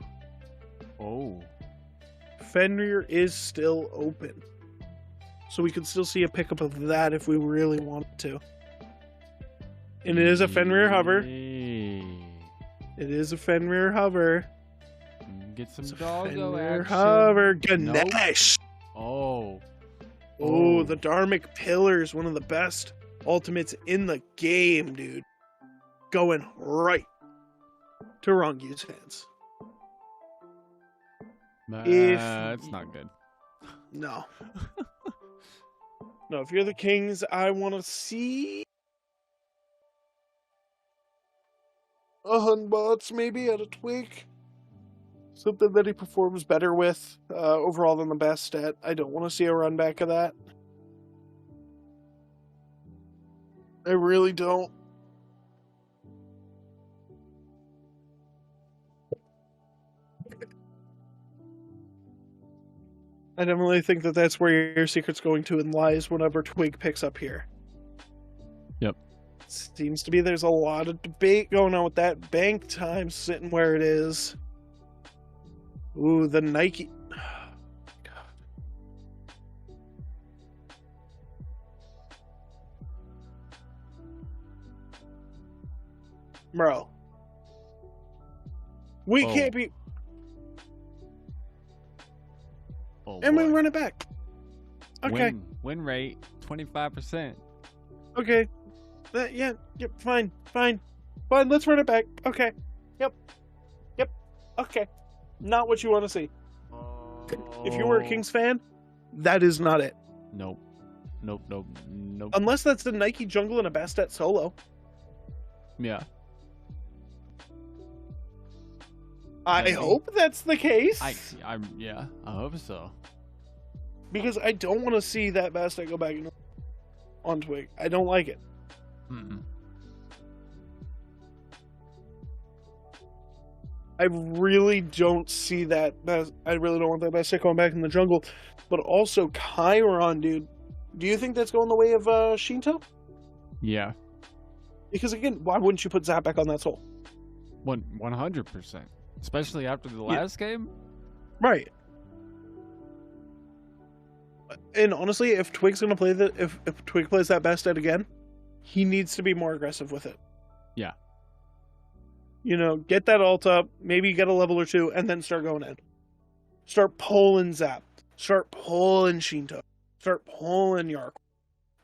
Oh. Fenrir is still open. So we could still see a pickup of that if we really wanted to. And it is a Fenrir hover. It is a Fenrir hover. Get some doggo Fenrir action. hover. Ganesh! Nope. Oh, the Dharmic Pillars, one of the best ultimates in the game, dude. Going right to Rongyu's hands. It's not good. No. No, if you're the Kings, I want to see a Hunbots maybe at a tweak. Something that he performs better with overall than the best stat. I don't want to see a run back of that. I really don't. I definitely think that that's where your secret's going to and lies whenever Twig picks up here. Yep. Seems to be there's a lot of debate going on with that. Bank time sitting where it is. Ooh, the Nike. God. Bro. We can't be. And we run it back. Okay. Win rate 25%. Okay. Yeah. Fine. Let's run it back. Okay. Yep. Okay. Not what you want to see. If you were a Kings fan, that is not it. Nope. Nope. Unless that's the Nike jungle and a Bastet solo. Yeah. I hope that's the case. I hope so. Because I don't want to see that Bastet go back on Twig. I don't like it. I really don't see that. I really don't want that Bastet going back in the jungle. But also, Chiron, dude. Do you think that's going the way of Shinto? Yeah. Because again, why wouldn't you put Zap back on that soul? 100%. Especially after the last game? Right. And honestly, if Twig's gonna play if Twig plays that Bastet again, he needs to be more aggressive with it. Yeah. You know, get that ult up, maybe get a level or two, and then start going in. Start pulling Zap. Start pulling Shinto. Start pulling Yark.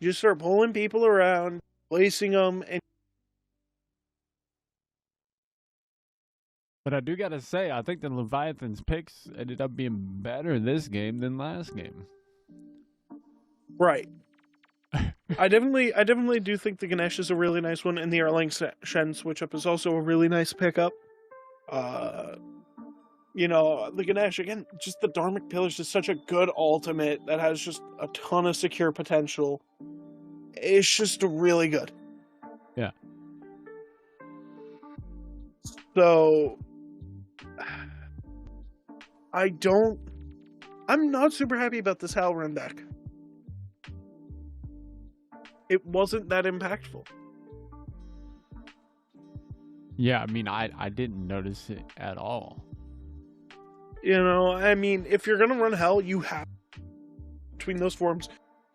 Just start pulling people around, placing them, and but I do gotta say, I think the Leviathan's picks ended up being better this game than last game. Right. I definitely do think the Ganesh is a really nice one, and the Erlang Shen switch up is also a really nice pickup. You know, the Ganesh, again, just the Dharmic Pillar is just such a good ultimate that has just a ton of secure potential. It's just really good. Yeah. So, I'm not super happy about this Halloran deck. It wasn't that impactful. Yeah, I mean, I didn't notice it at all. You know, I mean, if you're going to run Hell, you have between those forms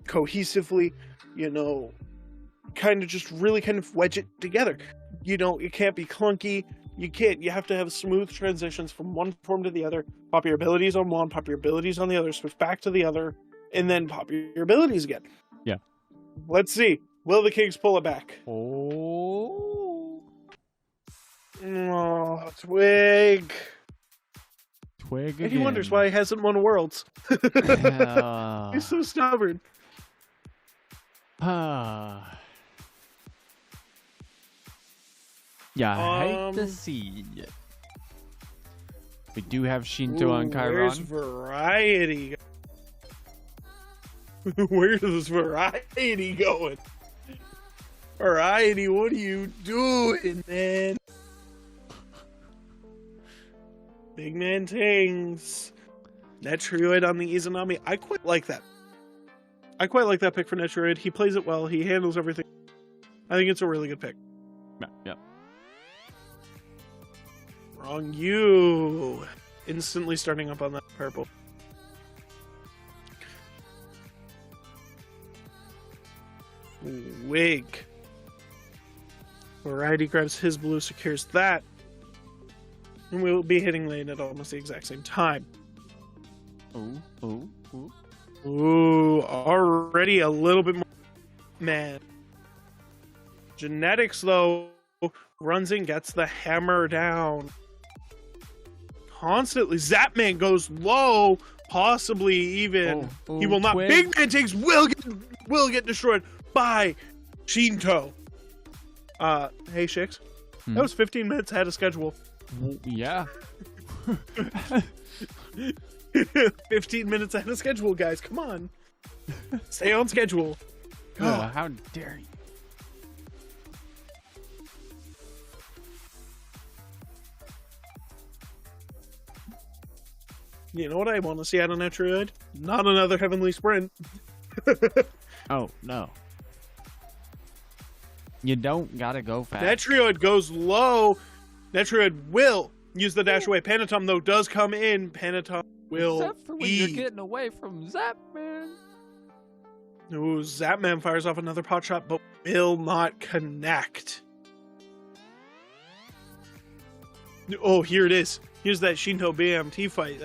cohesively, you know, kind of wedge it together. You know, it can't be clunky. You have to have smooth transitions from one form to the other. Pop your abilities on one, pop your abilities on the other, switch back to the other, and then pop your abilities again. Yeah. Let's see. Will the Kings pull it back? Oh, Twig. Twig again. And he wonders why he hasn't won Worlds. He's so stubborn. Yeah, I hate to see it. We do have Shinto on Chiron. Where's variety? Where's this variety going? Variety, what are you doing, man? Big man things. Netrioid on the Izanami. I quite like that. I quite like that pick for Netrioid. He plays it well. He handles everything. I think it's a really good pick. Yeah. Wrong you. Instantly starting up on that purple. Wig. Variety grabs his blue, secures that. And we will be hitting lane at almost the exact same time. Ooh, already a little bit more. Man. Genetics, though, runs in, gets the hammer down. Constantly. Zapman goes low, possibly even. He will not. Twig. Big Man takes will get destroyed by Shinto. Hey, Shix. That was 15 minutes ahead of schedule. Yeah. 15 minutes ahead of schedule, guys. Come on. Stay on schedule. How dare you? You know what I want to see out of Netrioid? Not another Heavenly Sprint. Oh, no. You don't gotta go fast. Netrioid goes low. Netrioid will use the dash away. Panatom, though, does come in. Panatom will Except for when you're getting away from Zapman. Ooh, Zapman fires off another pot shot, but will not connect. Oh, here it is. Here's that Shinto BMT fight.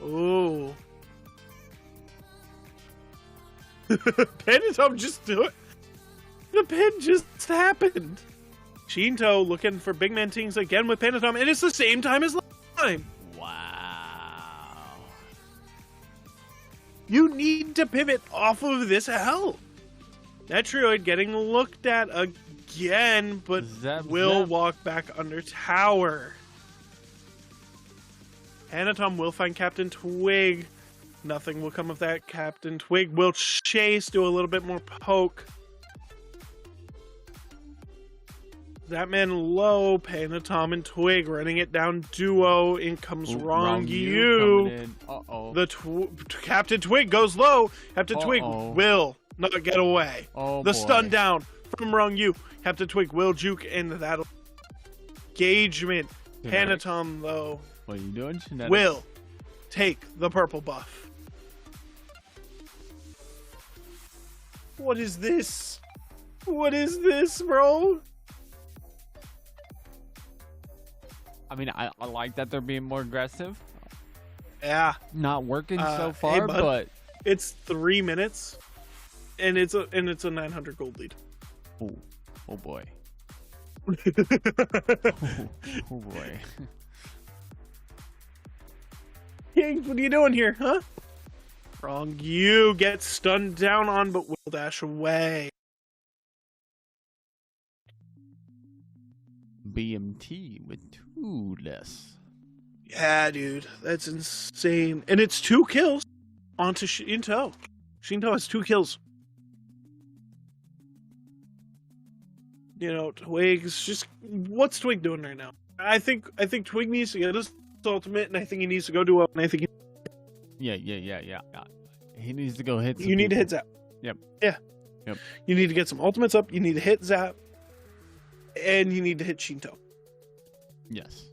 Oh. Panatom just do it. The pin just happened. Shinto looking for big man things again with Panatom, and it's the same time as last time. Wow. You need to pivot off of this hell. Netrioid getting looked at again, but will walk back under tower. Anatom will find Captain Twig. Nothing will come of that. Captain Twig will chase, do a little bit more poke. That man low, Panatom and Twig running it down duo. In comes Wrong You. The Captain Twig goes low. Captain Twig will not get away. The stun down from Wrong You. Captain Twig will juke, and that'll engagement. Panatom though. What are you doing, Genetics? Will take the purple buff. What is this? What is this, bro? I mean, I like that they're being more aggressive. Yeah. Not working so far, hey, but it's 3 minutes, and it's a 900 gold lead. Oh boy. oh boy. Kings, what are you doing here, huh? Wrong. You get stunned down on, but will dash away. BMT with 2 less. Yeah, dude, that's insane. And it's 2 kills onto Shinto. Shinto has 2 kills. You know, Twig's just... What's Twig doing right now? I think Twig needs to get his ultimate, and I think he needs to go do and I think Yeah. He needs to go hit some You need to hit Zap. Yep. Yeah. Yep. You need to get some ultimates up, you need to hit Zap, and you need to hit Shinto. Yes.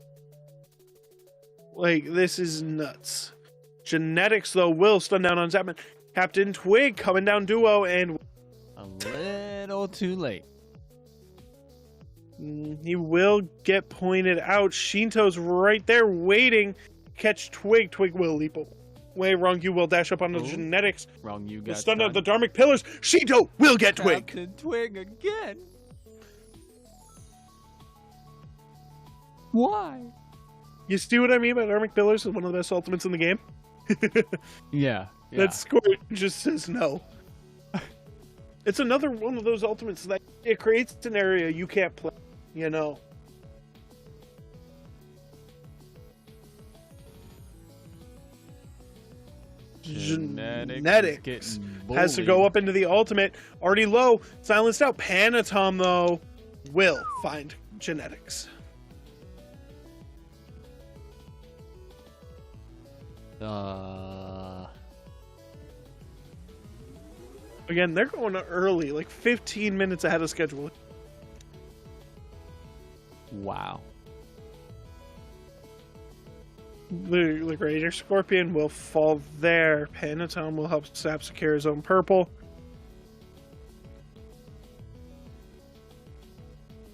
Like, this is nuts. Genetics, though, will stun down on Zapman. Captain Twig coming down duo, and... A little too late. He will get pointed out. Shinto's right there waiting. Catch Twig. Twig will leap away. Wrong You will dash up on the Genetics. Wrong You got stun out the Dharmic Pillars. Shinto will get Twig. Captain Twig again. Why? You see what I mean by Dharmic Pillars is one of the best ultimates in the game? Yeah. That score just says no. It's another one of those ultimates that it creates an area you can't play, you know. Genetics has to go up into the ultimate. Already low, silenced out. Panatom, though, will find Genetics. Again, they're going early, like 15 minutes ahead of schedule. Wow. The Greater Scorpion will fall there. Panatom will help Sap secure his own purple.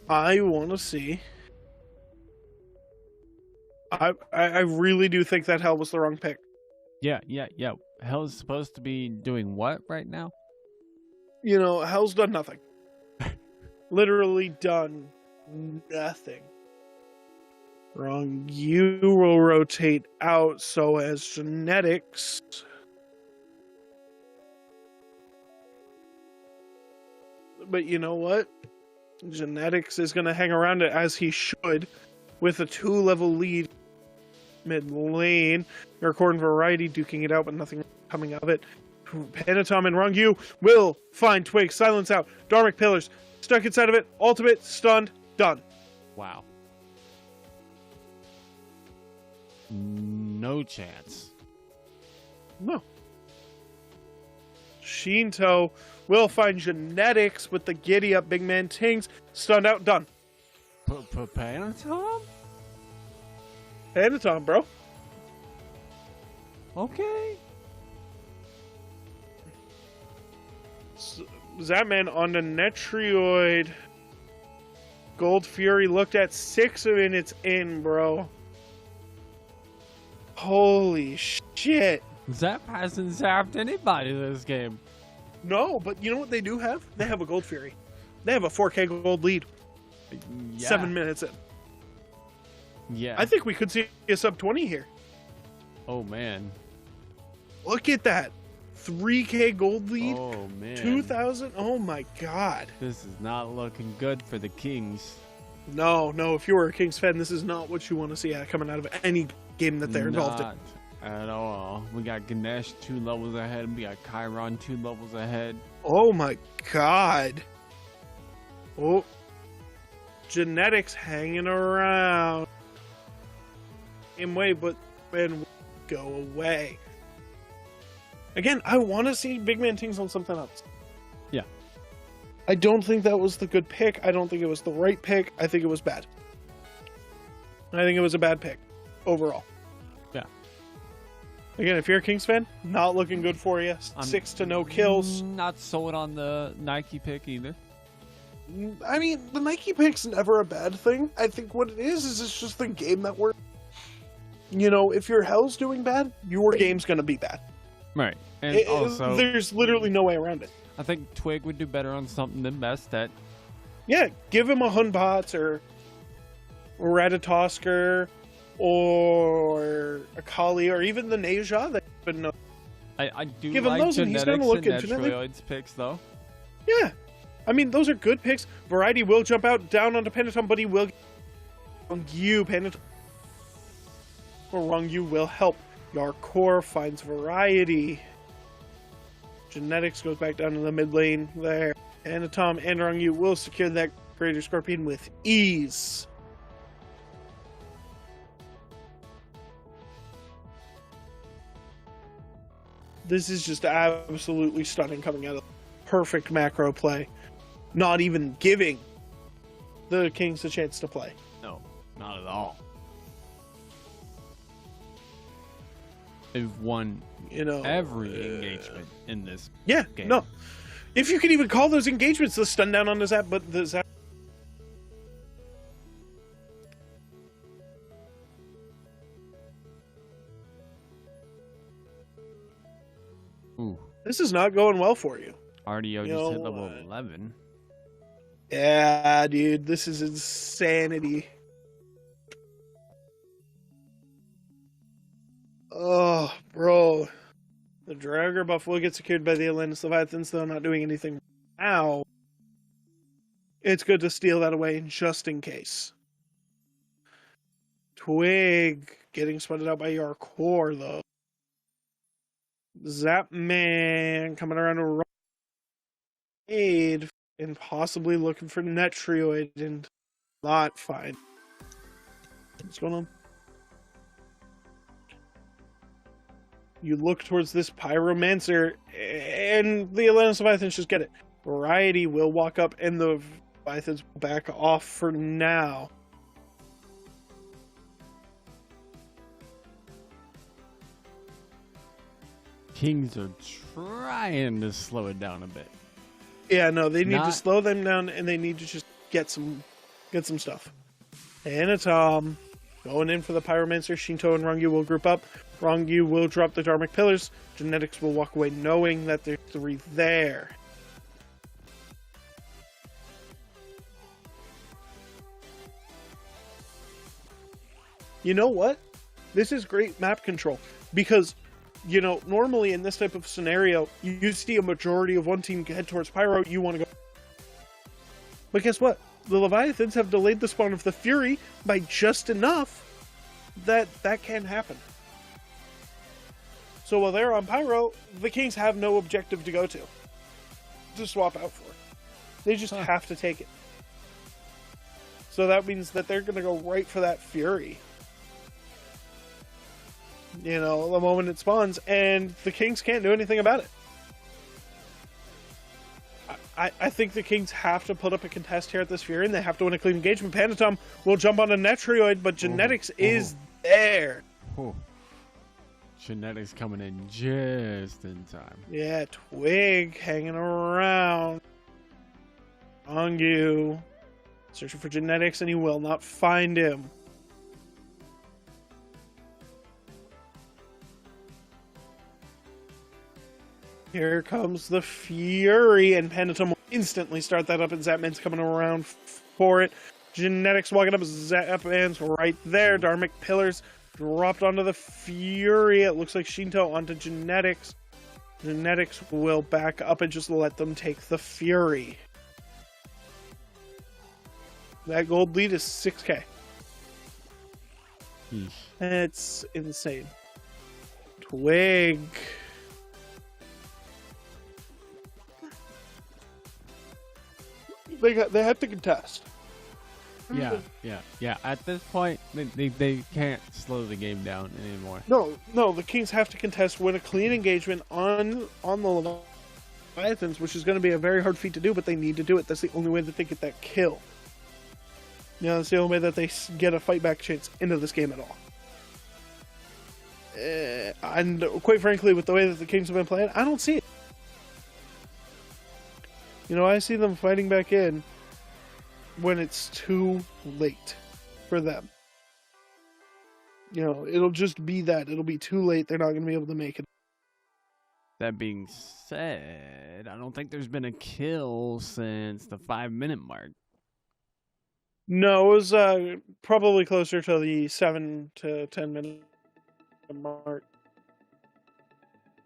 I want to see. I really do think that Hell was the wrong pick. Yeah. Hell's supposed to be doing what right now? You know, Hell's done nothing. Literally done nothing. Wrong. You will rotate out, so as Genetics. But you know what? Genetics is going to hang around it as he should, with a 2-level lead mid lane. Unicorn Variety duking it out, but nothing coming of it. Panatom and Wrong You will find Twig. Silence out. Dharmic Pillars stuck inside of it. Ultimate stunned. Done. Wow. No chance. No. Shinto will find Genetics with the giddy up big man tings. Stunned out. Done. Panatom? Panatom, bro. Okay. Zapman on the Netrioid. Gold Fury looked at 6 minutes in, bro. Holy shit. Zap hasn't zapped anybody this game. No, but you know what they do have? They have a Gold Fury. They have a 4K gold lead. Yeah. 7 minutes in. Yeah. I think we could see a sub 20 here. Oh, man. Look at that. 3K gold lead. Oh, man. 2,000. Oh, my God. This is not looking good for the Kings. No, if you were a Kings fan, this is not what you want to see coming out of any game that they're involved in. Not at all. We got Ganesh 2 levels ahead. We got Chiron 2 levels ahead. Oh, my God. Oh. Genetics hanging around. Same way, but then go away. Again, I want to see Big Man Tings on something else. Yeah. I don't think that was the good pick. I don't think it was the right pick. I think it was bad. I think it was a bad pick overall. Yeah. Again, if you're a Kings fan, not looking good for you. 6 to no kills. Not sold on the Nike pick either. I mean, the Nike pick's never a bad thing. I think what it is it's just the game that we're... You know, if your Hell's doing bad, your game's going to be bad. Right. And also... There's literally no way around it. I think Twig would do better on something than Best that... Yeah, give him a Hunbots or Ratatosker or a Kali or even the Neja that been no. I do give like him those and he's gonna look and infinitely. Netroids picks, though. Yeah. I mean, those are good picks. Variety will jump out down onto Pentaton, but he will... You, Pentaton. Or Wrong You will help. Yarkor finds Variety. Genetics goes back down to the mid lane there. Pentaton and Wrong You will secure that Greater Scorpion with ease. This is just absolutely stunning coming out of perfect macro play. Not even giving the Kings a chance to play. No, not at all. They've won, every engagement in this game. No. If you can even call those engagements, the stun down on the Zap, but the Zap... Ooh. This is not going well for you. RDO just hit level 11. Yeah, dude, this is insanity. Oh, bro. The Dragger buff will get secured by the Atlantis Leviathans, though not doing anything now. It's good to steal that away just in case. Twig getting spotted out by Yarkor, though. Zapman coming around to aid and possibly looking for Netrioid and not fine. What's going on? You look towards this Pyromancer and the Atlantis Leviathans just get it. Variety will walk up and the Leviathans back off for now. Kings are trying to slow it down a bit. Yeah, no, they need to slow them down and they need to just get some stuff. Pentaton going in for the Pyromancer. Shinto and Rongyu will group up. Rongyu will drop the Dharmic Pillars. Genetics will walk away knowing that there's 3 there. You know what? This is great map control because, normally in this type of scenario, you see a majority of one team head towards Pyro, you want to go. But guess what? The Leviathans have delayed the spawn of the Fury by just enough that can happen. So while they're on Pyro, the Kings have no objective to go to swap out for. They just have to take it. So that means that they're going to go right for that Fury. The moment it spawns, and the Kings can't do anything about it. I think the Kings have to put up a contest here at this Fury, and they have to win a clean engagement. Pentaton will jump on a Netrioid, but Genetics is there. Genetics coming in just in time. Yeah, Twig hanging around. Ongu searching for Genetics, and he will not find him. Here comes the Fury, and Pentaton will instantly start that up, and Zapman's coming around for it. Genetics walking up, Zapman's right there. Dharmic Pillars dropped onto the Fury. It looks like Shinto onto Genetics. Genetics will back up and just let them take the Fury. That gold lead is 6k. That's insane. Twig. They have to contest. Yeah. At this point, they can't slow the game down anymore. No, the Kings have to contest, win a clean engagement on the Leviathans, which is going to be a very hard feat to do, but they need to do it. That's the only way that they get that kill. That's the only way that they get a fight back chance into this game at all. And quite frankly, with the way that the Kings have been playing, I don't see it. I see them fighting back in when it's too late for them. It'll just be that. It'll be too late. They're not going to be able to make it. That being said, I don't think there's been a kill since the 5-minute mark. No, it was probably closer to the 7 to 10 minute mark.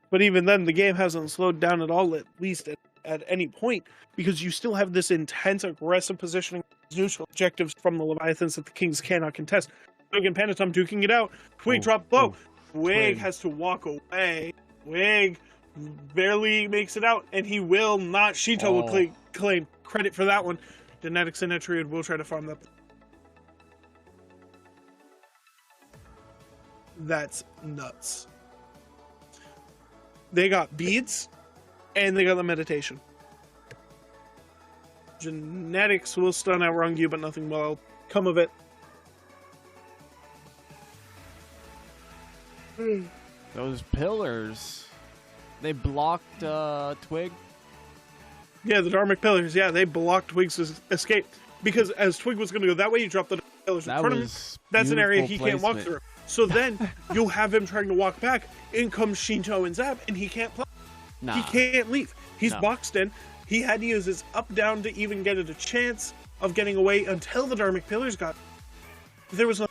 But even then, the game hasn't slowed down at all, at least at any point, because you still have this intense, aggressive positioning, neutral objectives from the Leviathans that the Kings cannot contest. Twig and Panatom duking it out. Twig dropped low. Twig has to walk away. Twig barely makes it out, and he will not. Shinto will claim credit for that one. Genetics and Etriad will try to farm that. That's nuts. They got beads, and they got the meditation. Genetics will stun out Rongyu, but nothing will come of it. Those pillars, they blocked Twig. Yeah, the Dharmic pillars. Yeah, they blocked Twig's escape. Because as Twig was going to go that way, you drop the pillars in front of him. That's an area he can't walk through. So then you'll have him trying to walk back. In comes Shinto and Zap, and he can't play. Nah. He can't leave. He's boxed in. He had to use his up-down to even get it a chance of getting away until the Dharmic pillars got. There was no.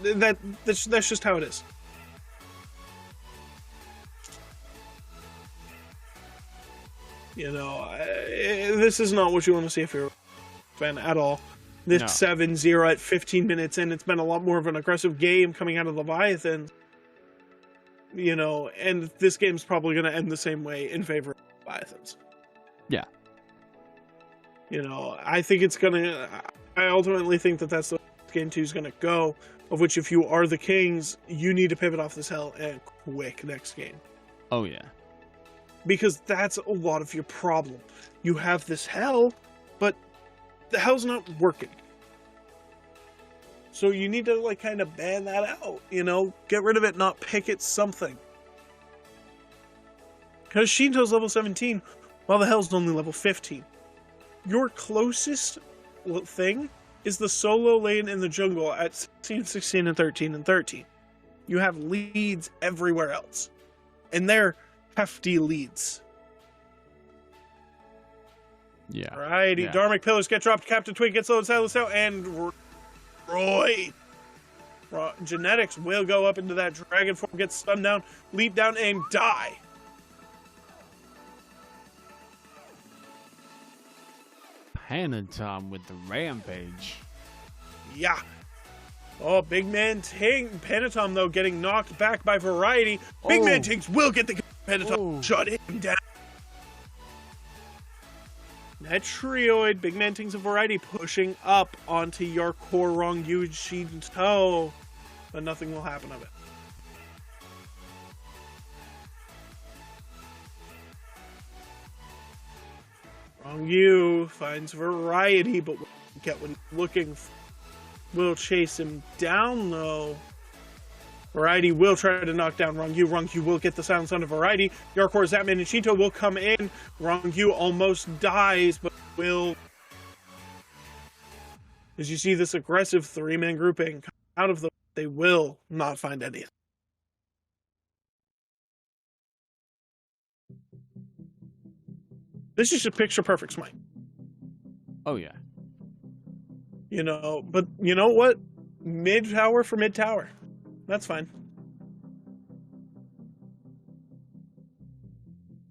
That's just how it is. This is not what you want to see if you're a fan at all. This 7-0 at 15 minutes in, it's been a lot more of an aggressive game coming out of Leviathan. And this game's probably going to end the same way in favor of Leviathans. Yeah. I think it's going to... I ultimately think that that's the way game 2 is going to go, of which if you are the Kings, you need to pivot off this hell and quick next game. Oh, yeah. Because that's a lot of your problem. You have this hell, but the hell's not working. So you need to kind of ban that out, get rid of it, not pick it something. Because Shinto's level 17, while the hell's only level 15. Your closest thing is the solo lane in the jungle at 16, 16, and 13, and 13. You have leads everywhere else. And they're hefty leads. Yeah. Alrighty, yeah. Dharmic pillars get dropped. Captain Twig gets low and silenced out, and Roy. Genetics will go up into that dragon form, get stunned down, leap down, and die. Panatom with the rampage. Yeah. Oh, Big Man Ting. Panatom, though, getting knocked back by Variety. Big Man Tings will get the Panatom. Shut him down. That trioid, Big Man Tings and Variety pushing up onto your core Rongyu Shinto. But nothing will happen of it. Rongyu finds Variety, but will get what he's looking for. Will chase him down, though. Variety will try to knock down Rongyu. Rongyu will get the silence onto Variety. Yarkor, Zapman, and Shinto will come in. Rongyu almost dies, but will... As you see this aggressive three-man grouping come out of the... They will not find anything. This is just picture-perfect Smite. Oh, yeah. But you know what? Mid-tower for mid-tower. That's fine.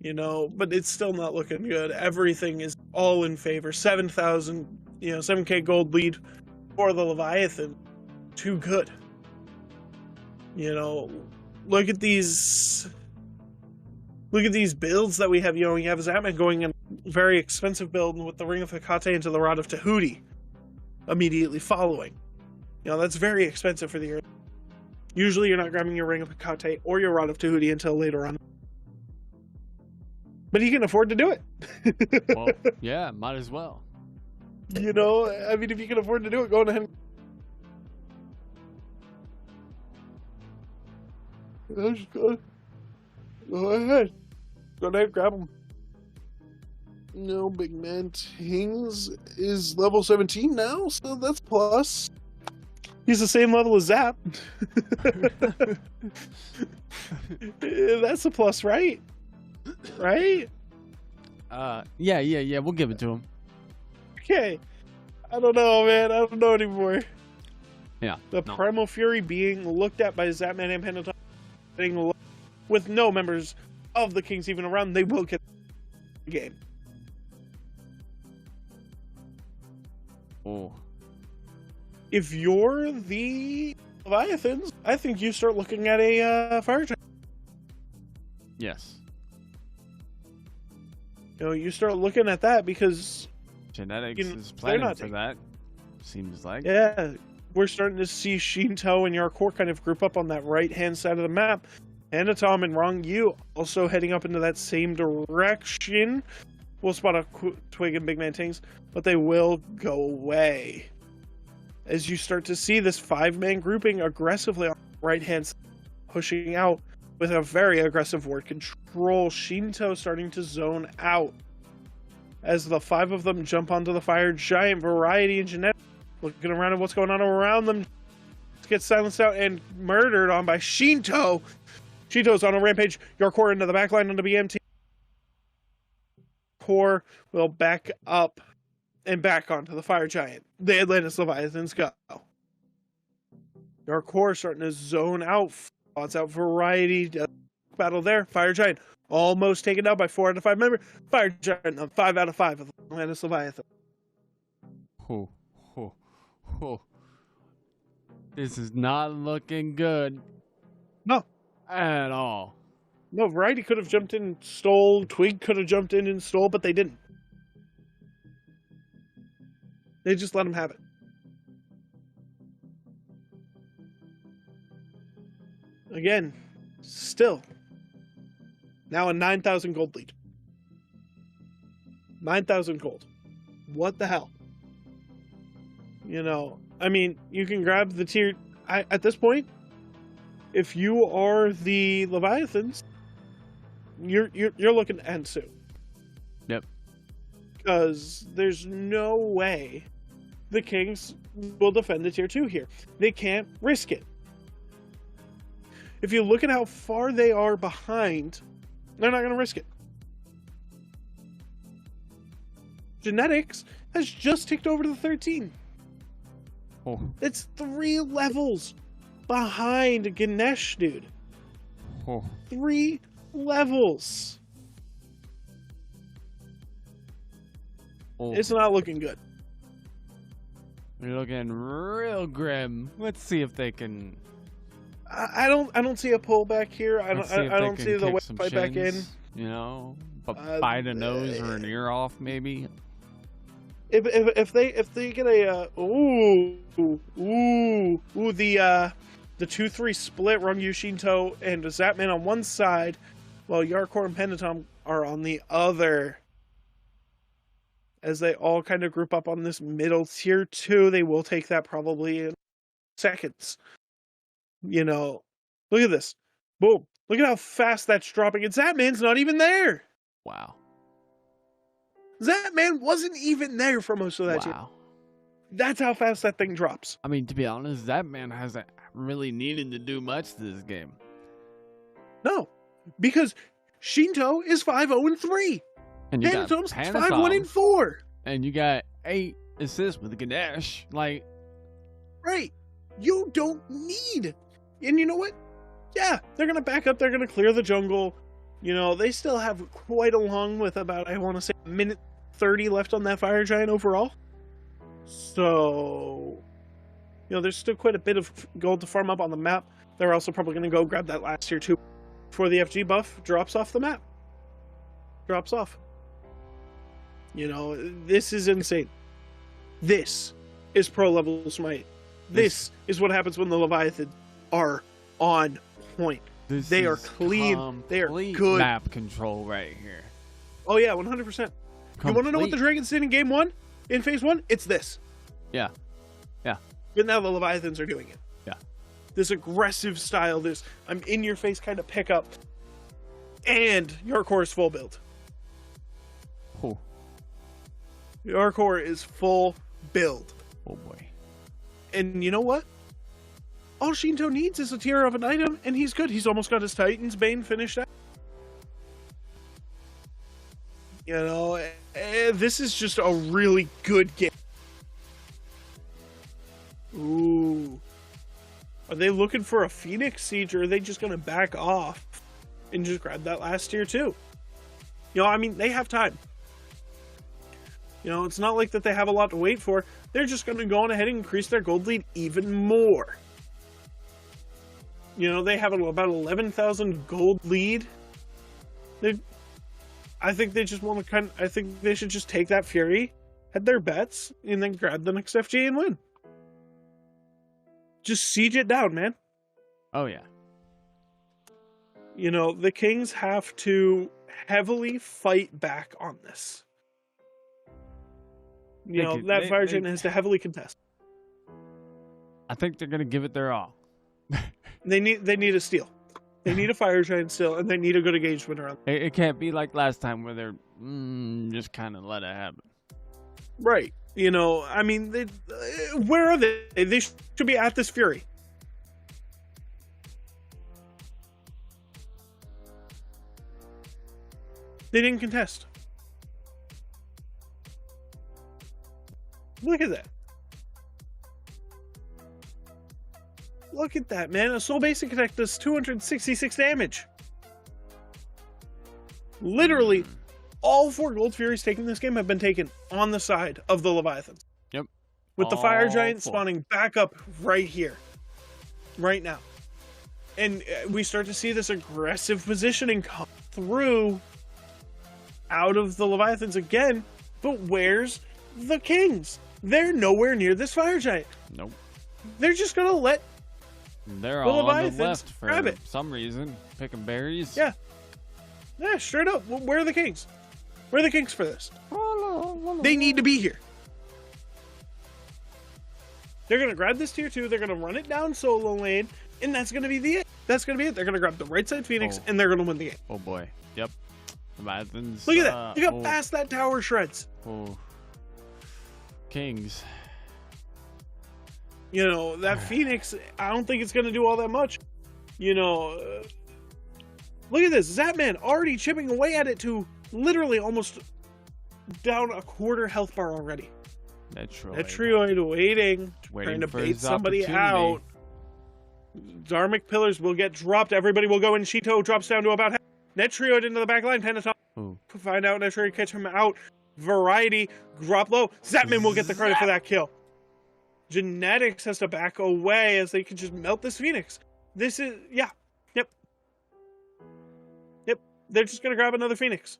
but it's still not looking good. Everything is all in favor. 7,000, 7K gold lead for the Leviathan. Too good. Look at these builds that we have. You have Zatman going in a very expensive build with the Ring of Hecate into the Rod of Tahuti immediately following. That's very expensive for the year. Usually you're not grabbing your Ring of Hecate or your Rod of Tahuti until later on. But he can afford to do it. Well, yeah, might as well. If you can afford to do it, go ahead. Go ahead. Go ahead, grab him. No, Big Man Tings is level 17 now, so that's plus. He's the same level as Zap. That's a plus, right? Right? Yeah. We'll give it to him. Okay. I don't know, man. I don't know anymore. Yeah. The Primal Fury being looked at by Zapman and Pentatonic with no members of the Kings even around, they will get the game. Oh. If you're the Leviathans, I think you start looking at a fire giant. Yes. You start looking at that because Genetics is planning for that. Seems like. Yeah, we're starting to see Shinto and Yarkor kind of group up on that right-hand side of the map. Anatom and Rong Yu also heading up into that same direction. We'll spot a Twig and Big Man Tings, but they will go away. As you start to see this 5-man grouping aggressively on the right-hand side, pushing out with a very aggressive ward control. Shinto starting to zone out. As the 5 of them jump onto the fire giant, Variety and Jeanette looking around at what's going on around them. Gets silenced out and murdered on by Shinto. Shinto's on a rampage. Yarkor into the backline on the BMT. Core will back up and back onto the fire giant. The Atlantis Leviathans go. Yarkor starting to zone out. Spots out Variety. Battle there. Fire giant almost taken out by 4 out of 5 members. Fire giant on 5 out of 5 of the Atlantis Leviathan. This is not looking good. No. At all. No, Variety could have jumped in and stole. Twig could have jumped in and stole, but they didn't. They just let him have it. Again, still. Now a 9,000 gold lead. 9,000 gold. What the hell? You can grab the tier. At this point, if you are the Leviathans, you're looking to end soon. Yep. Because there's no way the Kings will defend the tier 2 here. They can't risk it. If you look at how far they are behind, they're not going to risk it. Genetics has just ticked over to the 13. Oh. It's 3 levels behind Ganesh, dude. Oh. 3 levels. Oh. It's not looking good. They're looking real grim. Let's see if they can. I don't see a pullback here. I don't see the way fight back in. Bite a nose or an ear off, maybe. If they get a the 2-3 split, Rung Yu, Shinto, and Zapman on one side, while Yarkor and Pentatom are on the other. As they all kind of group up on this middle tier 2, they will take that probably in seconds. Look at this. Boom. Look at how fast that's dropping. And Zapman's not even there. Wow. Zapman wasn't even there for most of that tier. That's how fast that thing drops. I mean, to be honest, Zapman hasn't really needed to do much to this game. No, because Shinto is 5-0-3. And you Pentatom's got 5-1-4. And you got 8 assists with Ganesh. Right. You don't need. And you know what? Yeah, they're going to back up. They're going to clear the jungle. You know, they still have quite a long with about, I want to say, 1:30 left on that Fire Giant overall. So, you know, there's still quite a bit of gold to farm up on the map. They're also probably going to go grab that last tier 2 before the FG buff drops off the map. Drops off. You know, this is insane. This is pro level Smite. This is what happens when the Leviathans are on point. They are clean. They are good. Map control right here. Oh yeah, 100%. You want to know what the Dragons did in game 1? In phase 1? It's this. Yeah. Yeah. But now the Leviathans are doing it. Yeah. This aggressive style, this I'm in your face kind of pickup. And your core is full build. Oh. Your core is full build. Oh boy. And you know what? All Shinto needs is a tier of an item, and he's good. He's almost got his Titan's Bane finished out. You know, this is just a really good game. Ooh. Are they looking for a Phoenix Siege, or are they just going to back off and just grab that last tier too? You know, I mean, they have time. You know, it's not like that they have a lot to wait for. They're just going to go on ahead and increase their gold lead even more. You know, they have about 11,000 gold lead. I think they just want to I think they should just take that Fury, head their bets, and then grab the next FG and win. Just siege it down, man. Oh, yeah. You know, the Kings have to heavily fight back on this. You know, that Fire Giant has to heavily contest. I think they're going to give it their all. They need a steal. They need a Fire Giant still, and they need a good engagement around. It can't be like last time where they're just kind of let it happen. Right. You know, I mean, where are they? They should be at this Fury. They didn't contest. Look at that. Look at that, man. A Soul Basic Attack does 266 damage. Literally, all 4 Gold Furies taken this game have been taken on the side of the Leviathans. Yep. With the Fire Giant 4 spawning back up right here. Right now. And we start to see this aggressive positioning come through out of the Leviathans again. But where's the Kings? They're nowhere near this Fire Giant. Nope. They're just going to let They're all on the left for some reason. Picking berries. Yeah. Yeah, straight up. Where are the Kings? Where are the Kings for this? They need to be here. They're going to grab this tier 2. They're going to run it down solo lane. And that's going to be it. That's going to be it. They're going to grab the right side Phoenix. And they're going to win the game. Oh, boy. Yep. Leviathans. Look at that. Look how fast that tower shreds. Oh. Kings. You know, that Phoenix, I don't think it's going to do all that much. You know, look at this. Zapman already chipping away at it to literally almost down a quarter health bar already. Netroid waiting trying to bait somebody out. Dharmic Pillars will get dropped. Everybody will go in. Shito drops down to about half. Netroid into the back line. Pentatonic. Find out Netroid, catch him out. Variety, drop low. Zapman will get the credit for that kill. Genetics has to back away as they can just melt this Phoenix. This is, yeah. Yep. They're just going to grab another Phoenix.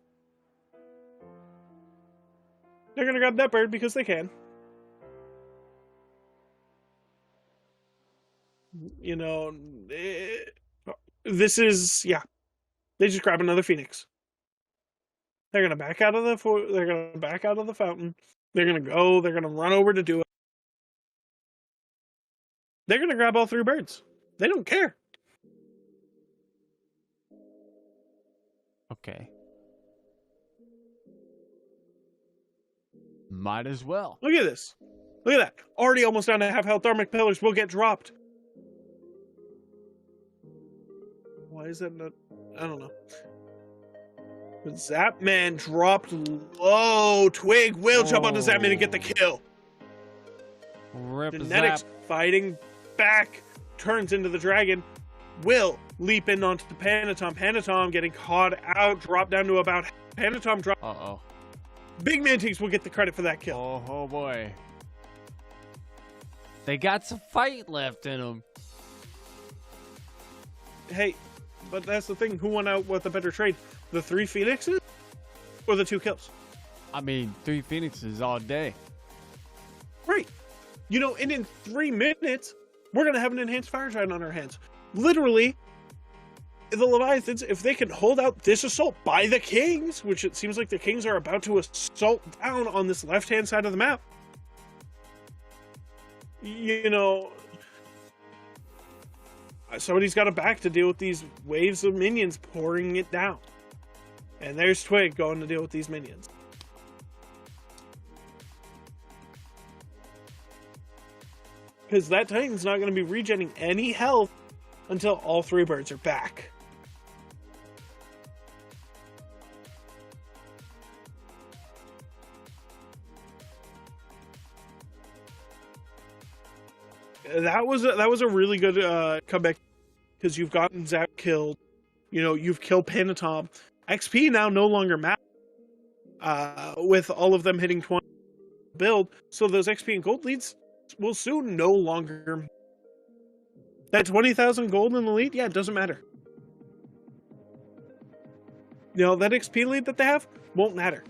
They're going to grab that bird because they can. You know, this is, yeah. They just grab another Phoenix. They're going to back out of the fountain. They're going to go. They're going to run over to do it. They're going to grab all 3 birds. They don't care. Okay. Might as well. Look at this. Look at that. Already almost down to half health. Dharmic Pillars will get dropped. Why is that not? I don't know. But Zapman dropped low. Twig will jump onto Zapman and get the kill. Rip Genetics Zap. fighting back. Turns into the dragon. Will leap in onto the Panatom. Panatom getting caught out, drop down to about Panatom drop. Uh-oh. Big Man Tinks will get the credit for that kill. Oh boy. They got some fight left in them. Hey, but that's the thing. Who won out with a better trade? The 3 Phoenixes or the 2 kills? I mean, 3 Phoenixes all day. Right. You know, and in 3 minutes, we're going to have an enhanced fire giant on our hands. Literally, the Leviathans, if they can hold out this assault by the Kings, which it seems like the Kings are about to assault down on this left-hand side of the map, you know, somebody's got a back to deal with these waves of minions pouring it down. And there's Twig going to deal with these minions. Because that Titan's not going to be regenerating any health until all 3 birds are back. That was a really good comeback, because you've gotten Zap killed. You know, you've killed Panatom. XP now no longer matters, with all of them hitting 20 build. So those XP and gold leads will soon no longer. That 20,000 gold in the lead, yeah, it doesn't matter. You know, that XP lead that they have won't matter.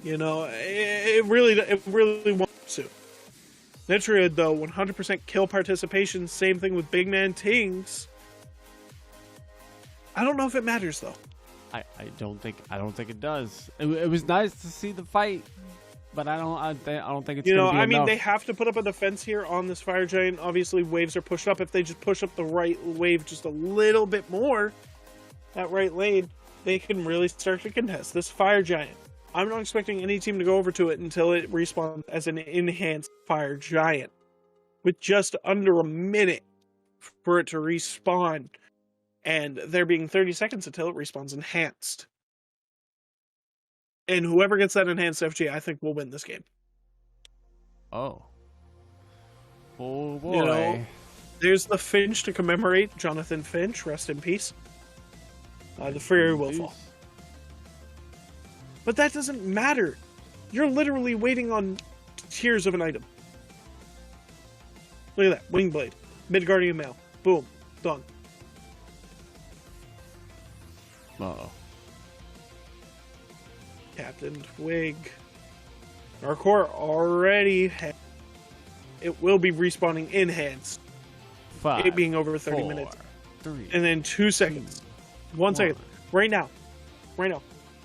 You know, it really won't soon. Nitriad, though, 100% kill participation. Same thing with Big Man Tinks. I don't know if it matters, though. I don't think it does. It was nice to see the fight, but I don't think it's, you know, gonna be I mean, enough. they have to put up a defense here on this fire giant. Obviously, waves are pushed up. If they just push up the right wave just a little bit more, that right lane, they can really start to contest this fire giant. I'm not expecting any team to go over to it until it respawns as an enhanced fire giant, with just under a minute for it to respawn, and there being 30 seconds until it respawns enhanced. And whoever gets that enhanced FG, I think will win this game. Oh boy. You know, there's the Finch to commemorate Jonathan Finch. Rest in peace. The Fury will fall. But that doesn't matter. You're literally waiting on tiers of an item. Look at that. Wingblade. Midgardian Mail. Boom. Done. Uh-oh. Captain Twig. Narcor already. It will be respawning enhanced. 5, it being over 30 4, minutes. 3. And then 2 seconds. 1 second. Right now.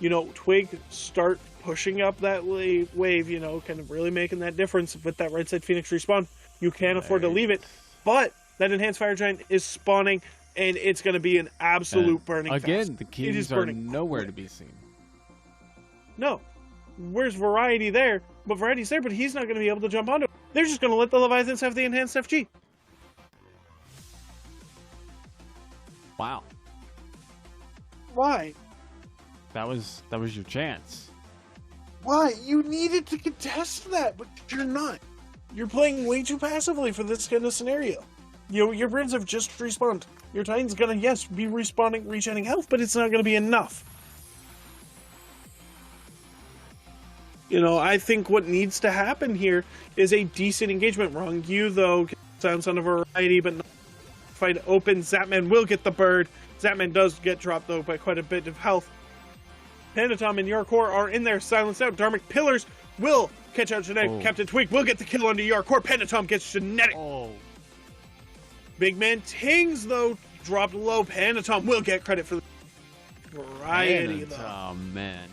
You know, Twig, start pushing up that wave, you know, kind of really making that difference with that right side Phoenix respawn. You can't afford to leave it, but that enhanced fire giant is spawning, and it's going to be an absolute burning again, fest. the Kings are nowhere to be seen. No. Where's Variety there? But Variety's there, but he's not going to be able to jump onto it. They're just going to let the Leviathans have the enhanced FG. Wow. Why? That was your chance. Why? You needed to contest that, but you're not. You're playing way too passively for this kind of scenario. You know, your Brins have just respawned. Your Titan's gonna, yes, be respawning, regenerating health, but it's not gonna be enough. You know, I think what needs to happen here is a decent engagement. Wrong you, though, sounds on a variety, but not fight open. Zapman will get the bird. Zapman does get dropped, though, by quite a bit of health. Panatom and Yarkor are in there, silenced out. Dharmic Pillars will catch out Genetic. Oh. Captain Twig will get the kill onto Yarkor. Panatom gets Genetic. Oh. Big Man Tings, though, dropped low. Panatom will get credit for the variety, though. Oh, man.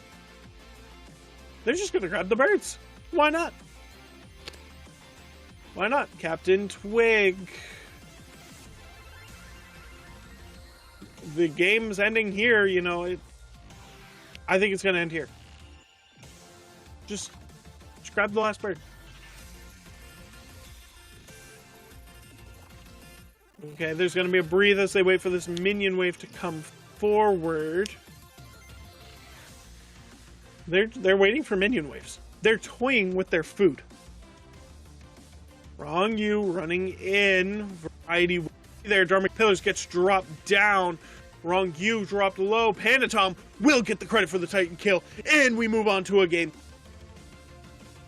They're just going to grab the birds. Why not? Why not? Captain Twig. The game's ending here, you know. I think it's going to end here. Just grab the last bird. Okay, there's going to be a breathe as they wait for this minion wave to come forward. They're waiting for minion waves. They're toying with their food. Wrong you, running in. Mighty there. Dharmic Pillars gets dropped down. Wrong U dropped low. Panda Tom will get the credit for the Titan kill. And we move on to a game.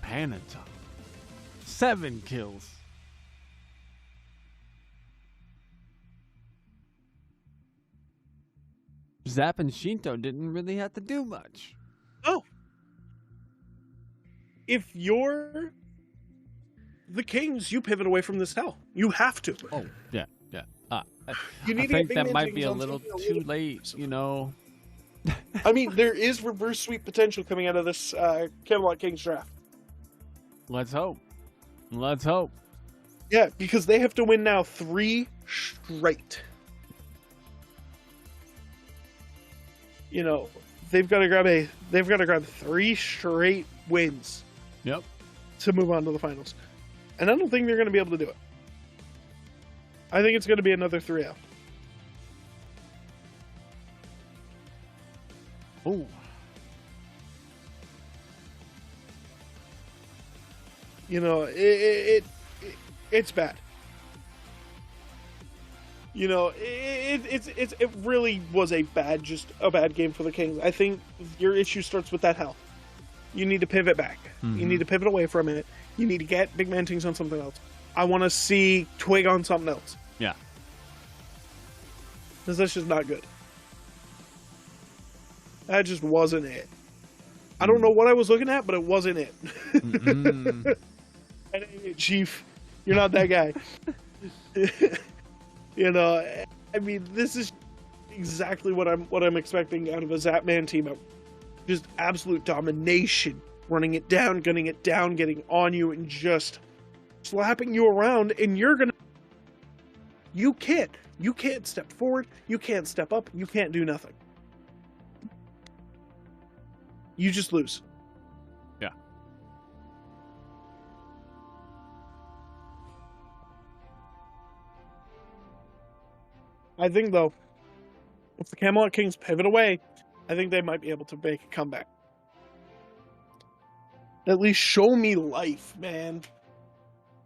Panda Tom. 7 kills. Zap and Shinto didn't really have to do much. Oh. If you're the Kings, you pivot away from this hell. You have to. Oh, yeah. You need I think to that get might be a on little something too late, you know. I mean, there is reverse sweep potential coming out of this Camelot Kings draft. Let's hope. Let's hope. Yeah, because they have to win now 3 straight. You know, they've got to grab 3 straight wins. Yep. To move on to the finals. And I don't think they're going to be able to do it. I think it's going to be another 3-0. Oh. You know, it's bad. You know, it really was a bad game for the Kings. I think your issue starts with that health. You need to pivot back. Mm-hmm. You need to pivot away from it. You need to get Big Man Tings on something else. I want to see Twig on something else. Yeah. Because that's just not good. That just wasn't it. I don't know what I was looking at, but it wasn't it. Mm-hmm. That ain't it, Chief. You're not that guy. You know, I mean, this is exactly what I'm expecting out of a Zapman team. Just absolute domination, running it down, gunning it down, getting on you, and just slapping you around. And you can't step forward. You can't step up. You can't do nothing. You just lose. Yeah. I think, though, if the Camelot Kings pivot away, I think they might be able to make a comeback. At least show me life, man.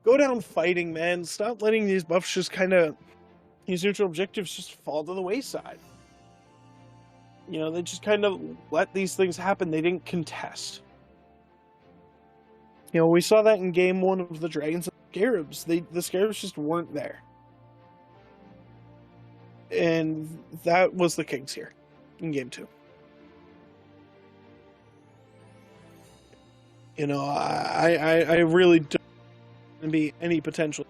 Go down fighting, man. Stop letting these buffs just these neutral objectives just fall to the wayside. You know, they just kind of let these things happen. They didn't contest. You know, we saw that in game 1 of the Dragons and Scarabs. The Scarabs just weren't there. And that was the Kings here in game 2. You know, I really don't be any potential.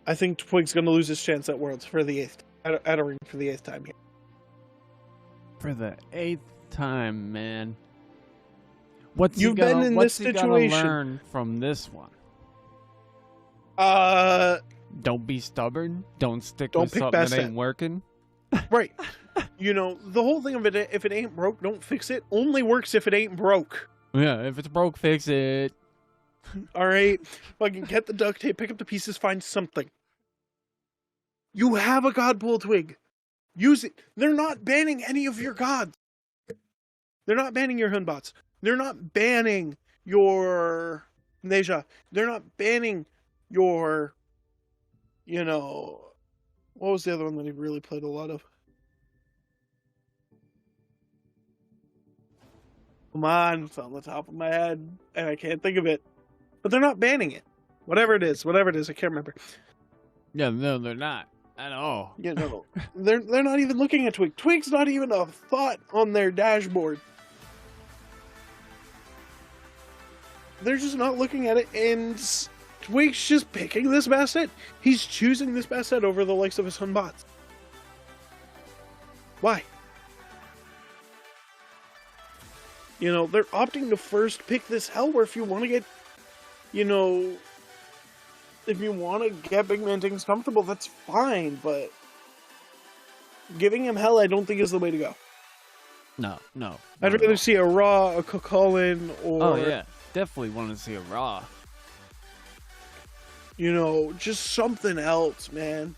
I think Twig's going to lose his chance at Worlds for the 8th, at a ring for the 8th time here. For the 8th time, man. What's You've he gonna, been in what's this he situation. Gonna learn from this one? Don't be stubborn. Don't stick with something that ain't working. Right. You know, the whole thing of it, if it ain't broke, don't fix it. Only works if it ain't broke. Yeah, if it's broke, fix it. All right. Fucking get the duct tape, pick up the pieces, find something. You have a god pool twig. Use it. They're not banning any of your gods. They're not banning your Hunbots. They're not banning your Neja. They're not banning your, you know, what was the other one that he really played a lot of? Come on, it's on the top of my head, and I can't think of it. But they're not banning it. Whatever it is, I can't remember. Yeah, no, they're not at all. You know, they're not even looking at Twig. Twig's not even a thought on their dashboard. They're just not looking at it, and Twig's just picking this Bastet. He's choosing this Bastet over the likes of his Hunbots. Why? You know, they're opting to first pick this hell where if you want to get, you know, if you want to get Big Man Tings comfortable, that's fine, but giving him hell I don't think is the way to go. No. I'd rather see a Raw, a Cucullin, or... Oh, yeah. Definitely want to see a Raw. You know, just something else, man.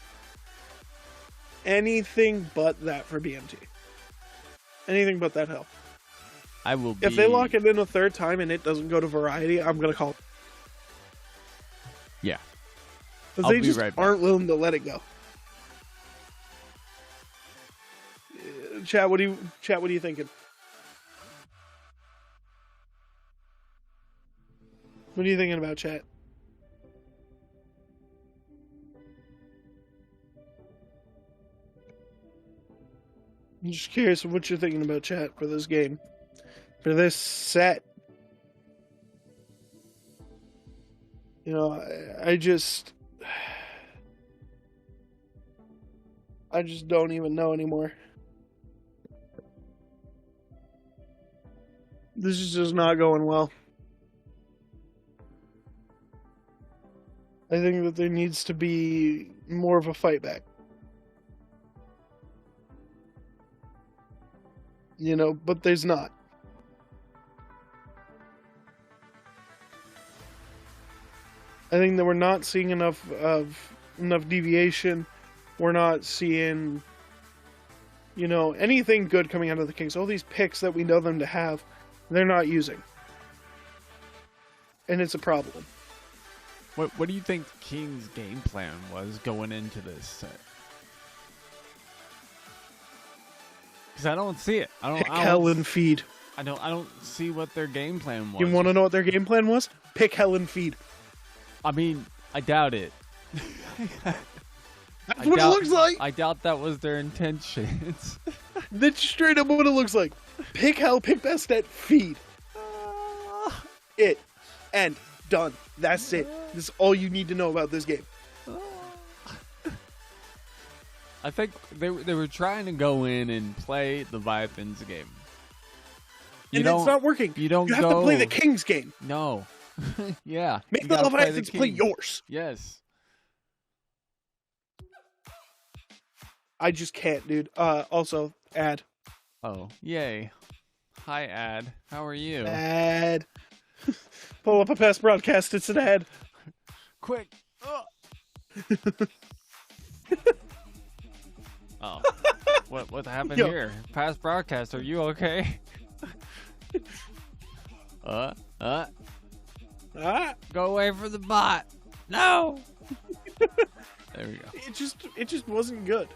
Anything but that for BMT. Anything but that hell. I will be... If they lock it in a third time and it doesn't go to Variety, I'm going to call it. Yeah. Because they just aren't willing to let it go. Chat, what are you thinking? What are you thinking about, chat? I'm just curious what you're thinking about, chat, for this game. For this set. You know, I just don't even know anymore. This is just not going well. I think that there needs to be more of a fight back. You know, but there's not. I think that we're not seeing enough deviation. We're not seeing, you know, anything good coming out of the Kings. All these picks that we know them to have, they're not using. And it's a problem. What do you think King's game plan was going into this set? Because I don't see it. Pick hell and feed. I don't see what their game plan was. You want to know what their game plan was? Pick hell and feed. I mean, I doubt it. That's what it looks like. I doubt that was their intentions. That's straight up what it looks like. Pick hell, pick best at feed. It. End. Done. That's it. This is all you need to know about this game. I think they were trying to go in and play the Leviathan's game. And it's not working. You have to play the King's game. No. Yeah. Make the Leviathans play yours. Yes. I just can't, dude. Also, Ad. Oh, yay. Hi, Ad. How are you? Ad. Pull up a past broadcast. It's an ad. Quick. Oh. What happened here? Past broadcast, are you okay? Go away from the bot. No. There we go. It just wasn't good.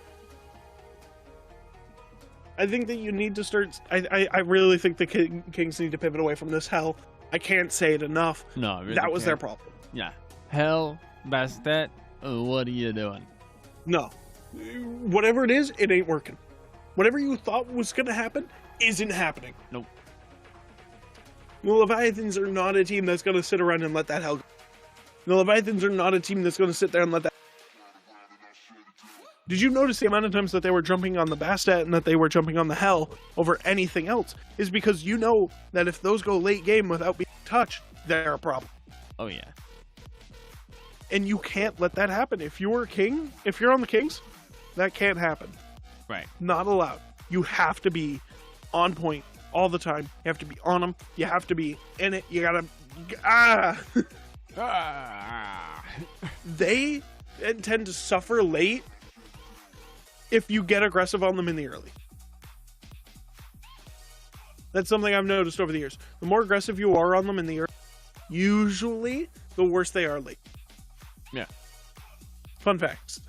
I think that you need to start. I really think the Kings need to pivot away from this hell. I can't say it enough. No, I really that was can't. their problem. Yeah. Hell, Bastet, what are you doing? No. Whatever it is, it ain't working. Whatever you thought was going to happen isn't happening. Nope. The Leviathans are not a team that's going to sit around and let that hell go. The Leviathans are not a team that's going to sit there and let that. Did you notice the amount of times that they were jumping on the Bastet and that they were jumping on the Hell over anything else? Is because you know that if those go late game without being touched, they're a problem. Oh, yeah. And you can't let that happen. If you're a king, if you're on the Kings, that can't happen. Right. Not allowed. You have to be on point all the time. You have to be on them. You have to be in it. You gotta... They tend to suffer late if you get aggressive on them in the early. That's something I've noticed over the years. The more aggressive you are on them in the early, usually the worse they are late. Yeah. Fun facts.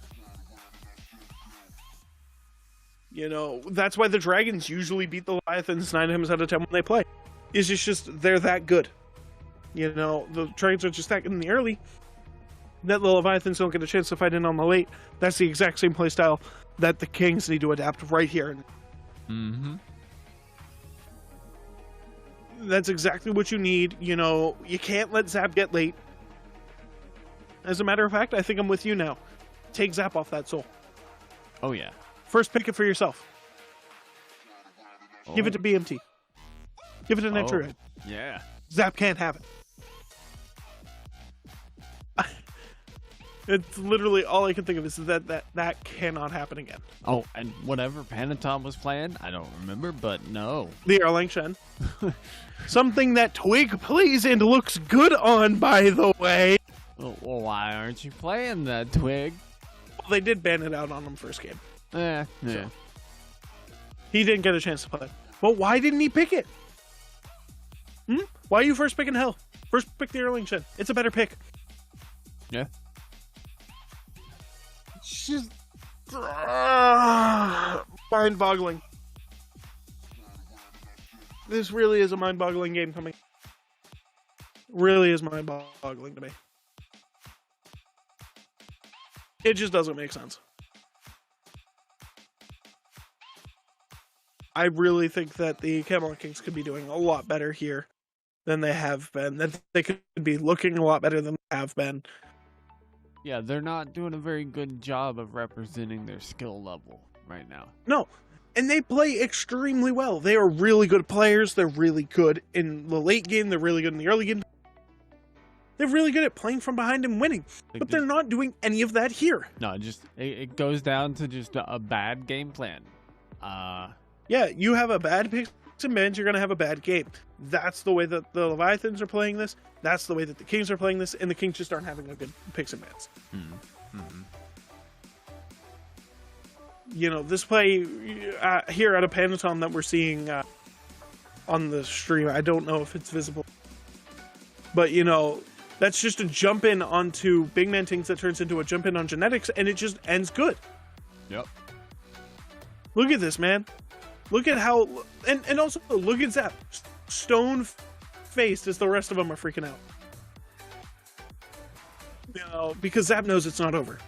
You know, that's why the Dragons usually beat the Leviathans 9 times out of 10 when they play. It's just they're that good. You know, the Dragons are just that good in the early that the Leviathans don't get a chance to fight in on the late. That's the exact same playstyle that the Kings need to adapt right here. Mm-hmm. That's exactly what you need. You know, you can't let Zap get late. As a matter of fact, I think I'm with you now. Take Zap off that soul. Oh, yeah. First, pick it for yourself. Give it to BMT. Give it to Netride. Yeah. Zap can't have it. It's literally all I can think of is that cannot happen again. Oh, and whatever Panatom was playing, I don't remember, but no. The Erlang Shen. Something that Twig plays and looks good on, by the way. Well, why aren't you playing that, Twig? Well, they did ban it out on him first game. Yeah. So, he didn't get a chance to play. Well, why didn't he pick it? Why are you first picking Hell? First pick the Erlang Shen. It's a better pick. Yeah. It's just mind-boggling. This really is a mind-boggling game coming. Really is mind-boggling to me. It just doesn't make sense. I really think that the Camelot Kings could be doing a lot better here than they have been. That they could be looking a lot better than they have been. Yeah, they're not doing a very good job of representing their skill level right now. No, and they play extremely well. They are really good players. They're really good in the late game. They're really good in the early game. They're really good at playing from behind and winning. But they're not doing any of that here. No, it goes down to just a bad game plan. Yeah, you have a bad picks and bans, you're going to have a bad game. That's the way that the Leviathans are playing this. That's the way that the Kings are playing this. And the Kings just aren't having a good picks and bans. You know, this play here at a Panaton that we're seeing on the stream, I don't know if it's visible. But, you know, that's just a jump in onto Big Man Tings that turns into a jump in on genetics, and it just ends good. Yep. Look at this, man. Look at how... And also, look at Zap. Stone-faced as the rest of them are freaking out. You know, because Zap knows it's not over.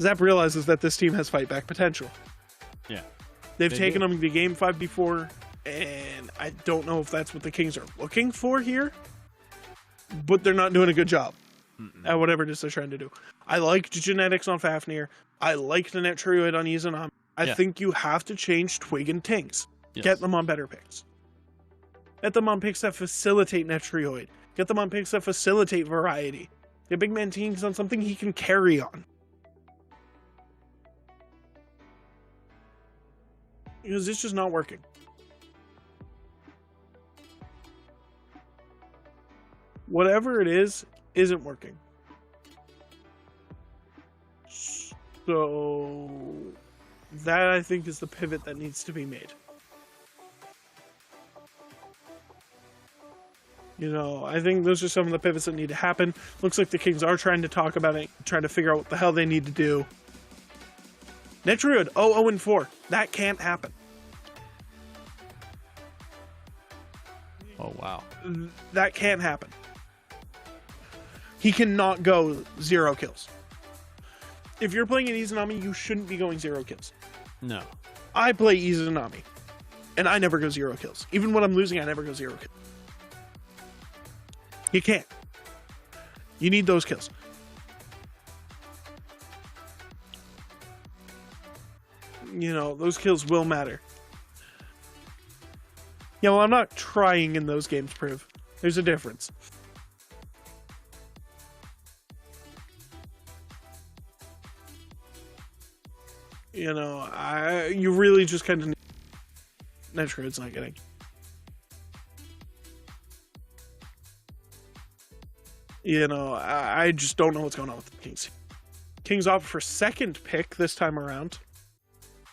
Zap realizes that this team has fight-back potential. Yeah. They've taken them to Game 5 before, and I don't know if that's what the Kings are looking for here, but they're not doing a good job at whatever it is they're trying to do. I liked genetics on Fafnir. I liked the net Truid on Izanami. I think you have to change Twig and Tings. Yes. Get them on better picks. Get them on picks that facilitate Netrioid. Get them on picks that facilitate variety. Get Big Man Tings on something he can carry on. Because it's just not working. Whatever it is, isn't working. So... that, I think, is the pivot that needs to be made. You know, I think those are some of the pivots that need to happen. Looks like the Kings are trying to talk about it, trying to figure out what the hell they need to do. Netrioid, 0-4. That can't happen. Oh, wow. That can't happen. He cannot go 0 kills. If you're playing an Izanami, you shouldn't be going 0 kills. No. I play Izanami, and I never go 0 kills. Even when I'm losing, I never go 0 kills. You can't. You need those kills. You know, those kills will matter. Yeah, well, I'm not trying in those games, Priv. There's a difference. You know, you really just kind of need... Netroid's not getting. You know, I just don't know what's going on with the Kings. Kings opt for second pick this time around.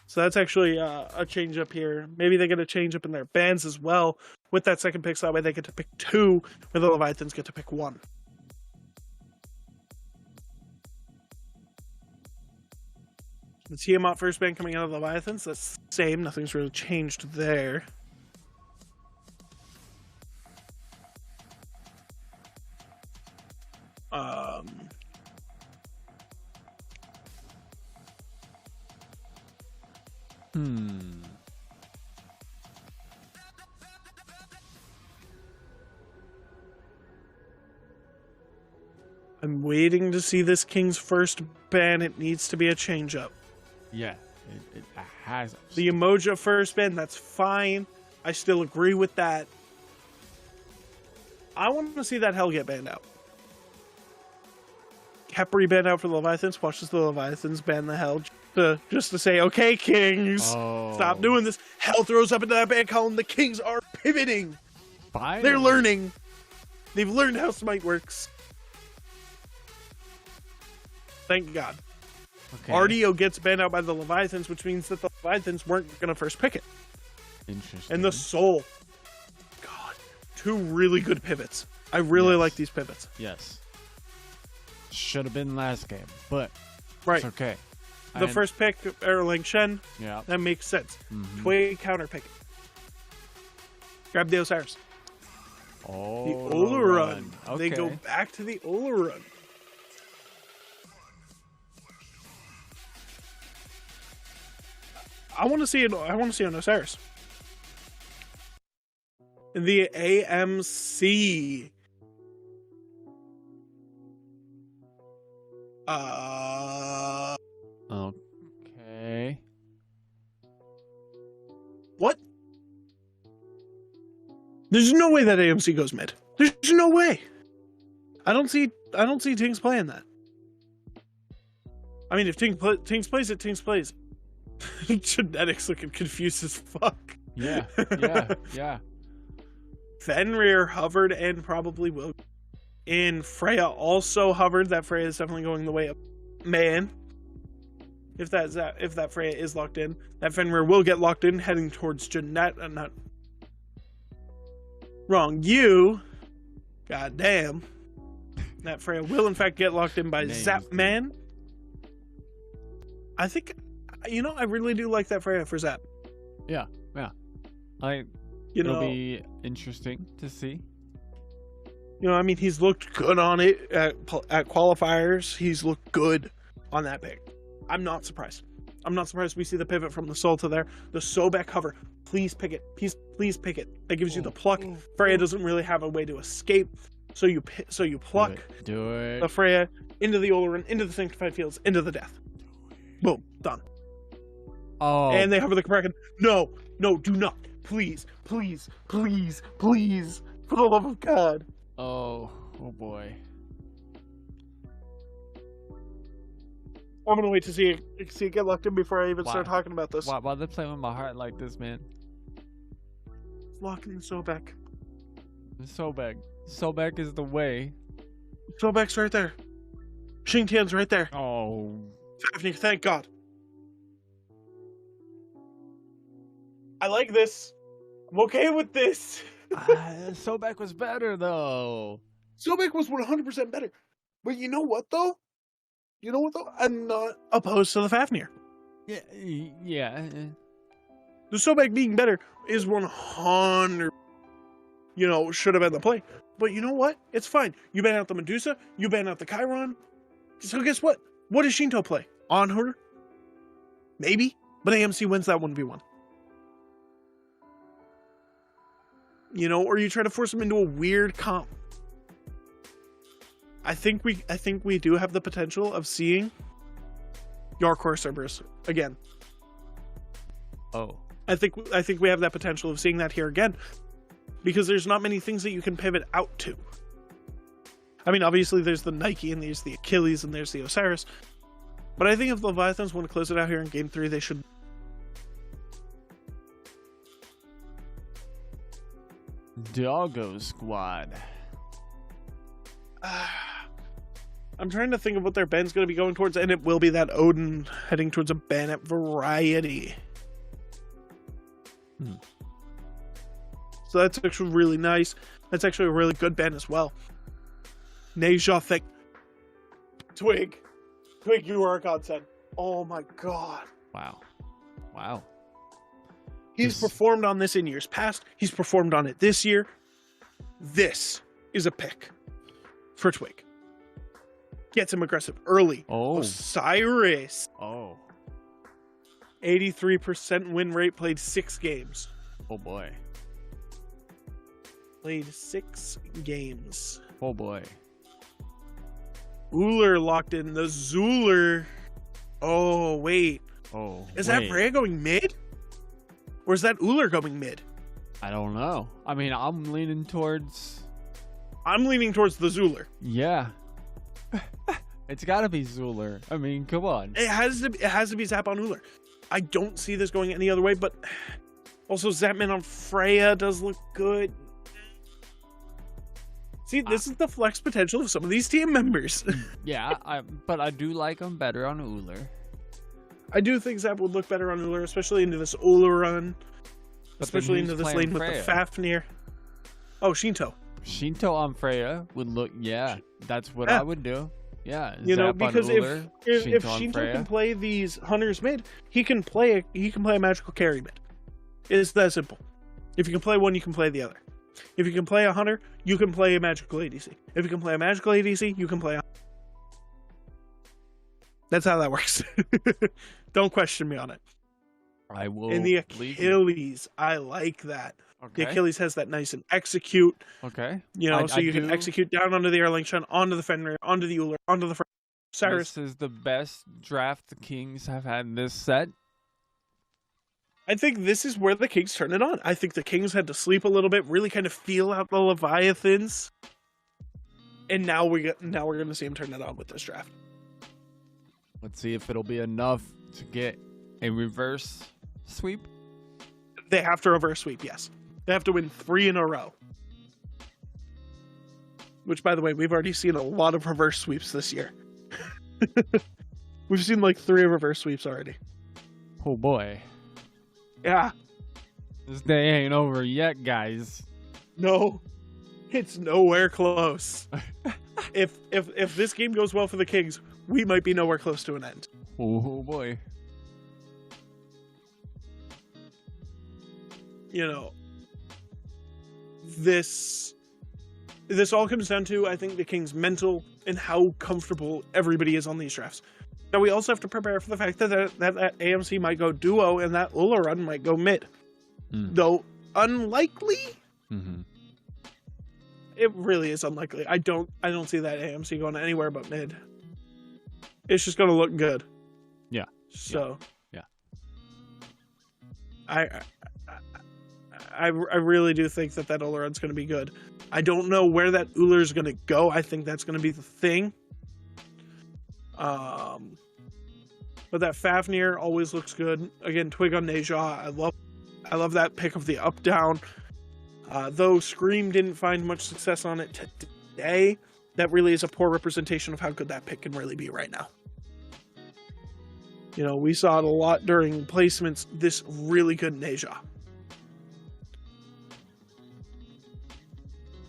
So that's actually a change up here. Maybe they get a change up in their bans as well with that second pick, so that way they get to pick 2, where the Leviathans get to pick 1. The Tiamat first ban coming out of the Leviathans, that's the same. Nothing's really changed there. I'm waiting to see this King's first ban. It needs to be a change-up. Yeah, it has. The Emoja first ban, that's fine. I still agree with that. I want to see that Hell get banned out. Khepri banned out for the Leviathans. Watch as the Leviathans ban the Hell. Just to say, okay, Kings, stop doing this. Hell throws up into that ban column. The Kings are pivoting. Finally. They're learning. They've learned how Smite works. Thank God. Okay. RDO gets banned out by the Leviathans, which means that the Leviathans weren't going to first pick it. Interesting. And the Soul. God. 2 really good pivots. I really like these pivots. Yes. Should have been last game, but Right. It's okay. The first pick, Erlang Shen. Yeah. That makes sense. Mm-hmm. Twig counter pick. Grab the Osiris. Oh, The Olarun. Okay. They go back to the Olarun. I want to see it. I want to see an Osiris. The AMC. Okay. What? There's no way that AMC goes mid. There's no way. I don't see Tings playing that. I mean, if Tings plays it, Tings plays it. Genetics looking confused as fuck. Yeah. Yeah. Fenrir hovered and probably will. And Freya also hovered. That Freya is definitely going the way of man. If that Freya is locked in, that Fenrir will get locked in, heading towards Jeanette. Not wrong. You. God damn. That Freya will in fact get locked in by Zapman. I think, I really do like that Freya for Zap. Yeah. It'll be interesting to see. I mean, he's looked good on it at qualifiers. He's looked good on that pick. I'm not surprised. I'm not surprised we see the pivot from the Soul to there. The Sobek hover. Please pick it. Please pick it. That gives you the pluck. Freya doesn't really have a way to escape. So you pluck Do it. the Freya into the Olarun, into the Sanctified Fields, into the death. Boom. Done. Oh. And they hover the Kraken. No, do not. Please. For the love of God. Oh boy. I'm gonna wait to see it get locked in before I even start talking about this. Why they playing with my heart like this, man? It's locking the Sobek. Sobek is the way. Sobek's right there. Xingtian's right there. Oh. Fafnir, thank God. I like this. I'm okay with this. Sobek was better though. Sobek was 100% better. But you know what though? I'm not opposed to the Fafnir. Yeah. The Sobek being better is 100, should have been the play. But you know what? It's fine. You ban out the Medusa, you ban out the Chiron. So guess what? What does Shinto play? On her? Maybe. But AMC wins that 1v1. Or you try to force him into a weird comp. I think we do have the potential of seeing York Horse Cerberus again. Oh. I think we have that potential of seeing that here again. Because there's not many things that you can pivot out to. I mean, obviously there's the Nike and there's the Achilles and there's the Osiris. But I think if the Leviathans want to close it out here in Game 3, they should. Doggo Squad. I'm trying to think of what their ban's going to be going towards, and it will be that Odin heading towards a ban at Variety. So that's actually really nice. That's actually a really good ban as well. Neja, think. Twig, you are a godsend. Oh my God. Wow. He's performed on this in years past. He's performed on it this year. This is a pick for Twig. Gets him aggressive early. Oh. Osiris. Oh. 83% win rate, played 6 games. Oh boy. Played 6 games. Oh boy. Uller locked in. The Zuler. Oh, wait. Oh. Is that Freya going mid? Or is that Uller going mid? I don't know. I mean, I'm leaning towards the Zuler. Yeah. It's gotta be Zuler. I mean, come on. It has to be Zap on Uller. I don't see this going any other way, but also Zapman on Freya does look good. See, this is the flex potential of some of these team members. Yeah, but I do like them better on Uller. I do think Zap would look better on Uller, especially into this Uller run. Especially into this lane with the Fafnir. Oh, Shinto. Shinto on Freya would look, yeah, that's what I would do. Yeah, You know, Zap on because Uller, if on Shinto Freya. can play these hunters mid, he can play a magical carry mid. It's that simple. If you can play one, you can play the other. If you can play a hunter, you can play a magical ADC. If you can play a magical ADC, you can play a... That's how that works. Don't question me on it. I will. In the believe you. Achilles, I like that. Okay. The Achilles has that nice and execute. Okay. You know, I you can do- execute down onto the Erlang Shen, onto the Fenrir, onto the Uller, onto the Cyrus. This is the best draft the Kings have had in this set. I think this is where the Kings turn it on. I think the Kings had to sleep a little bit, really kind of feel out the Leviathans, and now we're going to see him turn it on with this draft. Let's see if it'll be enough to get a reverse sweep. They have to reverse sweep, yes. They have to win 3 in a row. Which, by the way, we've already seen a lot of reverse sweeps this year. We've seen like 3 reverse sweeps already. Oh boy. Yeah. This day ain't over yet, guys. No. It's nowhere close. If this game goes well for the Kings, we might be nowhere close to an end. Oh boy. You know, this all comes down to, I think, the Kings' mental and how comfortable everybody is on these drafts. Now, we also have to prepare for the fact that that AMC might go duo and that Ulla run might go mid. Though unlikely, it really is unlikely. I don't see that AMC going anywhere but mid. It's just going to look good. Yeah. So. Yeah. I really do think that Uller run's going to be good. I don't know where that Uller's going to go. I think that's going to be the thing. But that Fafnir always looks good. Again, Twig on Neja. I love that pick of the up down. Though Scream didn't find much success on it today, that really is a poor representation of how good that pick can really be right now. You know, we saw it a lot during placements. This really good Neja.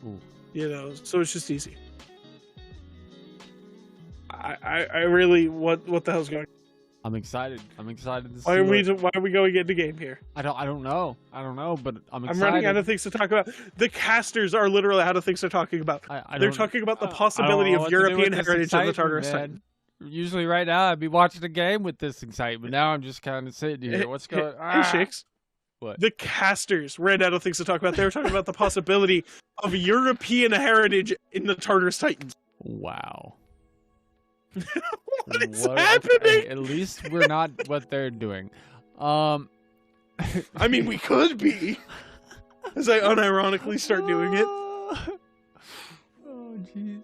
Ooh. You know, so it's just easy. I really, what the hell's going on? I'm excited. I'm excited to see. Why are we going into game here? I don't know, but I'm excited. I'm running out of things to talk about. The casters are literally out of things they're talking about. They're talking about the possibility of European heritage of the Tartarus Titan. Usually right now I'd be watching the game with this excitement. Now I'm just kind of sitting here. What's going on? Hey, Shakes. What? The casters ran out of things to talk about. They were talking about the possibility of European heritage in the Tartarus Titans. Wow. What is happening? Okay, at least we're not what they're doing. I mean, we could be. As I unironically start doing it. Oh, jeez.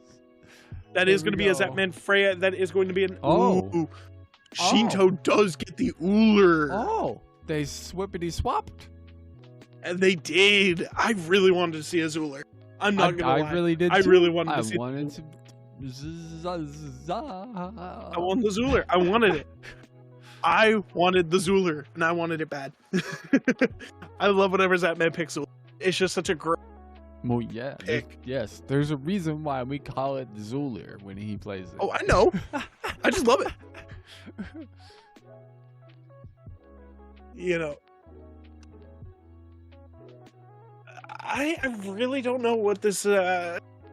That is going to be a Zapman Freya. That is going to be an... Oh. Ooh. Shinto does get the Uller. Oh. They swippity swapped. And they did. I really wanted to see a Uller. I'm not going to lie. I really did. I really wanted to I see wanted to. I want the Uller. I wanted it. I wanted the Uller, and I wanted it bad. I love whenever Zapman picks Uller. It's just such a great Well, yeah. pick. Yes, there's a reason why we call it Zulir when he plays it. Oh, I know. I just love it. You know, I really don't know what this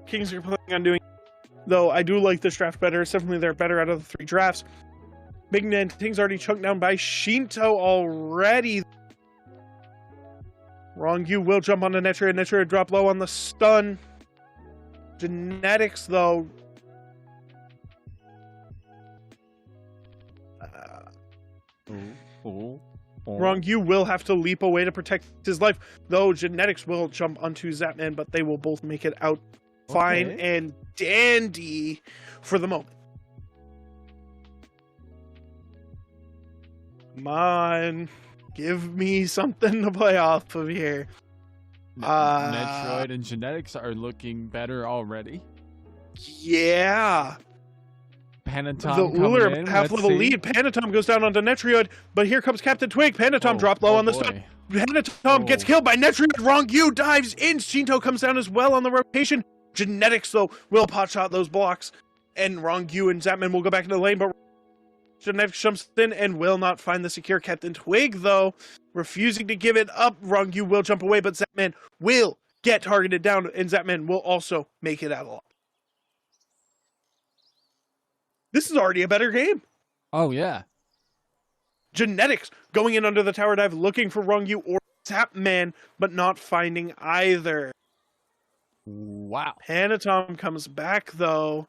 Kings are planning on doing. Though I do like this draft better. It's definitely they're better out of the 3 drafts. Big Nanting's already chunked down by Shinto already. Wrong, you will jump on the Netra. Netra drop low on the stun. Genetics, though. Wrong, you will have to leap away to protect his life. Though Genetics will jump onto Zapman, but they will both make it out fine and dandy for the moment. Come on. Give me something to play off of here. Metroid and Genetics are looking better already. Yeah. Panatom The Uller in. half-level lead. Panatom goes down onto Netrioid, but here comes Captain Twig. Panatom dropped low on the stun. Panatom gets killed by Netrioid. Wrong, you dives in. Shinto comes down as well on the rotation. Genetics, though, will pot shot those blocks. And Rongyu and Zapman will go back into the lane, but Genetics jumps in and will not find the secure. Captain Twig, though, refusing to give it up. Rongyu will jump away, but Zapman will get targeted down, and Zapman will also make it out alive. This is already a better game. Oh, yeah. Genetics going in under the tower dive, looking for Rongyu or Zapman, but not finding either. Wow. Panatom comes back, though.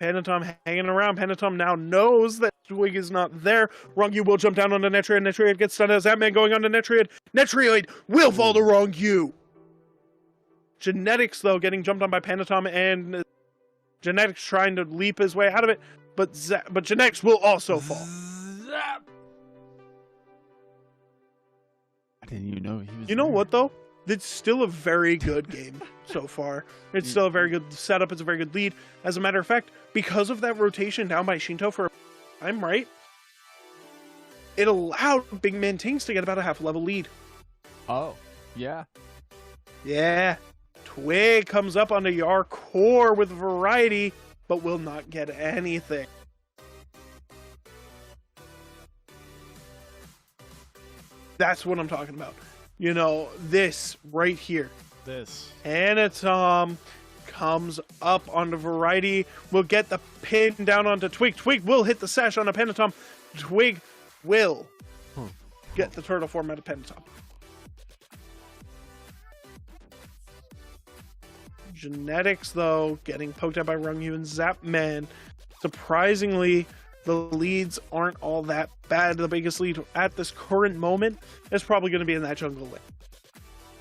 Panatom hanging around. Panatom now knows that Twig is not there. Rongyu will jump down onto Netrioid. Netrioid gets stunned as Zapman going onto Netrioid. Netrioid will fall to Rongyu. Genetics, though, getting jumped on by Panatom, and Genetics trying to leap his way out of it, but Genetics will also fall. Zap. I didn't even know he was You know there. what, though? It's still a very good game so far. It's still a very good setup. It's a very good lead. As a matter of fact, because of that rotation down by Shinto for I'm right, it allowed Big Man Tinks to get about a half-level lead. Oh, yeah. Yeah. Twig comes up onto Yar core with variety, but will not get anything. That's what I'm talking about. You know, this right here. This. Panatom comes up onto variety. Will get the pin down onto Twig. Twig will hit the sash on a Panatom. Twig will get the turtle form out of Panatom. Genetics, though, getting poked out by Rongyu and Zapman. Surprisingly, the leads aren't all that bad. The biggest lead at this current moment is probably going to be in that jungle lane.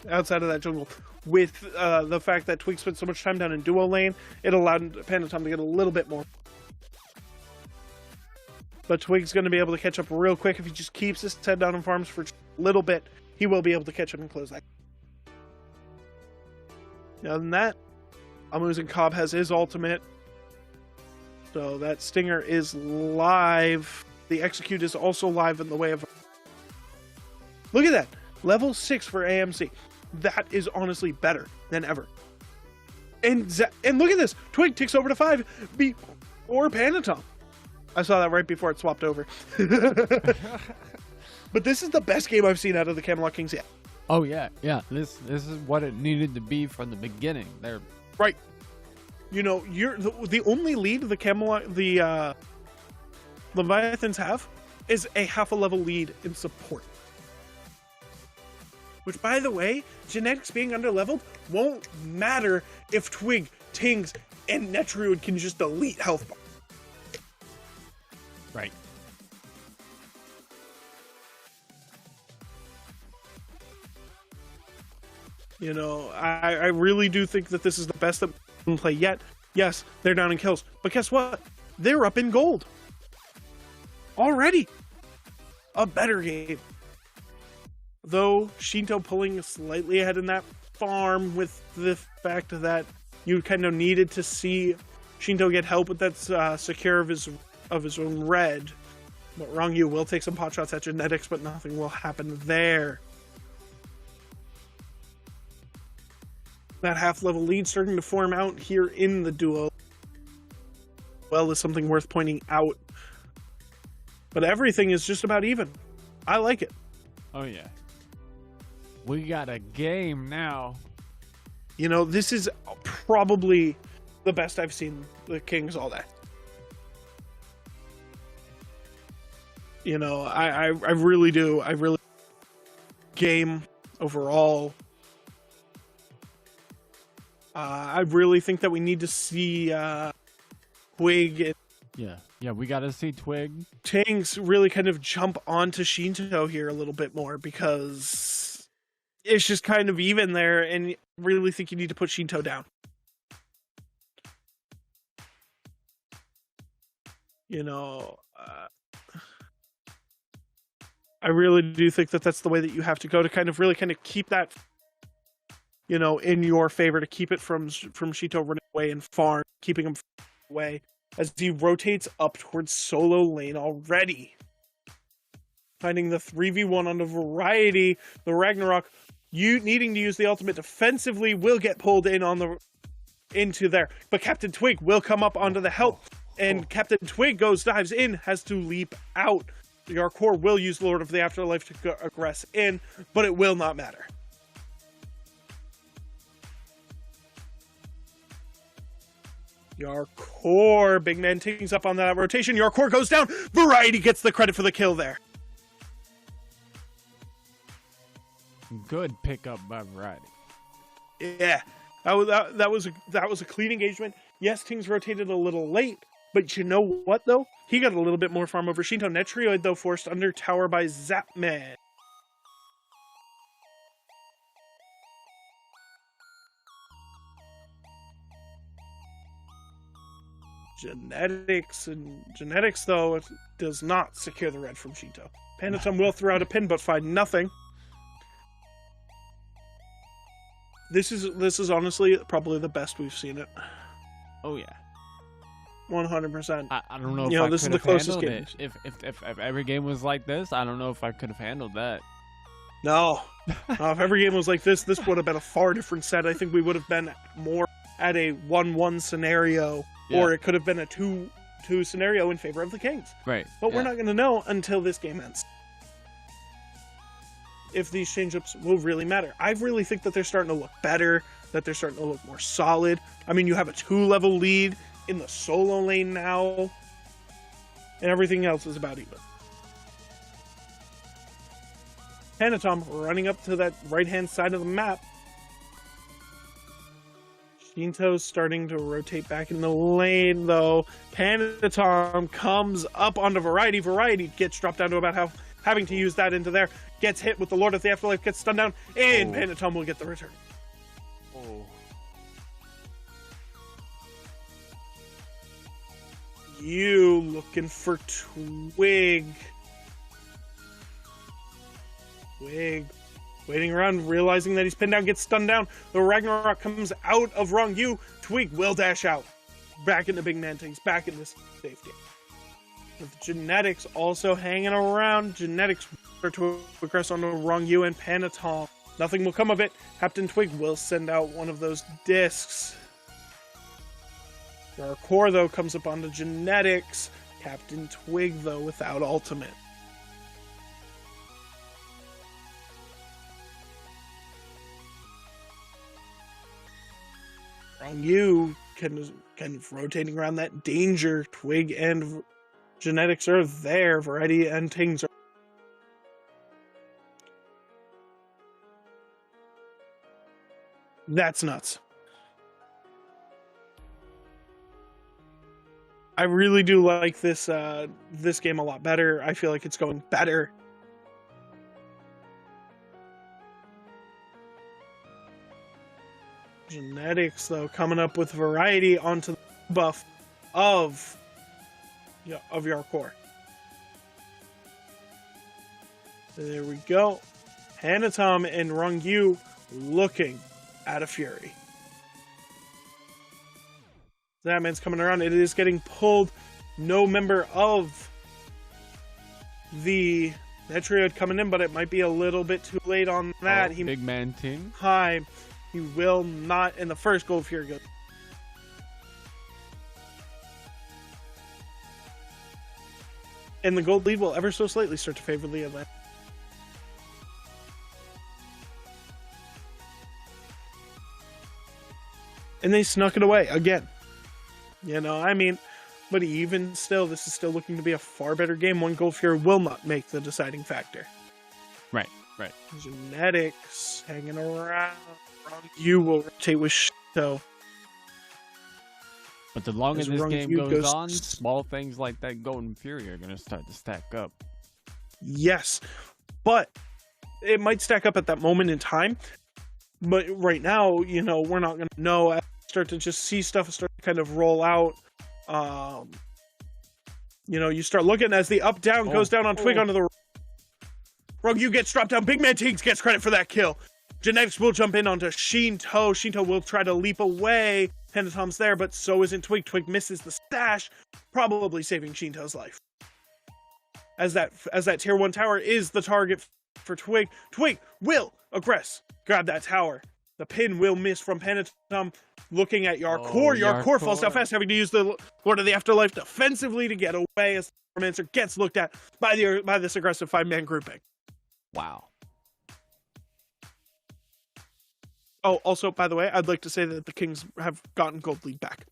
Outside of that jungle, with the fact that Twig spent so much time down in duo lane, it allowed Panatom to get a little bit more. But Twig's going to be able to catch up real quick if he just keeps his head down and farms for a little bit. He will be able to catch up and close that. Other than that, Amu's and Cobb has his ultimate. So that Stinger is live. The Execute is also live in the way of... Look at that. Level 6 for AMC. That is honestly better than ever. And look at this. Twig ticks over to 5 or Panatom. I saw that right before it swapped over. But this is the best game I've seen out of the Camelot Kings yet. Oh, yeah. Yeah. This is what it needed to be from the beginning. They're... Right. You know, you're the only lead the Leviathans have is a half a level lead in support. Which, by the way, Genetics being underleveled won't matter if Twig, Tings, and Netrioid can just delete health bar. Right. You know, I really do think that this is the best that we can play yet. Yes, they're down in kills, but guess what? They're up in gold. Already. A better game. Though, Shinto pulling slightly ahead in that farm with the fact that you kind of needed to see Shinto get help with that secure of his own red. But Rongyu will take some pot shots at Genetics, but nothing will happen there. That half-level lead starting to form out here in the duo. Well, is something worth pointing out. But everything is just about even. I like it. Oh, yeah. We got a game now. You know, this is probably the best I've seen the Kings all day. You know, I really do. I really... Game overall... I really think that we need to see Twig and Yeah, we got to see Twig. Tanks really kind of jump onto Shinto here a little bit more because it's just kind of even there, and I really think you need to put Shinto down. You know, I really do think that that's the way that you have to go to kind of really kind of keep that, you know, in your favor, to keep it from Shinto running away and farm, keeping him away as he rotates up towards solo lane already. Finding the 3v1 on the variety, the Ragnarok, you needing to use the ultimate defensively, will get pulled in on the into there. But Captain Twig will come up onto the help, and Captain Twig dives in, has to leap out. Yarkor will use Lord of the Afterlife to aggress in, but it will not matter. Yarkor, big man Tings up on that rotation. Yarkor goes down. Variety gets the credit for the kill there. Good pickup by Variety. Yeah, that was a clean engagement. Yes, Tings rotated a little late, but you know what though? He got a little bit more farm over Shinto. Netrioid though forced under tower by Zapman. Genetics though, it does not secure the red from Shinto. Panatom will throw out a pin, but find nothing. This is honestly probably the best we've seen it. Oh yeah, 100%. I don't know. If this is the closest game. If every game was like this, I don't know if I could have handled that. No, if every game was like this would have been a far different set. I think we would have been more at a 1-1 scenario, or it could have been a 2-2 scenario in favor of the Kings. Right. But we're not going to know until this game ends if these change-ups will really matter. I really think that they're starting to look better, that they're starting to look more solid. I mean, you have a 2-level lead in the solo lane now, and everything else is about even. Panatom running up to that right-hand side of the map. Shinto's starting to rotate back in the lane, though. Panatom comes up onto Variety. Variety gets dropped down to about having to use that into there. Gets hit with the Lord of the Afterlife, gets stunned down, and Panatom will get the return. You looking for Twig. Twig waiting around, realizing that he's pinned down, gets stunned down. The Ragnarok comes out of Wrong U. Twig will dash out. Back into Big Man Tings, back into safety. With Genetics also hanging around. Genetics start to progress on the Wrong U and Panatom. Nothing will come of it. Captain Twig will send out one of those discs. Yarkor, though, comes up onto Genetics. Captain Twig, though, without ultimate. Wrong U kind of rotating around that danger. Twig and Genetics are there. Variety and Tings are. That's nuts. I really do like this this game a lot better. I feel like it's going better. Genetics, though, coming up with Variety onto the buff of Yarkor. There we go. Panatom and Wrong U looking at a fury. That man's coming around. It is getting pulled. No member of the Netrioid coming in, but it might be a little bit too late on that. Big man team. Time. He will not in the first Gold Fury go. And the gold lead will ever so slightly start to favor the Atlantic. And they snuck it away again. You know, I mean, but even still, this is still looking to be a far better game. One Gold Fury will not make the deciding factor. Right. Genetics hanging around. You will rotate with Shinto. But the longer this game goes on, small things like that Golden Fury are going to start to stack up. Yes, but it might stack up at that moment in time. But right now, you know, we're not going to know. I start to just see stuff start to kind of roll out. You know, you start looking as the up-down goes down on Twig onto the Rogue. You gets dropped down. Big Man Tings gets credit for that kill. Genetics will jump in onto Shinto. Shinto will try to leap away. Panatom's there, but so isn't Twig. Twig misses the stash, probably saving Shinto's life. As that tier 1 tower is the target for Twig. Twig will aggress. Grab that tower. The pin will miss from Panatom. Looking at Yarkor. Oh, Yarkor falls down Yarkor. fast, having to use the Lord of the Afterlife defensively to get away as the Romancer gets looked at by this aggressive 5-man grouping. Wow. Oh, also, by the way, I'd like to say that the Kings have gotten gold lead back.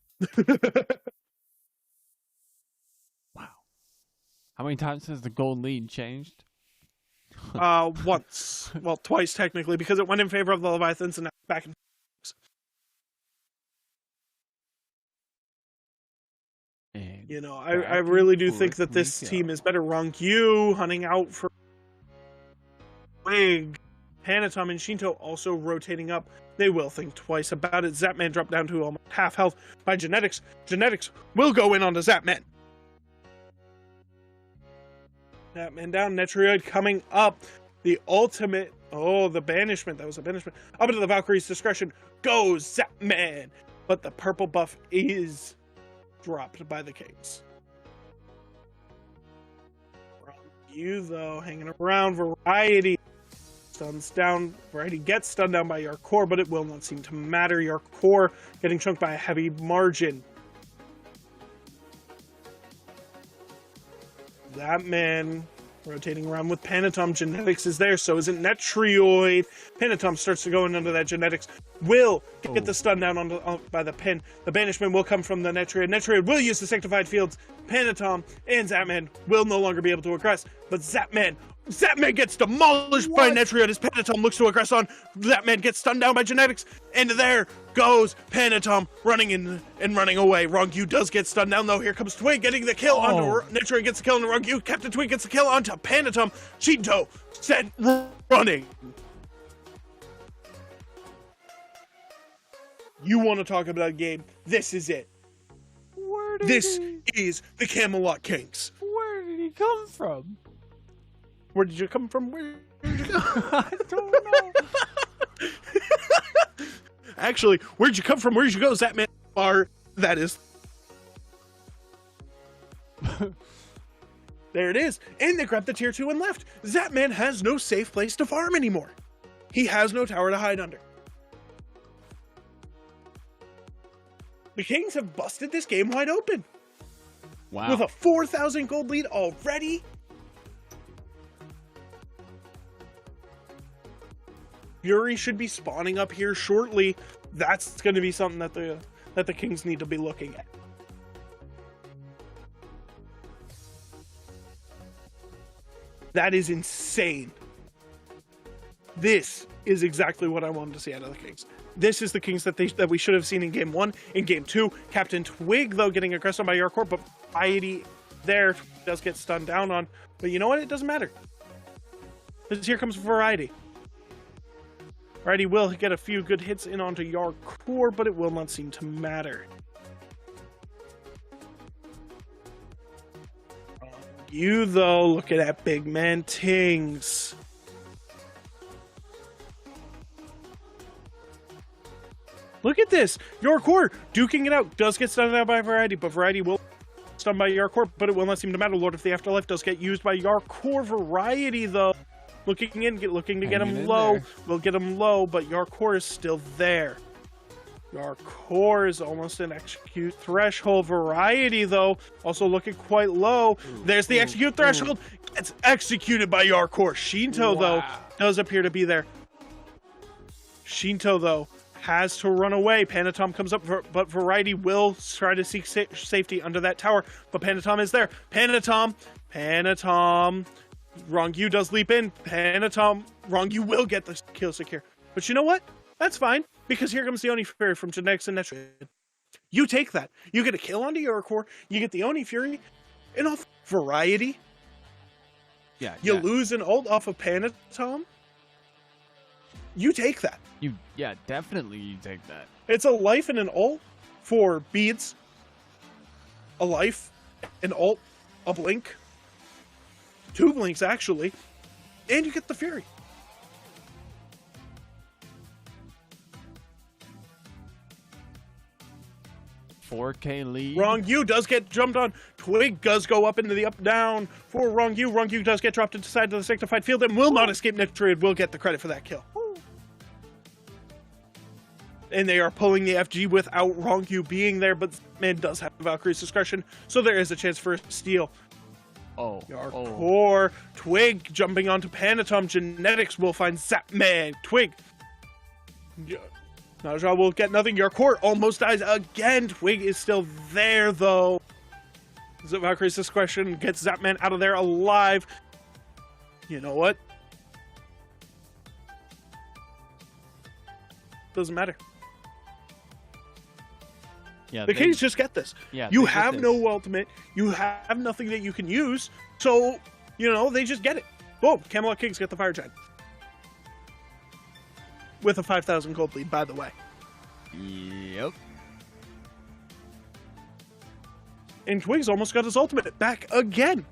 Wow. How many times has the gold lead changed? Once. Well, twice technically, because it went in favor of the Leviathans and now it's back in. You know, I really do think that this team is better. Rongyu hunting out for Wig. Panatom and Shinto also rotating up. They will think twice about it. Zapman dropped down to almost half health by Genetics. Genetics will go in onto Zapman. Zapman down. Netrioid coming up. The ultimate. Oh, the banishment. That was a banishment. Up into the Valkyrie's discretion goes Zapman. But the purple buff is dropped by the Kings. You, though, hanging around. Variety. Stuns down. Variety gets stunned down by Yarkor, but it will not seem to matter. Yarkor getting chunked by a heavy margin. That man rotating around with Panatom. Genetics is there, so isn't Netrioid. Panatom starts to go in under that Genetics. Will get the stun down by the pin. The banishment will come from the Netrioid. Netrioid will use the Sanctified Fields. Panatom and Zapman will no longer be able to aggress, but Zapman gets demolished by Netrioid as Panatom looks to aggress on. Zapman gets stunned down by Genetics, and there goes Panatom running in and running away. Rongyu does get stunned down, though. Here comes Twig getting the kill onto Netrioid, gets the kill on Rongyu. Captain Twig gets the kill onto Panatom. Shinto sent running. You want to talk about a game? This is it. This is the Camelot Kings. Where did he come from? Where did you come from? Where did you go? I don't know. Actually, where'd you come from? Where'd you go? Zapman bar. That is. There it is. And they grabbed the tier 2 and left. Zapman has no safe place to farm anymore. He has no tower to hide under. The Kings have busted this game wide open. Wow. With a 4,000 gold lead already. Fury should be spawning up here shortly. That's going to be something that the Kings need to be looking at. That is insane. This is exactly what I wanted to see out of the Kings. This is the Kings that we should have seen in Game 1. In Game 2, Captain Twig, though, getting aggressed on by Yarkor, but Variety there does get stunned down on. But you know what? It doesn't matter. Because here comes Variety. Variety will get a few good hits in onto Yarkor, but it will not seem to matter. You, though, look at that big man Tings. Look at this. Yarkor duking it out. Does get stunned out by Variety, but Variety will stun by Yarkor, but it will not seem to matter. Lord of the Afterlife does get used by Yarkor. Variety, though, looking to get him low. There. We'll get him low, but Yarkor is still there. Yarkor is almost an execute threshold. Variety, though, also looking quite low. There's the execute threshold. It's executed by Yarkor. Shinto, though, does appear to be there. Shinto, though, has to run away. Panatom comes up, but Variety will try to seek safety under that tower. But Panatom is there. Panatom. Rongyu does leap in. Rongyu will get the kill secure. But you know what? That's fine, because here comes the Oni Fury from Genetics and Netrioid. You take that. You get a kill onto Yarkor. You get the Oni Fury. And off Variety. Yeah. You lose an ult off of Panatom. You take that. Definitely you take that. It's a life and an ult for beads. A life, an ult, a blink. 2 blinks, actually. And you get the Fury. $4K lead. Rongyu does get jumped on. Twig does go up into the up-down for Rongyu. Rongyu does get dropped inside of the Sanctified Field and will not escape. Netrioid will get the credit for that kill. And they are pulling the FG without Rongu being there, but man does have Valkyrie's discretion, so there is a chance for a steal. Core, Twig jumping onto Panatom. Genetics will find Zapman. Twig. Naja will get nothing. Core almost dies again. Twig is still there, though. Valkyrie's discretion gets Zapman out of there alive. You know what? Doesn't matter. Yeah, the Kings just get this. Yeah, you have no ultimate. You have nothing that you can use. So, they just get it. Boom. Camelot Kings get the Fire Giant. With a 5,000 gold lead, by the way. Yep. And Twig's almost got his ultimate back again.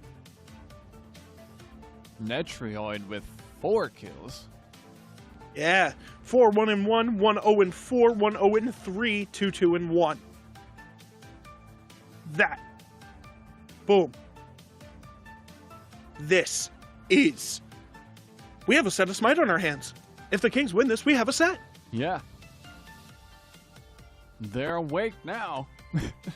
Netrioid with 4 kills. Yeah. 4, 1-1, 1-0-4, 1-0-3, 2-2-1. That. Boom. This is... We have a set of Smite on our hands. If the Kings win this, we have a set. Yeah. They're awake now.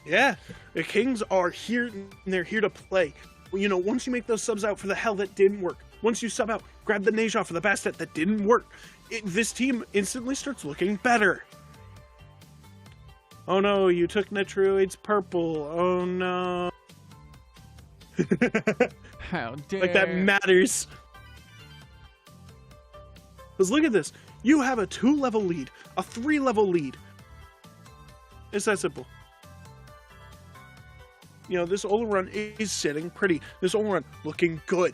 Yeah. The Kings are here, and they're here to play. Once you make those subs out for the Hell, that didn't work. Once you sub out, grab the Neja for the Bastet, that didn't work. This team instantly starts looking better. Oh no, you took Netrioid's purple. Oh no. How dare. Like that matters. Because look at this. You have a 2-level lead, a 3-level lead. It's that simple. This Ola run is sitting pretty. This Ola run looking good.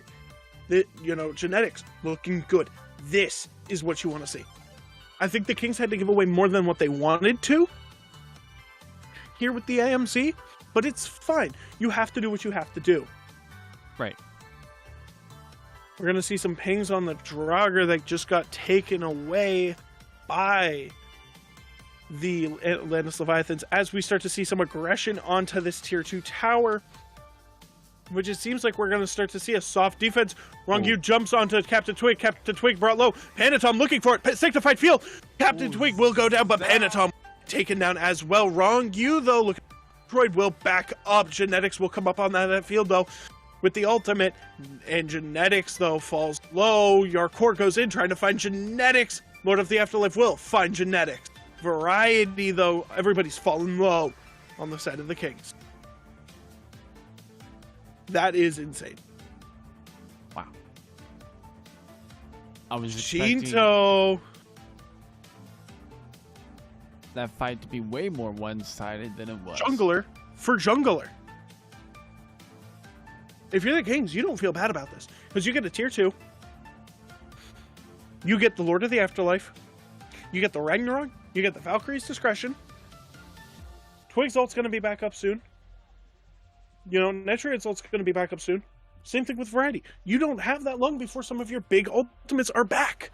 Genetics looking good. This is what you want to see. I think the Kings had to give away more than what they wanted to here with the AMC, but it's fine. You have to do what you have to do. Right. We're going to see some pings on the Draugr that just got taken away by the Atlantis Leviathans as we start to see some aggression onto this tier 2 tower, which it seems like we're going to start to see a soft defense. Rongu jumps onto Captain Twig. Captain Twig brought low. Panatom looking for it. Sanctified Field. Captain Twig will go down, but Panatom taken down as well. Rongu, though, look, Droid will back up. Genetics will come up on that field, though, with the ultimate. And Genetics, though, falls low. Core goes in trying to find Genetics. Lord of the Afterlife will find Genetics. Variety, though, everybody's fallen low on the side of the Kings. That is insane. Wow. I was expecting Shinto. that fight to be way more one-sided than it was. Jungler for jungler. If you're the Kings, you don't feel bad about this. Because you get a tier 2. You get the Lord of the Afterlife. You get the Ragnarok. You get the Valkyrie's Discretion. Twig's ult's going to be back up soon. Netrioid's ult's going to be back up soon. Same thing with Variety. You don't have that long before some of your big ultimates are back.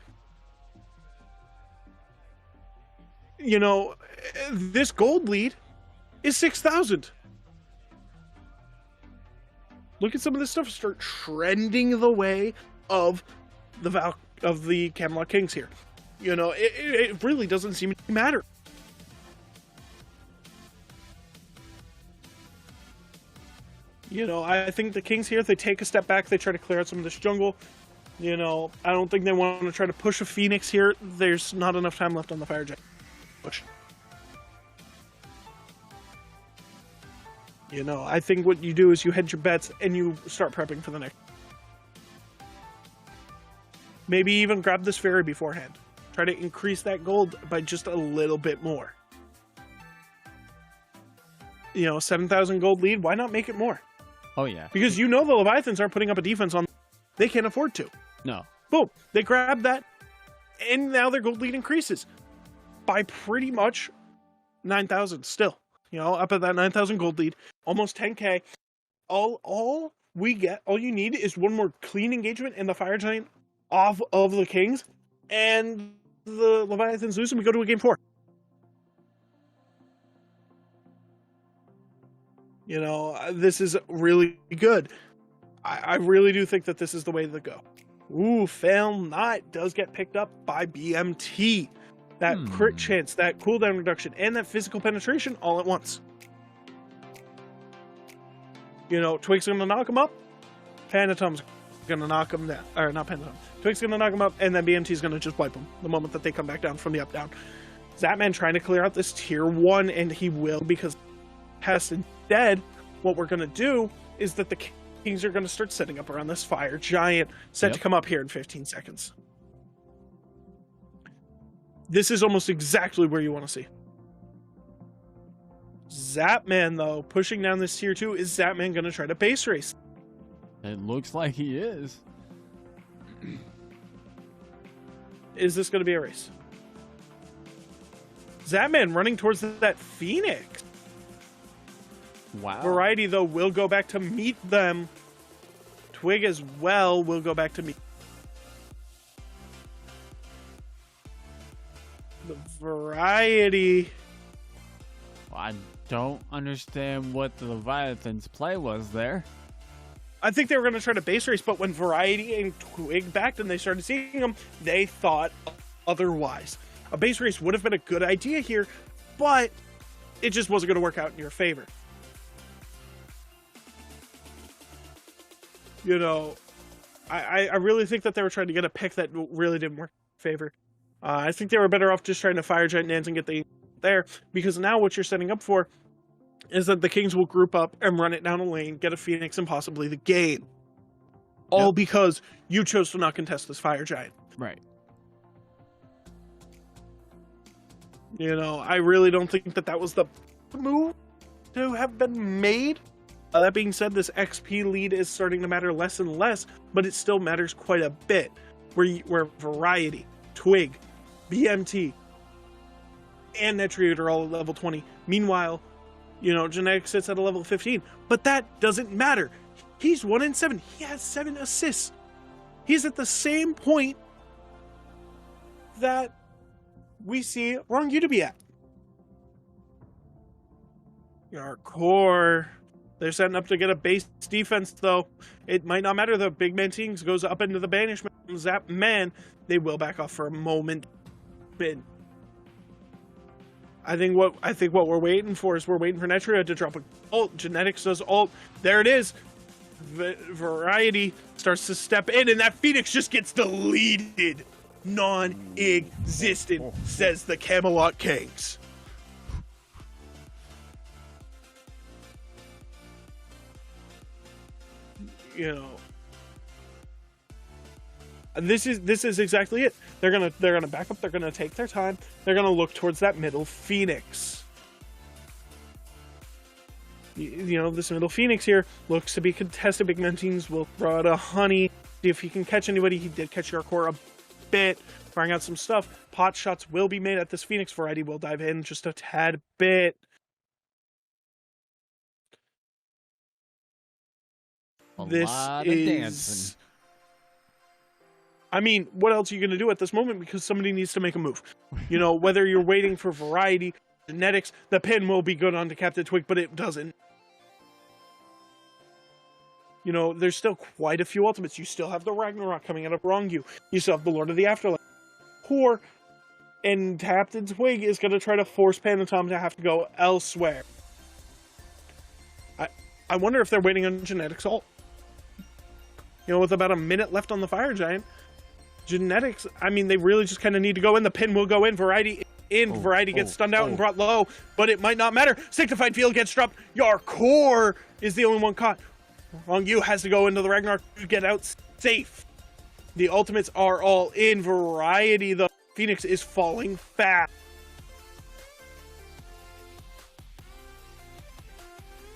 This gold lead is 6,000. Look at some of this stuff start trending the way of the Camelot Kings here. It really doesn't seem to matter. I think the Kings here, they take a step back, they try to clear out some of this jungle. I don't think they want to try to push a Phoenix here. There's not enough time left on the Fire Giant. Push. I think what you do is you hedge your bets and you start prepping for the next. Maybe even grab this fairy beforehand. Try to increase that gold by just a little bit more. 7,000 gold lead, why not make it more? Oh, yeah. Because the Leviathans aren't putting up a defense on. They can't afford to. No. Boom. They grab that, and now their gold lead increases by pretty much 9,000 still. Up at that 9,000 gold lead, almost 10k. All you need is one more clean engagement and the Fire Giant off of the Kings, and the Leviathans lose, and we go to a game 4. This is really good. I really do think that this is the way to go. Ooh, Fail Not does get picked up by BMT. that crit chance, that cooldown reduction, and that physical penetration all at once. You know, Twig's gonna knock him up, Panatom's gonna knock him down, or not Panatom. Twig's gonna knock him up, and then BMT's gonna just wipe him the moment that they come back down from the up down. Zapman trying to clear out this tier 1, and he will, because Pest and Dead. What we're gonna do is that the Kings are gonna start setting up around this Fire Giant, set to come up here in 15 seconds. This is almost exactly where you want to see. Zapman, though, pushing down this tier 2, is Zapman going to try to base race? It looks like he is. Is this going to be a race? Zapman running towards that Phoenix. Wow. Variety, though, will go back to meet them. Twig as well will go back to meet. The Variety. I don't understand what the Leviathan's play was there. I think they were going to try to base race, but when Variety and Twig backed and they started seeing them, they thought otherwise. A base race would have been a good idea here, but it just wasn't going to work out in your favor. You know, I really think that they were trying to get a pick that really didn't work in favor. I think they were better off just trying to fire Giant Nans and get the there, because now what you're setting up for is that the Kings will group up and run it down a lane, get a Phoenix, and possibly the game. All because you chose to not contest this Fire Giant. Right. You know, I really don't think that was the move to have been made. That being said, this XP lead is starting to matter less and less, but it still matters quite a bit. Where Variety, Twig, BMT, and Netriot are all at level 20. Meanwhile, you know, Genetic sits at a level 15. But that doesn't matter. He's 1 in 7. He has 7 assists. He's at the same point that we see Rongu to be at. Our core, they're setting up to get a base defense, though. It might not matter. The big man teams goes up into the banishment. Zap man, they will back off for a moment. I think what we're waiting for is we're waiting for Netria to drop an ult. Genetics does ult. There it is. Variety starts to step in, and that Phoenix just gets deleted. Non-existent, says the Camelot Kings. You know, this is exactly it. They're gonna back up. They're gonna take their time. They're gonna look towards that middle Phoenix. You know, this middle Phoenix here looks to be contested. Big Man teams will throw out a honey, see if he can catch anybody. He did catch your core a bit, firing out some stuff. Pot shots will be made at this Phoenix. Variety will dive in just a tad bit. This lot of dancing. I mean, what else are you going to do at this moment? Because somebody needs to make a move. You know, whether you're waiting for Variety, Genetics, the pin will be good onto Captain Twig, but it doesn't. You know, there's still quite a few ultimates. You still have the Ragnarok coming out of Rongu. You still have the Lord of the Afterlife. Core and Captain Twig is going to try to force Panatom to have to go elsewhere. I wonder if they're waiting on Genetics ult. You know, with about a minute left on the Fire Giant, Genetics, I mean, they really just kind of need to go in. The pin will go in. Variety in. Variety gets stunned out and brought low, but it might not matter. Sanctified Field gets dropped. Your core is the only one caught. Rongu has to go into the Ragnarok to get out safe. The ultimates are all in. Variety, the Phoenix is falling fast.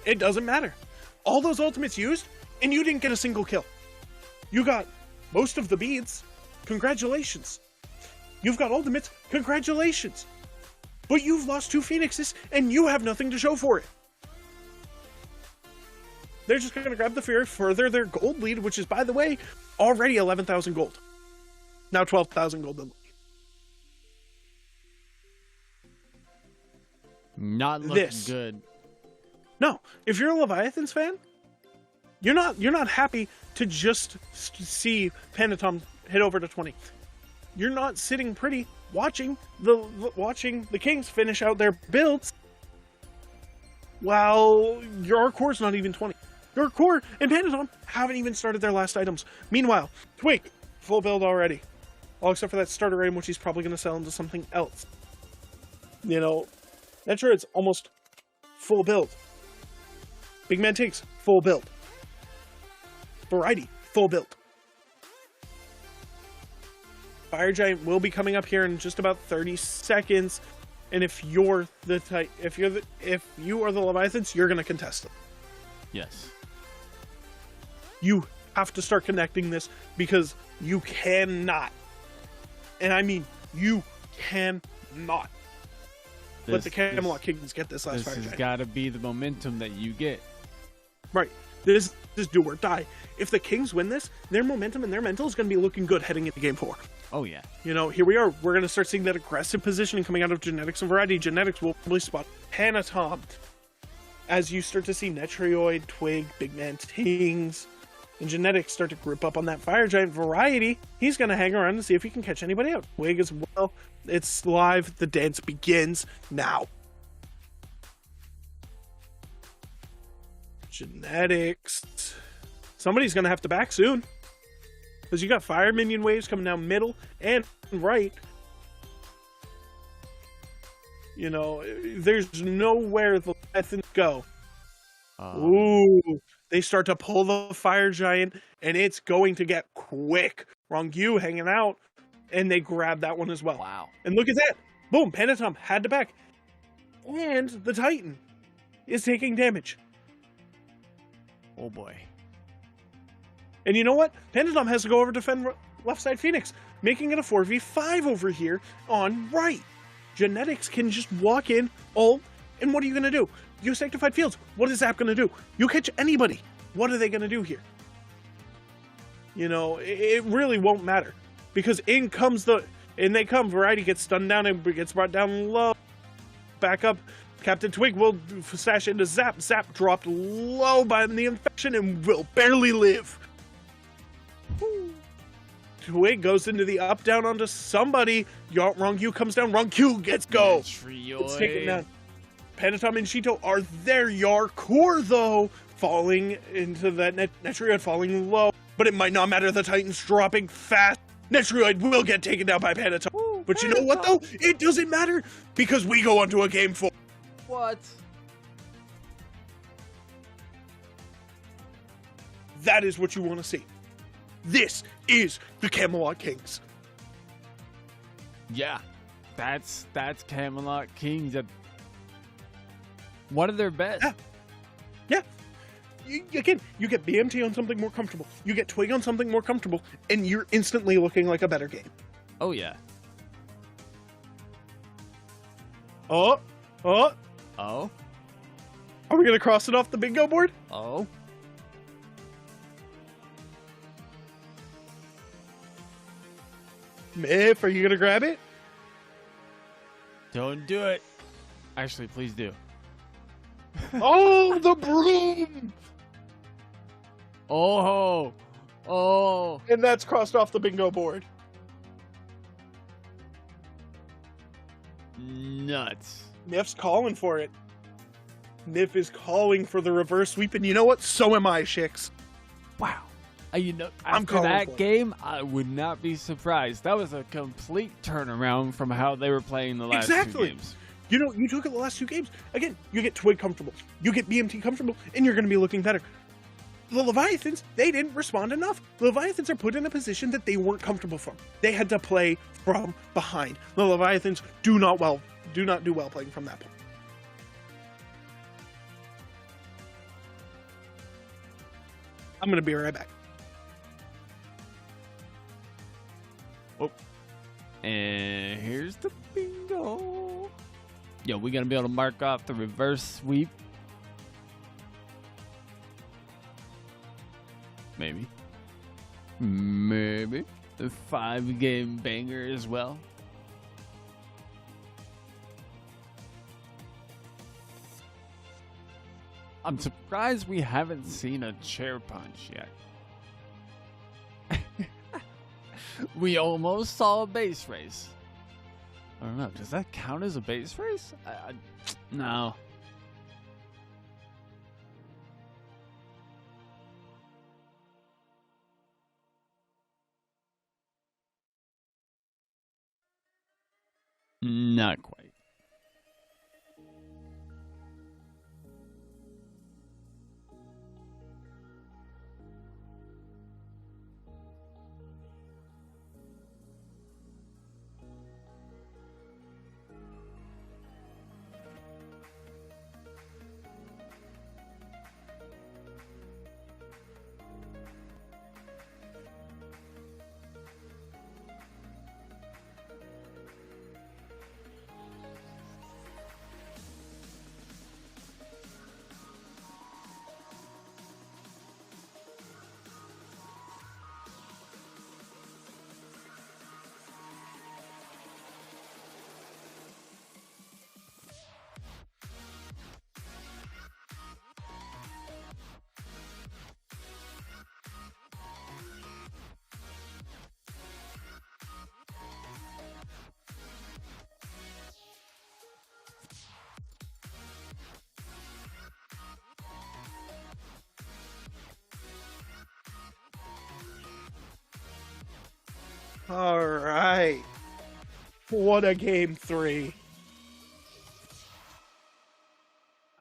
It doesn't matter. All those ultimates used, and you didn't get a single kill. You got most of the beads. Congratulations. You've got ultimates. Congratulations. But you've lost 2 Phoenixes, and you have nothing to show for it. They're just going to grab the Fury, further their gold lead, which is, by the way, already 11,000 gold. Now 12,000 gold in the lead. Not looking good. No, if you're a Leviathans fan, you're not happy to just see Panatom hit over to 20. you're not sitting pretty watching the Kings finish out their builds while your core's not even 20. Your core and Panatom haven't even started their last items. Meanwhile, Twig, full build already. All except for that starter item, which he's probably going to sell into something else. You know, Metroid's almost full build. Big Man Takes, full build. Variety, full build. Fire Giant will be coming up here in just about 30 seconds. And if you're the if you are the Leviathans, you're going to contest them. Yes. You have to start connecting this because you cannot, and I mean you cannot, let the Camelot Kings get this last Fire Giant. This has got to be the momentum that you get. Right. This is do or die. If the Kings win this, their momentum and their mental is going to be looking good heading into Game 4. Oh, yeah. You know, here we are. We're going to start seeing that aggressive positioning coming out of Genetics and Variety. Genetics will probably spot Panatom. As you start to see Netrioid, Twig, Big Man Tings, and Genetics start to group up on that Fire Giant. Variety, he's going to hang around to see if he can catch anybody out. Twig as well. It's live. The dance begins now. Genetics. Somebody's going to have to back soon. Because you got fire minion waves coming down middle and right. You know, there's nowhere the Leviathans go. Ooh, they start to pull the Fire Giant, and it's going to get quick. Rongyu hanging out, and they grab that one as well. Wow. And look at that. Boom, Panatom had to back. And the Titan is taking damage. Oh, boy. And you know what? Panatom has to go over to defend left side Phoenix, making it a 4v5 over here on right. Genetics can just walk in, ult, and what are you going to do? You Sanctified Fields. What is Zap going to do? You catch anybody. What are they going to do here? You know, it really won't matter. Because in comes they come. Variety gets stunned down and gets brought down low. Back up. Captain Twig will sash into Zap. Zap dropped low by the infection and will barely live. Twig goes into the up down onto somebody. Rongyu comes down. Rongyu gets go. It's taken down. Panatom and Shito are there. Your core though falling into that Netrioid falling low, but it might not matter. The Titan's dropping fast. Netrioid will get taken down by Panatom. Ooh, but you know what though? It doesn't matter because we go on to a Game 4. What? That is what you want to see. This is the Camelot Kings. Yeah, that's Camelot Kings at one of their best. Yeah. You get BMT on something more comfortable. You get Twig on something more comfortable, and you're instantly looking like a better game. Oh yeah. Oh. Oh. Are we gonna cross it off the bingo board? Oh. Myth, are you gonna grab it? Don't do it. Actually, please do. Oh, the broom! Oh. And that's crossed off the bingo board. Nuts. Myth's calling for it. Myth is calling for the reverse sweep, and you know what? So am I, Shix. Wow. You know, I'm after calling that for it. game, I would not be surprised. That was a complete turnaround from how they were playing the last two games. You know, you took it the last two games. Again, you get Twig comfortable, you get BMT comfortable, and you're going to be looking better. The Leviathans, they didn't respond enough. The Leviathans are put in a position that they weren't comfortable from. They had to play from behind. The Leviathans do not do well playing from that point. I'm going to be right back. Oh. And here's the bingo. Yo, we're going to be able to mark off the reverse sweep. Maybe. The 5-game banger as well. I'm surprised we haven't seen a chair punch yet. We almost saw a base race. I don't know. Does that count as a base race? No. Not quite. All right. What a game 3.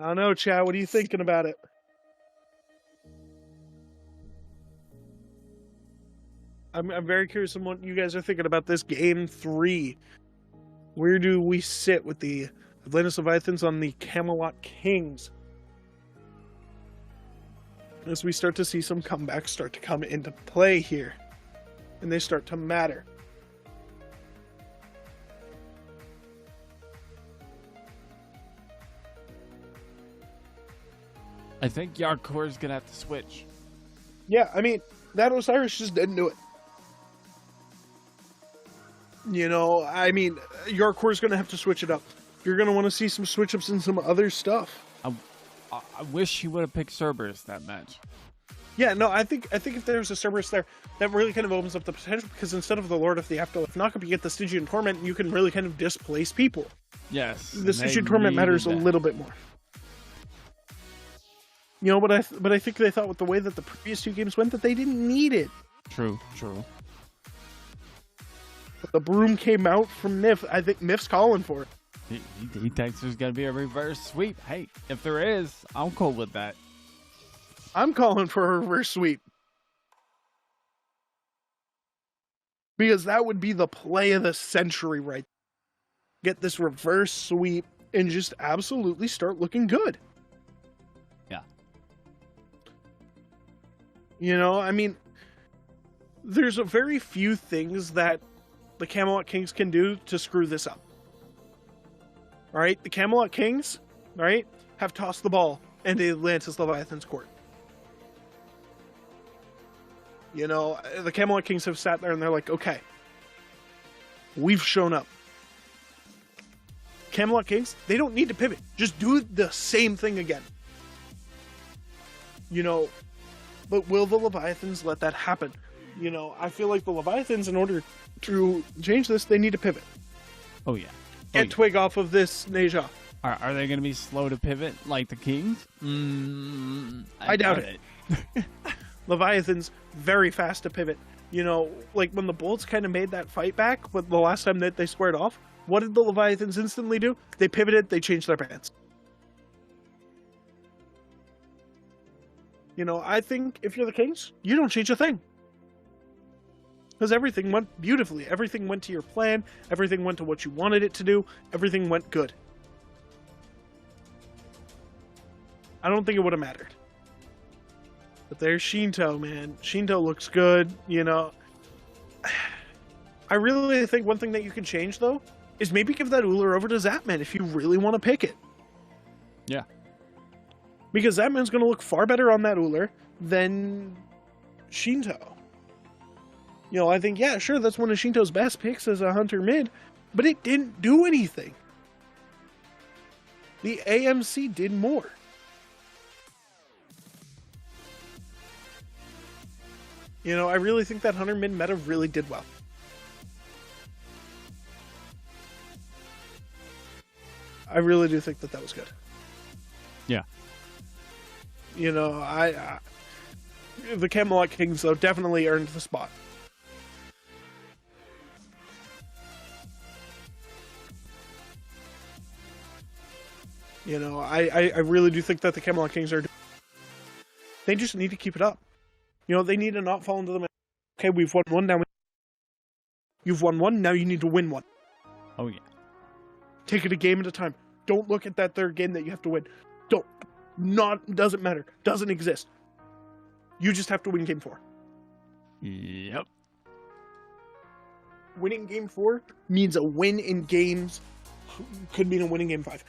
I don't know, Chad. What are you thinking about it? I'm very curious on what you guys are thinking about this game 3. Where do we sit with the Atlantis Leviathans on the Camelot Kings? As we start to see some comebacks start to come into play here. And they start to matter. I think Yarkor is going to have to switch. Yeah, I mean, that Osiris just didn't do it. You know, I mean, Yarkor is going to have to switch it up. You're going to want to see some switch-ups and some other stuff. I wish he would have picked Cerberus that match. Yeah, no, I think if there's a Cerberus there, that really kind of opens up the potential, because instead of the Lord of the Afterlife knockup, you get the Stygian Torment, and you can really kind of displace people. Yes. The Stygian Torment matters a little bit more. You know, but I think they thought with the way that the previous 2 games went that they didn't need it. True. But the broom came out from Myth. I think Myth's calling for it. He thinks there's going to be a reverse sweep. Hey, if there is, I'm cool with that. I'm calling for a reverse sweep. Because that would be the play of the century, right? Get this reverse sweep and just absolutely start looking good. Yeah. You know, I mean, there's a very few things that the Camelot Kings can do to screw this up. Alright, the Camelot Kings, right, have tossed the ball into Atlantis Leviathan's court. You know, the Camelot Kings have sat there and they're like, okay, we've shown up. Camelot Kings, they don't need to pivot. Just do the same thing again. You know, but will the Leviathans let that happen? You know, I feel like the Leviathans, in order to change this, they need to pivot. Oh, yeah. Get twig off of this Neja. Are they going to be slow to pivot like the Kings? I doubt it. Leviathans, very fast to pivot. You know, like when the Bolts kind of made that fight back, but the last time that they squared off, what did the Leviathans instantly do? They pivoted, they changed their pants. You know, I think if you're the Kings, you don't change a thing. Because everything went beautifully. Everything went to your plan. Everything went to what you wanted it to do. Everything went good. I don't think it would have mattered. But there's Shinto, man. Shinto looks good, you know. I really think one thing that you can change, though, is maybe give that Uller over to Zapman if you really want to pick it. Yeah. Because Zapman's going to look far better on that Uller than Shinto. You know, I think, yeah, sure, that's one of Shinto's best picks as a hunter mid, but it didn't do anything. The AMC did more. You know, I really think that hunter mid meta really did well. I really do think that was good. Yeah. You know, I the Camelot Kings, though, definitely earned the spot. You know, I really do think that the Camelot Kings are... They just need to keep it up. You know, they need to not fall into the... Okay, we've won one, now you've won one, now you need to win one. Oh, yeah. Take it a game at a time. Don't look at that third game that you have to win. Doesn't matter. Doesn't exist. You just have to win game 4. Yep. Winning game 4 means a win in games, could mean a win in game 5.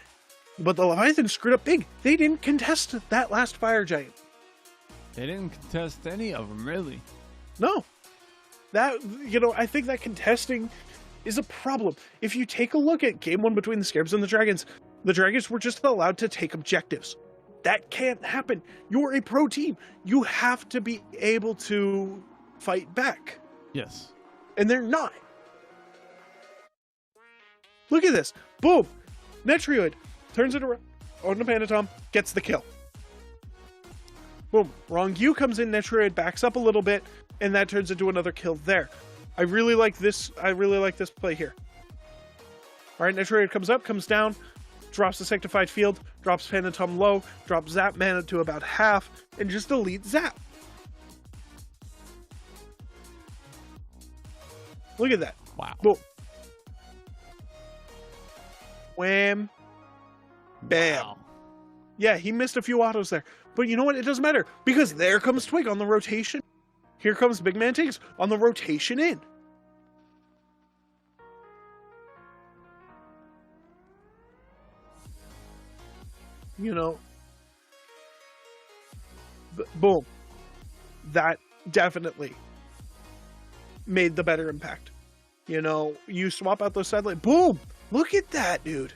But the Leviathans screwed up big. They didn't contest that last Fire Giant. They didn't contest any of them, really. No. That, you know, I think that contesting is a problem. If you take a look at game 1 between the Scarabs and the Dragons were just allowed to take objectives. That can't happen. You're a pro team. You have to be able to fight back. Yes. And they're not. Look at this. Boom. Netrioid turns it around on the Phantom, gets the kill. Boom. Rongyu comes in, Netrioid backs up a little bit, and that turns into another kill there. I really like this play here. Alright, Netrioid comes up, comes down, drops the Sanctified Field, drops Phantom low, drops Zap mana to about half, and just deletes Zap. Look at that. Wow. Boom. Wham. Bam. Wow. Yeah, he missed a few autos there. But you know what? It doesn't matter. Because there comes Twig on the rotation. Here comes Big Man Tiggs on the rotation in. You know. Boom. That definitely made the better impact. You know, you swap out those side lane. Boom! Look at that, dude.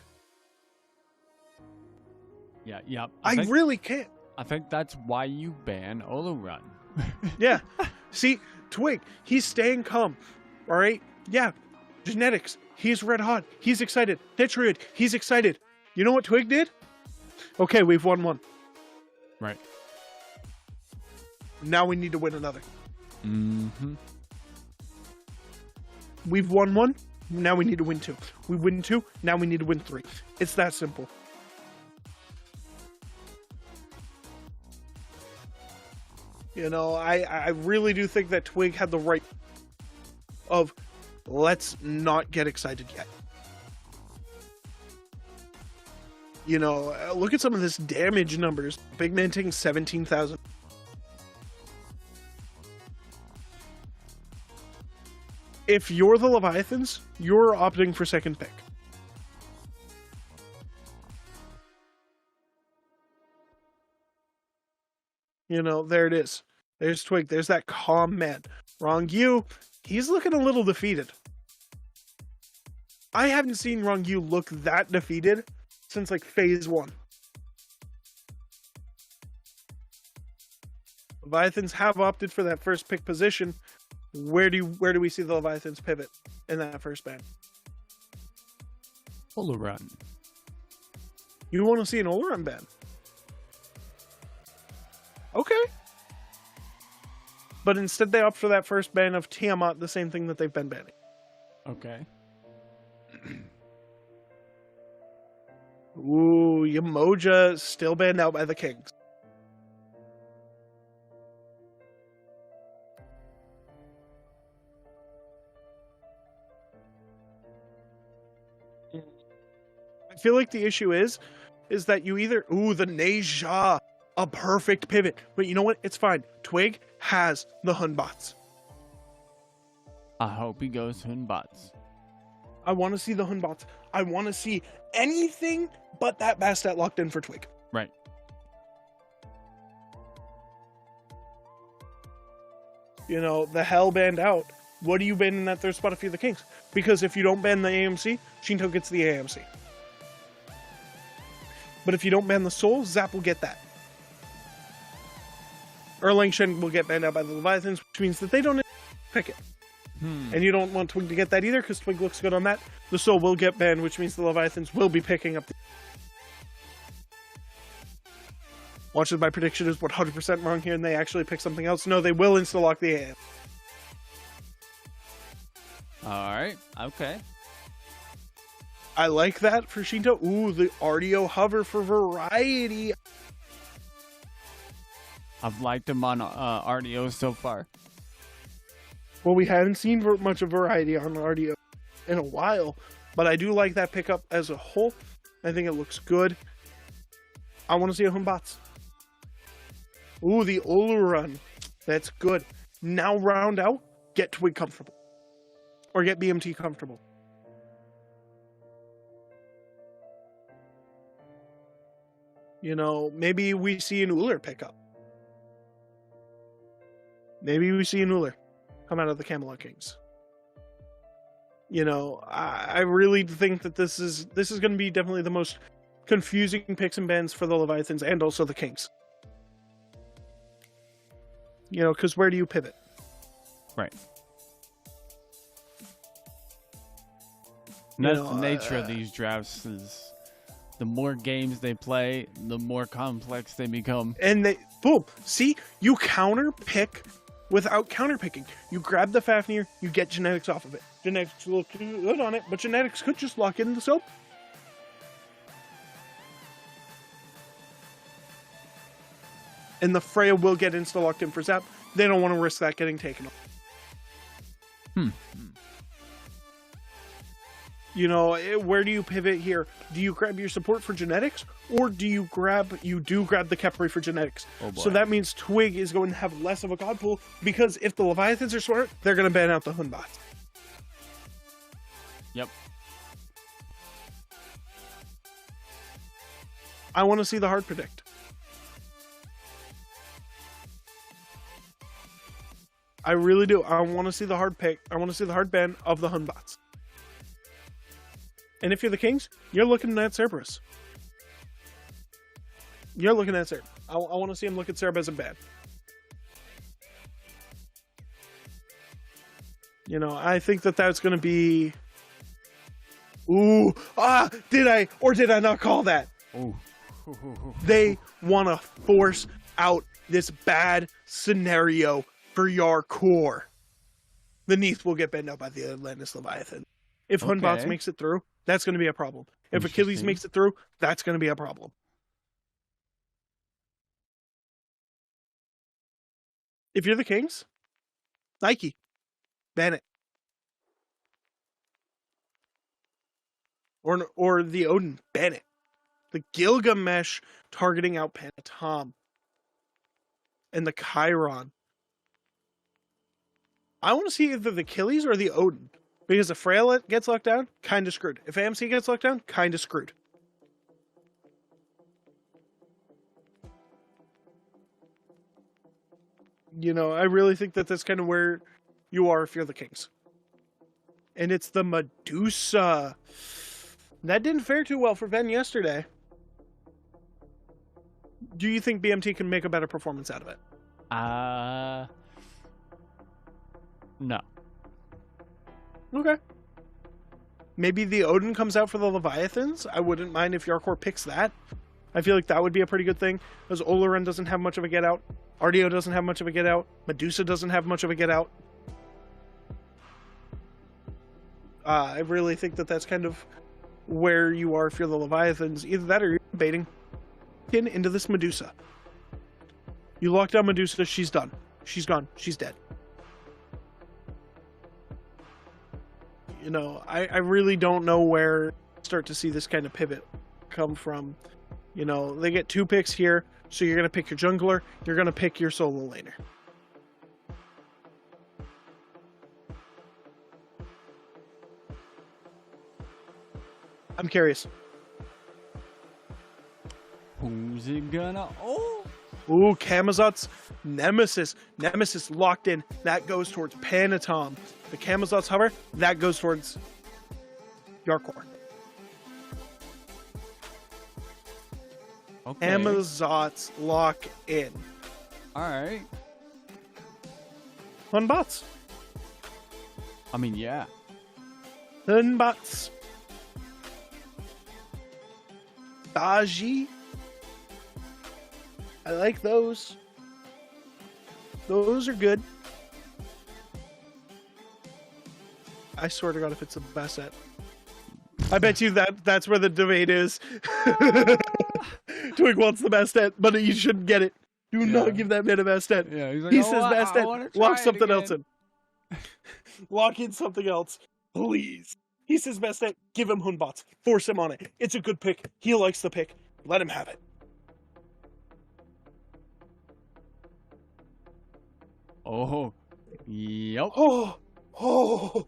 Yeah, yeah. I really can't. I think that's why you ban Olorun. Yeah. See, Twig, he's staying calm. All right? Yeah. Genetics, he's red hot. He's excited. Netrioid, he's excited. You know what Twig did? Okay, we've won one. Right. Now we need to win another. Mm-hmm. We've won one. Now we need to win 2. We win 2. Now we need to win 3. It's that simple. You know, I really do think that Twig had the right of let's not get excited yet. You know, look at some of this damage numbers. Big Man taking 17,000. If you're the Leviathans, you're opting for second pick. You know, there it is. There's Twig. There's that calm man. Rongyu, he's looking a little defeated. I haven't seen Rongyu look that defeated since like phase 1. Leviathans have opted for that first pick position. Where do we see the Leviathans pivot in that first ban? Olorun. You want to see an Olorun ban? Okay. But instead they opt for that first ban of Tiamat, the same thing that they've been banning. Okay. Ooh, Yamoja still banned out by the Kings. I feel like the issue is that you either... Ooh, the Neja. A perfect pivot. But you know what? It's fine. Twig has the Hun bots. I hope he goes Hun bots. I want to see the Hun bots. I want to see anything but that Bastet locked in for Twig. Right. You know, the Hell banned out. What do you ban in that third spot if you're the Kings? Because if you don't ban the AMC, Shinto gets the AMC. But if you don't ban the Soul, Zap will get that. Erlang Shen will get banned out by the Leviathans, which means that they don't pick it. And you don't want Twig to get that either, because Twig looks good on that. The Soul will get banned, which means the Leviathans will be picking up the... Watch as my prediction is 100% wrong here, and they actually pick something else. No, they will insta-lock the AM. Alright, okay. I like that for Shinto. Ooh, the RDO hover for variety. I've liked him on RDO so far. Well, we haven't seen much of variety on RDO in a while, but I do like that pickup as a whole. I think it looks good. I want to see a Humbots. Ooh, the Olu run. That's good. Now round out, get Twig comfortable. Or get BMT comfortable. You know, maybe we see an Uller pickup. Maybe we see an Uller come out of the Camelot Kings. You know, I really think that this is going to be definitely the most confusing picks and bans for the Leviathans and also the Kings. You know, because where do you pivot? Right. And that's the nature of these drafts is the more games they play, the more complex they become. And they, boom, see, you counter pick without counter picking. You grab the Fafnir, you get genetics off of it. Genetics look good on it, but genetics could just lock in the soap. And the Freya will get insta-locked in for Zap. They don't want to risk that getting taken off. You know, where do you pivot here? Do you grab your support for genetics, or do you grab the Kepri for genetics? Oh boy. So that means Twig is going to have less of a god pool, because if the Leviathans are smart, they're going to ban out the Hunbots. Yep. I want to see the hard predict. I really do. I want to see the hard pick. I want to see the hard ban of the Hunbots. And if you're the Kings, you're looking at Cerberus. You're looking at Cerberus. I want to see him look at Cerberus as a ban. You know, I think that that's going to be... Ooh, did I or did I not call that? Ooh. They want to force out this bad scenario for your core. The Neath will get banned out by the Atlantis Leviathan. If Hunbots makes it through, that's going to be a problem. If Achilles makes it through, that's going to be a problem. If you're the Kings, Nike, ban it. Or the Odin, ban it. The Gilgamesh targeting out Panatom. And the Chiron. I want to see either the Achilles or the Odin. Because if Freya gets locked down, kind of screwed. If AMC gets locked down, kind of screwed. You know, I really think that that's kind of where you are if you're the Kings. And it's the Medusa. That didn't fare too well for Ben yesterday. Do you think BMT can make a better performance out of it? No. Okay. Maybe the Odin comes out for the Leviathans. I wouldn't mind if Yarkor picks that. I feel like that would be a pretty good thing. Because Oloran doesn't have much of a get out. RDO doesn't have much of a get out. Medusa doesn't have much of a get out. I really think that that's kind of where you are if you're the Leviathans. Either that or you're baiting into this Medusa. You lock down Medusa, she's done. She's gone. She's dead. You know, I really don't know where to start to see this kind of pivot come from. You know, they get 2 picks here, so you're going to pick your jungler, you're going to pick your solo laner. I'm curious. Who's it gonna... Oh! Ooh, Camazot's Nemesis. Nemesis locked in. That goes towards Panatom. The Camazot's hover, that goes towards Yarkor. Okay. Camazot's lock in. Alright. On bots. I mean, yeah. Hunbots. Daji. I like those. Those are good. I swear to God, if it's the best set. I bet you that's where the debate is. Twig wants the best set, but you shouldn't get it. Do not give that man a best set. Yeah, he's like, he says best set. Lock something again. else in. Lock in something else. Please. He says best set. Give him Hunbots. Force him on it. It's a good pick. He likes the pick. Let him have it. Oh. Yep. Oh. Oh.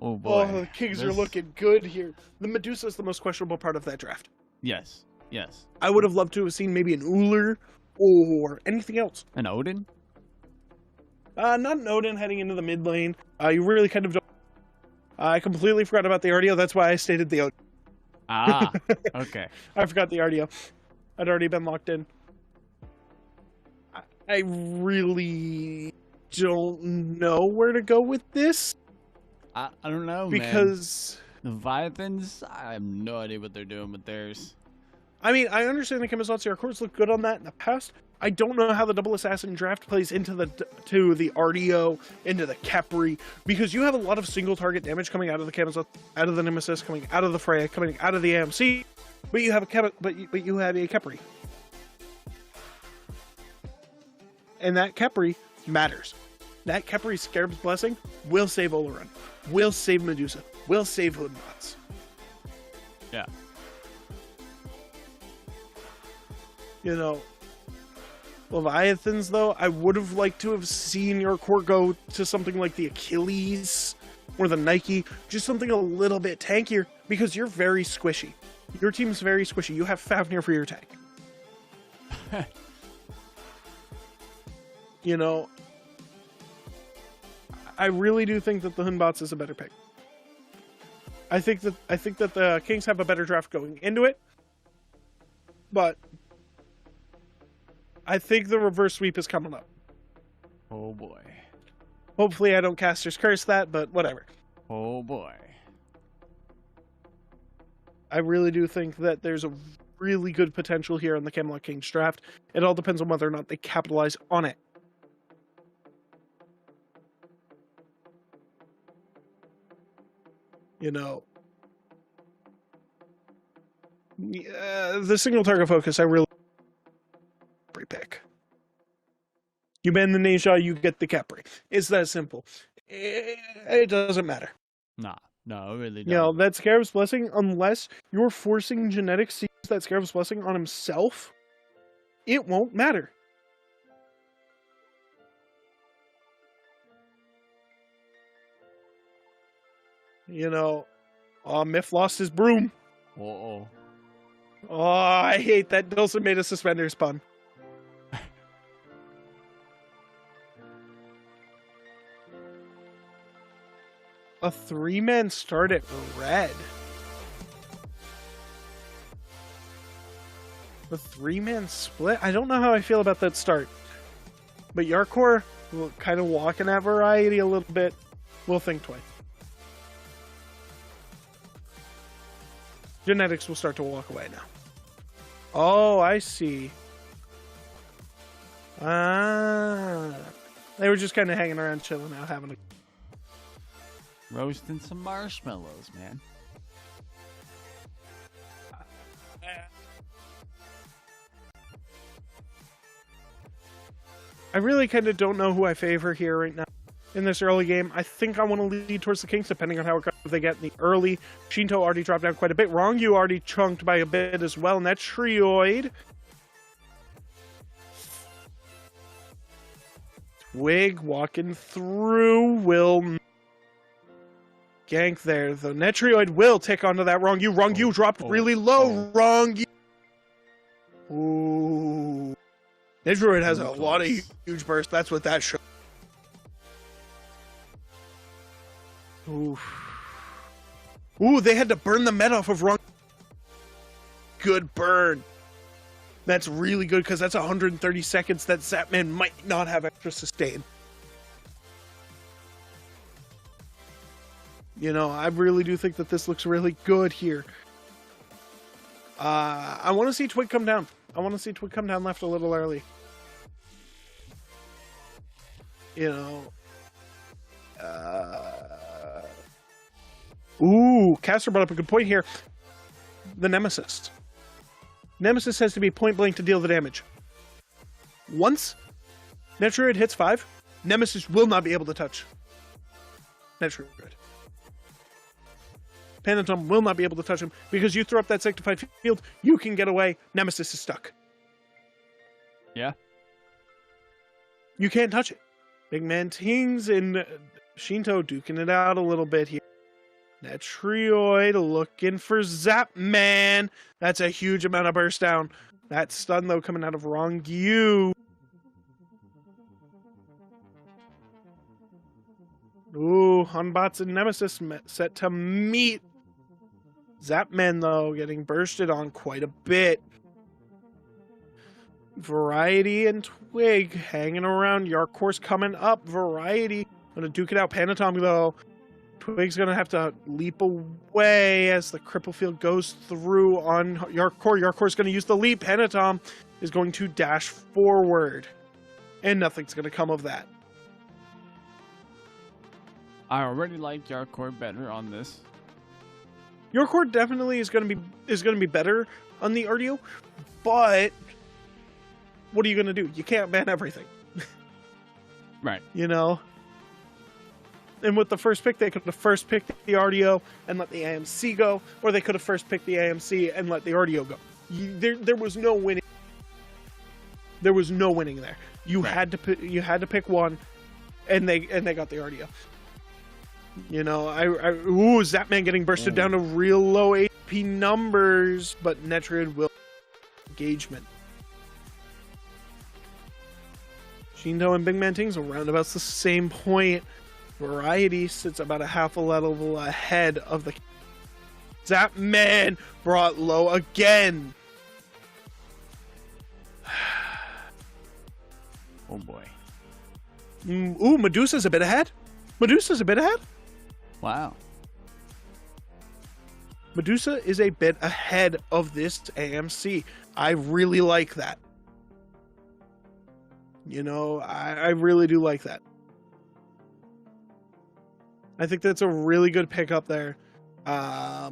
Oh boy. Oh, the Kings are looking good here. The Medusa is the most questionable part of that draft. Yes. Yes. I would have loved to have seen maybe an Uller or anything else. An Odin? Not an Odin heading into the mid lane. You really kind of don't. I completely forgot about the RDO. That's why I stated the Odin. Ah, okay. I forgot the RDO. I'd already been locked in. I really don't know where to go with this. I don't know, because man. Leviathans, I have no idea what they're doing with theirs. I mean, I understand the Kamisazi Courts look good on that in the past. I don't know how the double assassin draft plays into the RDO, into the Khepri, because you have a lot of single target damage coming out of the Kamisazi, out of the Nemesis, coming out of the Freya, coming out of the AMC, but you have a Khepri. And that Khepri matters. That Khepri Scarab's Blessing will save Oleron, will save Medusa, will save Hoodbots. Yeah. You know, Leviathans, though, I would have liked to have seen your core go to something like the Achilles or the Nike, just something a little bit tankier, because you're very squishy. Your team's very squishy. You have Fafnir for your tank. You know, I really do think that the Hunbots is a better pick. I think that the Kings have a better draft going into it, but I think the reverse sweep is coming up. Oh boy. Hopefully I don't caster's curse that, but whatever. Oh boy. I really do think that there's a really good potential here in the Camelot Kings draft. It all depends on whether or not they capitalize on it. You know, the single target focus, I really pick. You ban the Neja, you get the Khepri. It's that simple. It doesn't matter. No, it really doesn't. You know, that Scarab's Blessing, unless you're forcing Genetics to use that Scarab's Blessing on himself, it won't matter. You know, Myth lost his broom. Uh-oh. Oh, I hate that Dilson made a suspenders pun. A 3-man start at red. The 3-man split? I don't know how I feel about that start. But Yarkor will kind of walk in that variety a little bit. We'll think twice. Genetics will start to walk away now. Oh, I see. Ah. They were just kind of hanging around, chilling out, having a... Roasting some marshmallows, man. I really kind of don't know who I favor here right now in this early game. I think I want to lead towards the Kings, depending on how aggressive they get in the early. Shinto already dropped down quite a bit. Rongyu already chunked by a bit as well, and that Trioid. Twig walking through will gank there. The Netrioid will tick onto that Rongyu. Rongyu dropped really low. Rongyu. Ooh. Netrioid has a lot of huge burst. That's what that shows. Ooh, they had to burn the med off of Rongyu. Good burn. That's really good because that's 130 seconds that Zapman might not have extra sustain. You know, I really do think that this looks really good here. I want to see Twig come down. I want to see Twig come down left a little early. You know. Ooh, Caster brought up a good point here. The Nemesis. Nemesis has to be point blank to deal the damage. Once Netroid hits 5, Nemesis will not be able to touch Netroid. Panatom will not be able to touch him because you throw up that Sanctified Field, you can get away, Nemesis is stuck. Yeah. You can't touch it. Big Man Tings and Shinto duking it out a little bit here. Netroid looking for Zap Man. That's a huge amount of burst down. That stun, though, coming out of Rongyu. Ooh, Hunbots and Nemesis set to meet. Zapman, though, getting bursted on quite a bit. Variety and Twig hanging around. Yarkor's coming up. Variety gonna duke it out. Panatom, though. Twig's gonna have to leap away as the cripple field goes through on Yarkor. Yarkor's gonna use the leap. Panatom is going to dash forward. And nothing's gonna come of that. I already like Yarkor better on this. Yarkor definitely is gonna be better on the RDO, but what are you gonna do? You can't ban everything. Right. You know? And with the first pick, they could have first picked the RDO and let the AMC go, or they could have first picked the AMC and let the RDO go. There was no winning. There was no winning there. You had to pick one, and they got the RDO. You know, ooh, Zapman getting bursted down to real low HP numbers, but Netroid will engagement. Shinto and Big Man Tings around about the same point. Variety sits about a half a level ahead of the Zapman brought low again. Oh boy. Ooh, Medusa's a bit ahead. Wow. Medusa is a bit ahead of this AMC. I really like that. You know, I really do like that. I think that's a really good pickup there. I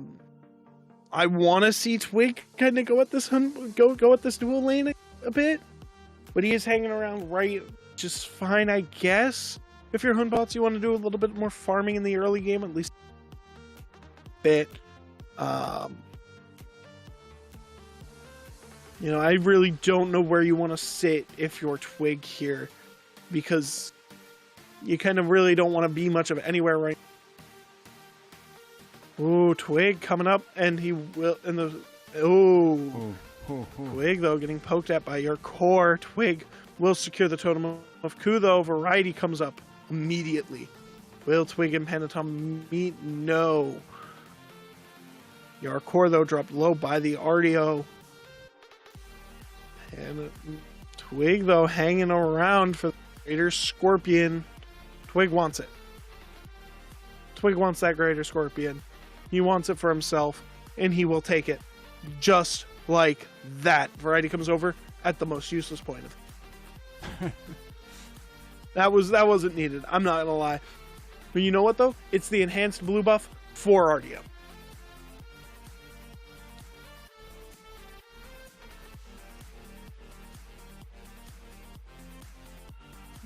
want to see Twig kind of go at this dual lane a bit, but he is hanging around right just fine, I guess. If you're Hunbots, you want to do a little bit more farming in the early game, at least a bit. You know, I really don't know where you want to sit if you're Twig here, because you kind of really don't want to be much of anywhere right now. Ooh, Twig coming up, and he will, and the, Twig, though, getting poked at by your core. Twig will secure the Totem of Ku, though. Variety comes up immediately. Will Twig and Panatom meet? No. Yarkor, though, dropped low by the RDO. And Twig, though, hanging around for the Greater Scorpion. Twig wants it. Twig wants that Greater Scorpion. He wants it for himself, and he will take it. Just like that. Variety comes over at the most useless point of it. That wasn't needed. I'm not gonna lie. But you know what, though? It's the enhanced blue buff for RDO.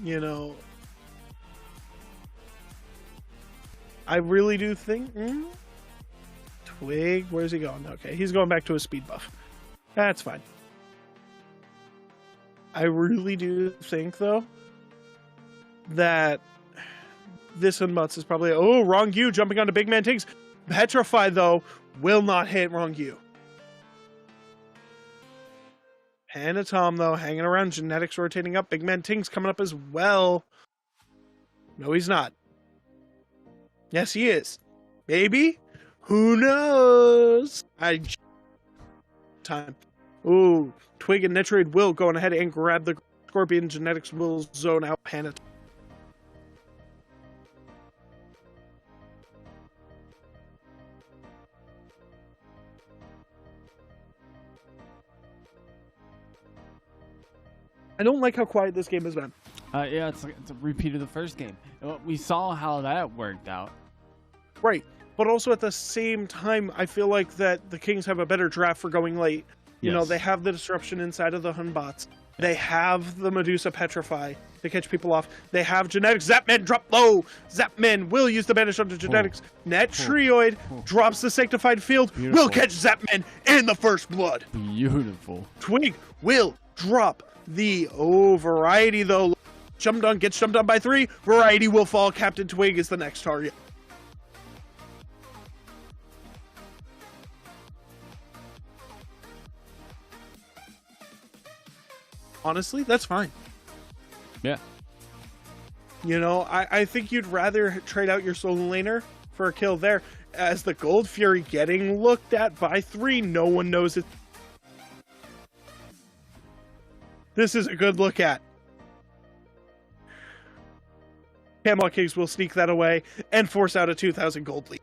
You know, I really do think... Twig, where's he going? Okay, he's going back to his speed buff. That's fine. I really do think, though, that this Unbots is probably... Oh, Rongyu jumping onto Big Man Tings. Petrify, though, will not hit Rongyu. Panatom, though, hanging around. Genetics rotating up. Big Man Tings coming up as well. No, he's not. Yes, he is. Maybe? Who knows? Time. Ooh, Twig and Netroid will go ahead and grab the Scorpion. Genetics will zone out Panatom. don't like how quiet this game has been. Yeah, it's a repeat of the first game. We saw how that worked out. Right. But also at the same time, I feel like that the Kings have a better draft for going late. You know, they have the disruption inside of the Hun bots. They have the Medusa Petrify to catch people off. They have Genetics. Zapman drop low. Zapman will use the banish onto Genetics. Netrioid drops the Sanctified Field. Beautiful. Will catch Zapman in the first blood. Beautiful. Twig will drop the Variety though. Jumped on, gets jumped on by 3. Variety will fall. Captain Twig is the next target. Honestly, that's fine. Yeah. You know, I think you'd rather trade out your solo laner for a kill there. As the Gold Fury getting looked at by 3, no one knows it. This is a good look at. Camelot Kings will sneak that away and force out a 2,000 gold lead.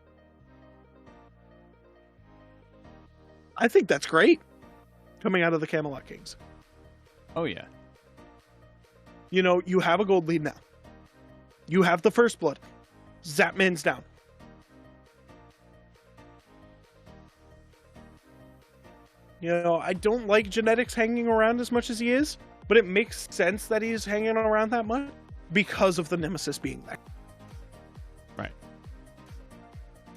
I think that's great. Coming out of the Camelot Kings. Oh, yeah. You know, you have a gold lead now. You have the first blood. Zapman's down. You know, I don't like Genetics hanging around as much as he is, but it makes sense that he's hanging around that much because of the Nemesis being there. Right.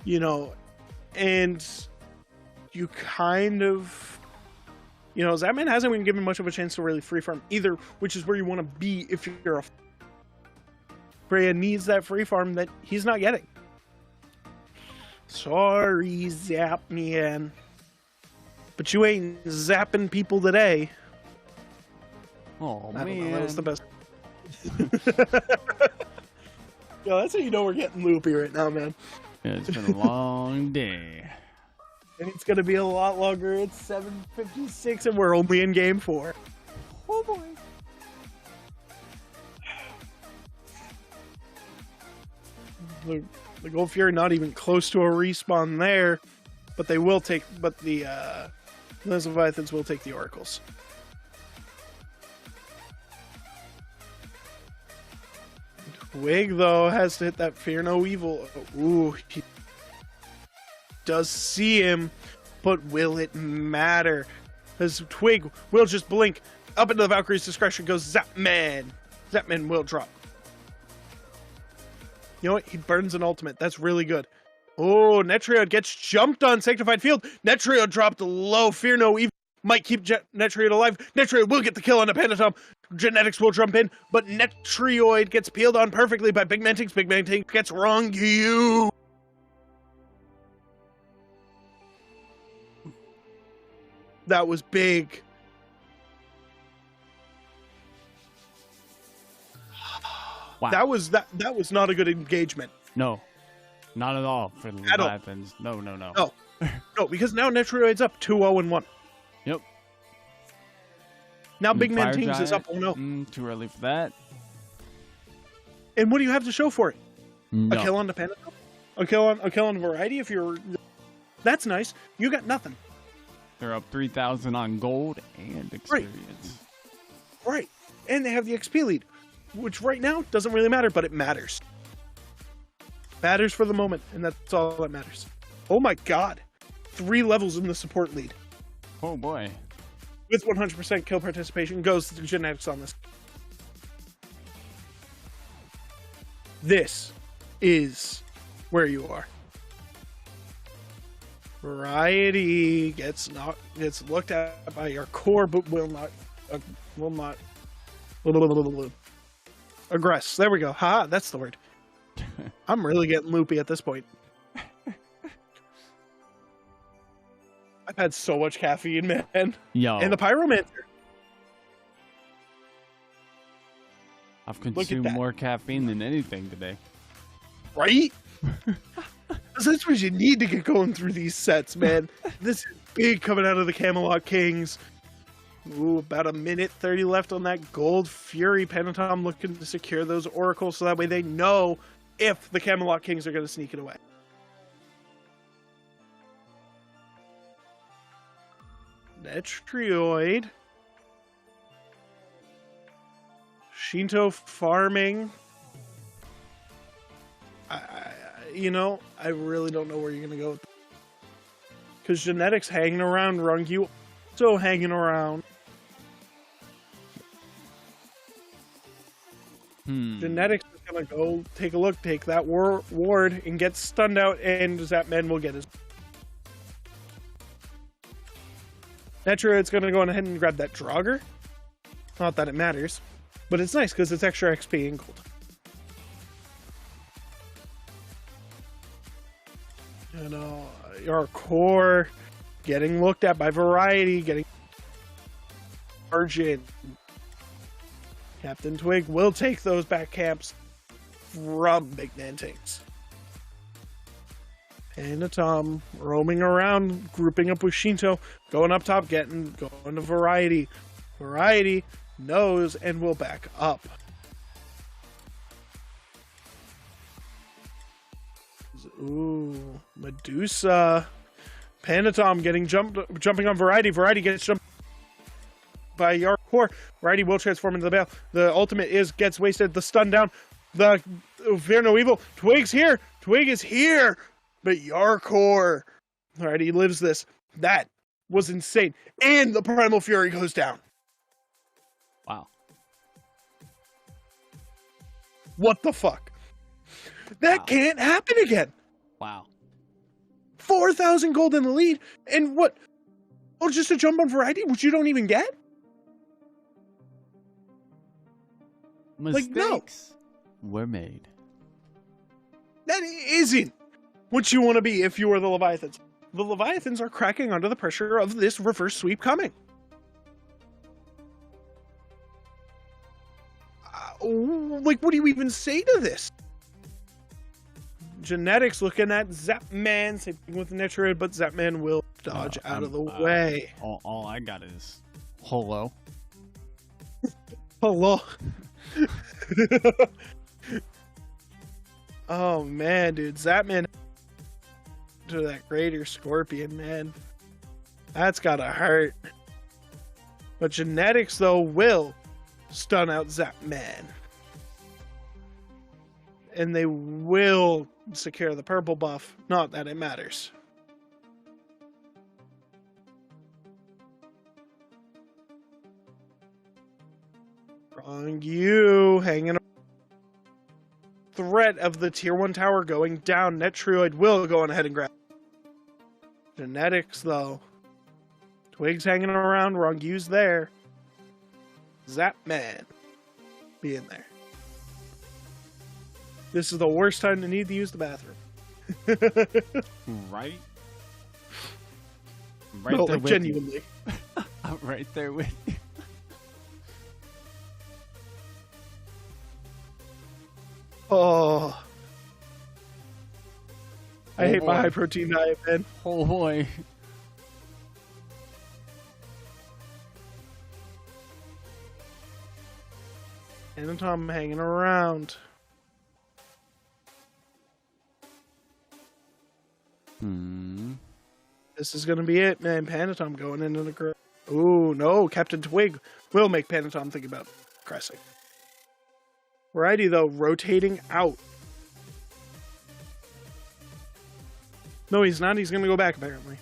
You know, and you kind of... You know, Zapman hasn't been given much of a chance to really free farm either, which is where you want to be if you're a... Freya needs that free farm that he's not getting. Sorry, Zapman. But you ain't zapping people today. Oh, I don't know, man. that was the best. Yo, that's how you know we're getting loopy right now, man. Yeah, it's been a long day. And it's going to be a lot longer. It's 7:56 and we're only in game 4. Oh boy. The Gold Fury not even close to a respawn there, but they will take, but the Leviathans will take the Oracles. Twig, though, has to hit that Fear No Evil. Ooh, he does see him, but will it matter? As Twig will just blink. Up into the Valkyrie's discretion goes Zapman. Zapman will drop. You know what? He burns an ultimate. That's really good. Oh, Netrioid gets jumped on Sanctified Field. Netrioid dropped low. Fear No Evil might keep Netrioid alive. Netrioid will get the kill on a Pentatom. Genetics will jump in, but Netrioid gets peeled on perfectly by Big Man Tinks. Big Man Tinks gets wrong. You. That was big. Wow. That was not a good engagement. No. Not at all for the Leviathans. No. No, because now Netrioid's up 2-0-1. Yep. Now Big Man Fire Tings is up Giant. 1-0. Too early for that. And what do you have to show for it? No. A kill on the Pentatom? A kill on Variety if you're... That's nice. You got nothing. They're up 3,000 on gold and experience. Right. And they have the XP lead, which right now doesn't really matter, but it matters. Matters for the moment, and that's all that matters. Oh my god. 3 levels in the support lead. Oh boy. With 100% kill participation goes to Genetics on this. This is where you are. Variety gets looked at by your core, but will not aggress. There we go. Ha, that's the word. I'm really getting loopy at this point. I've had so much caffeine, man. Yo. And the Pyromancer. I've consumed more caffeine than anything today. Right? That's what you need to get going through these sets, man. This is big coming out of the Camelot Kings. Ooh, about 1:30 left on that Gold Fury. Pentatom looking to secure those Oracles so that way they know if the Camelot Kings are going to sneak it away. Netrioid Shinto farming. You know, I really don't know where you're going to go with that. Because Genetics hanging around, Rungyu also hanging around. Genetics is going to go take a look, take that ward, and get stunned out, and Zapman will get his... Netroid's going to go ahead and grab that Draugr. Not that it matters, but it's nice because it's extra XP and gold. You know, your core getting looked at by Variety, getting Argent. Captain Twig will take those back camps from Big Man Tanks. And Tom roaming around, grouping up with Shinto, going up top, going to Variety. Variety knows and will back up. Ooh, Medusa. Panatom getting jumping on Variety. Variety gets jumped by Yarkor. Variety will transform into the Bale. The ultimate gets wasted. The stun down. The Fear No Evil. Twig's here. Twig is here. But Yarkor. Variety lives this. That was insane. And the Primal Fury goes down. Wow. What the fuck? That can't happen again. Wow. 4,000 gold in the lead. And what? Oh, just a jump on Variety, which you don't even get? Mistakes were made. That isn't what you want to be if you are the Leviathans. The Leviathans are cracking under the pressure of this reverse sweep coming. What do you even say to this? Genetics looking at Zapman, same thing with Netroid, but Zapman will dodge out of the way. All I got is hello. Hello. Oh man, dude, Zapman to that greater Scorpion, man. That's gotta hurt. But Genetics, though, will stun out Zapman. And they will secure the purple buff. Not that it matters. Rongyu hanging threat of the tier 1 tower going down. Netroid will go on ahead and grab. Genetics, though. Twig's hanging around. Rongyu's there. Zapman being there. This is the worst time to need to use the bathroom. Right? No, like genuinely. I'm right there with you. Oh. I hate my high protein diet, man. Oh boy. And Tom hanging around. This is gonna be it, man. Panatom going into the group. Ooh, no. Captain Twig will make Panatom think about cressing. Variety, though, rotating out. No, he's not. He's gonna go back, apparently.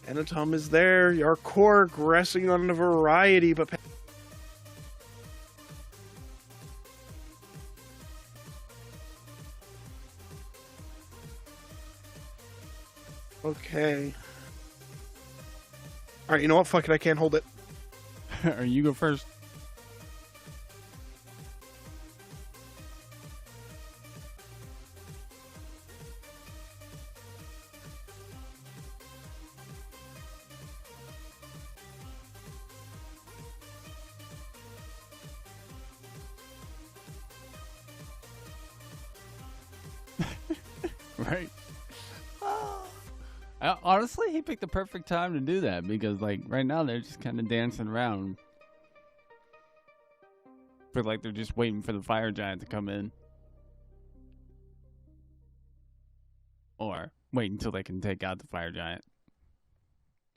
Panatom is there. Yarkor aggressing on the Variety, but okay. Alright, you know what? Fuck it, I can't hold it. Or you go first. Right. Honestly, he picked the perfect time to do that because, like, right now they're just kind of dancing around. Feel like they're just waiting for the fire giant to come in. Or wait until they can take out the Fire Giant,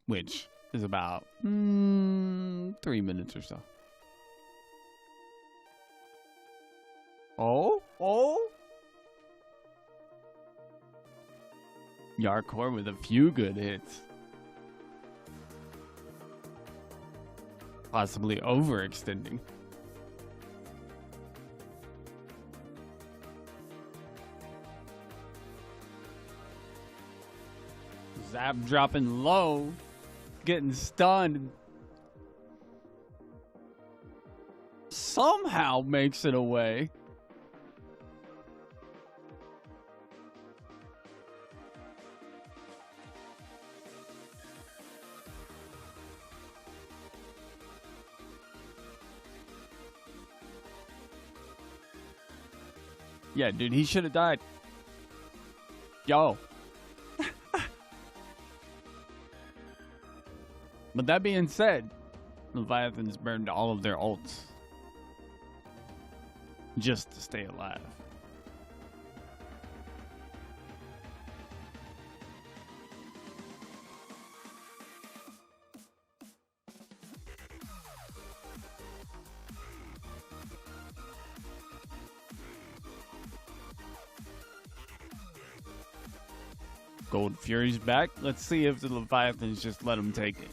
which is about 3 minutes or so. Oh! Yarkor with a few good hits. Possibly overextending. Zap dropping low. Getting stunned. Somehow makes it away. Yeah, dude, he should have died. Yo. But that being said, Leviathans burned all of their ults just to stay alive. Gold Fury's back. Let's see if the Leviathans just let him take it.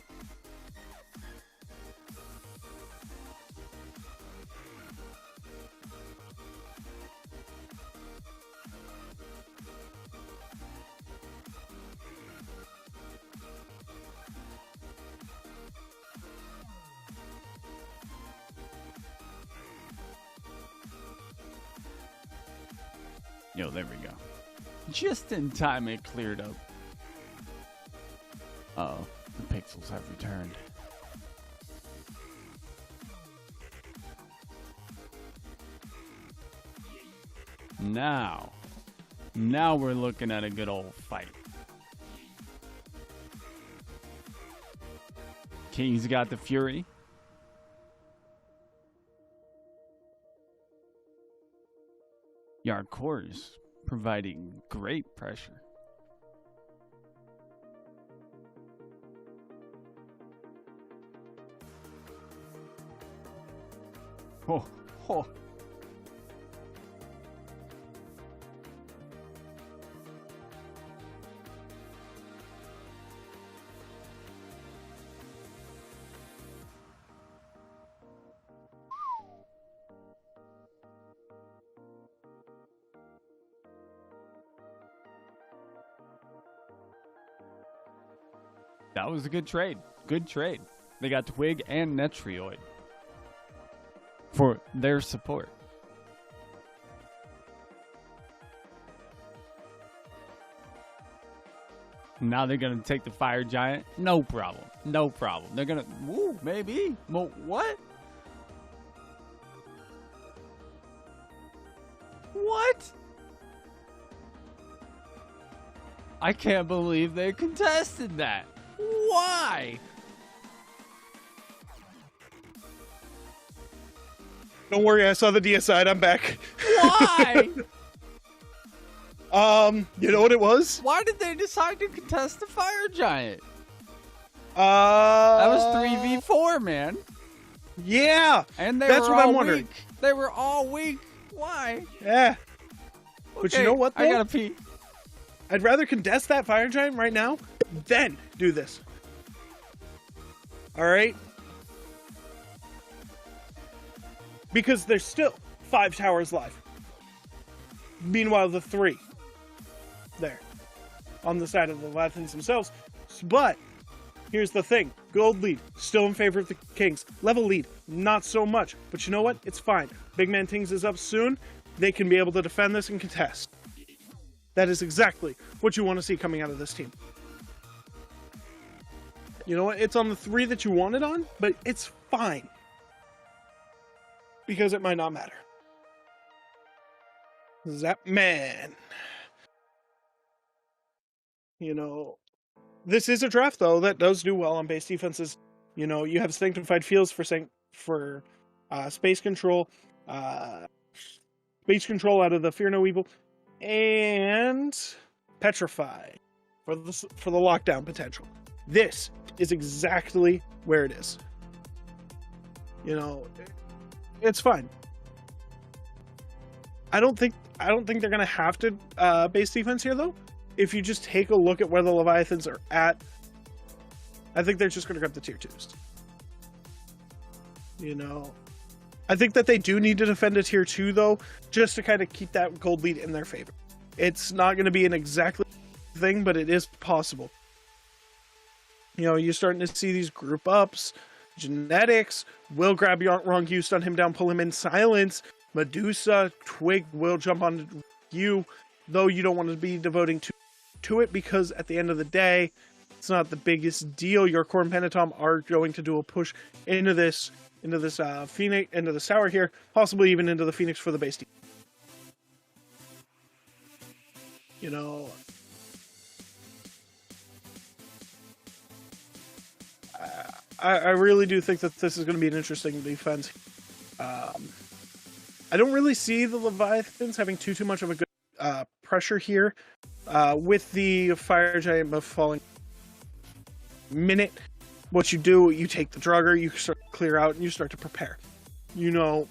Yo, there we go. Just in time it cleared up. Uh-oh, the pixels have returned. Now we're looking at a good old fight. King's got the Fury. Yarkor is providing great pressure. Oh. That was a good trade. Good trade. They got Twig and Netrioid for their support. Now they're going to take the Fire Giant. No problem. No problem. They're going to... Woo, maybe. What? What? I can't believe they contested that. Why? Don't worry, I saw the DSI. I'm back. Why? You know what it was? Why did they decide to contest the Fire Giant? That was 3v4, man. Yeah. And that's what I'm wondering. Weak. They were all weak. Why? Yeah. Okay, but you know what, though? I gotta pee. I'd rather contest that Fire Giant right now than do this. Alright? Because there's still 5 towers live. Meanwhile, the 3. There. On the side of the Leviathans themselves. But, here's the thing. Gold lead, still in favor of the Kings. Level lead, not so much. But you know what? It's fine. Big Man Tings is up soon. They can be able to defend this and contest. That is exactly what you want to see coming out of this team. You know what? It's on the 3 that you want it on, but it's fine. Because it might not matter. Zapman. You know, this is a draft, though, that does do well on base defenses. You know, you have Sanctified Fields for space control. Space control out of the Fear No Evil. And Petrify. for the lockdown potential. This is exactly where it is. You know, it's fine. I don't think they're gonna have to base defense here though. If you just take a look at where the Leviathans are at, I think they're just gonna grab the tier 2s. You know, I think that they do need to defend a tier 2 though, just to kind of keep that gold lead in their favor. It's not gonna be an exactly thing, but it is possible. You know, you're starting to see these group ups. Genetics will grab Rongu, stun him down, pull him in silence. Medusa, Twig will jump on you, though you don't want to be devoting to it, because at the end of the day, it's not the biggest deal. Your core and Pentatom are going to do a push into this Phoenix, into the tower here, possibly even into the Phoenix for the base team. You know, I really do think that this is going to be an interesting defense. I don't really see the Leviathans having too much of a good pressure here. With the Fire Giant buff falling minute, what you do, you take the Drugger, you start to clear out, and you start to prepare. You know,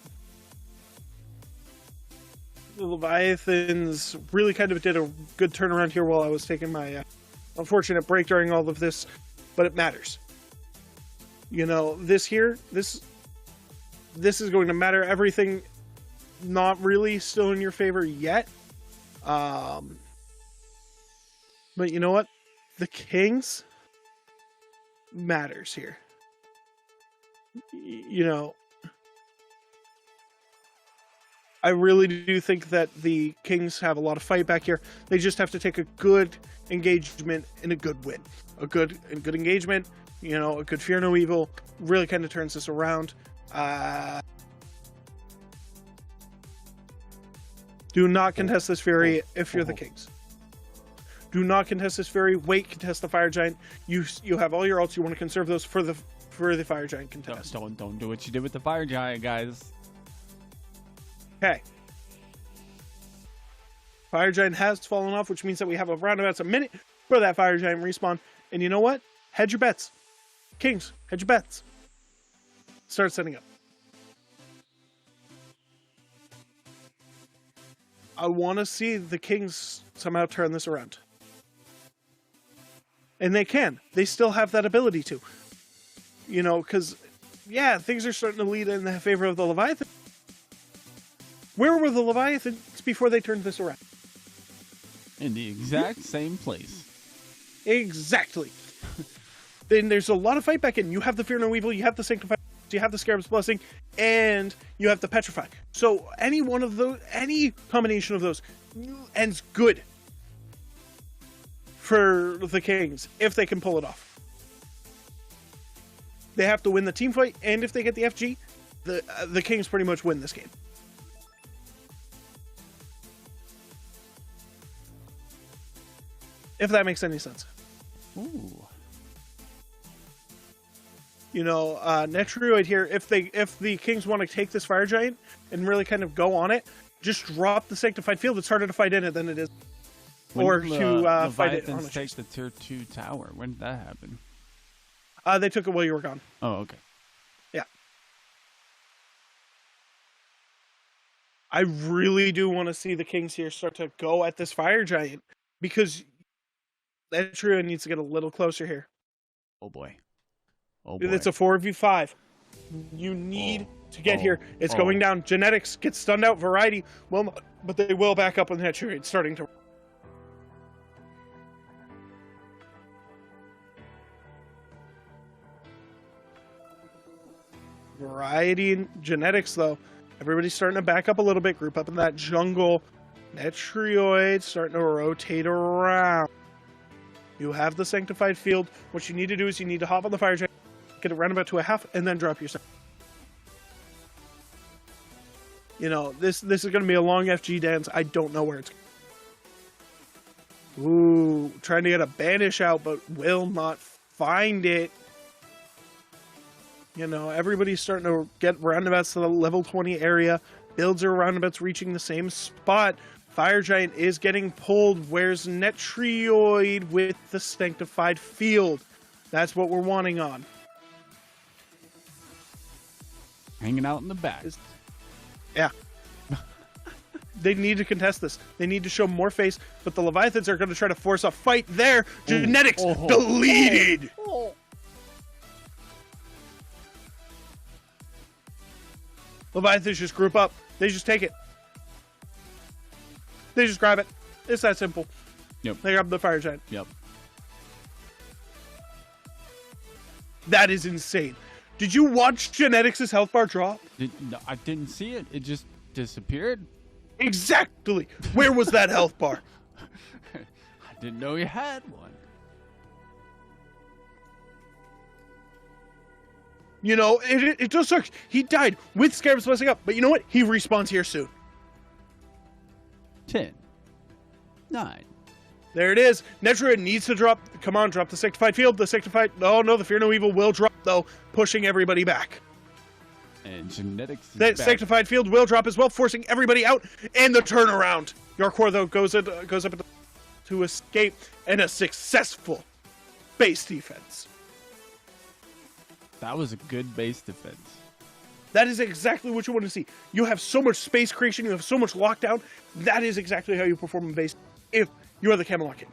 the Leviathans really kind of did a good turnaround here while I was taking my unfortunate break during all of this, but it matters. You know, this is going to matter. Everything not really still in your favor yet. But you know what? The Kings matters here. You know, I really do think that the Kings have a lot of fight back here. They just have to take a good engagement and a good win. A good engagement, you know, a good Fear No Evil really kind of turns this around. Do not contest this Fury if you're the Kings. Do not contest this Fury. Wait, contest the Fire Giant. You have all your ults. You want to conserve those for the Fire Giant contest. Don't do what you did with the Fire Giant, guys. Okay. Fire Giant has fallen off, which means that we have around about a minute for that Fire Giant respawn. And you know what? Hedge your bets. Kings, hedge your bets. Start setting up. I want to see the Kings somehow turn this around. And they can. They still have that ability to. You know, because, yeah, things are starting to lead in the favor of the Leviathan. Where were the Leviathans before they turned this around? In the exact same place. Exactly. Then there's a lot of fight back in. You have the Fear No Evil, you have the Sanctified, you have the Scarab's Blessing, and you have the Petrify. So any one of those, any combination of those ends good for the Kings if they can pull it off. They have to win the team fight, and if they get the FG, the Kings pretty much win this game. If that makes any sense. Ooh. You know, Netrioid here, if the Kings want to take this Fire Giant and really kind of go on it, just drop the Sanctified Field. It's harder to fight in it than it is. Or to fight it on the take the tier 2 tower. When did that happen? They took it while you were gone. Oh, okay. Yeah. I really do want to see the Kings here start to go at this Fire Giant, because Netrioid needs to get a little closer here. Oh boy. Oh boy. It's a 4v5. You need to get here. It's going down. Genetics gets stunned out. Variety will not, but they will back up on that trade, starting to. Variety and Genetics, though. Everybody's starting to back up a little bit. Group up in that jungle. Netrioid starting to rotate around. You have the Sanctified Field. What you need to do is you need to hop on the Fire Giant, get it round about to a half, and then drop your. You know, this is going to be a long FG dance. I don't know where it's. Ooh, trying to get a banish out, but will not find it. You know, everybody's starting to get roundabouts to the level 20 area. Builds are roundabouts reaching the same spot. Fire Giant is getting pulled. Where's Netrioid with the Sanctified Field? That's what we're wanting on. Hanging out in the back. Yeah. They need to contest this. They need to show more face, but the Leviathans are going to try to force a fight there. Genetics deleted. Leviathans just group up. They just take it. They just grab it. It's that simple. Yep. They grab the Fire Giant. Yep. That is insane. Did you watch Genetics' health bar drop? No, I didn't see it. It just disappeared. Exactly. Where was that health bar? I didn't know you had one. You know, it just sucks. He died with Scarabs messing up, but you know what? He respawns here soon. 10. 9. There it is. Netrioid needs to drop. Come on, drop the Sanctified Field. The Sanctified... Oh, no, the Fear No Evil will drop, though, pushing everybody back. And Genetics is That back. Sanctified Field will drop as well, forcing everybody out. And the turnaround. Yorkor, though, goes up to escape. And a successful base defense. That was a good base defense. That is exactly what you want to see. You have so much space creation. You have so much lockdown. That is exactly how you perform in base if you are the Camelot King.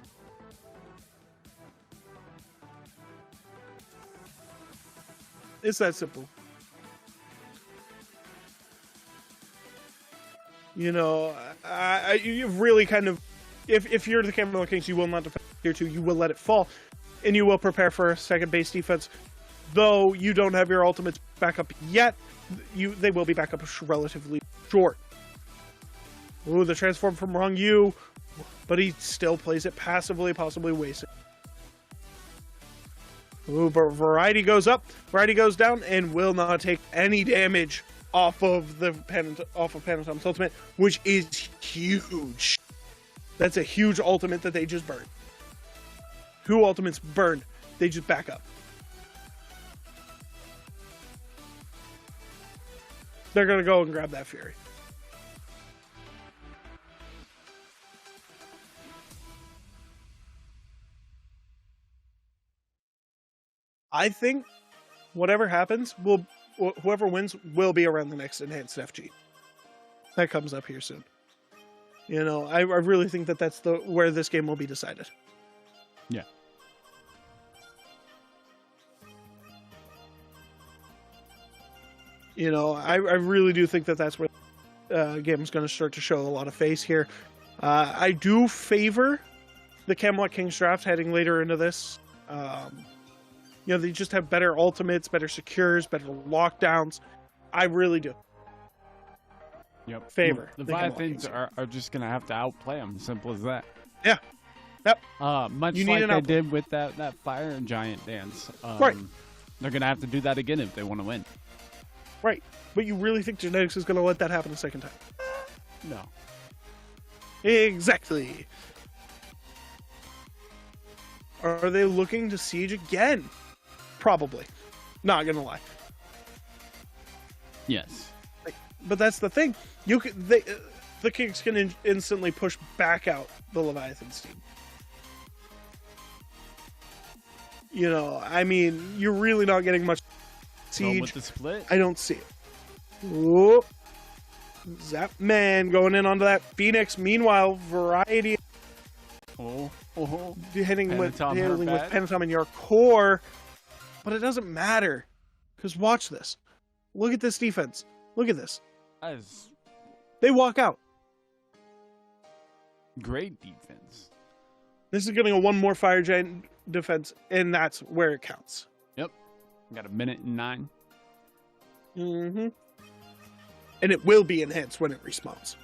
It's that simple. You know, you really kind of... If you're the Camelot Kings, you will not defend tier 2. You will let it fall. And you will prepare for a second base defense. Though you don't have your ultimates back up yet, they will be back up relatively short. Ooh, the transform from Wrong Yu, but he still plays it passively, possibly wasted. Ooh, but Variety goes up, Variety goes down, and will not take any damage off of Panatom's ultimate, which is huge. That's a huge ultimate that they just burned. 2 ultimates burned, they just back up. They're going to go and grab that Fury. I think whatever happens, whoever wins will be around the next enhanced FG. That comes up here soon. You know, I really think that that's where this game will be decided. Yeah. You know, I really do think that that's where the game is going to start to show a lot of face here. I do favor the Camelot Kings draft heading later into this. You know, they just have better ultimates, better secures, better lockdowns. I really do. Yep. Favor. The Leviathans are just going to have to outplay them. Simple as that. Yeah. Yep. Much like they did with that Fire Giant dance. Right. They're going to have to do that again if they want to win. Right. But you really think Genetics is going to let that happen a second time? No. Exactly. Are they looking to siege again? Probably. Not going to lie. Yes. But that's the thing. The Kings can instantly push back out the Leviathans team. You know, I mean, you're really not getting much siege. With the split? I don't see it. Whoa. Zap Man going in onto that Phoenix. Meanwhile, Variety hitting with Panatom in your core. But it doesn't matter. Because watch this. Look at this defense. Look at this. They walk out. Great defense. This is getting a one more Fire Giant defense, and that's where it counts. Yep. Got 1:09. Mm-hmm. And it will be enhanced when it respawns.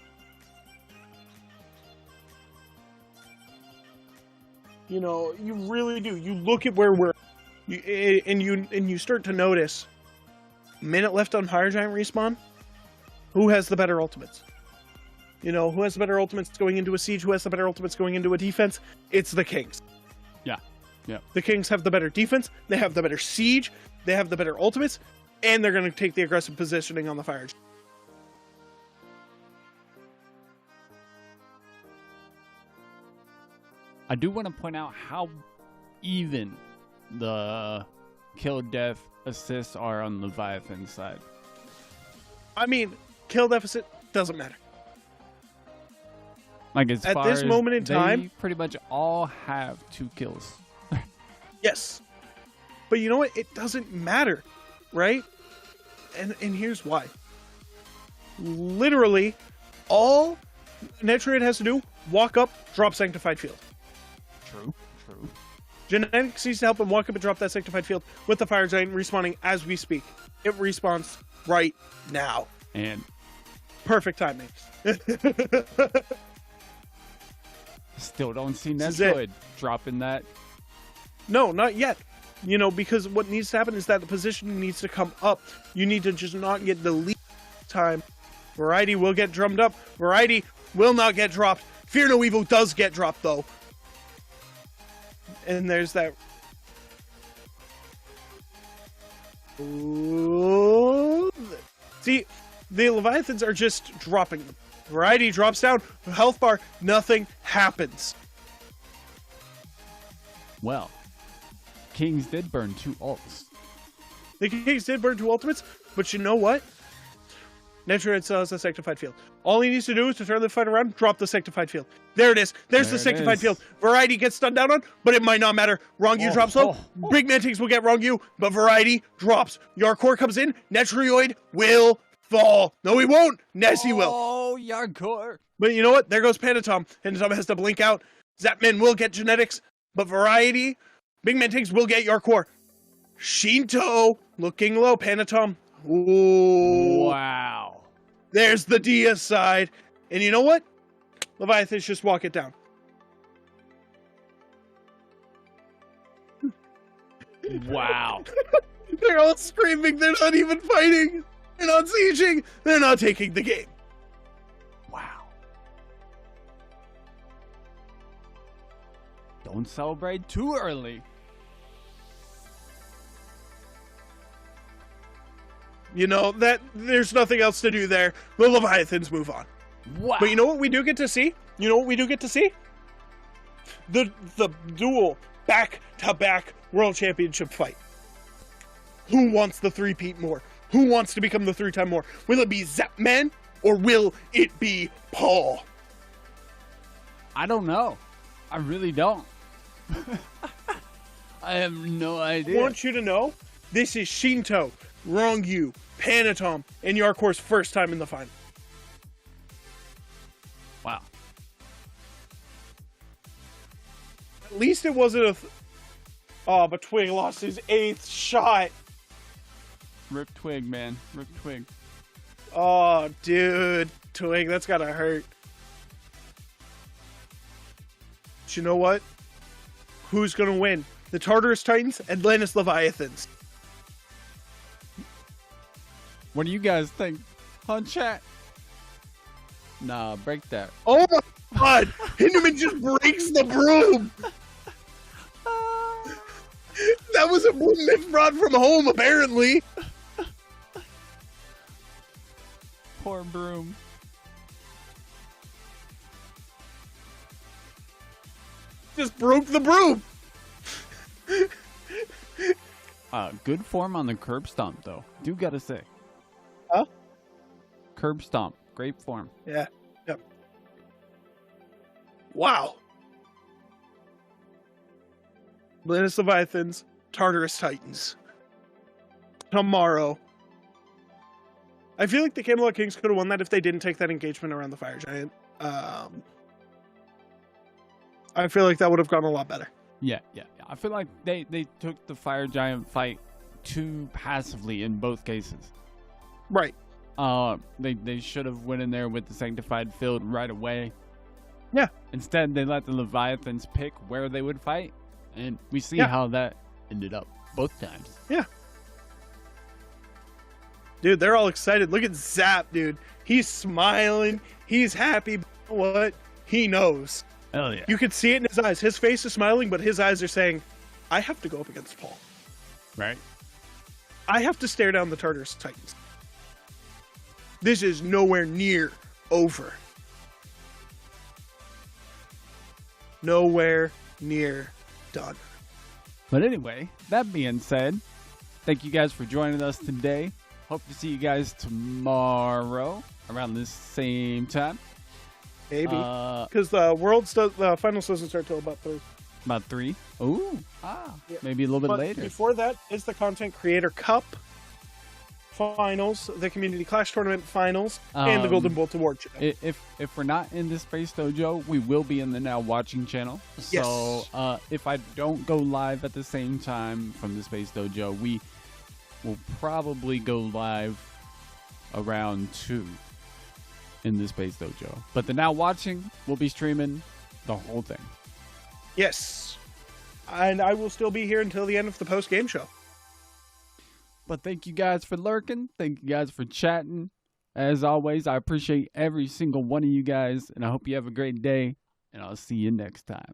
You know, you really do. You look at where and you start to notice. Minute left on Fire Giant respawn. Who has the better ultimates? You know, who has the better ultimates going into a siege? Who has the better ultimates going into a defense? It's the Kings. Yeah. Yeah. The Kings have the better defense. They have the better siege. They have the better ultimates. And they're going to take the aggressive positioning on the Fire Giant. I do want to point out how even the kill, death, assists are on Leviathan's side. I mean, kill deficit doesn't matter. Like as at far this as moment in time, they pretty much all have 2 kills. Yes. But you know what? It doesn't matter, right? And here's why. Literally, all Netroid has to do, walk up, drop Sanctified Field. True. Genetics needs to help him walk up and drop that Sanctified Field with the Fire Giant respawning as we speak. It respawns right now. And perfect timing. Still don't see Netroid dropping that. No, not yet. You know, because what needs to happen is that the positioning needs to come up. You need to just not get the lead time. Variety will get drummed up. Variety will not get dropped. Fear No Evil does get dropped, though. And there's that. Ooh. See, the Leviathans are just dropping them. Variety drops down. Health bar. Nothing happens. Well, Kings did burn 2 ults. The Kings did burn 2 ultimates, but you know what? Netroid still has a Sanctified Field. All he needs to do is to turn the fight around, drop the Sanctified Field. There it is. There's the Sanctified Field. Variety gets stunned down on, but it might not matter. Wrong U drops low. Big Man Tings will get wrong U, but Variety drops. Yarkor comes in. Netroid will fall. No, he won't. Nessie will. Oh, Yarkor. But you know what? There goes Panatom. Panatom has to blink out. Zapman will get genetics, but Variety, Big Man Tings will get Yarkor. Shinto looking low. Panatom. Ooh. Wow. There's the Dia side. And you know what? Leviathans just walk it down. Wow. They're all screaming. They're not even fighting. They're not sieging. They're not taking the game. Wow. Don't celebrate too early. You know, that there's nothing else to do there. The Leviathans move on. Wow. But you know what we do get to see? You know what we do get to see? The dual back-to-back World Championship fight. Who wants the 3-peat more? Who wants to become the 3-time more? Will it be Zapman or will it be Paul? I don't know. I really don't. I have no idea. I want you to know, this is Shinto, Rongyu, Panatom, and Yarkor's first time in the final. Wow. At least it wasn't a... but Twig lost his 8th shot. Rip Twig, man. Rip Twig. Oh, dude. Twig, that's gotta hurt. But you know what? Who's gonna win? The Tartarus Titans, Atlantis Leviathans. What do you guys think? Huh, chat? Nah, break that. Oh my god! Hinderman just breaks the broom! That was a broom Mitch brought from home, apparently. Poor broom. Just broke the broom! Good form on the curb stomp, though. Do gotta say. Huh? Curb stomp. Great form. Yeah. Yep. Wow. Atlantis Leviathans, Tartarus Titans. Tomorrow. I feel like the Camelot Kings could have won that if they didn't take that engagement around the Fire Giant. I feel like that would have gone a lot better. Yeah. I feel like they took the Fire Giant fight too passively in both cases. Right. They should have went in there with the Sanctified Field right away. Yeah. Instead, they let the Leviathans pick where they would fight, and we see how that ended up both times. Yeah. Dude, they're all excited. Look at Zap, dude. He's smiling. He's happy. But you know what? He knows. Hell yeah. You can see it in his eyes. His face is smiling, but his eyes are saying, I have to go up against Paul. Right. I have to stare down the Tartarus Titans. This is nowhere near over. nowhere near done. But anyway, that being said, thank you guys for joining us today. Hope to see you guys tomorrow around this same time. Maybe. Because the finals doesn't start till about 3. About 3. Ooh. Yeah. Maybe a little bit But later. before that is the Content Creator Cup finals, the Community Clash Tournament finals, and the Golden Bolt Award show. If we're not in the Space Dojo, we will be in the Now Watching channel. Yes. So if I don't go live at the same time from the Space Dojo, we will probably go live around 2 in the Space Dojo. But the Now Watching will be streaming the whole thing. Yes. And I will still be here until the end of the post-game show. But thank you guys for lurking. Thank you guys for chatting. As always, I appreciate every single one of you guys, and I hope you have a great day, and I'll see you next time.